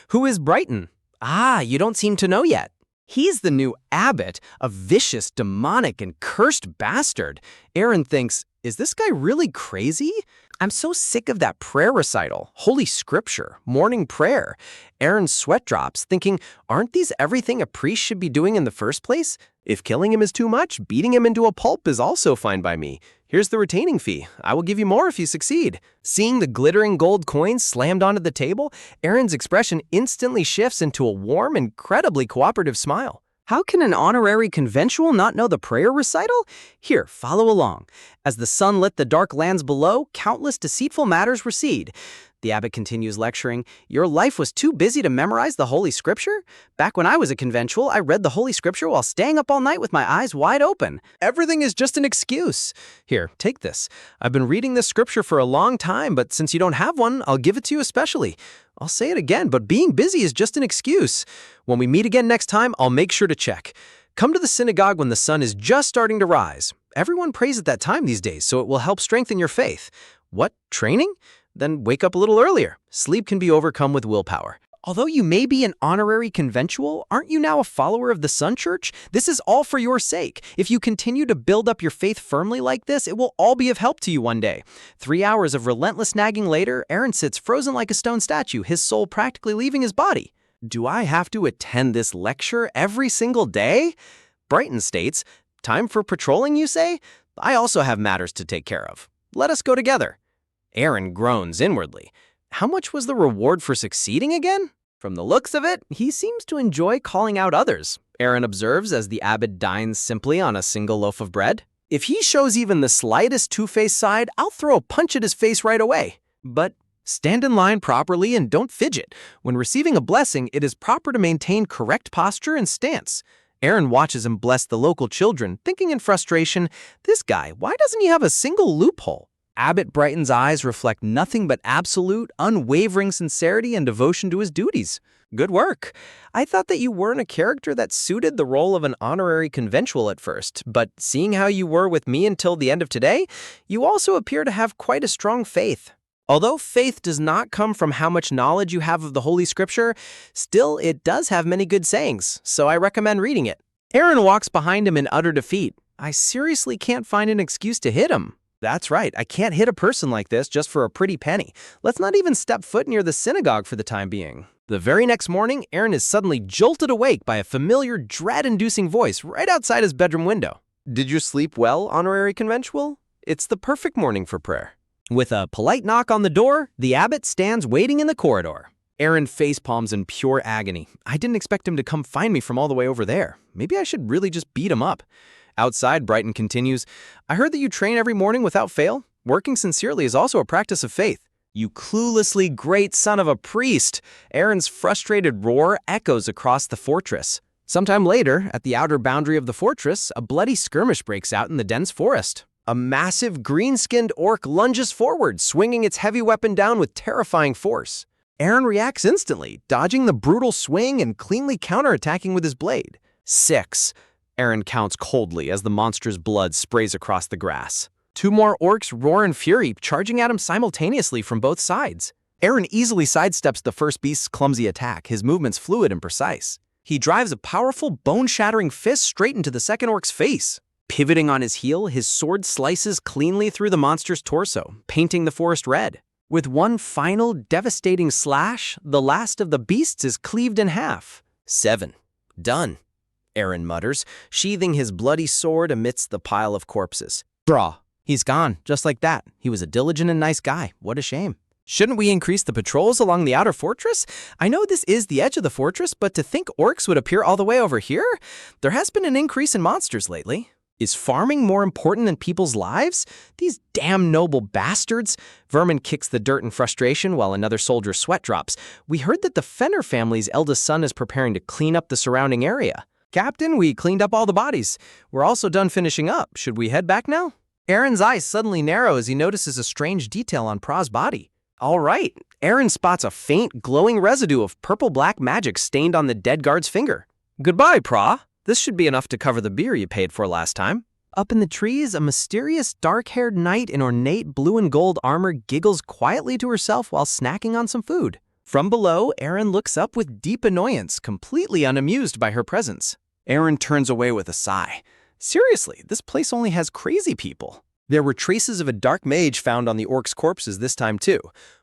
Who is Brighton? Ah, you don't seem to know yet. He's the new abbot, a vicious, demonic, and cursed bastard. Aaron thinks, is this guy really crazy? I'm so sick of that prayer recital, holy scripture, morning prayer. Aaron's sweat drops, thinking, aren't these everything a priest should be doing in the first place? If killing him is too much, beating him into a pulp is also fine by me. Here's the retaining fee. I will give you more if you succeed. Seeing the glittering gold coins slammed onto the table, Aaron's expression instantly shifts into a warm, incredibly cooperative smile. How can an honorary conventual not know the prayer recital? Here, follow along. As the sun lit the dark lands below, countless deceitful matters recede. The abbot continues lecturing, your life was too busy to memorize the Holy Scripture? Back when I was a conventual, I read the Holy Scripture while staying up all night with my eyes wide open. Everything is just an excuse. Here, take this. I've been reading this scripture for a long time, but since you don't have one, I'll give it to you especially. I'll say it again, but being busy is just an excuse. When we meet again next time, I'll make sure to check. Come to the synagogue when the sun is just starting to rise. Everyone prays at that time these days, so it will help strengthen your faith. What? Training? Then wake up a little earlier. Sleep can be overcome with willpower. Although you may be an honorary conventual, aren't you now a follower of the Sun Church? This is all for your sake. If you continue to build up your faith firmly like this, it will all be of help to you one day. 3 hours of relentless nagging later, Aaron sits frozen like a stone statue, his soul practically leaving his body. Do I have to attend this lecture every single day? Brighton states, time for patrolling, you say? I also have matters to take care of. Let us go together." Aaron groans inwardly. How much was the reward for succeeding again? From the looks of it, he seems to enjoy calling out others, Aaron observes as the abbot dines simply on a single loaf of bread. If he shows even the slightest two-faced side, I'll throw a punch at his face right away. But stand in line properly and don't fidget. When receiving a blessing, it is proper to maintain correct posture and stance. Aaron watches him bless the local children, thinking in frustration, this guy, why doesn't he have a single loophole? Abbot Brighton's eyes reflect nothing but absolute, unwavering sincerity and devotion to his duties. Good work. I thought that you weren't a character that suited the role of an honorary conventual at first, but seeing how you were with me until the end of today, you also appear to have quite a strong faith. Although faith does not come from how much knowledge you have of the Holy Scripture, still it does have many good sayings, so I recommend reading it. Aaron walks behind him in utter defeat. I seriously can't find an excuse to hit him. That's right, I can't hit a person like this just for a pretty penny. Let's not even step foot near the synagogue for the time being. The very next morning, Aaron is suddenly jolted awake by a familiar, dread-inducing voice right outside his bedroom window. Did you sleep well, honorary conventual? It's the perfect morning for prayer. With a polite knock on the door, the abbot stands waiting in the corridor. Aaron facepalms in pure agony. I didn't expect him to come find me from all the way over there. Maybe I should really just beat him up. Outside, Brighton continues, I heard that you train every morning without fail. Working sincerely is also a practice of faith. You cluelessly great son of a priest! Aaron's frustrated roar echoes across the fortress. Sometime later, at the outer boundary of the fortress, a bloody skirmish breaks out in the dense forest. A massive green-skinned orc lunges forward, swinging its heavy weapon down with terrifying force. Aaron reacts instantly, dodging the brutal swing and cleanly counterattacking with his blade. 6. Aaron counts coldly as the monster's blood sprays across the grass. 2 more orcs roar in fury, charging at him simultaneously from both sides. Aaron easily sidesteps the first beast's clumsy attack, his movements fluid and precise. He drives a powerful, bone-shattering fist straight into the second orc's face. Pivoting on his heel, his sword slices cleanly through the monster's torso, painting the forest red. With one final, devastating slash, the last of the beasts is cleaved in half. 7. Done, Aaron mutters, sheathing his bloody sword amidst the pile of corpses. Draw. He's gone, just like that. He was a diligent and nice guy. What a shame. Shouldn't we increase the patrols along the outer fortress? I know this is the edge of the fortress, but to think orcs would appear all the way over here? There has been an increase in monsters lately. Is farming more important than people's lives? These damn noble bastards! Vermin kicks the dirt in frustration while another soldier's sweat drops. We heard that the Fenner family's eldest son is preparing to clean up the surrounding area. Captain, we cleaned up all the bodies. We're also done finishing up. Should we head back now? Aaron's eyes suddenly narrow as he notices a strange detail on Pra's body. All right, Aaron spots a faint, glowing residue of purple-black magic stained on the dead guard's finger. Goodbye, Pra. This should be enough to cover the beer you paid for last time. Up in the trees, a mysterious, dark-haired knight in ornate blue and gold armor giggles quietly to herself while snacking on some food. From below, Aaron looks up with deep annoyance, completely unamused by her presence. Aaron turns away with a sigh. Seriously, this place only has crazy people. There were traces of a dark mage found on the orcs' corpses this time too.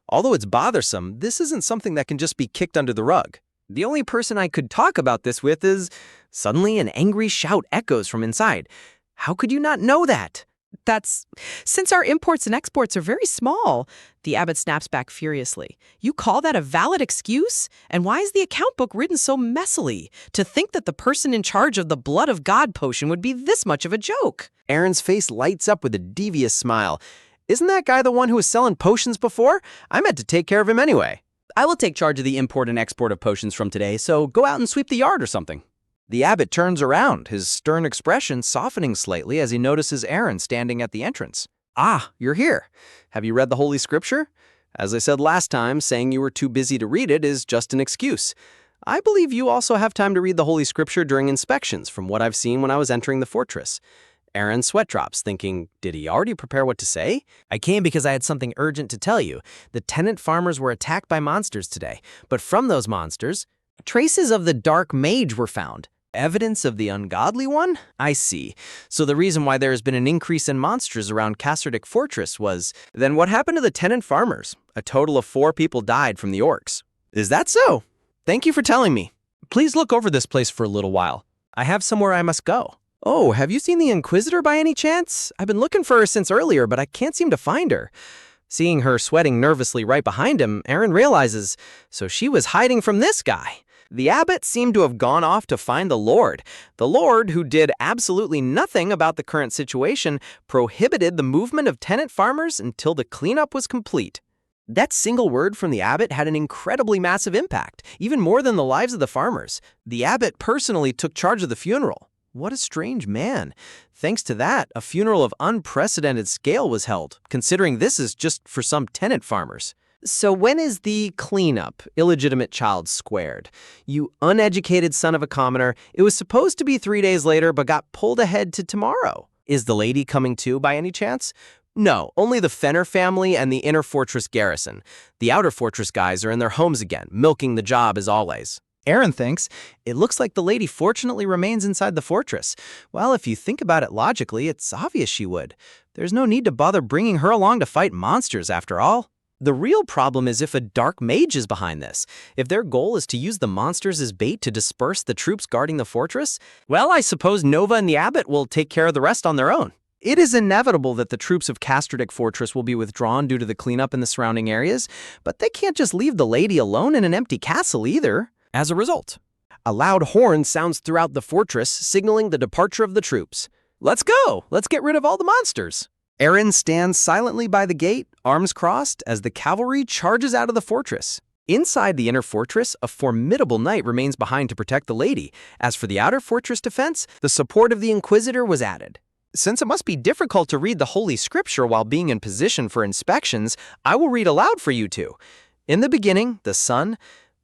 Although it's bothersome, this isn't something that can just be kicked under the rug. The only person I could talk about this with is... Suddenly, an angry shout echoes from inside. How could you not know that? That's... Since our imports and exports are very small, the abbot snaps back furiously. You call that a valid excuse? And why is the account book written so messily? To think that the person in charge of the blood of God potion would be this much of a joke. Aaron's face lights up with a devious smile. Isn't that guy the one who was selling potions before? I meant to take care of him anyway. I will take charge of the import and export of potions from today, so go out and sweep the yard or something. The abbot turns around, his stern expression softening slightly as he notices Aaron standing at the entrance. Ah, you're here. Have you read the Holy Scripture? As I said last time, saying you were too busy to read it is just an excuse. I believe you also have time to read the Holy Scripture during inspections from what I've seen when I was entering the fortress. Aaron sweat drops, thinking, did he already prepare what to say? I came because I had something urgent to tell you. The tenant farmers were attacked by monsters today, but from those monsters, traces of the dark mage were found. Evidence of the ungodly one? I see. So the reason why there has been an increase in monsters around Kasserdick Fortress was... Then what happened to the tenant farmers? A total of 4 people died from the orcs. Is that so? Thank you for telling me. Please look over this place for a little while. I have somewhere I must go. Oh, have you seen the Inquisitor by any chance? I've been looking for her since earlier, but I can't seem to find her. Seeing her sweating nervously right behind him, Aaron realizes, so she was hiding from this guy. The abbot seemed to have gone off to find the Lord. The Lord, who did absolutely nothing about the current situation, prohibited the movement of tenant farmers until the cleanup was complete. That single word from the abbot had an incredibly massive impact, even more than the lives of the farmers. The abbot personally took charge of the funeral. What a strange man. Thanks to that, a funeral of unprecedented scale was held, considering this is just for some tenant farmers. So when is the cleanup, illegitimate child, squared? You uneducated son of a commoner, it was supposed to be 3 days later but got pulled ahead to tomorrow. Is the lady coming too by any chance? No, only the Fenner family and the inner fortress garrison. The outer fortress guys are in their homes again, milking the job as always. Aaron thinks, it looks like the lady fortunately remains inside the fortress. Well, if you think about it logically, it's obvious she would. There's no need to bother bringing her along to fight monsters after all. The real problem is if a dark mage is behind this. If their goal is to use the monsters as bait to disperse the troops guarding the fortress, well, I suppose Nova and the abbot will take care of the rest on their own. It is inevitable that the troops of Castradic Fortress will be withdrawn due to the cleanup in the surrounding areas, but they can't just leave the lady alone in an empty castle either. As a result, a loud horn sounds throughout the fortress, signaling the departure of the troops. Let's go! Let's get rid of all the monsters! Aaron stands silently by the gate, arms crossed, as the cavalry charges out of the fortress. Inside the inner fortress, a formidable knight remains behind to protect the lady. As for the outer fortress defense, the support of the Inquisitor was added. Since it must be difficult to read the Holy Scripture while being in position for inspections, I will read aloud for you two. In the beginning, the sun.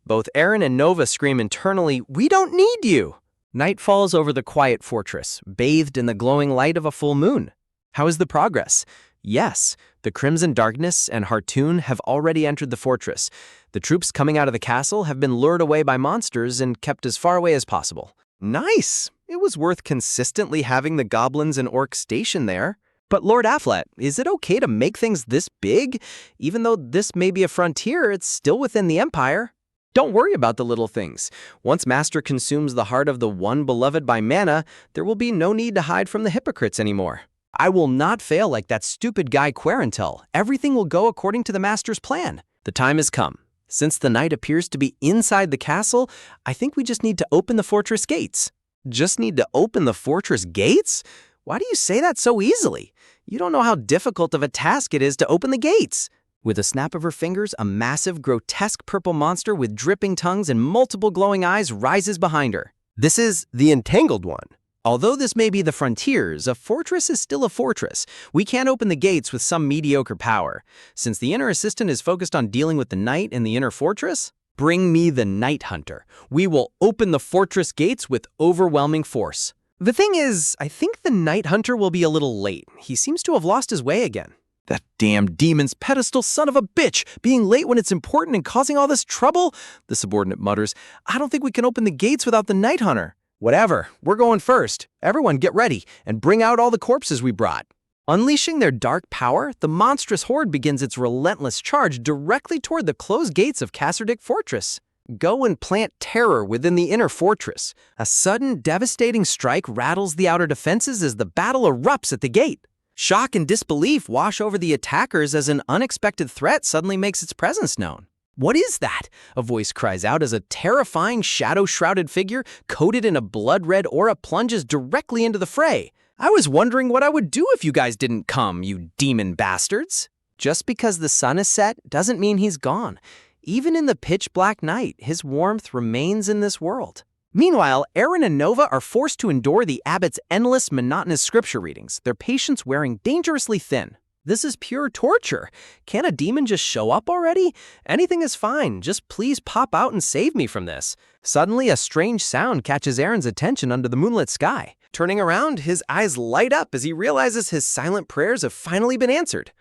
Both Aaron and Nova scream internally, "We don't need you!" Night falls over the quiet fortress, bathed in the glowing light of a full moon. How is the progress? Yes, the Crimson Darkness and Hartoon have already entered the fortress. The troops coming out of the castle have been lured away by monsters and kept as far away as possible. Nice! It was worth consistently having the goblins and orcs stationed there. But Lord Afflet, is it okay to make things this big? Even though this may be a frontier, it's still within the Empire. Don't worry about the little things. Once Master consumes the heart of the one beloved by mana, there will be no need to hide from the hypocrites anymore. I will not fail like that stupid guy Quarantel. Everything will go according to the Master's plan. The time has come. Since the knight appears to be inside the castle, I think we just need to open the fortress gates. Just need to open the fortress gates? Why do you say that so easily? You don't know how difficult of a task it is to open the gates. With a snap of her fingers, a massive, grotesque purple monster with dripping tongues and multiple glowing eyes rises behind her. This is the Entangled One. Although this may be the frontiers, a fortress is still a fortress. We can't open the gates with some mediocre power. Since the inner assistant is focused on dealing with the knight in the inner fortress, bring me the Night Hunter. We will open the fortress gates with overwhelming force. The thing is, I think the Night Hunter will be a little late. He seems to have lost his way again. That damn demon's pedestal son of a bitch, being late when it's important and causing all this trouble, the subordinate mutters. I don't think we can open the gates without the Night Hunter. Whatever, we're going first. Everyone get ready and bring out all the corpses we brought. Unleashing their dark power, the monstrous horde begins its relentless charge directly toward the closed gates of Castradic Fortress. Go and plant terror within the inner fortress. A sudden, devastating strike rattles the outer defenses as the battle erupts at the gate. Shock and disbelief wash over the attackers as an unexpected threat suddenly makes its presence known. What is that? A voice cries out as a terrifying, shadow-shrouded figure coated in a blood-red aura plunges directly into the fray. I was wondering what I would do if you guys didn't come, you demon bastards. Just because the sun is set doesn't mean he's gone. Even in the pitch-black night, his warmth remains in this world. Meanwhile, Aaron and Nova are forced to endure the abbot's endless, monotonous scripture readings, their patience wearing dangerously thin. This is pure torture. Can't a demon just show up already? Anything is fine. Just please pop out and save me from this. Suddenly, a strange sound catches Aaron's attention under the moonlit sky. Turning around, his eyes light up as he realizes his silent prayers have finally been answered.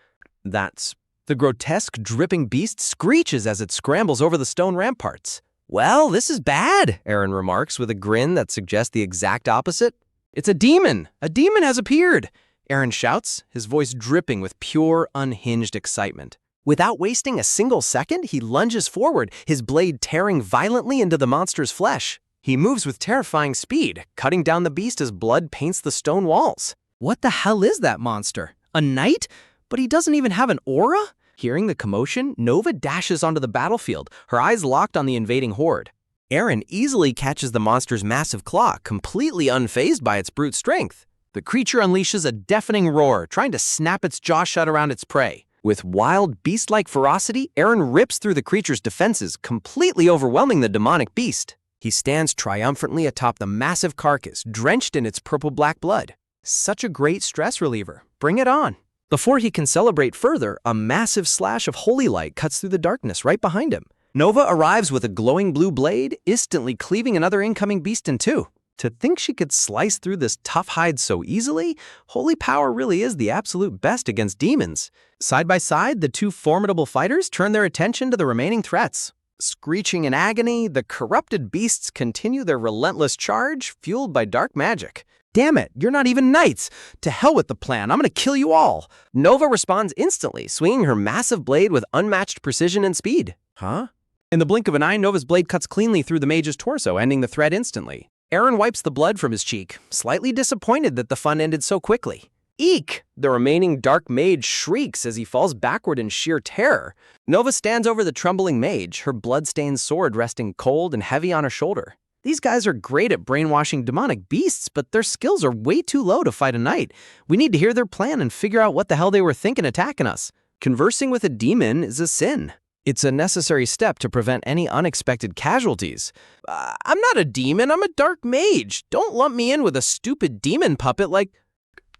That's... The grotesque, dripping beast screeches as it scrambles over the stone ramparts. Well, this is bad, Aaron remarks with a grin that suggests the exact opposite. It's a demon! A demon has appeared! Aaron shouts, his voice dripping with pure, unhinged excitement. Without wasting a single second, he lunges forward, his blade tearing violently into the monster's flesh. He moves with terrifying speed, cutting down the beast as blood paints the stone walls. What the hell is that monster? A knight? But he doesn't even have an aura? Hearing the commotion, Nova dashes onto the battlefield, her eyes locked on the invading horde. Aaron easily catches the monster's massive claw, completely unfazed by its brute strength. The creature unleashes a deafening roar, trying to snap its jaw shut around its prey. With wild, beast-like ferocity, Aaron rips through the creature's defenses, completely overwhelming the demonic beast. He stands triumphantly atop the massive carcass, drenched in its purple-black blood. Such a great stress reliever. Bring it on. Before he can celebrate further, a massive slash of holy light cuts through the darkness right behind him. Nova arrives with a glowing blue blade, instantly cleaving another incoming beast in two. To think she could slice through this tough hide so easily, holy power really is the absolute best against demons. Side by side, the two formidable fighters turn their attention to the remaining threats. Screeching in agony, the corrupted beasts continue their relentless charge, fueled by dark magic. Damn it, you're not even knights! To hell with the plan, I'm gonna kill you all! Nova responds instantly, swinging her massive blade with unmatched precision and speed. Huh? In the blink of an eye, Nova's blade cuts cleanly through the mage's torso, ending the threat instantly. Aaron wipes the blood from his cheek, slightly disappointed that the fun ended so quickly. Eek! The remaining dark mage shrieks as he falls backward in sheer terror. Nova stands over the trembling mage, her blood-stained sword resting cold and heavy on her shoulder. These guys are great at brainwashing demonic beasts, but their skills are way too low to fight a knight. We need to hear their plan and figure out what the hell they were thinking attacking us. Conversing with a demon is a sin. It's a necessary step to prevent any unexpected casualties. I'm not a demon, I'm a dark mage. Don't lump me in with a stupid demon puppet like...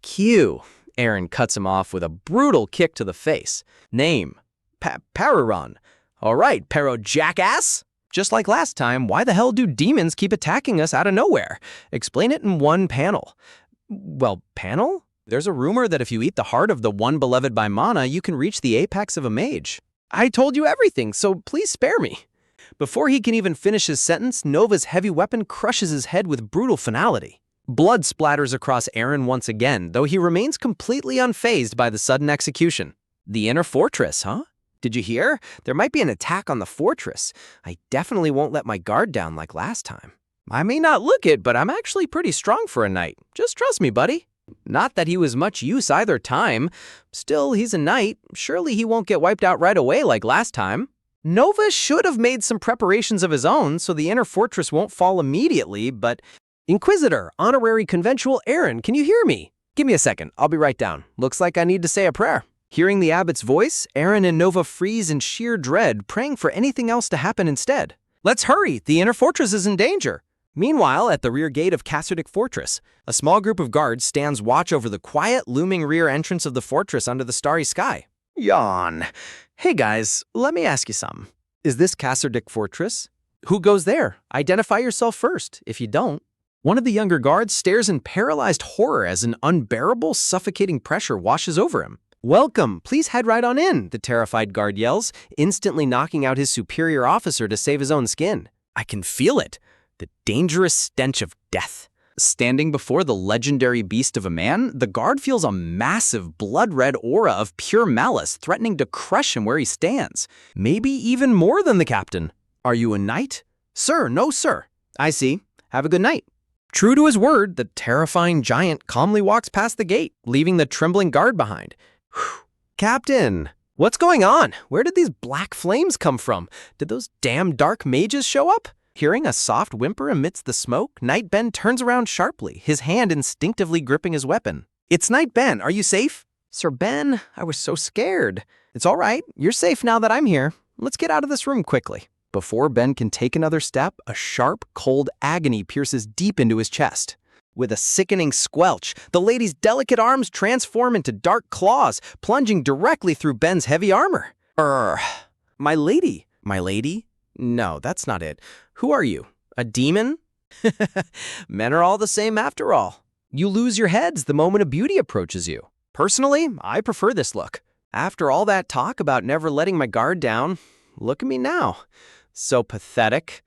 Q. Aaron cuts him off with a brutal kick to the face. Name. Pararon. All right, Pero jackass. Just like last time, why the hell do demons keep attacking us out of nowhere? Explain it in one panel. Well, panel? There's a rumor that if you eat the heart of the one beloved by mana, you can reach the apex of a mage. I told you everything, so please spare me. Before he can even finish his sentence, Nova's heavy weapon crushes his head with brutal finality. Blood splatters across Aaron once again, though he remains completely unfazed by the sudden execution. The inner fortress, huh? Did you hear? There might be an attack on the fortress. I definitely won't let my guard down like last time. I may not look it, but I'm actually pretty strong for a knight. Just trust me, buddy. Not that he was much use either time. Still, he's a knight. Surely he won't get wiped out right away like last time. Nova should have made some preparations of his own so the inner fortress won't fall immediately, but... Inquisitor, honorary conventual Aaron, can you hear me? Give me a second, I'll be right down. Looks like I need to say a prayer. Hearing the abbot's voice, Aaron and Nova freeze in sheer dread, praying for anything else to happen instead. Let's hurry, the inner fortress is in danger. Meanwhile, at the rear gate of Kasserdic Fortress, a small group of guards stands watch over the quiet, looming rear entrance of the fortress under the starry sky. Yawn. Hey guys, let me ask you something. Is this Kasserdic Fortress? Who goes there? Identify yourself first, if you don't. One of the younger guards stares in paralyzed horror as an unbearable, suffocating pressure washes over him. Welcome, please head right on in, the terrified guard yells, instantly knocking out his superior officer to save his own skin. I can feel it, the dangerous stench of death. Standing before the legendary beast of a man, the guard feels a massive blood-red aura of pure malice threatening to crush him where he stands. Maybe even more than the captain. Are you a knight? Sir, no sir. I see. Have a good night. True to his word, the terrifying giant calmly walks past the gate, leaving the trembling guard behind. Whew. Captain, what's going on? Where did these black flames come from? Did those damn dark mages show up? Hearing a soft whimper amidst the smoke, Knight Ben turns around sharply, his hand instinctively gripping his weapon. It's Knight Ben, are you safe? Sir Ben, I was so scared. It's all right, you're safe now that I'm here. Let's get out of this room quickly. Before Ben can take another step, a sharp, cold agony pierces deep into his chest. With a sickening squelch, the lady's delicate arms transform into dark claws, plunging directly through Ben's heavy armor. My lady? My lady? No, that's not it. Who are you? A demon? Men are all the same after all. You lose your heads the moment a beauty approaches you. Personally, I prefer this look. After all that talk about never letting my guard down, look at me now. So pathetic.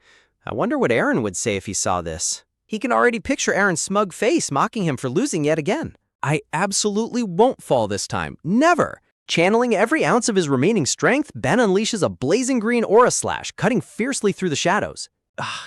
I wonder what Aaron would say if he saw this. He can already picture Aaron's smug face mocking him for losing yet again. I absolutely won't fall this time. Never. Channeling every ounce of his remaining strength, Ben unleashes a blazing green aura slash, cutting fiercely through the shadows.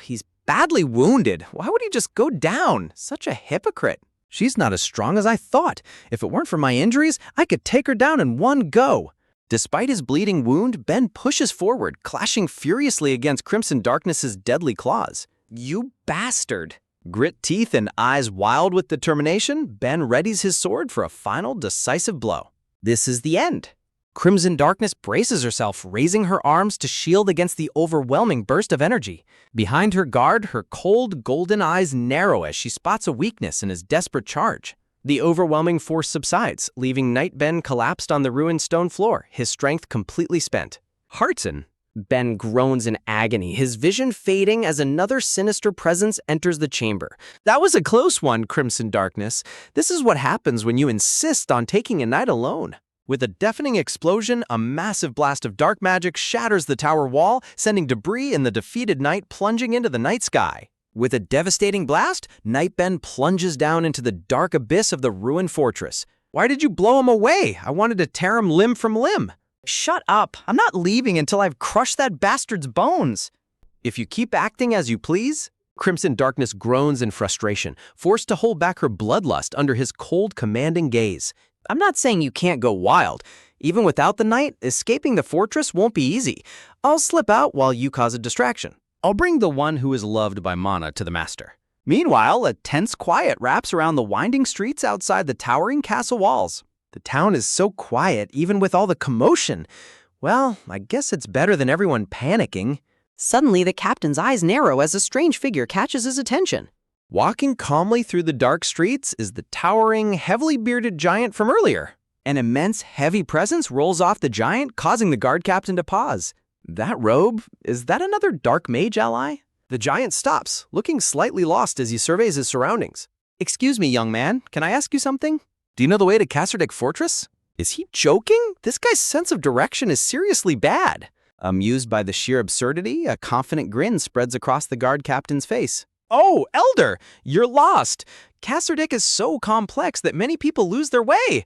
He's badly wounded. Why would he just go down? Such a hypocrite. She's not as strong as I thought. If it weren't for my injuries, I could take her down in one go. Despite his bleeding wound, Ben pushes forward, clashing furiously against Crimson Darkness's deadly claws. You bastard. Grit teeth and eyes wild with determination, Ben readies his sword for a final decisive blow. This is the end. Crimson Darkness braces herself, raising her arms to shield against the overwhelming burst of energy. Behind her guard, her cold, golden eyes narrow as she spots a weakness in his desperate charge. The overwhelming force subsides, leaving Knight Ben collapsed on the ruined stone floor, his strength completely spent. Heartson. Ben groans in agony, his vision fading as another sinister presence enters the chamber. That was a close one, Crimson Darkness. This is what happens when you insist on taking a night alone. With a deafening explosion, a massive blast of dark magic shatters the tower wall, sending debris in the defeated knight plunging into the night sky. With a devastating blast, Knight Ben plunges down into the dark abyss of the ruined fortress. Why did you blow him away? I wanted to tear him limb from limb. Shut up. I'm not leaving until I've crushed that bastard's bones. If you keep acting as you please, Crimson Darkness groans in frustration, forced to hold back her bloodlust under his cold, commanding gaze. I'm not saying you can't go wild. Even without the knight, escaping the fortress won't be easy. I'll slip out while you cause a distraction. I'll bring the one who is loved by Mana to the master. Meanwhile, a tense quiet wraps around the winding streets outside the towering castle walls. The town is so quiet, even with all the commotion. Well, I guess it's better than everyone panicking. Suddenly, the captain's eyes narrow as a strange figure catches his attention. Walking calmly through the dark streets is the towering, heavily bearded giant from earlier. An immense, heavy presence rolls off the giant, causing the guard captain to pause. That robe? Is that another dark mage ally? The giant stops, looking slightly lost as he surveys his surroundings. Excuse me, young man, can I ask you something? Do you know the way to Kasserdick Fortress? Is he joking? This guy's sense of direction is seriously bad. Amused by the sheer absurdity, a confident grin spreads across the guard captain's face. Oh, Elder, you're lost. Kasserdick is so complex that many people lose their way.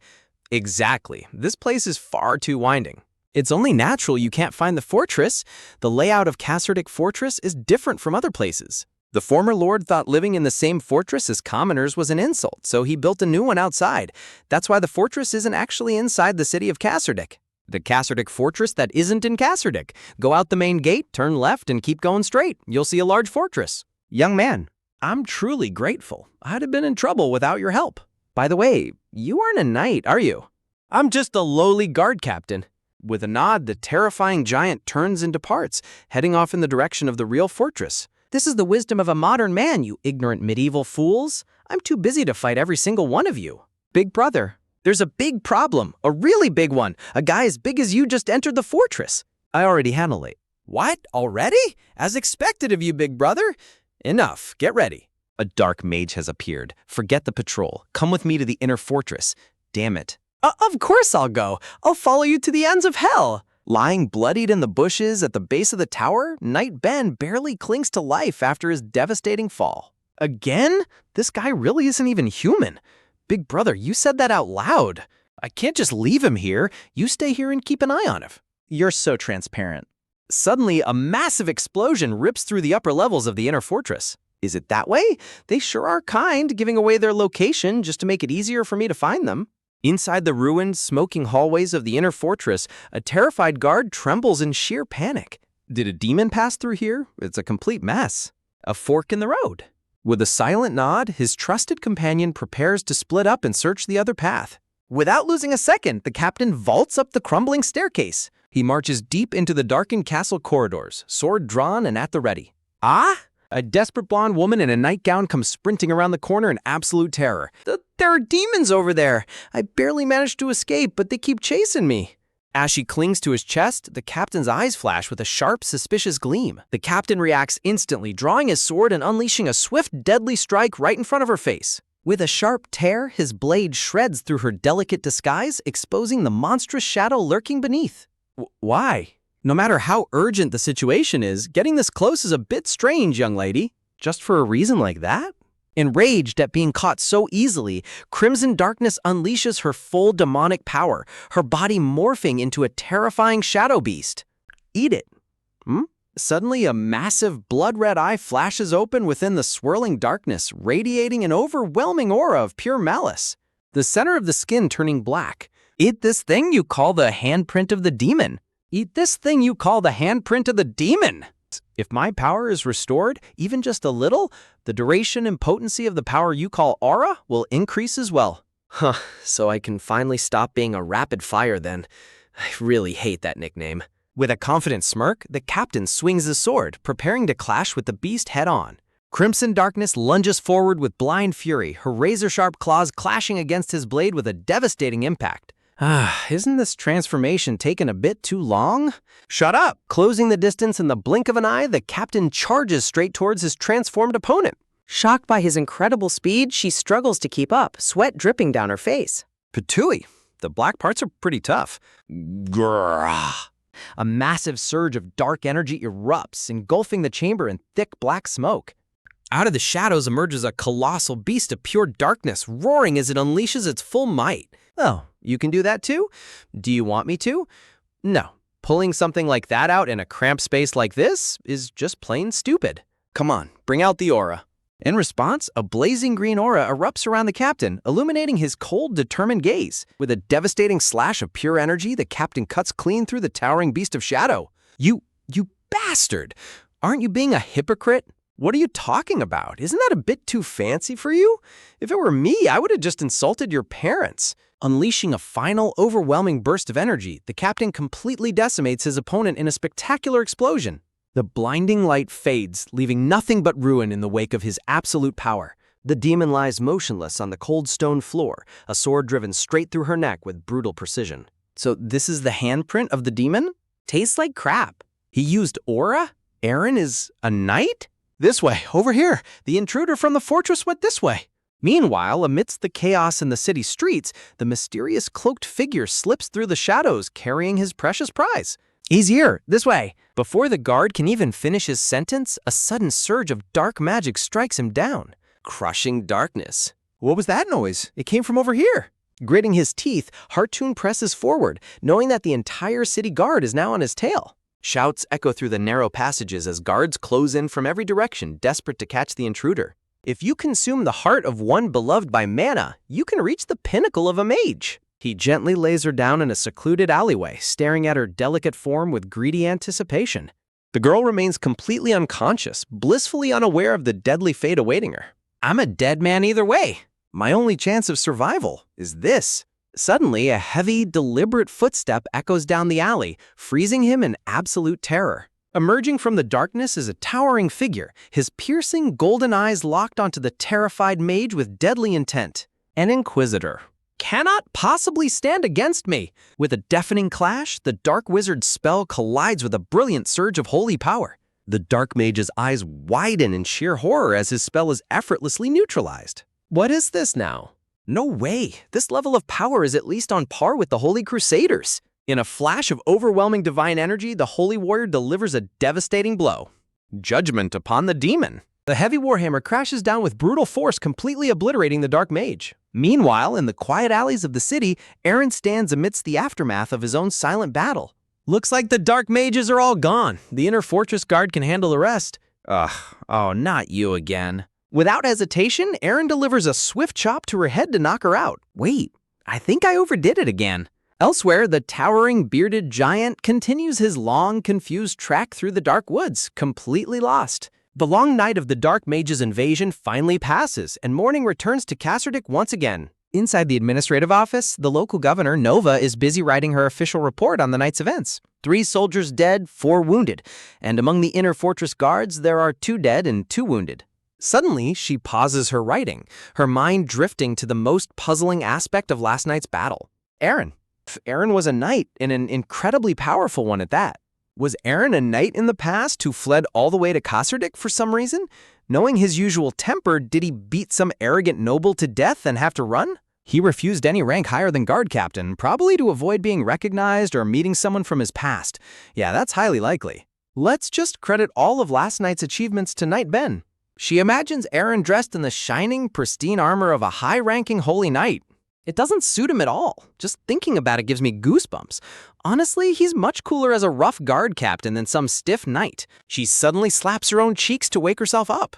Exactly. This place is far too winding. It's only natural you can't find the fortress. The layout of Kasserdick Fortress is different from other places. The former lord thought living in the same fortress as commoners was an insult, so he built a new one outside. That's why the fortress isn't actually inside the city of Kasserdick. The Kasserdick Fortress that isn't in Kasserdick. Go out the main gate, turn left, and keep going straight. You'll see a large fortress. Young man, I'm truly grateful. I'd have been in trouble without your help. By the way, you aren't a knight, are you? I'm just a lowly guard captain. With a nod, the terrifying giant turns and departs, heading off in the direction of the real fortress. This is the wisdom of a modern man, you ignorant medieval fools. I'm too busy to fight every single one of you. Big brother, there's a big problem, a really big one. A guy as big as you just entered the fortress. I already handled it. What? Already? As expected of you, big brother. Enough. Get ready. A dark mage has appeared. Forget the patrol. Come with me to the inner fortress. Damn it. Of course I'll go. I'll follow you to the ends of hell. Lying bloodied in the bushes at the base of the tower, Knight Ben barely clings to life after his devastating fall. Again? This guy really isn't even human. Big brother, you said that out loud. I can't just leave him here. You stay here and keep an eye on him. You're so transparent. Suddenly, a massive explosion rips through the upper levels of the inner fortress. Is it that way? They sure are kind, giving away their location just to make it easier for me to find them. Inside the ruined, smoking hallways of the inner fortress, a terrified guard trembles in sheer panic. Did a demon pass through here? It's a complete mess. A fork in the road. With a silent nod, his trusted companion prepares to split up and search the other path. Without losing a second, the captain vaults up the crumbling staircase. He marches deep into the darkened castle corridors, sword drawn and at the ready. Ah! A desperate blonde woman in a nightgown comes sprinting around the corner in absolute terror. There are demons over there! I barely managed to escape, but they keep chasing me. As she clings to his chest, the captain's eyes flash with a sharp, suspicious gleam. The captain reacts instantly, drawing his sword and unleashing a swift, deadly strike right in front of her face. With a sharp tear, his blade shreds through her delicate disguise, exposing the monstrous shadow lurking beneath. Why? No matter how urgent the situation is, getting this close is a bit strange, young lady. Just for a reason like that? Enraged at being caught so easily, Crimson Darkness unleashes her full demonic power, her body morphing into a terrifying shadow beast. Eat it. Suddenly, a massive blood-red eye flashes open within the swirling darkness, radiating an overwhelming aura of pure malice. The center of the skin turning black. Eat this thing you call the handprint of the demon. Eat this thing you call the handprint of the demon. If my power is restored, even just a little, the duration and potency of the power you call aura will increase as well. Huh, so I can finally stop being a rapid fire then. I really hate that nickname. With a confident smirk, the captain swings his sword, preparing to clash with the beast head-on. Crimson Darkness lunges forward with blind fury, her razor-sharp claws clashing against his blade with a devastating impact. Isn't this transformation taking a bit too long? Shut up! Closing the distance in the blink of an eye, the captain charges straight towards his transformed opponent. Shocked by his incredible speed, she struggles to keep up, sweat dripping down her face. Patooey, the black parts are pretty tough. Grrrr. A massive surge of dark energy erupts, engulfing the chamber in thick black smoke. Out of the shadows emerges a colossal beast of pure darkness, roaring as it unleashes its full might. Oh, you can do that too? Do you want me to? No. Pulling something like that out in a cramped space like this is just plain stupid. Come on, bring out the aura. In response, a blazing green aura erupts around the captain, illuminating his cold, determined gaze. With a devastating slash of pure energy, the captain cuts clean through the towering beast of shadow. You bastard! Aren't you being a hypocrite? What are you talking about? Isn't that a bit too fancy for you? If it were me, I would have just insulted your parents. Unleashing a final, overwhelming burst of energy, the captain completely decimates his opponent in a spectacular explosion. The blinding light fades, leaving nothing but ruin in the wake of his absolute power. The demon lies motionless on the cold stone floor, a sword driven straight through her neck with brutal precision. So this is the handprint of the demon? Tastes like crap. He used aura? Aaron is a knight? This way, over here. The intruder from the fortress went this way. Meanwhile, amidst the chaos in the city streets, the mysterious cloaked figure slips through the shadows, carrying his precious prize. He's here, this way. Before the guard can even finish his sentence, a sudden surge of dark magic strikes him down. Crushing darkness. What was that noise? It came from over here. Gritting his teeth, Hartoon presses forward, knowing that the entire city guard is now on his tail. Shouts echo through the narrow passages as guards close in from every direction, desperate to catch the intruder. If you consume the heart of one beloved by mana, you can reach the pinnacle of a mage. He gently lays her down in a secluded alleyway, staring at her delicate form with greedy anticipation. The girl remains completely unconscious, blissfully unaware of the deadly fate awaiting her. I'm a dead man either way. My only chance of survival is this. Suddenly, a heavy, deliberate footstep echoes down the alley, freezing him in absolute terror. Emerging from the darkness is a towering figure, his piercing golden eyes locked onto the terrified mage with deadly intent. An inquisitor. Cannot possibly stand against me. With a deafening clash, the dark wizard's spell collides with a brilliant surge of holy power. The dark mage's eyes widen in sheer horror as his spell is effortlessly neutralized. What is this now? No way. This level of power is at least on par with the Holy Crusaders. In a flash of overwhelming divine energy, the Holy Warrior delivers a devastating blow. Judgment upon the demon. The heavy warhammer crashes down with brutal force, completely obliterating the dark mage. Meanwhile, in the quiet alleys of the city, Aaron stands amidst the aftermath of his own silent battle. Looks like the dark mages are all gone. The inner fortress guard can handle the rest. Oh, not you again. Without hesitation, Aaron delivers a swift chop to her head to knock her out. Wait, I think I overdid it again. Elsewhere, the towering, bearded giant continues his long, confused trek through the dark woods, completely lost. The long night of the Dark Mage's invasion finally passes, and morning returns to Kasserdick once again. Inside the administrative office, the local governor, Nova, is busy writing her official report on the night's events. 3 soldiers dead, 4 wounded, and among the inner fortress guards, there are 2 dead and 2 wounded. Suddenly, she pauses her writing, her mind drifting to the most puzzling aspect of last night's battle. Aaron. Aaron was a knight, and an incredibly powerful one at that. Was Aaron a knight in the past who fled all the way to Kasserdick for some reason? Knowing his usual temper, did he beat some arrogant noble to death and have to run? He refused any rank higher than guard captain, probably to avoid being recognized or meeting someone from his past. Yeah, that's highly likely. Let's just credit all of last night's achievements to Knight Ben. She imagines Aaron dressed in the shining, pristine armor of a high-ranking holy knight. It doesn't suit him at all. Just thinking about it gives me goosebumps. Honestly, he's much cooler as a rough guard captain than some stiff knight. She suddenly slaps her own cheeks to wake herself up.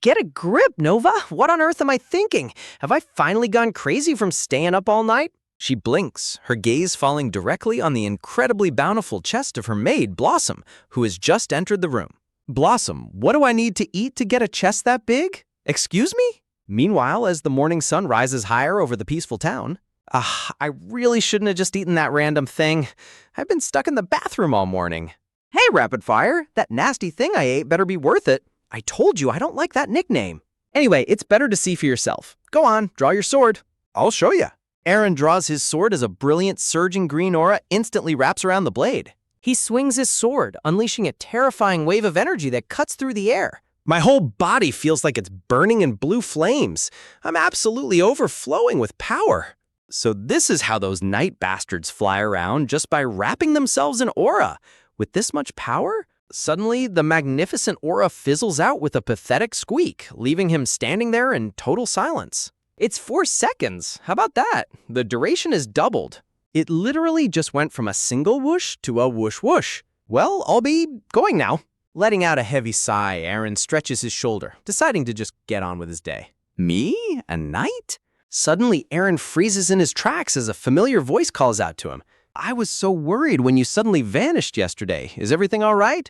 Get a grip, Nova. What on earth am I thinking? Have I finally gone crazy from staying up all night? She blinks, her gaze falling directly on the incredibly bountiful chest of her maid, Blossom, who has just entered the room. Blossom, what do I need to eat to get a chest that big? Excuse me? Meanwhile, as the morning sun rises higher over the peaceful town, I really shouldn't have just eaten that random thing. I've been stuck in the bathroom all morning. Hey, Rapid Fire, that nasty thing I ate better be worth it. I told you I don't like that nickname. Anyway, it's better to see for yourself. Go on, draw your sword. I'll show you. Aaron draws his sword as a brilliant surging green aura instantly wraps around the blade. He swings his sword, unleashing a terrifying wave of energy that cuts through the air. My whole body feels like it's burning in blue flames. I'm absolutely overflowing with power. So this is how those night bastards fly around, just by wrapping themselves in aura. With this much power? Suddenly, the magnificent aura fizzles out with a pathetic squeak, leaving him standing there in total silence. It's 4 seconds. How about that? The duration is doubled. It literally just went from a single whoosh to a whoosh whoosh. Well, I'll be going now. Letting out a heavy sigh, Aaron stretches his shoulder, deciding to just get on with his day. Me? A knight? Suddenly, Aaron freezes in his tracks as a familiar voice calls out to him. I was so worried when you suddenly vanished yesterday. Is everything all right?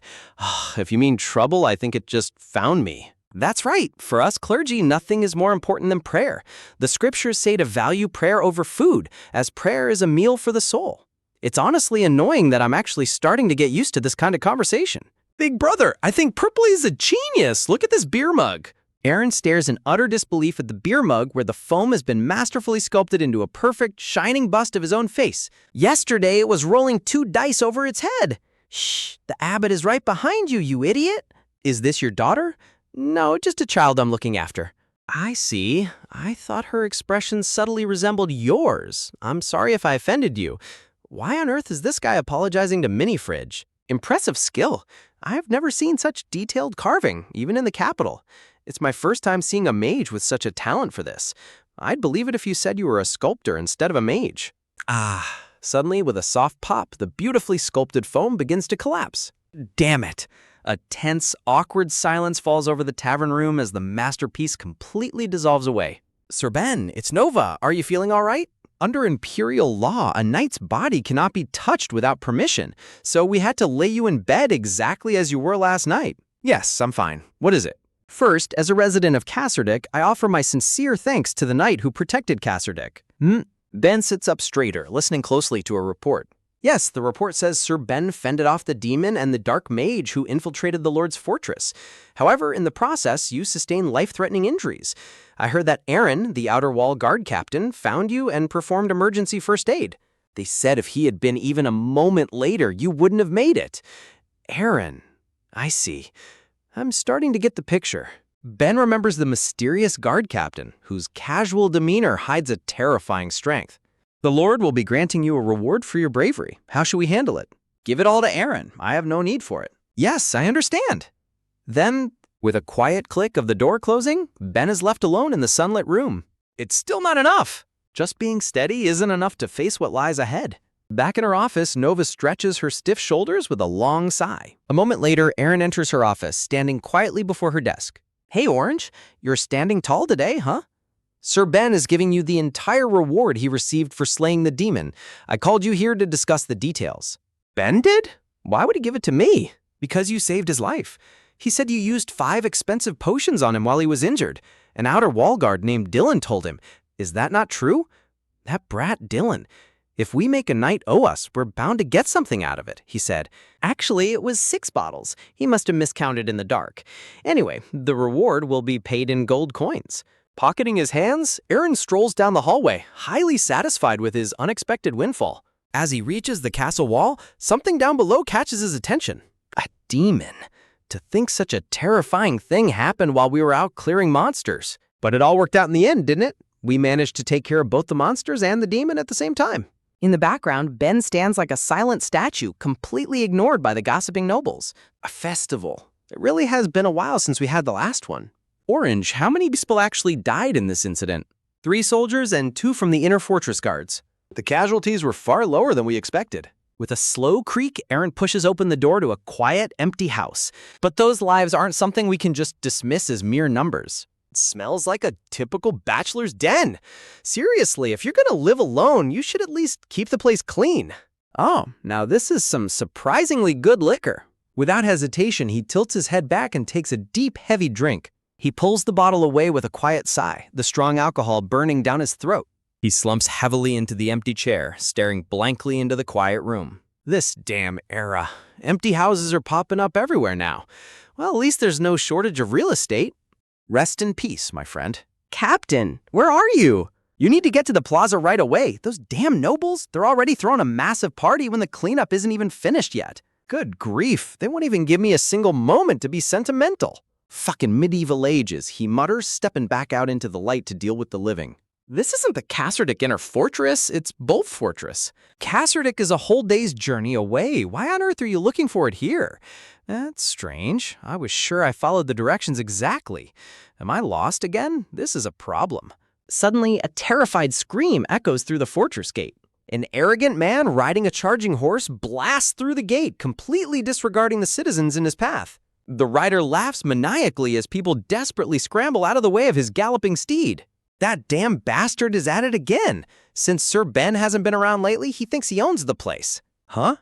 If you mean trouble, I think it just found me. That's right. For us clergy, nothing is more important than prayer. The scriptures say to value prayer over food, as prayer is a meal for the soul. It's honestly annoying that I'm actually starting to get used to this kind of conversation. Big brother, I think Purple is a genius. Look at this beer mug. Aaron stares in utter disbelief at the beer mug where the foam has been masterfully sculpted into a perfect, shining bust of his own face. Yesterday, it was rolling 2 dice over its head. Shh, the abbot is right behind you, you idiot. Is this your daughter? No, just a child I'm looking after. I see. I thought her expression subtly resembled yours. I'm sorry if I offended you. Why on earth is this guy apologizing to Mini Fridge? Impressive skill. I've never seen such detailed carving, even in the capital. It's my first time seeing a mage with such a talent for this. I'd believe it if you said you were a sculptor instead of a mage. Suddenly, with a soft pop, the beautifully sculpted foam begins to collapse. Damn it! A tense, awkward silence falls over the tavern room as the masterpiece completely dissolves away. Sir Ben, it's Nova. Are you feeling all right? Under imperial law, a knight's body cannot be touched without permission, so we had to lay you in bed exactly as you were last night. Yes, I'm fine. What is it? First, as a resident of Casserdick, I offer my sincere thanks to the knight who protected Casserdick. Ben sits up straighter, listening closely to a report. Yes, the report says Sir Ben fended off the demon and the dark mage who infiltrated the Lord's fortress. However, in the process, you sustained life-threatening injuries. I heard that Aaron, the outer wall guard captain, found you and performed emergency first aid. They said if he had been even a moment later, you wouldn't have made it. Aaron, I see. I'm starting to get the picture. Ben remembers the mysterious guard captain, whose casual demeanor hides a terrifying strength. The Lord will be granting you a reward for your bravery. How should we handle it? Give it all to Aaron. I have no need for it. Yes, I understand. Then, with a quiet click of the door closing, Ben is left alone in the sunlit room. It's still not enough. Just being steady isn't enough to face what lies ahead. Back in her office, Nova stretches her stiff shoulders with a long sigh. A moment later, Erin enters her office, standing quietly before her desk. Hey, Orange, you're standing tall today, huh? Sir Ben is giving you the entire reward he received for slaying the demon. I called you here to discuss the details. Ben did? Why would he give it to me? Because you saved his life. He said you used 5 expensive potions on him while he was injured. An outer wall guard named Dylan told him. Is that not true? That brat Dylan. If we make a knight owe us, we're bound to get something out of it, he said. Actually, it was 6 bottles. He must have miscounted in the dark. Anyway, the reward will be paid in gold coins. Pocketing his hands, Aaron strolls down the hallway, highly satisfied with his unexpected windfall. As he reaches the castle wall, something down below catches his attention. A demon. To think such a terrifying thing happened while we were out clearing monsters. But it all worked out in the end, didn't it? We managed to take care of both the monsters and the demon at the same time. In the background, Ben stands like a silent statue, completely ignored by the gossiping nobles. A festival. It really has been a while since we had the last one. Orange, how many people actually died in this incident? 3 soldiers and 2 from the inner fortress guards. The casualties were far lower than we expected. With a slow creak, Aaron pushes open the door to a quiet, empty house. But those lives aren't something we can just dismiss as mere numbers. It smells like a typical bachelor's den. Seriously, if you're gonna live alone, you should at least keep the place clean. Oh, now this is some surprisingly good liquor. Without hesitation, he tilts his head back and takes a deep, heavy drink. He pulls the bottle away with a quiet sigh, the strong alcohol burning down his throat. He slumps heavily into the empty chair, staring blankly into the quiet room. This damn era. Empty houses are popping up everywhere now. Well, at least there's no shortage of real estate. Rest in peace, my friend. Captain, where are you? You need to get to the plaza right away. Those damn nobles, they're already throwing a massive party when the cleanup isn't even finished yet. Good grief, they won't even give me a single moment to be sentimental. Fucking medieval ages, he mutters, stepping back out into the light to deal with the living. This isn't the Kasserdik Inner Fortress, it's Bolt Fortress. Kasserdik is a whole day's journey away. Why on earth are you looking for it here? That's strange. I was sure I followed the directions exactly. Am I lost again? This is a problem. Suddenly, a terrified scream echoes through the fortress gate. An arrogant man riding a charging horse blasts through the gate, completely disregarding the citizens in his path. The rider laughs maniacally as people desperately scramble out of the way of his galloping steed. That damn bastard is at it again. Since Sir Ben hasn't been around lately, he thinks he owns the place. Huh?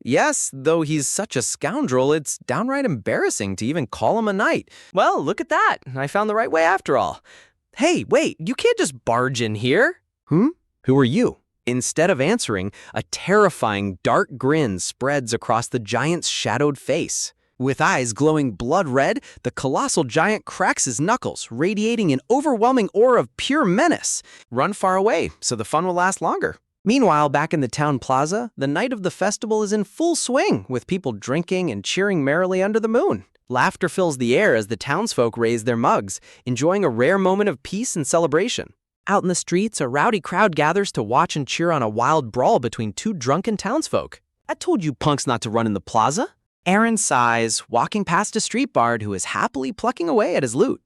Yes, though he's such a scoundrel, it's downright embarrassing to even call him a knight. Well, look at that. I found the right way after all. Hey, wait, you can't just barge in here. Who are you? Instead of answering, a terrifying dark grin spreads across the giant's shadowed face. With eyes glowing blood red, the colossal giant cracks his knuckles, radiating an overwhelming aura of pure menace. Run far away, so the fun will last longer. Meanwhile, back in the town plaza, the night of the festival is in full swing, with people drinking and cheering merrily under the moon. Laughter fills the air as the townsfolk raise their mugs, enjoying a rare moment of peace and celebration. Out in the streets, a rowdy crowd gathers to watch and cheer on a wild brawl between 2 drunken townsfolk. I told you punks not to run in the plaza. Aaron sighs, walking past a street bard who is happily plucking away at his loot.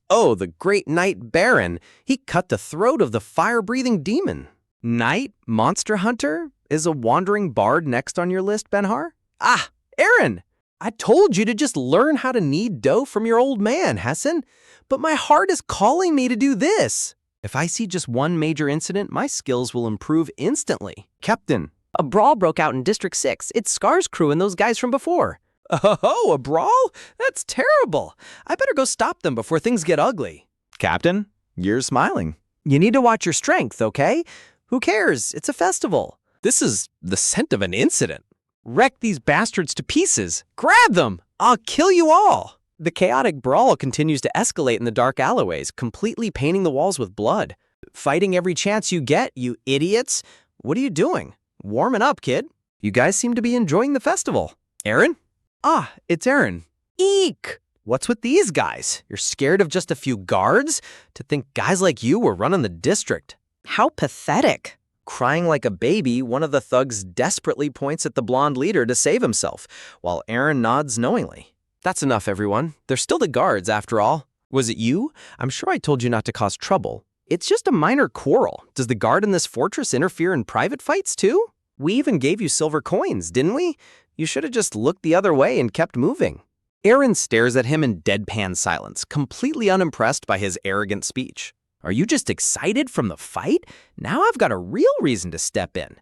Oh, the great knight Baron. He cut the throat of the fire-breathing demon. Knight, monster hunter? Is a wandering bard next on your list, Benhar? Ah, Aaron! I told you to just learn how to knead dough from your old man, Hassan. But my heart is calling me to do this. If I see just one major incident, my skills will improve instantly. Captain. A brawl broke out in District 6. It's Scar's crew and those guys from before. Oh, a brawl? That's terrible. I better go stop them before things get ugly. Captain, you're smiling. You need to watch your strength, okay? Who cares? It's a festival. This is the scent of an incident. Wreck these bastards to pieces. Grab them! I'll kill you all! The chaotic brawl continues to escalate in the dark alleyways, completely painting the walls with blood. Fighting every chance you get, you idiots. What are you doing? Warming up, kid. You guys seem to be enjoying the festival. Aaron? Ah, it's Aaron. Eek! What's with these guys? You're scared of just a few guards? To think guys like you were running the district. How pathetic. Crying like a baby, one of the thugs desperately points at the blonde leader to save himself, while Aaron nods knowingly. That's enough, everyone. They're still the guards, after all. Was it you? I'm sure I told you not to cause trouble. It's just a minor quarrel. Does the guard in this fortress interfere in private fights, too? We even gave you silver coins, didn't we? You should have just looked the other way and kept moving. Aaron stares at him in deadpan silence, completely unimpressed by his arrogant speech. Are you just excited from the fight? Now I've got a real reason to step in.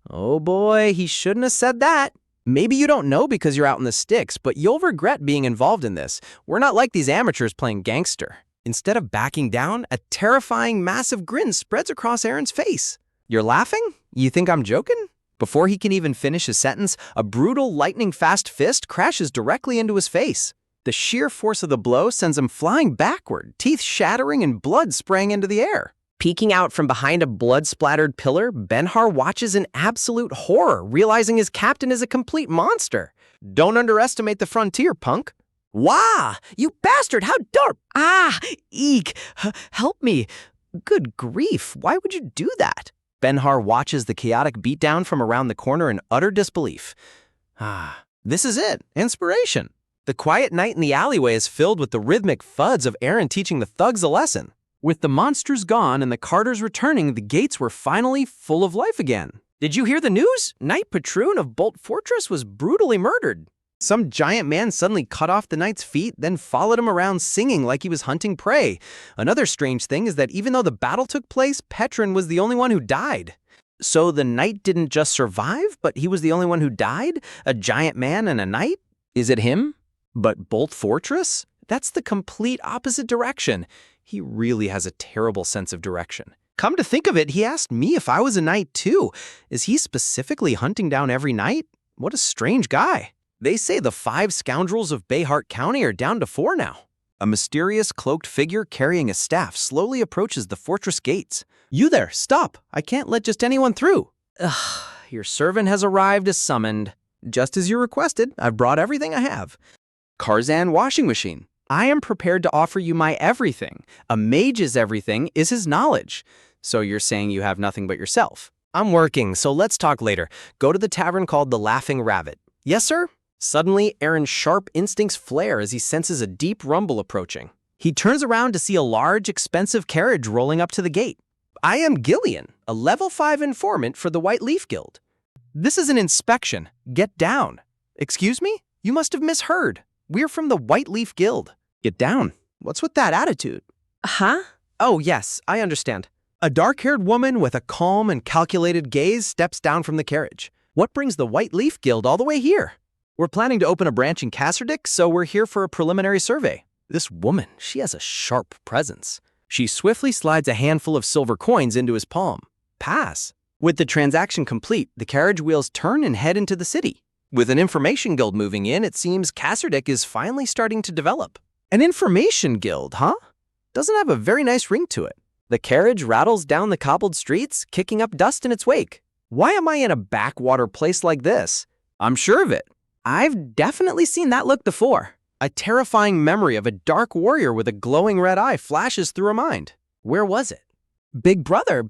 Oh boy, he shouldn't have said that. Maybe you don't know because you're out in the sticks, but you'll regret being involved in this. We're not like these amateurs playing gangster. Instead of backing down, a terrifying, massive grin spreads across Aaron's face. You're laughing? You think I'm joking? Before he can even finish his sentence, a brutal, lightning-fast fist crashes directly into his face. The sheer force of the blow sends him flying backward, teeth shattering and blood spraying into the air. Peeking out from behind a blood-splattered pillar, Benhar watches in absolute horror, realizing his captain is a complete monster. Don't underestimate the frontier, punk. Wah! You bastard! How dark! Ah! Eek! Help me! Good grief, why would you do that? Benhar watches the chaotic beatdown from around the corner in utter disbelief. Ah, this is it. Inspiration. The quiet night in the alleyway is filled with the rhythmic thuds of Aaron teaching the thugs a lesson. With the monsters gone and the carters returning, the gates were finally full of life again. Did you hear the news? Knight Patroon of Bolt Fortress was brutally murdered. Some giant man suddenly cut off the knight's feet, then followed him around singing like he was hunting prey. Another strange thing is that even though the battle took place, Petron was the only one who died. So the knight didn't just survive, but he was the only one who died? A giant man and a knight? Is it him? But Bolt Fortress? That's the complete opposite direction. He really has a terrible sense of direction. Come to think of it, he asked me if I was a knight too. Is he specifically hunting down every knight? What a strange guy. They say the 5 scoundrels of Bayhart County are down to 4 now. A mysterious cloaked figure carrying a staff slowly approaches the fortress gates. You there, stop. I can't let just anyone through. Ugh, your servant has arrived as summoned. Just as you requested, I've brought everything I have. Karzan washing machine. I am prepared to offer you my everything. A mage's everything is his knowledge. So you're saying you have nothing but yourself. I'm working, so let's talk later. Go to the tavern called the Laughing Rabbit. Yes, sir? Suddenly, Aaron's sharp instincts flare as he senses a deep rumble approaching. He turns around to see a large, expensive carriage rolling up to the gate. I am Gillian, a level 5 informant for the White Leaf Guild. This is an inspection. Get down. Excuse me? You must have misheard. We're from the White Leaf Guild. Get down. What's with that attitude? Huh? Oh, yes, I understand. A dark-haired woman with a calm and calculated gaze steps down from the carriage. What brings the White Leaf Guild all the way here? We're planning to open a branch in Casserdick, so we're here for a preliminary survey. This woman, she has a sharp presence. She swiftly slides a handful of silver coins into his palm. Pass. With the transaction complete, the carriage wheels turn and head into the city. With an information guild moving in, it seems Casserdick is finally starting to develop. An information guild, huh? Doesn't have a very nice ring to it. The carriage rattles down the cobbled streets, kicking up dust in its wake. Why am I in a backwater place like this? I'm sure of it. I've definitely seen that look before. A terrifying memory of a dark warrior with a glowing red eye flashes through her mind. Where was it? Big brother,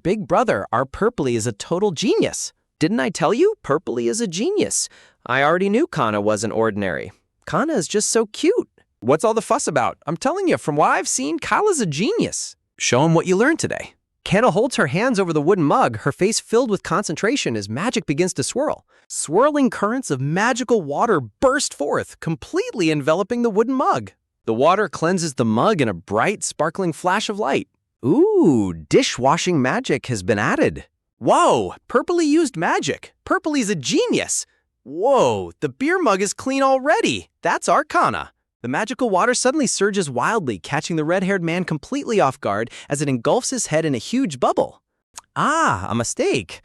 our Purpley is a total genius. Didn't I tell you? Purpley is a genius. I already knew Kana wasn't ordinary. Kana is just so cute. What's all the fuss about? I'm telling you, from what I've seen, Kala's a genius. Show him what you learned today. Kana holds her hands over the wooden mug, her face filled with concentration as magic begins to swirl. Swirling currents of magical water burst forth, completely enveloping the wooden mug. The water cleanses the mug in a bright, sparkling flash of light. Ooh, dishwashing magic has been added. Whoa, Purpley used magic. Purpley's a genius. Whoa, the beer mug is clean already. That's Arcana. The magical water suddenly surges wildly, catching the red-haired man completely off guard as it engulfs his head in a huge bubble. Ah, a mistake.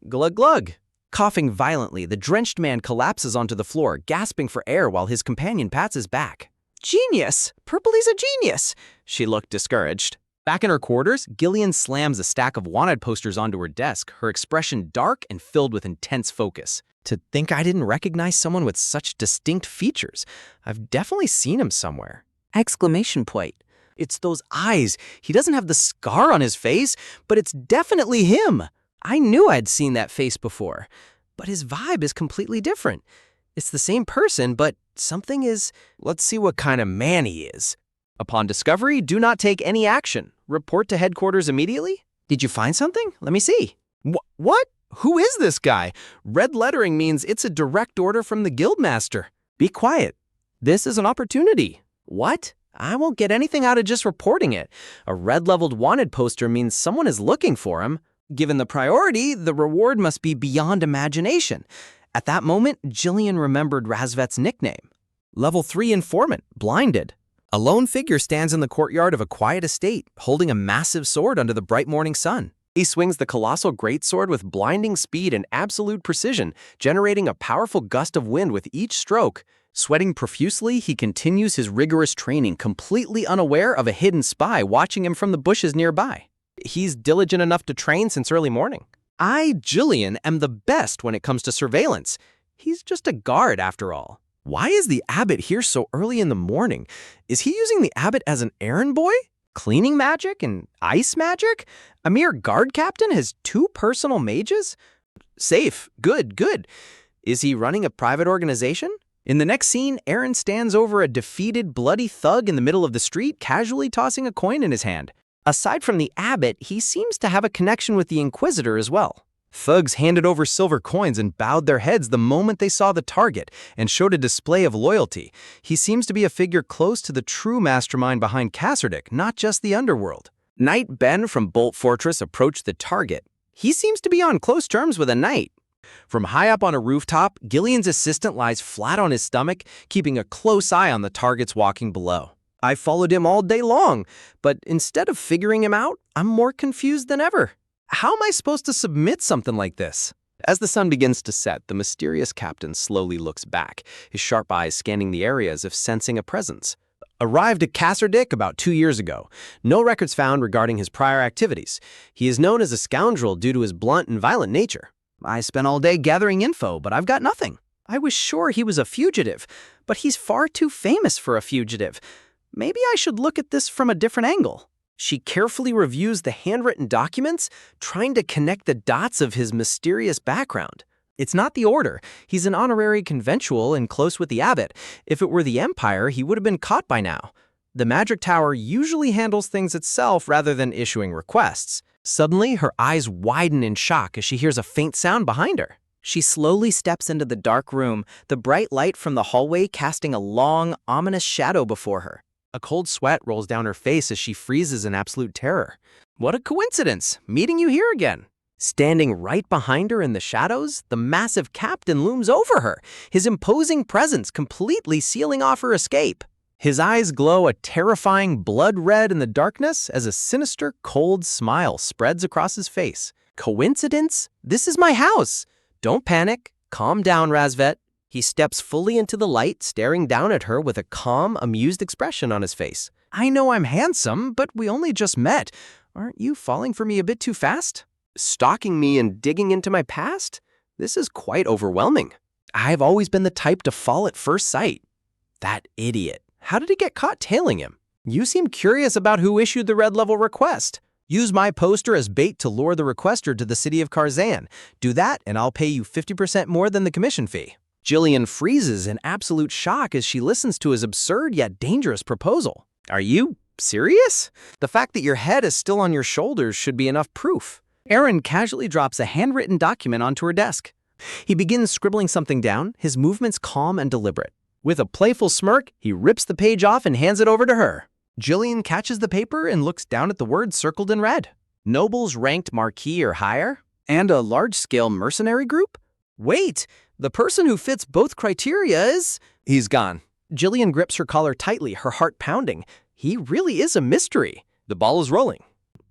Glug glug. Coughing violently, the drenched man collapses onto the floor, gasping for air while his companion pats his back. Genius! Purpley's a genius! She looked discouraged. Back in her quarters, Gillian slams a stack of wanted posters onto her desk, her expression dark and filled with intense focus. To think I didn't recognize someone with such distinct features. I've definitely seen him somewhere. Exclamation point. It's those eyes. He doesn't have the scar on his face, but it's definitely him. I knew I'd seen that face before, but his vibe is completely different. It's the same person, but something is... Let's see what kind of man he is. Upon discovery, do not take any action. Report to headquarters immediately. Did you find something? Let me see. What? Who is this guy? Red lettering means it's a direct order from the guildmaster. Be quiet. This is an opportunity. What? I won't get anything out of just reporting it. A red-leveled wanted poster means someone is looking for him. Given the priority, the reward must be beyond imagination. At that moment, Jillian remembered Razvet's nickname. Level 3 informant, blinded. A lone figure stands in the courtyard of a quiet estate, holding a massive sword under the bright morning sun. He swings the colossal greatsword with blinding speed and absolute precision, generating a powerful gust of wind with each stroke. Sweating profusely, he continues his rigorous training, completely unaware of a hidden spy watching him from the bushes nearby. He's diligent enough to train since early morning. I, Jillian, am the best when it comes to surveillance. He's just a guard after all. Why is the abbot here so early in the morning? Is he using the abbot as an errand boy? Cleaning magic and ice magic? A mere guard captain has 2 personal mages? Safe. Good. Is he running a private organization? In the next scene, Aaron stands over a defeated, bloody thug in the middle of the street, casually tossing a coin in his hand. Aside from the abbot, he seems to have a connection with the Inquisitor as well. Thugs handed over silver coins and bowed their heads the moment they saw the target and showed a display of loyalty. He seems to be a figure close to the true mastermind behind Kasserdik, not just the underworld. Knight Ben from Bolt Fortress approached the target. He seems to be on close terms with a knight. From high up on a rooftop, Gillian's assistant lies flat on his stomach, keeping a close eye on the targets walking below. I followed him all day long, but instead of figuring him out, I'm more confused than ever. How am I supposed to submit something like this? As the sun begins to set, the mysterious captain slowly looks back, his sharp eyes scanning the area as if sensing a presence. Arrived at Kasserdik about 2 years ago. No records found regarding his prior activities. He is known as a scoundrel due to his blunt and violent nature. I spent all day gathering info, but I've got nothing. I was sure he was a fugitive, but he's far too famous for a fugitive. Maybe I should look at this from a different angle. She carefully reviews the handwritten documents, trying to connect the dots of his mysterious background. It's not the Order. He's an honorary conventual and close with the abbot. If it were the Empire, he would have been caught by now. The Magic Tower usually handles things itself rather than issuing requests. Suddenly, her eyes widen in shock as she hears a faint sound behind her. She slowly steps into the dark room, the bright light from the hallway casting a long, ominous shadow before her. A cold sweat rolls down her face as she freezes in absolute terror. What a coincidence, meeting you here again. Standing right behind her in the shadows, the massive captain looms over her, his imposing presence completely sealing off her escape. His eyes glow a terrifying blood red in the darkness as a sinister, cold smile spreads across his face. Coincidence? This is my house. Don't panic. Calm down, Razvet. He steps fully into the light, staring down at her with a calm, amused expression on his face. I know I'm handsome, but we only just met. Aren't you falling for me a bit too fast? Stalking me and digging into my past? This is quite overwhelming. I've always been the type to fall at first sight. That idiot. How did he get caught tailing him? You seem curious about who issued the red level request. Use my poster as bait to lure the requester to the city of Karzan. Do that, and I'll pay you 50% more than the commission fee. Gillian freezes in absolute shock as she listens to his absurd yet dangerous proposal. Are you serious? The fact that your head is still on your shoulders should be enough proof. Aaron casually drops a handwritten document onto her desk. He begins scribbling something down, his movements calm and deliberate. With a playful smirk, he rips the page off and hands it over to her. Gillian catches the paper and looks down at the words circled in red. Nobles ranked Marquis or higher? And a large-scale mercenary group? Wait! The person who fits both criteria is... He's gone. Gillian grips her collar tightly, her heart pounding. He really is a mystery. The ball is rolling.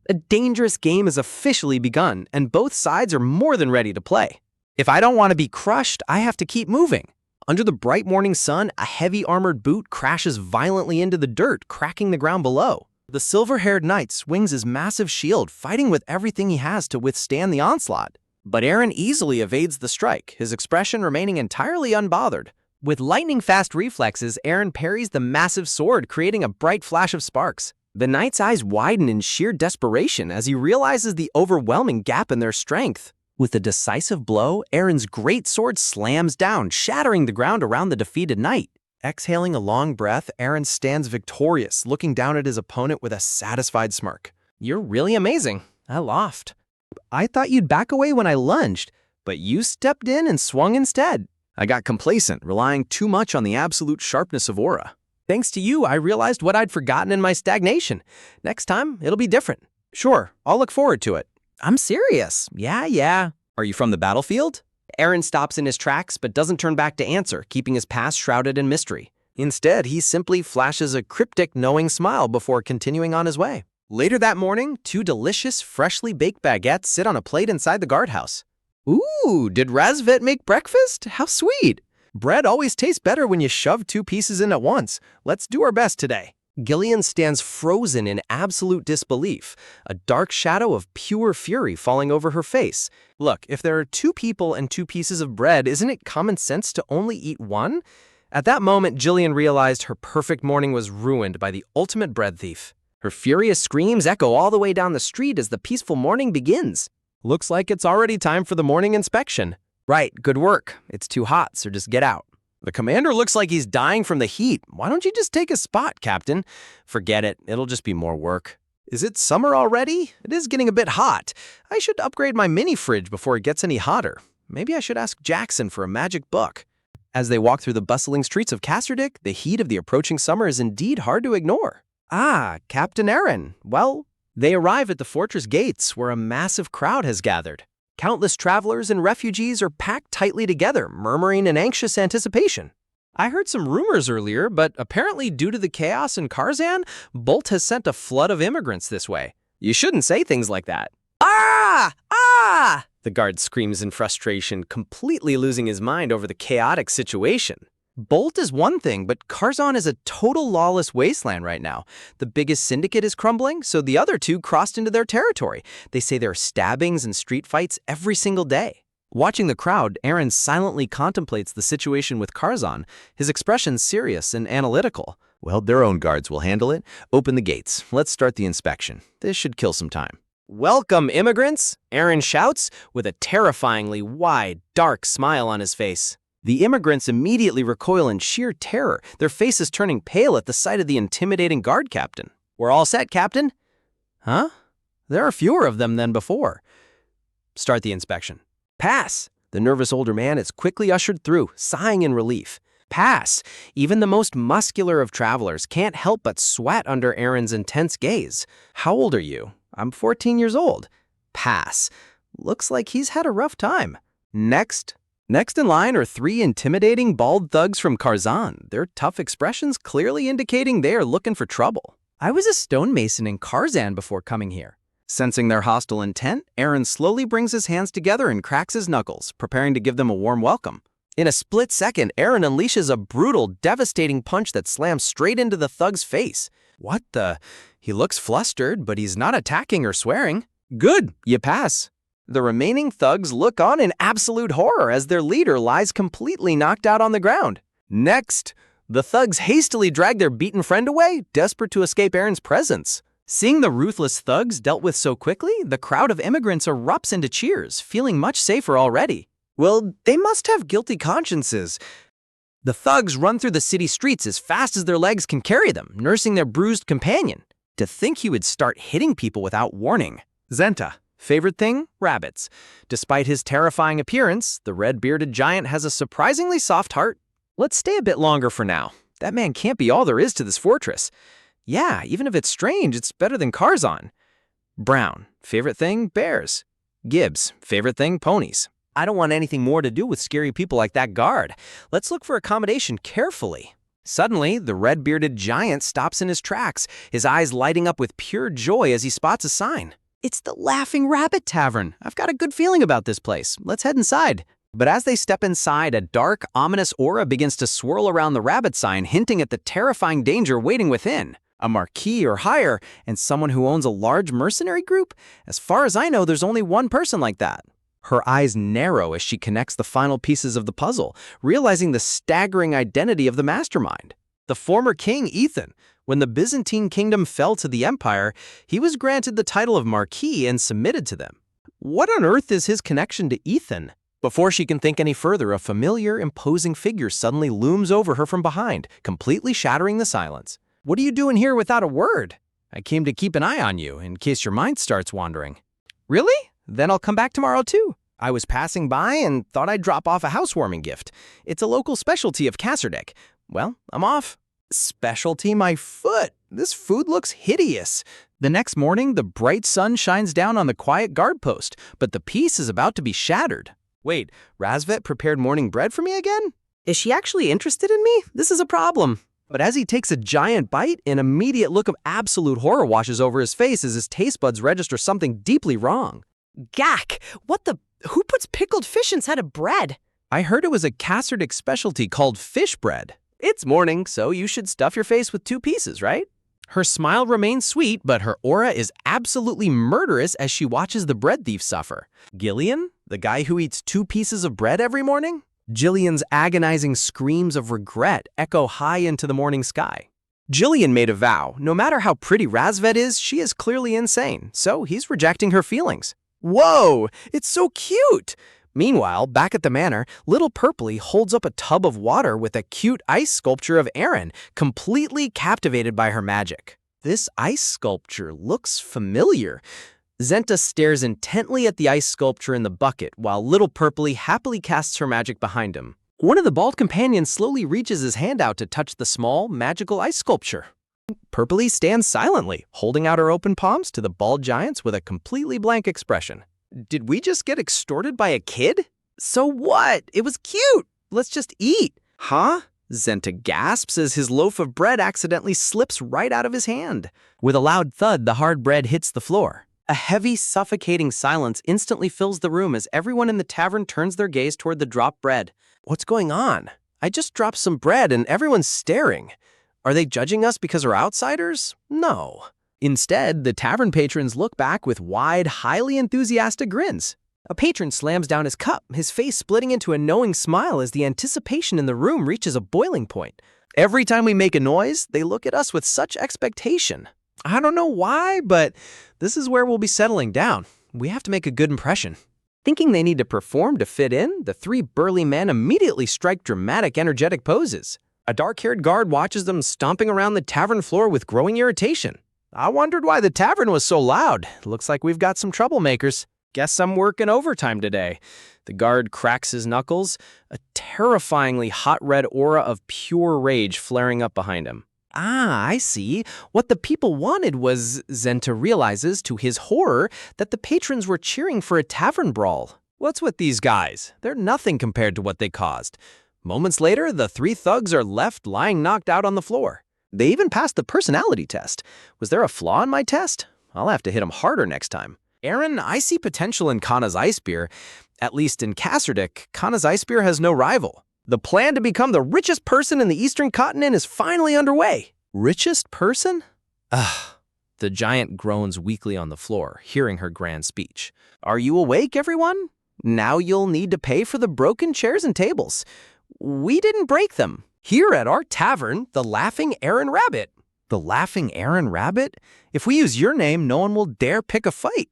A dangerous game has officially begun, and both sides are more than ready to play. If I don't want to be crushed, I have to keep moving. Under the bright morning sun, a heavy armored boot crashes violently into the dirt, cracking the ground below. The silver-haired knight swings his massive shield, fighting with everything he has to withstand the onslaught. But Aaron easily evades the strike, his expression remaining entirely unbothered. With lightning-fast reflexes, Aaron parries the massive sword, creating a bright flash of sparks. The knight's eyes widen in sheer desperation as he realizes the overwhelming gap in their strength. With a decisive blow, Aaron's great sword slams down, shattering the ground around the defeated knight. Exhaling a long breath, Aaron stands victorious, looking down at his opponent with a satisfied smirk. You're really amazing. I laughed. I thought you'd back away when I lunged, but you stepped in and swung instead. I got complacent, relying too much on the absolute sharpness of aura. Thanks to you, I realized what I'd forgotten in my stagnation. Next time, it'll be different. Sure, I'll look forward to it. I'm serious. Yeah. Are you from the battlefield? Aaron stops in his tracks but doesn't turn back to answer, keeping his past shrouded in mystery. Instead, he simply flashes a cryptic, knowing smile before continuing on his way. Later that morning, 2 delicious, freshly baked baguettes sit on a plate inside the guardhouse. Ooh, did Razvet make breakfast? How sweet! Bread always tastes better when you shove 2 pieces in at once. Let's do our best today. Gillian stands frozen in absolute disbelief, a dark shadow of pure fury falling over her face. Look, if there are 2 people and 2 pieces of bread, isn't it common sense to only eat one? At that moment, Gillian realized her perfect morning was ruined by the ultimate bread thief. Her furious screams echo all the way down the street as the peaceful morning begins. Looks like it's already time for the morning inspection. Right, good work. It's too hot, so just get out. The commander looks like he's dying from the heat. Why don't you just take a spot, Captain? Forget it. It'll just be more work. Is it summer already? It is getting a bit hot. I should upgrade my mini fridge before it gets any hotter. Maybe I should ask Jackson for a magic book. As they walk through the bustling streets of Casterdick, the heat of the approaching summer is indeed hard to ignore. Ah, Captain Aaron. Well, they arrive at the fortress gates where a massive crowd has gathered. Countless travelers and refugees are packed tightly together, murmuring in anxious anticipation. I heard some rumors earlier, but apparently due to the chaos in Karzan, Bolt has sent a flood of immigrants this way. You shouldn't say things like that. Ah! Ah! The guard screams in frustration, completely losing his mind over the chaotic situation. Bolt is one thing, but Karzan is a total lawless wasteland right now. The biggest syndicate is crumbling, so the other two crossed into their territory. They say there are stabbings and street fights every single day. Watching the crowd, Aaron silently contemplates the situation with Karzan, his expression serious and analytical. Well, their own guards will handle it. Open the gates. Let's start the inspection. This should kill some time. "Welcome, immigrants," Aaron shouts, with a terrifyingly wide, dark smile on his face. The immigrants immediately recoil in sheer terror, their faces turning pale at the sight of the intimidating guard captain. "We're all set, Captain." "Huh? There are fewer of them than before." "Start the inspection." "Pass." The nervous older man is quickly ushered through, sighing in relief. "Pass." Even the most muscular of travelers can't help but sweat under Aaron's intense gaze. "How old are you?" "I'm 14 years old." "Pass." Looks like he's had a rough time. "Next." Next in line are three intimidating bald thugs from Karzan, their tough expressions clearly indicating they are looking for trouble. "I was a stonemason in Karzan before coming here." Sensing their hostile intent, Aaron slowly brings his hands together and cracks his knuckles, preparing to give them a warm welcome. In a split second, Aaron unleashes a brutal, devastating punch that slams straight into the thug's face. "What the?" He looks flustered, but he's not attacking or swearing. "Good, you pass." The remaining thugs look on in absolute horror as their leader lies completely knocked out on the ground. "Next." The thugs hastily drag their beaten friend away, desperate to escape Aaron's presence. Seeing the ruthless thugs dealt with so quickly, the crowd of immigrants erupts into cheers, feeling much safer already. Well, they must have guilty consciences. The thugs run through the city streets as fast as their legs can carry them, nursing their bruised companion. To think he would start hitting people without warning. Zenta. Favorite thing? Rabbits. Despite his terrifying appearance, the red-bearded giant has a surprisingly soft heart. "Let's stay a bit longer for now. That man can't be all there is to this fortress. Yeah, even if it's strange, it's better than Karzan." Brown. Favorite thing? Bears. Gibbs. Favorite thing? Ponies. "I don't want anything more to do with scary people like that guard. Let's look for accommodation carefully." Suddenly, the red-bearded giant stops in his tracks, his eyes lighting up with pure joy as he spots a sign. "It's the Laughing Rabbit Tavern. I've got a good feeling about this place. Let's head inside." But as they step inside, a dark, ominous aura begins to swirl around the rabbit sign, hinting at the terrifying danger waiting within. A marquis or higher, and someone who owns a large mercenary group? As far as I know, there's only one person like that. Her eyes narrow as she connects the final pieces of the puzzle, realizing the staggering identity of the mastermind. The former king, Ethan. When the Byzantine kingdom fell to the empire, he was granted the title of marquis and submitted to them. What on earth is his connection to Ethan? Before she can think any further, a familiar, imposing figure suddenly looms over her from behind, completely shattering the silence. "What are you doing here without a word?" "I came to keep an eye on you, in case your mind starts wandering." "Really? Then I'll come back tomorrow too. I was passing by and thought I'd drop off a housewarming gift. It's a local specialty of Casterdick. Well, I'm off." "Specialty? My foot! This food looks hideous." The next morning, the bright sun shines down on the quiet guard post, but the peace is about to be shattered. "Wait, Razvet prepared morning bread for me again? Is she actually interested in me? This is a problem." But as he takes a giant bite, an immediate look of absolute horror washes over his face as his taste buds register something deeply wrong. Gack! Who puts pickled fish inside of bread? "I heard it was a Casterdick specialty called fish bread." "It's morning, so you should stuff your face with 2 pieces, right?" Her smile remains sweet, but her aura is absolutely murderous as she watches the bread thief suffer. Gillian, the guy who eats 2 pieces of bread every morning? Jillian's agonizing screams of regret echo high into the morning sky. Jillian made a vow. No matter how pretty Razvet is, she is clearly insane, so he's rejecting her feelings. Whoa, it's so cute! Meanwhile, back at the manor, little Purpley holds up a tub of water with a cute ice sculpture of Aaron, completely captivated by her magic. This ice sculpture looks familiar. Zenta stares intently at the ice sculpture in the bucket, while Little Purpley happily casts her magic behind him. One of the bald companions slowly reaches his hand out to touch the small, magical ice sculpture. Purpley stands silently, holding out her open palms to the bald giants with a completely blank expression. Did we just get extorted by a kid? So what? It was cute. Let's just eat. Huh? Zenta gasps as his loaf of bread accidentally slips right out of his hand. With a loud thud, the hard bread hits the floor. A heavy, suffocating silence instantly fills the room as everyone in the tavern turns their gaze toward the dropped bread. What's going on? I just dropped some bread and everyone's staring. Are they judging us because we're outsiders? No. Instead, the tavern patrons look back with wide, highly enthusiastic grins. A patron slams down his cup, his face splitting into a knowing smile as the anticipation in the room reaches a boiling point. Every time we make a noise, they look at us with such expectation. I don't know why, but this is where we'll be settling down. We have to make a good impression. Thinking they need to perform to fit in, the three burly men immediately strike dramatic, energetic poses. A dark-haired guard watches them stomping around the tavern floor with growing irritation. I wondered why the tavern was so loud. Looks like we've got some troublemakers. Guess I'm working overtime today. The guard cracks his knuckles, a terrifyingly hot red aura of pure rage flaring up behind him. Ah, I see. What the people wanted was, Zenta realizes to his horror, that the patrons were cheering for a tavern brawl. What's with these guys? They're nothing compared to what they caused. Moments later, the three thugs are left lying knocked out on the floor. They even passed the personality test. Was there a flaw in my test? I'll have to hit them harder next time. Aaron, I see potential in Kana's ice beer. At least in Kasserdik, Kana's ice beer has no rival. The plan to become the richest person in the Eastern Continent is finally underway. Richest person? Ugh. The giant groans weakly on the floor, hearing her grand speech. Are you awake, everyone? Now you'll need to pay for the broken chairs and tables. We didn't break them. Here at our tavern, the Laughing Aaron Rabbit. The Laughing Aaron Rabbit? If we use your name, no one will dare pick a fight.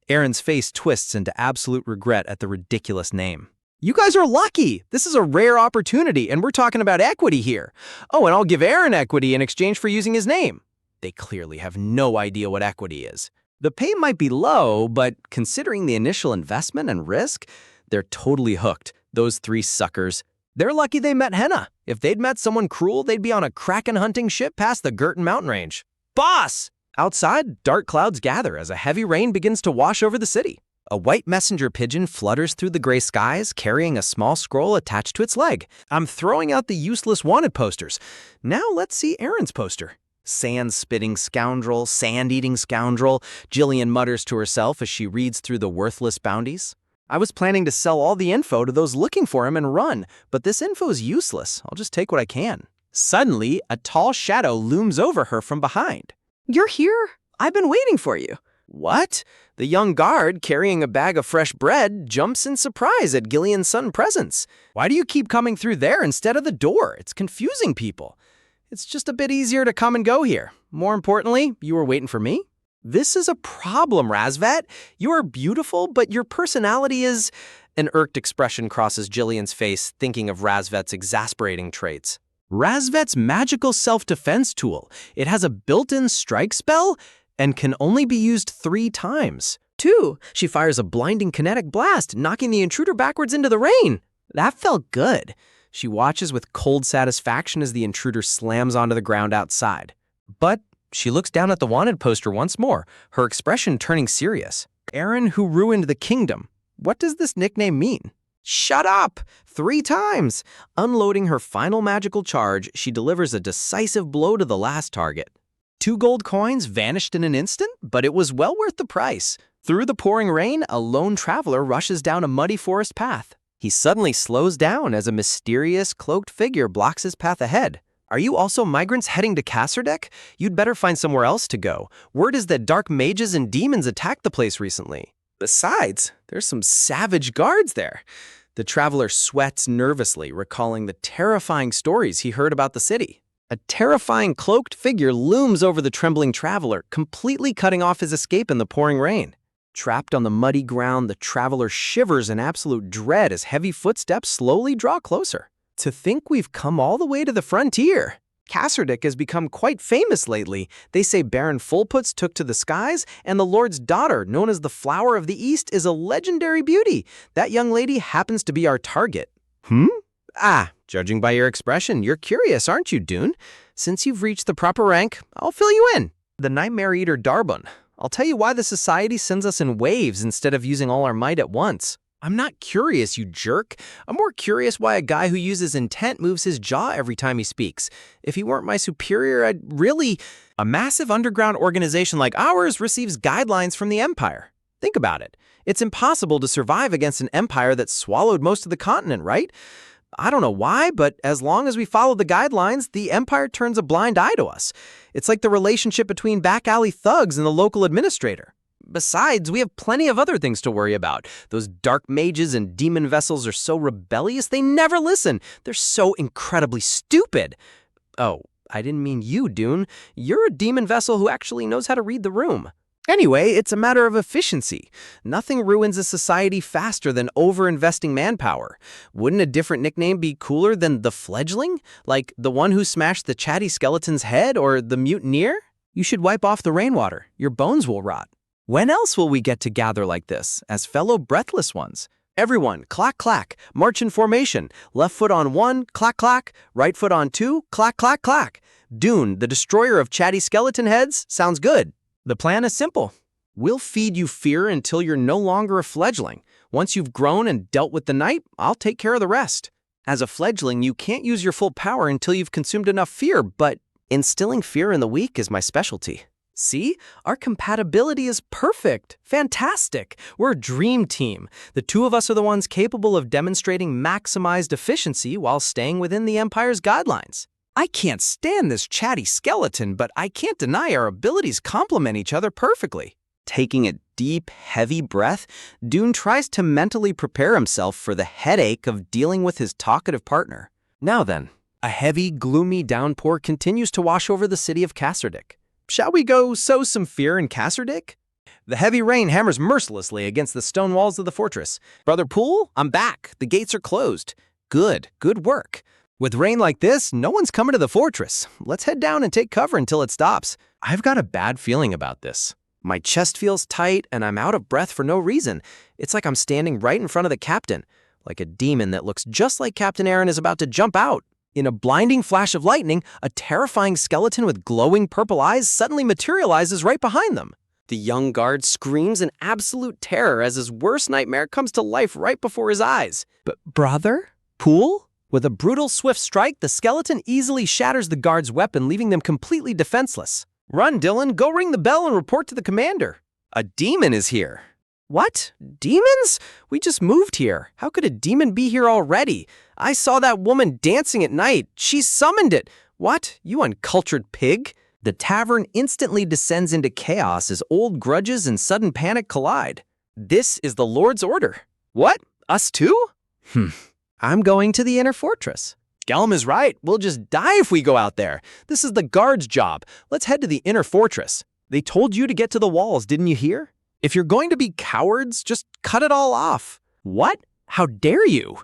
Aaron's face twists into absolute regret at the ridiculous name. You guys are lucky. This is a rare opportunity, and we're talking about equity here. Oh, and I'll give Aaron equity in exchange for using his name. They clearly have no idea what equity is. The pay might be low, but considering the initial investment and risk, they're totally hooked. Those three suckers. They're lucky they met Henna. If they'd met someone cruel, they'd be on a kraken hunting ship past the Girton mountain range. Boss! Outside, dark clouds gather as a heavy rain begins to wash over the city. A white messenger pigeon flutters through the gray skies, carrying a small scroll attached to its leg. I'm throwing out the useless wanted posters. Now let's see Aaron's poster. Sand-spitting scoundrel, sand-eating scoundrel, Jillian mutters to herself as she reads through the worthless bounties. I was planning to sell all the info to those looking for him and run, but this info is useless. I'll just take what I can. Suddenly, a tall shadow looms over her from behind. You're here? I've been waiting for you. What? The young guard, carrying a bag of fresh bread, jumps in surprise at Gillian's sudden presence. Why do you keep coming through there instead of the door? It's confusing people. It's just a bit easier to come and go here. More importantly, you were waiting for me? This is a problem, Razvat. You are beautiful, but your personality is... An irked expression crosses Jillian's face, thinking of Razvet's exasperating traits. Razvet's magical self-defense tool. It has a built-in strike spell and can only be used 3 times. 2, she fires a blinding kinetic blast, knocking the intruder backwards into the rain. That felt good. She watches with cold satisfaction as the intruder slams onto the ground outside. But she looks down at the wanted poster once more, her expression turning serious. Aaron who ruined the kingdom. What does this nickname mean? Shut up! 3 times! Unloading her final magical charge, she delivers a decisive blow to the last target. 2 gold coins vanished in an instant, but it was well worth the price. Through the pouring rain, a lone traveler rushes down a muddy forest path. He suddenly slows down as a mysterious, cloaked figure blocks his path ahead. Are you also migrants heading to Kasserdik? You'd better find somewhere else to go. Word is that dark mages and demons attacked the place recently. Besides, there's some savage guards there. The traveler sweats nervously, recalling the terrifying stories he heard about the city. A terrifying cloaked figure looms over the trembling traveler, completely cutting off his escape in the pouring rain. Trapped on the muddy ground, the traveler shivers in absolute dread as heavy footsteps slowly draw closer. To think we've come all the way to the frontier. Cassardek has become quite famous lately. They say Baron Fulputs took to the skies, and the Lord's daughter, known as the Flower of the East, is a legendary beauty. That young lady happens to be our target. Judging by your expression, you're curious, aren't you, Dune? Since you've reached the proper rank, I'll fill you in. The Nightmare Eater Darbun. I'll tell you why the society sends us in waves instead of using all our might at once. I'm not curious, you jerk. I'm more curious why a guy who uses intent moves his jaw every time he speaks. If he weren't my superior, I'd really... A massive underground organization like ours receives guidelines from the Empire. Think about it. It's impossible to survive against an empire that swallowed most of the continent, right? I don't know why, but as long as we follow the guidelines, the Empire turns a blind eye to us. It's like the relationship between back alley thugs and the local administrator. Besides, we have plenty of other things to worry about. Those dark mages and demon vessels are so rebellious, they never listen. They're so incredibly stupid. Oh, I didn't mean you, Dune. You're a demon vessel who actually knows how to read the room. Anyway, it's a matter of efficiency. Nothing ruins a society faster than over-investing manpower. Wouldn't a different nickname be cooler than the Fledgling? Like the one who smashed the chatty skeleton's head or the mutineer? You should wipe off the rainwater. Your bones will rot. When else will we get to gather like this, as fellow breathless ones? Everyone, clack, clack, march in formation. Left foot on 1, clack, clack. Right foot on 2, clack, clack, clack. Dune, the destroyer of chatty skeleton heads, sounds good. The plan is simple. We'll feed you fear until you're no longer a fledgling. Once you've grown and dealt with the night, I'll take care of the rest. As a fledgling, you can't use your full power until you've consumed enough fear, but instilling fear in the weak is my specialty. See? Our compatibility is perfect. Fantastic. We're a dream team. The two of us are the ones capable of demonstrating maximized efficiency while staying within the Empire's guidelines. I can't stand this chatty skeleton, but I can't deny our abilities complement each other perfectly. Taking a deep, heavy breath, Dune tries to mentally prepare himself for the headache of dealing with his talkative partner. Now then, a heavy, gloomy downpour continues to wash over the city of Cassardek. Shall we go sow some fear in Cassardek? The heavy rain hammers mercilessly against the stone walls of the fortress. Brother Poole, I'm back. The gates are closed. Good work. With rain like this, no one's coming to the fortress. Let's head down and take cover until it stops. I've got a bad feeling about this. My chest feels tight and I'm out of breath for no reason. It's like I'm standing right in front of the captain, like a demon that looks just like Captain Aaron is about to jump out. In a blinding flash of lightning, a terrifying skeleton with glowing purple eyes suddenly materializes right behind them. The young guard screams in absolute terror as his worst nightmare comes to life right before his eyes. Brother? Poole? With a brutal, swift strike, the skeleton easily shatters the guard's weapon, leaving them completely defenseless. Run, Dylan, go ring the bell and report to the commander. A demon is here. What? Demons? We just moved here. How could a demon be here already? I saw that woman dancing at night. She summoned it. What? You uncultured pig? The tavern instantly descends into chaos as old grudges and sudden panic collide. This is the Lord's order. What? Us too? I'm going to the inner fortress. Gelm is right. We'll just die if we go out there. This is the guard's job. Let's head to the inner fortress. They told you to get to the walls, didn't you hear? If you're going to be cowards, just cut it all off. What? How dare you?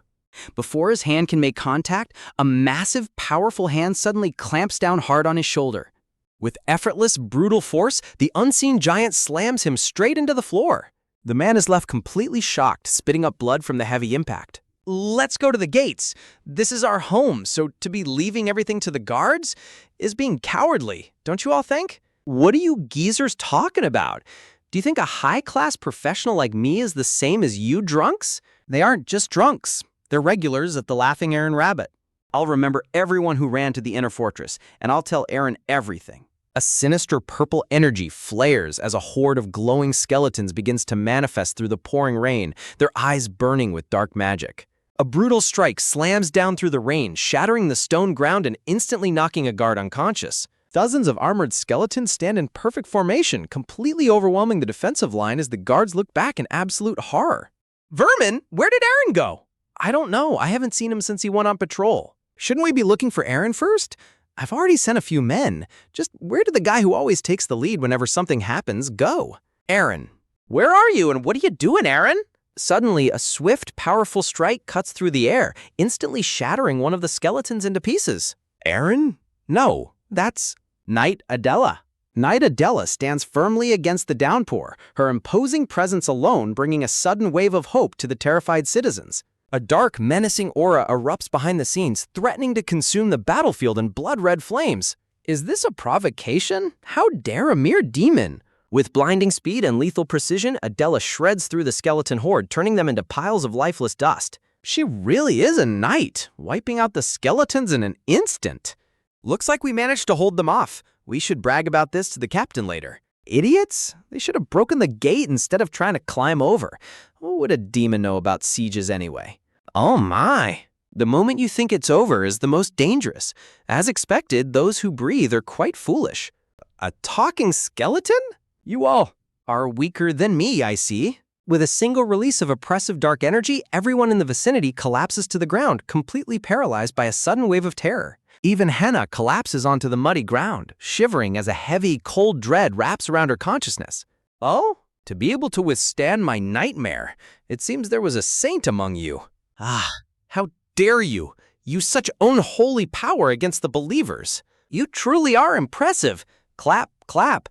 Before his hand can make contact, a massive, powerful hand suddenly clamps down hard on his shoulder. With effortless, brutal force, the unseen giant slams him straight into the floor. The man is left completely shocked, spitting up blood from the heavy impact. Let's go to the gates. This is our home, so to be leaving everything to the guards is being cowardly, don't you all think? What are you geezers talking about? Do you think a high-class professional like me is the same as you drunks? They aren't just drunks. They're regulars at the Laughing Aaron Rabbit. I'll remember everyone who ran to the inner fortress, and I'll tell Aaron everything. A sinister purple energy flares as a horde of glowing skeletons begins to manifest through the pouring rain, their eyes burning with dark magic. A brutal strike slams down through the rain, shattering the stone ground and instantly knocking a guard unconscious. Dozens of armored skeletons stand in perfect formation, completely overwhelming the defensive line as the guards look back in absolute horror. Vermin, where did Aaron go? I don't know. I haven't seen him since he went on patrol. Shouldn't we be looking for Aaron first? I've already sent a few men. Just where did the guy who always takes the lead whenever something happens go? Aaron. Where are you and what are you doing, Aaron? Suddenly, a swift, powerful strike cuts through the air, instantly shattering one of the skeletons into pieces. Aaron? No, that's Knight Adela. Knight Adela stands firmly against the downpour, her imposing presence alone bringing a sudden wave of hope to the terrified citizens. A dark, menacing aura erupts behind the scenes, threatening to consume the battlefield in blood-red flames. Is this a provocation? How dare a mere demon? With blinding speed and lethal precision, Adela shreds through the skeleton horde, turning them into piles of lifeless dust. She really is a knight, wiping out the skeletons in an instant. Looks like we managed to hold them off. We should brag about this to the captain later. Idiots? They should have broken the gate instead of trying to climb over. What would a demon know about sieges anyway? Oh my! The moment you think it's over is the most dangerous. As expected, those who breathe are quite foolish. A talking skeleton? You all are weaker than me, I see. With a single release of oppressive dark energy, everyone in the vicinity collapses to the ground, completely paralyzed by a sudden wave of terror. Even Henna collapses onto the muddy ground, shivering as a heavy, cold dread wraps around her consciousness. Oh? To be able to withstand my nightmare, it seems there was a saint among you. Ah, how dare you use such unholy power against the believers? You truly are impressive. Clap, clap.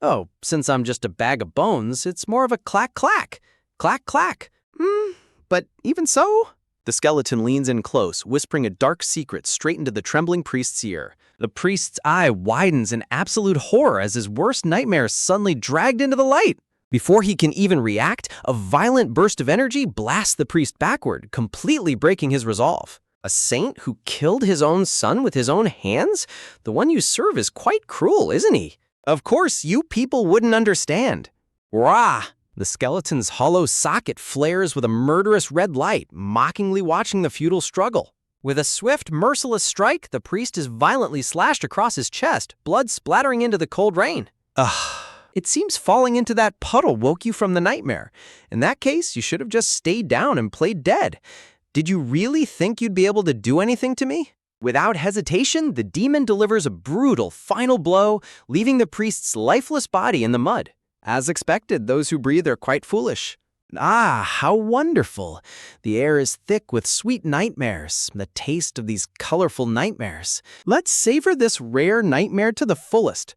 Oh, since I'm just a bag of bones, it's more of a clack-clack. Clack-clack. But even so? The skeleton leans in close, whispering a dark secret straight into the trembling priest's ear. The priest's eye widens in absolute horror as his worst nightmare is suddenly dragged into the light. Before he can even react, a violent burst of energy blasts the priest backward, completely breaking his resolve. A saint who killed his own son with his own hands? The one you serve is quite cruel, isn't he? Of course, you people wouldn't understand. Rah! The skeleton's hollow socket flares with a murderous red light, mockingly watching the futile struggle. With a swift, merciless strike, the priest is violently slashed across his chest, blood splattering into the cold rain. Ugh. It seems falling into that puddle woke you from the nightmare. In that case, you should have just stayed down and played dead. Did you really think you'd be able to do anything to me? Without hesitation, the demon delivers a brutal final blow, leaving the priest's lifeless body in the mud. As expected, those who breathe are quite foolish. Ah, how wonderful. The air is thick with sweet nightmares, the taste of these colorful nightmares. Let's savor this rare nightmare to the fullest.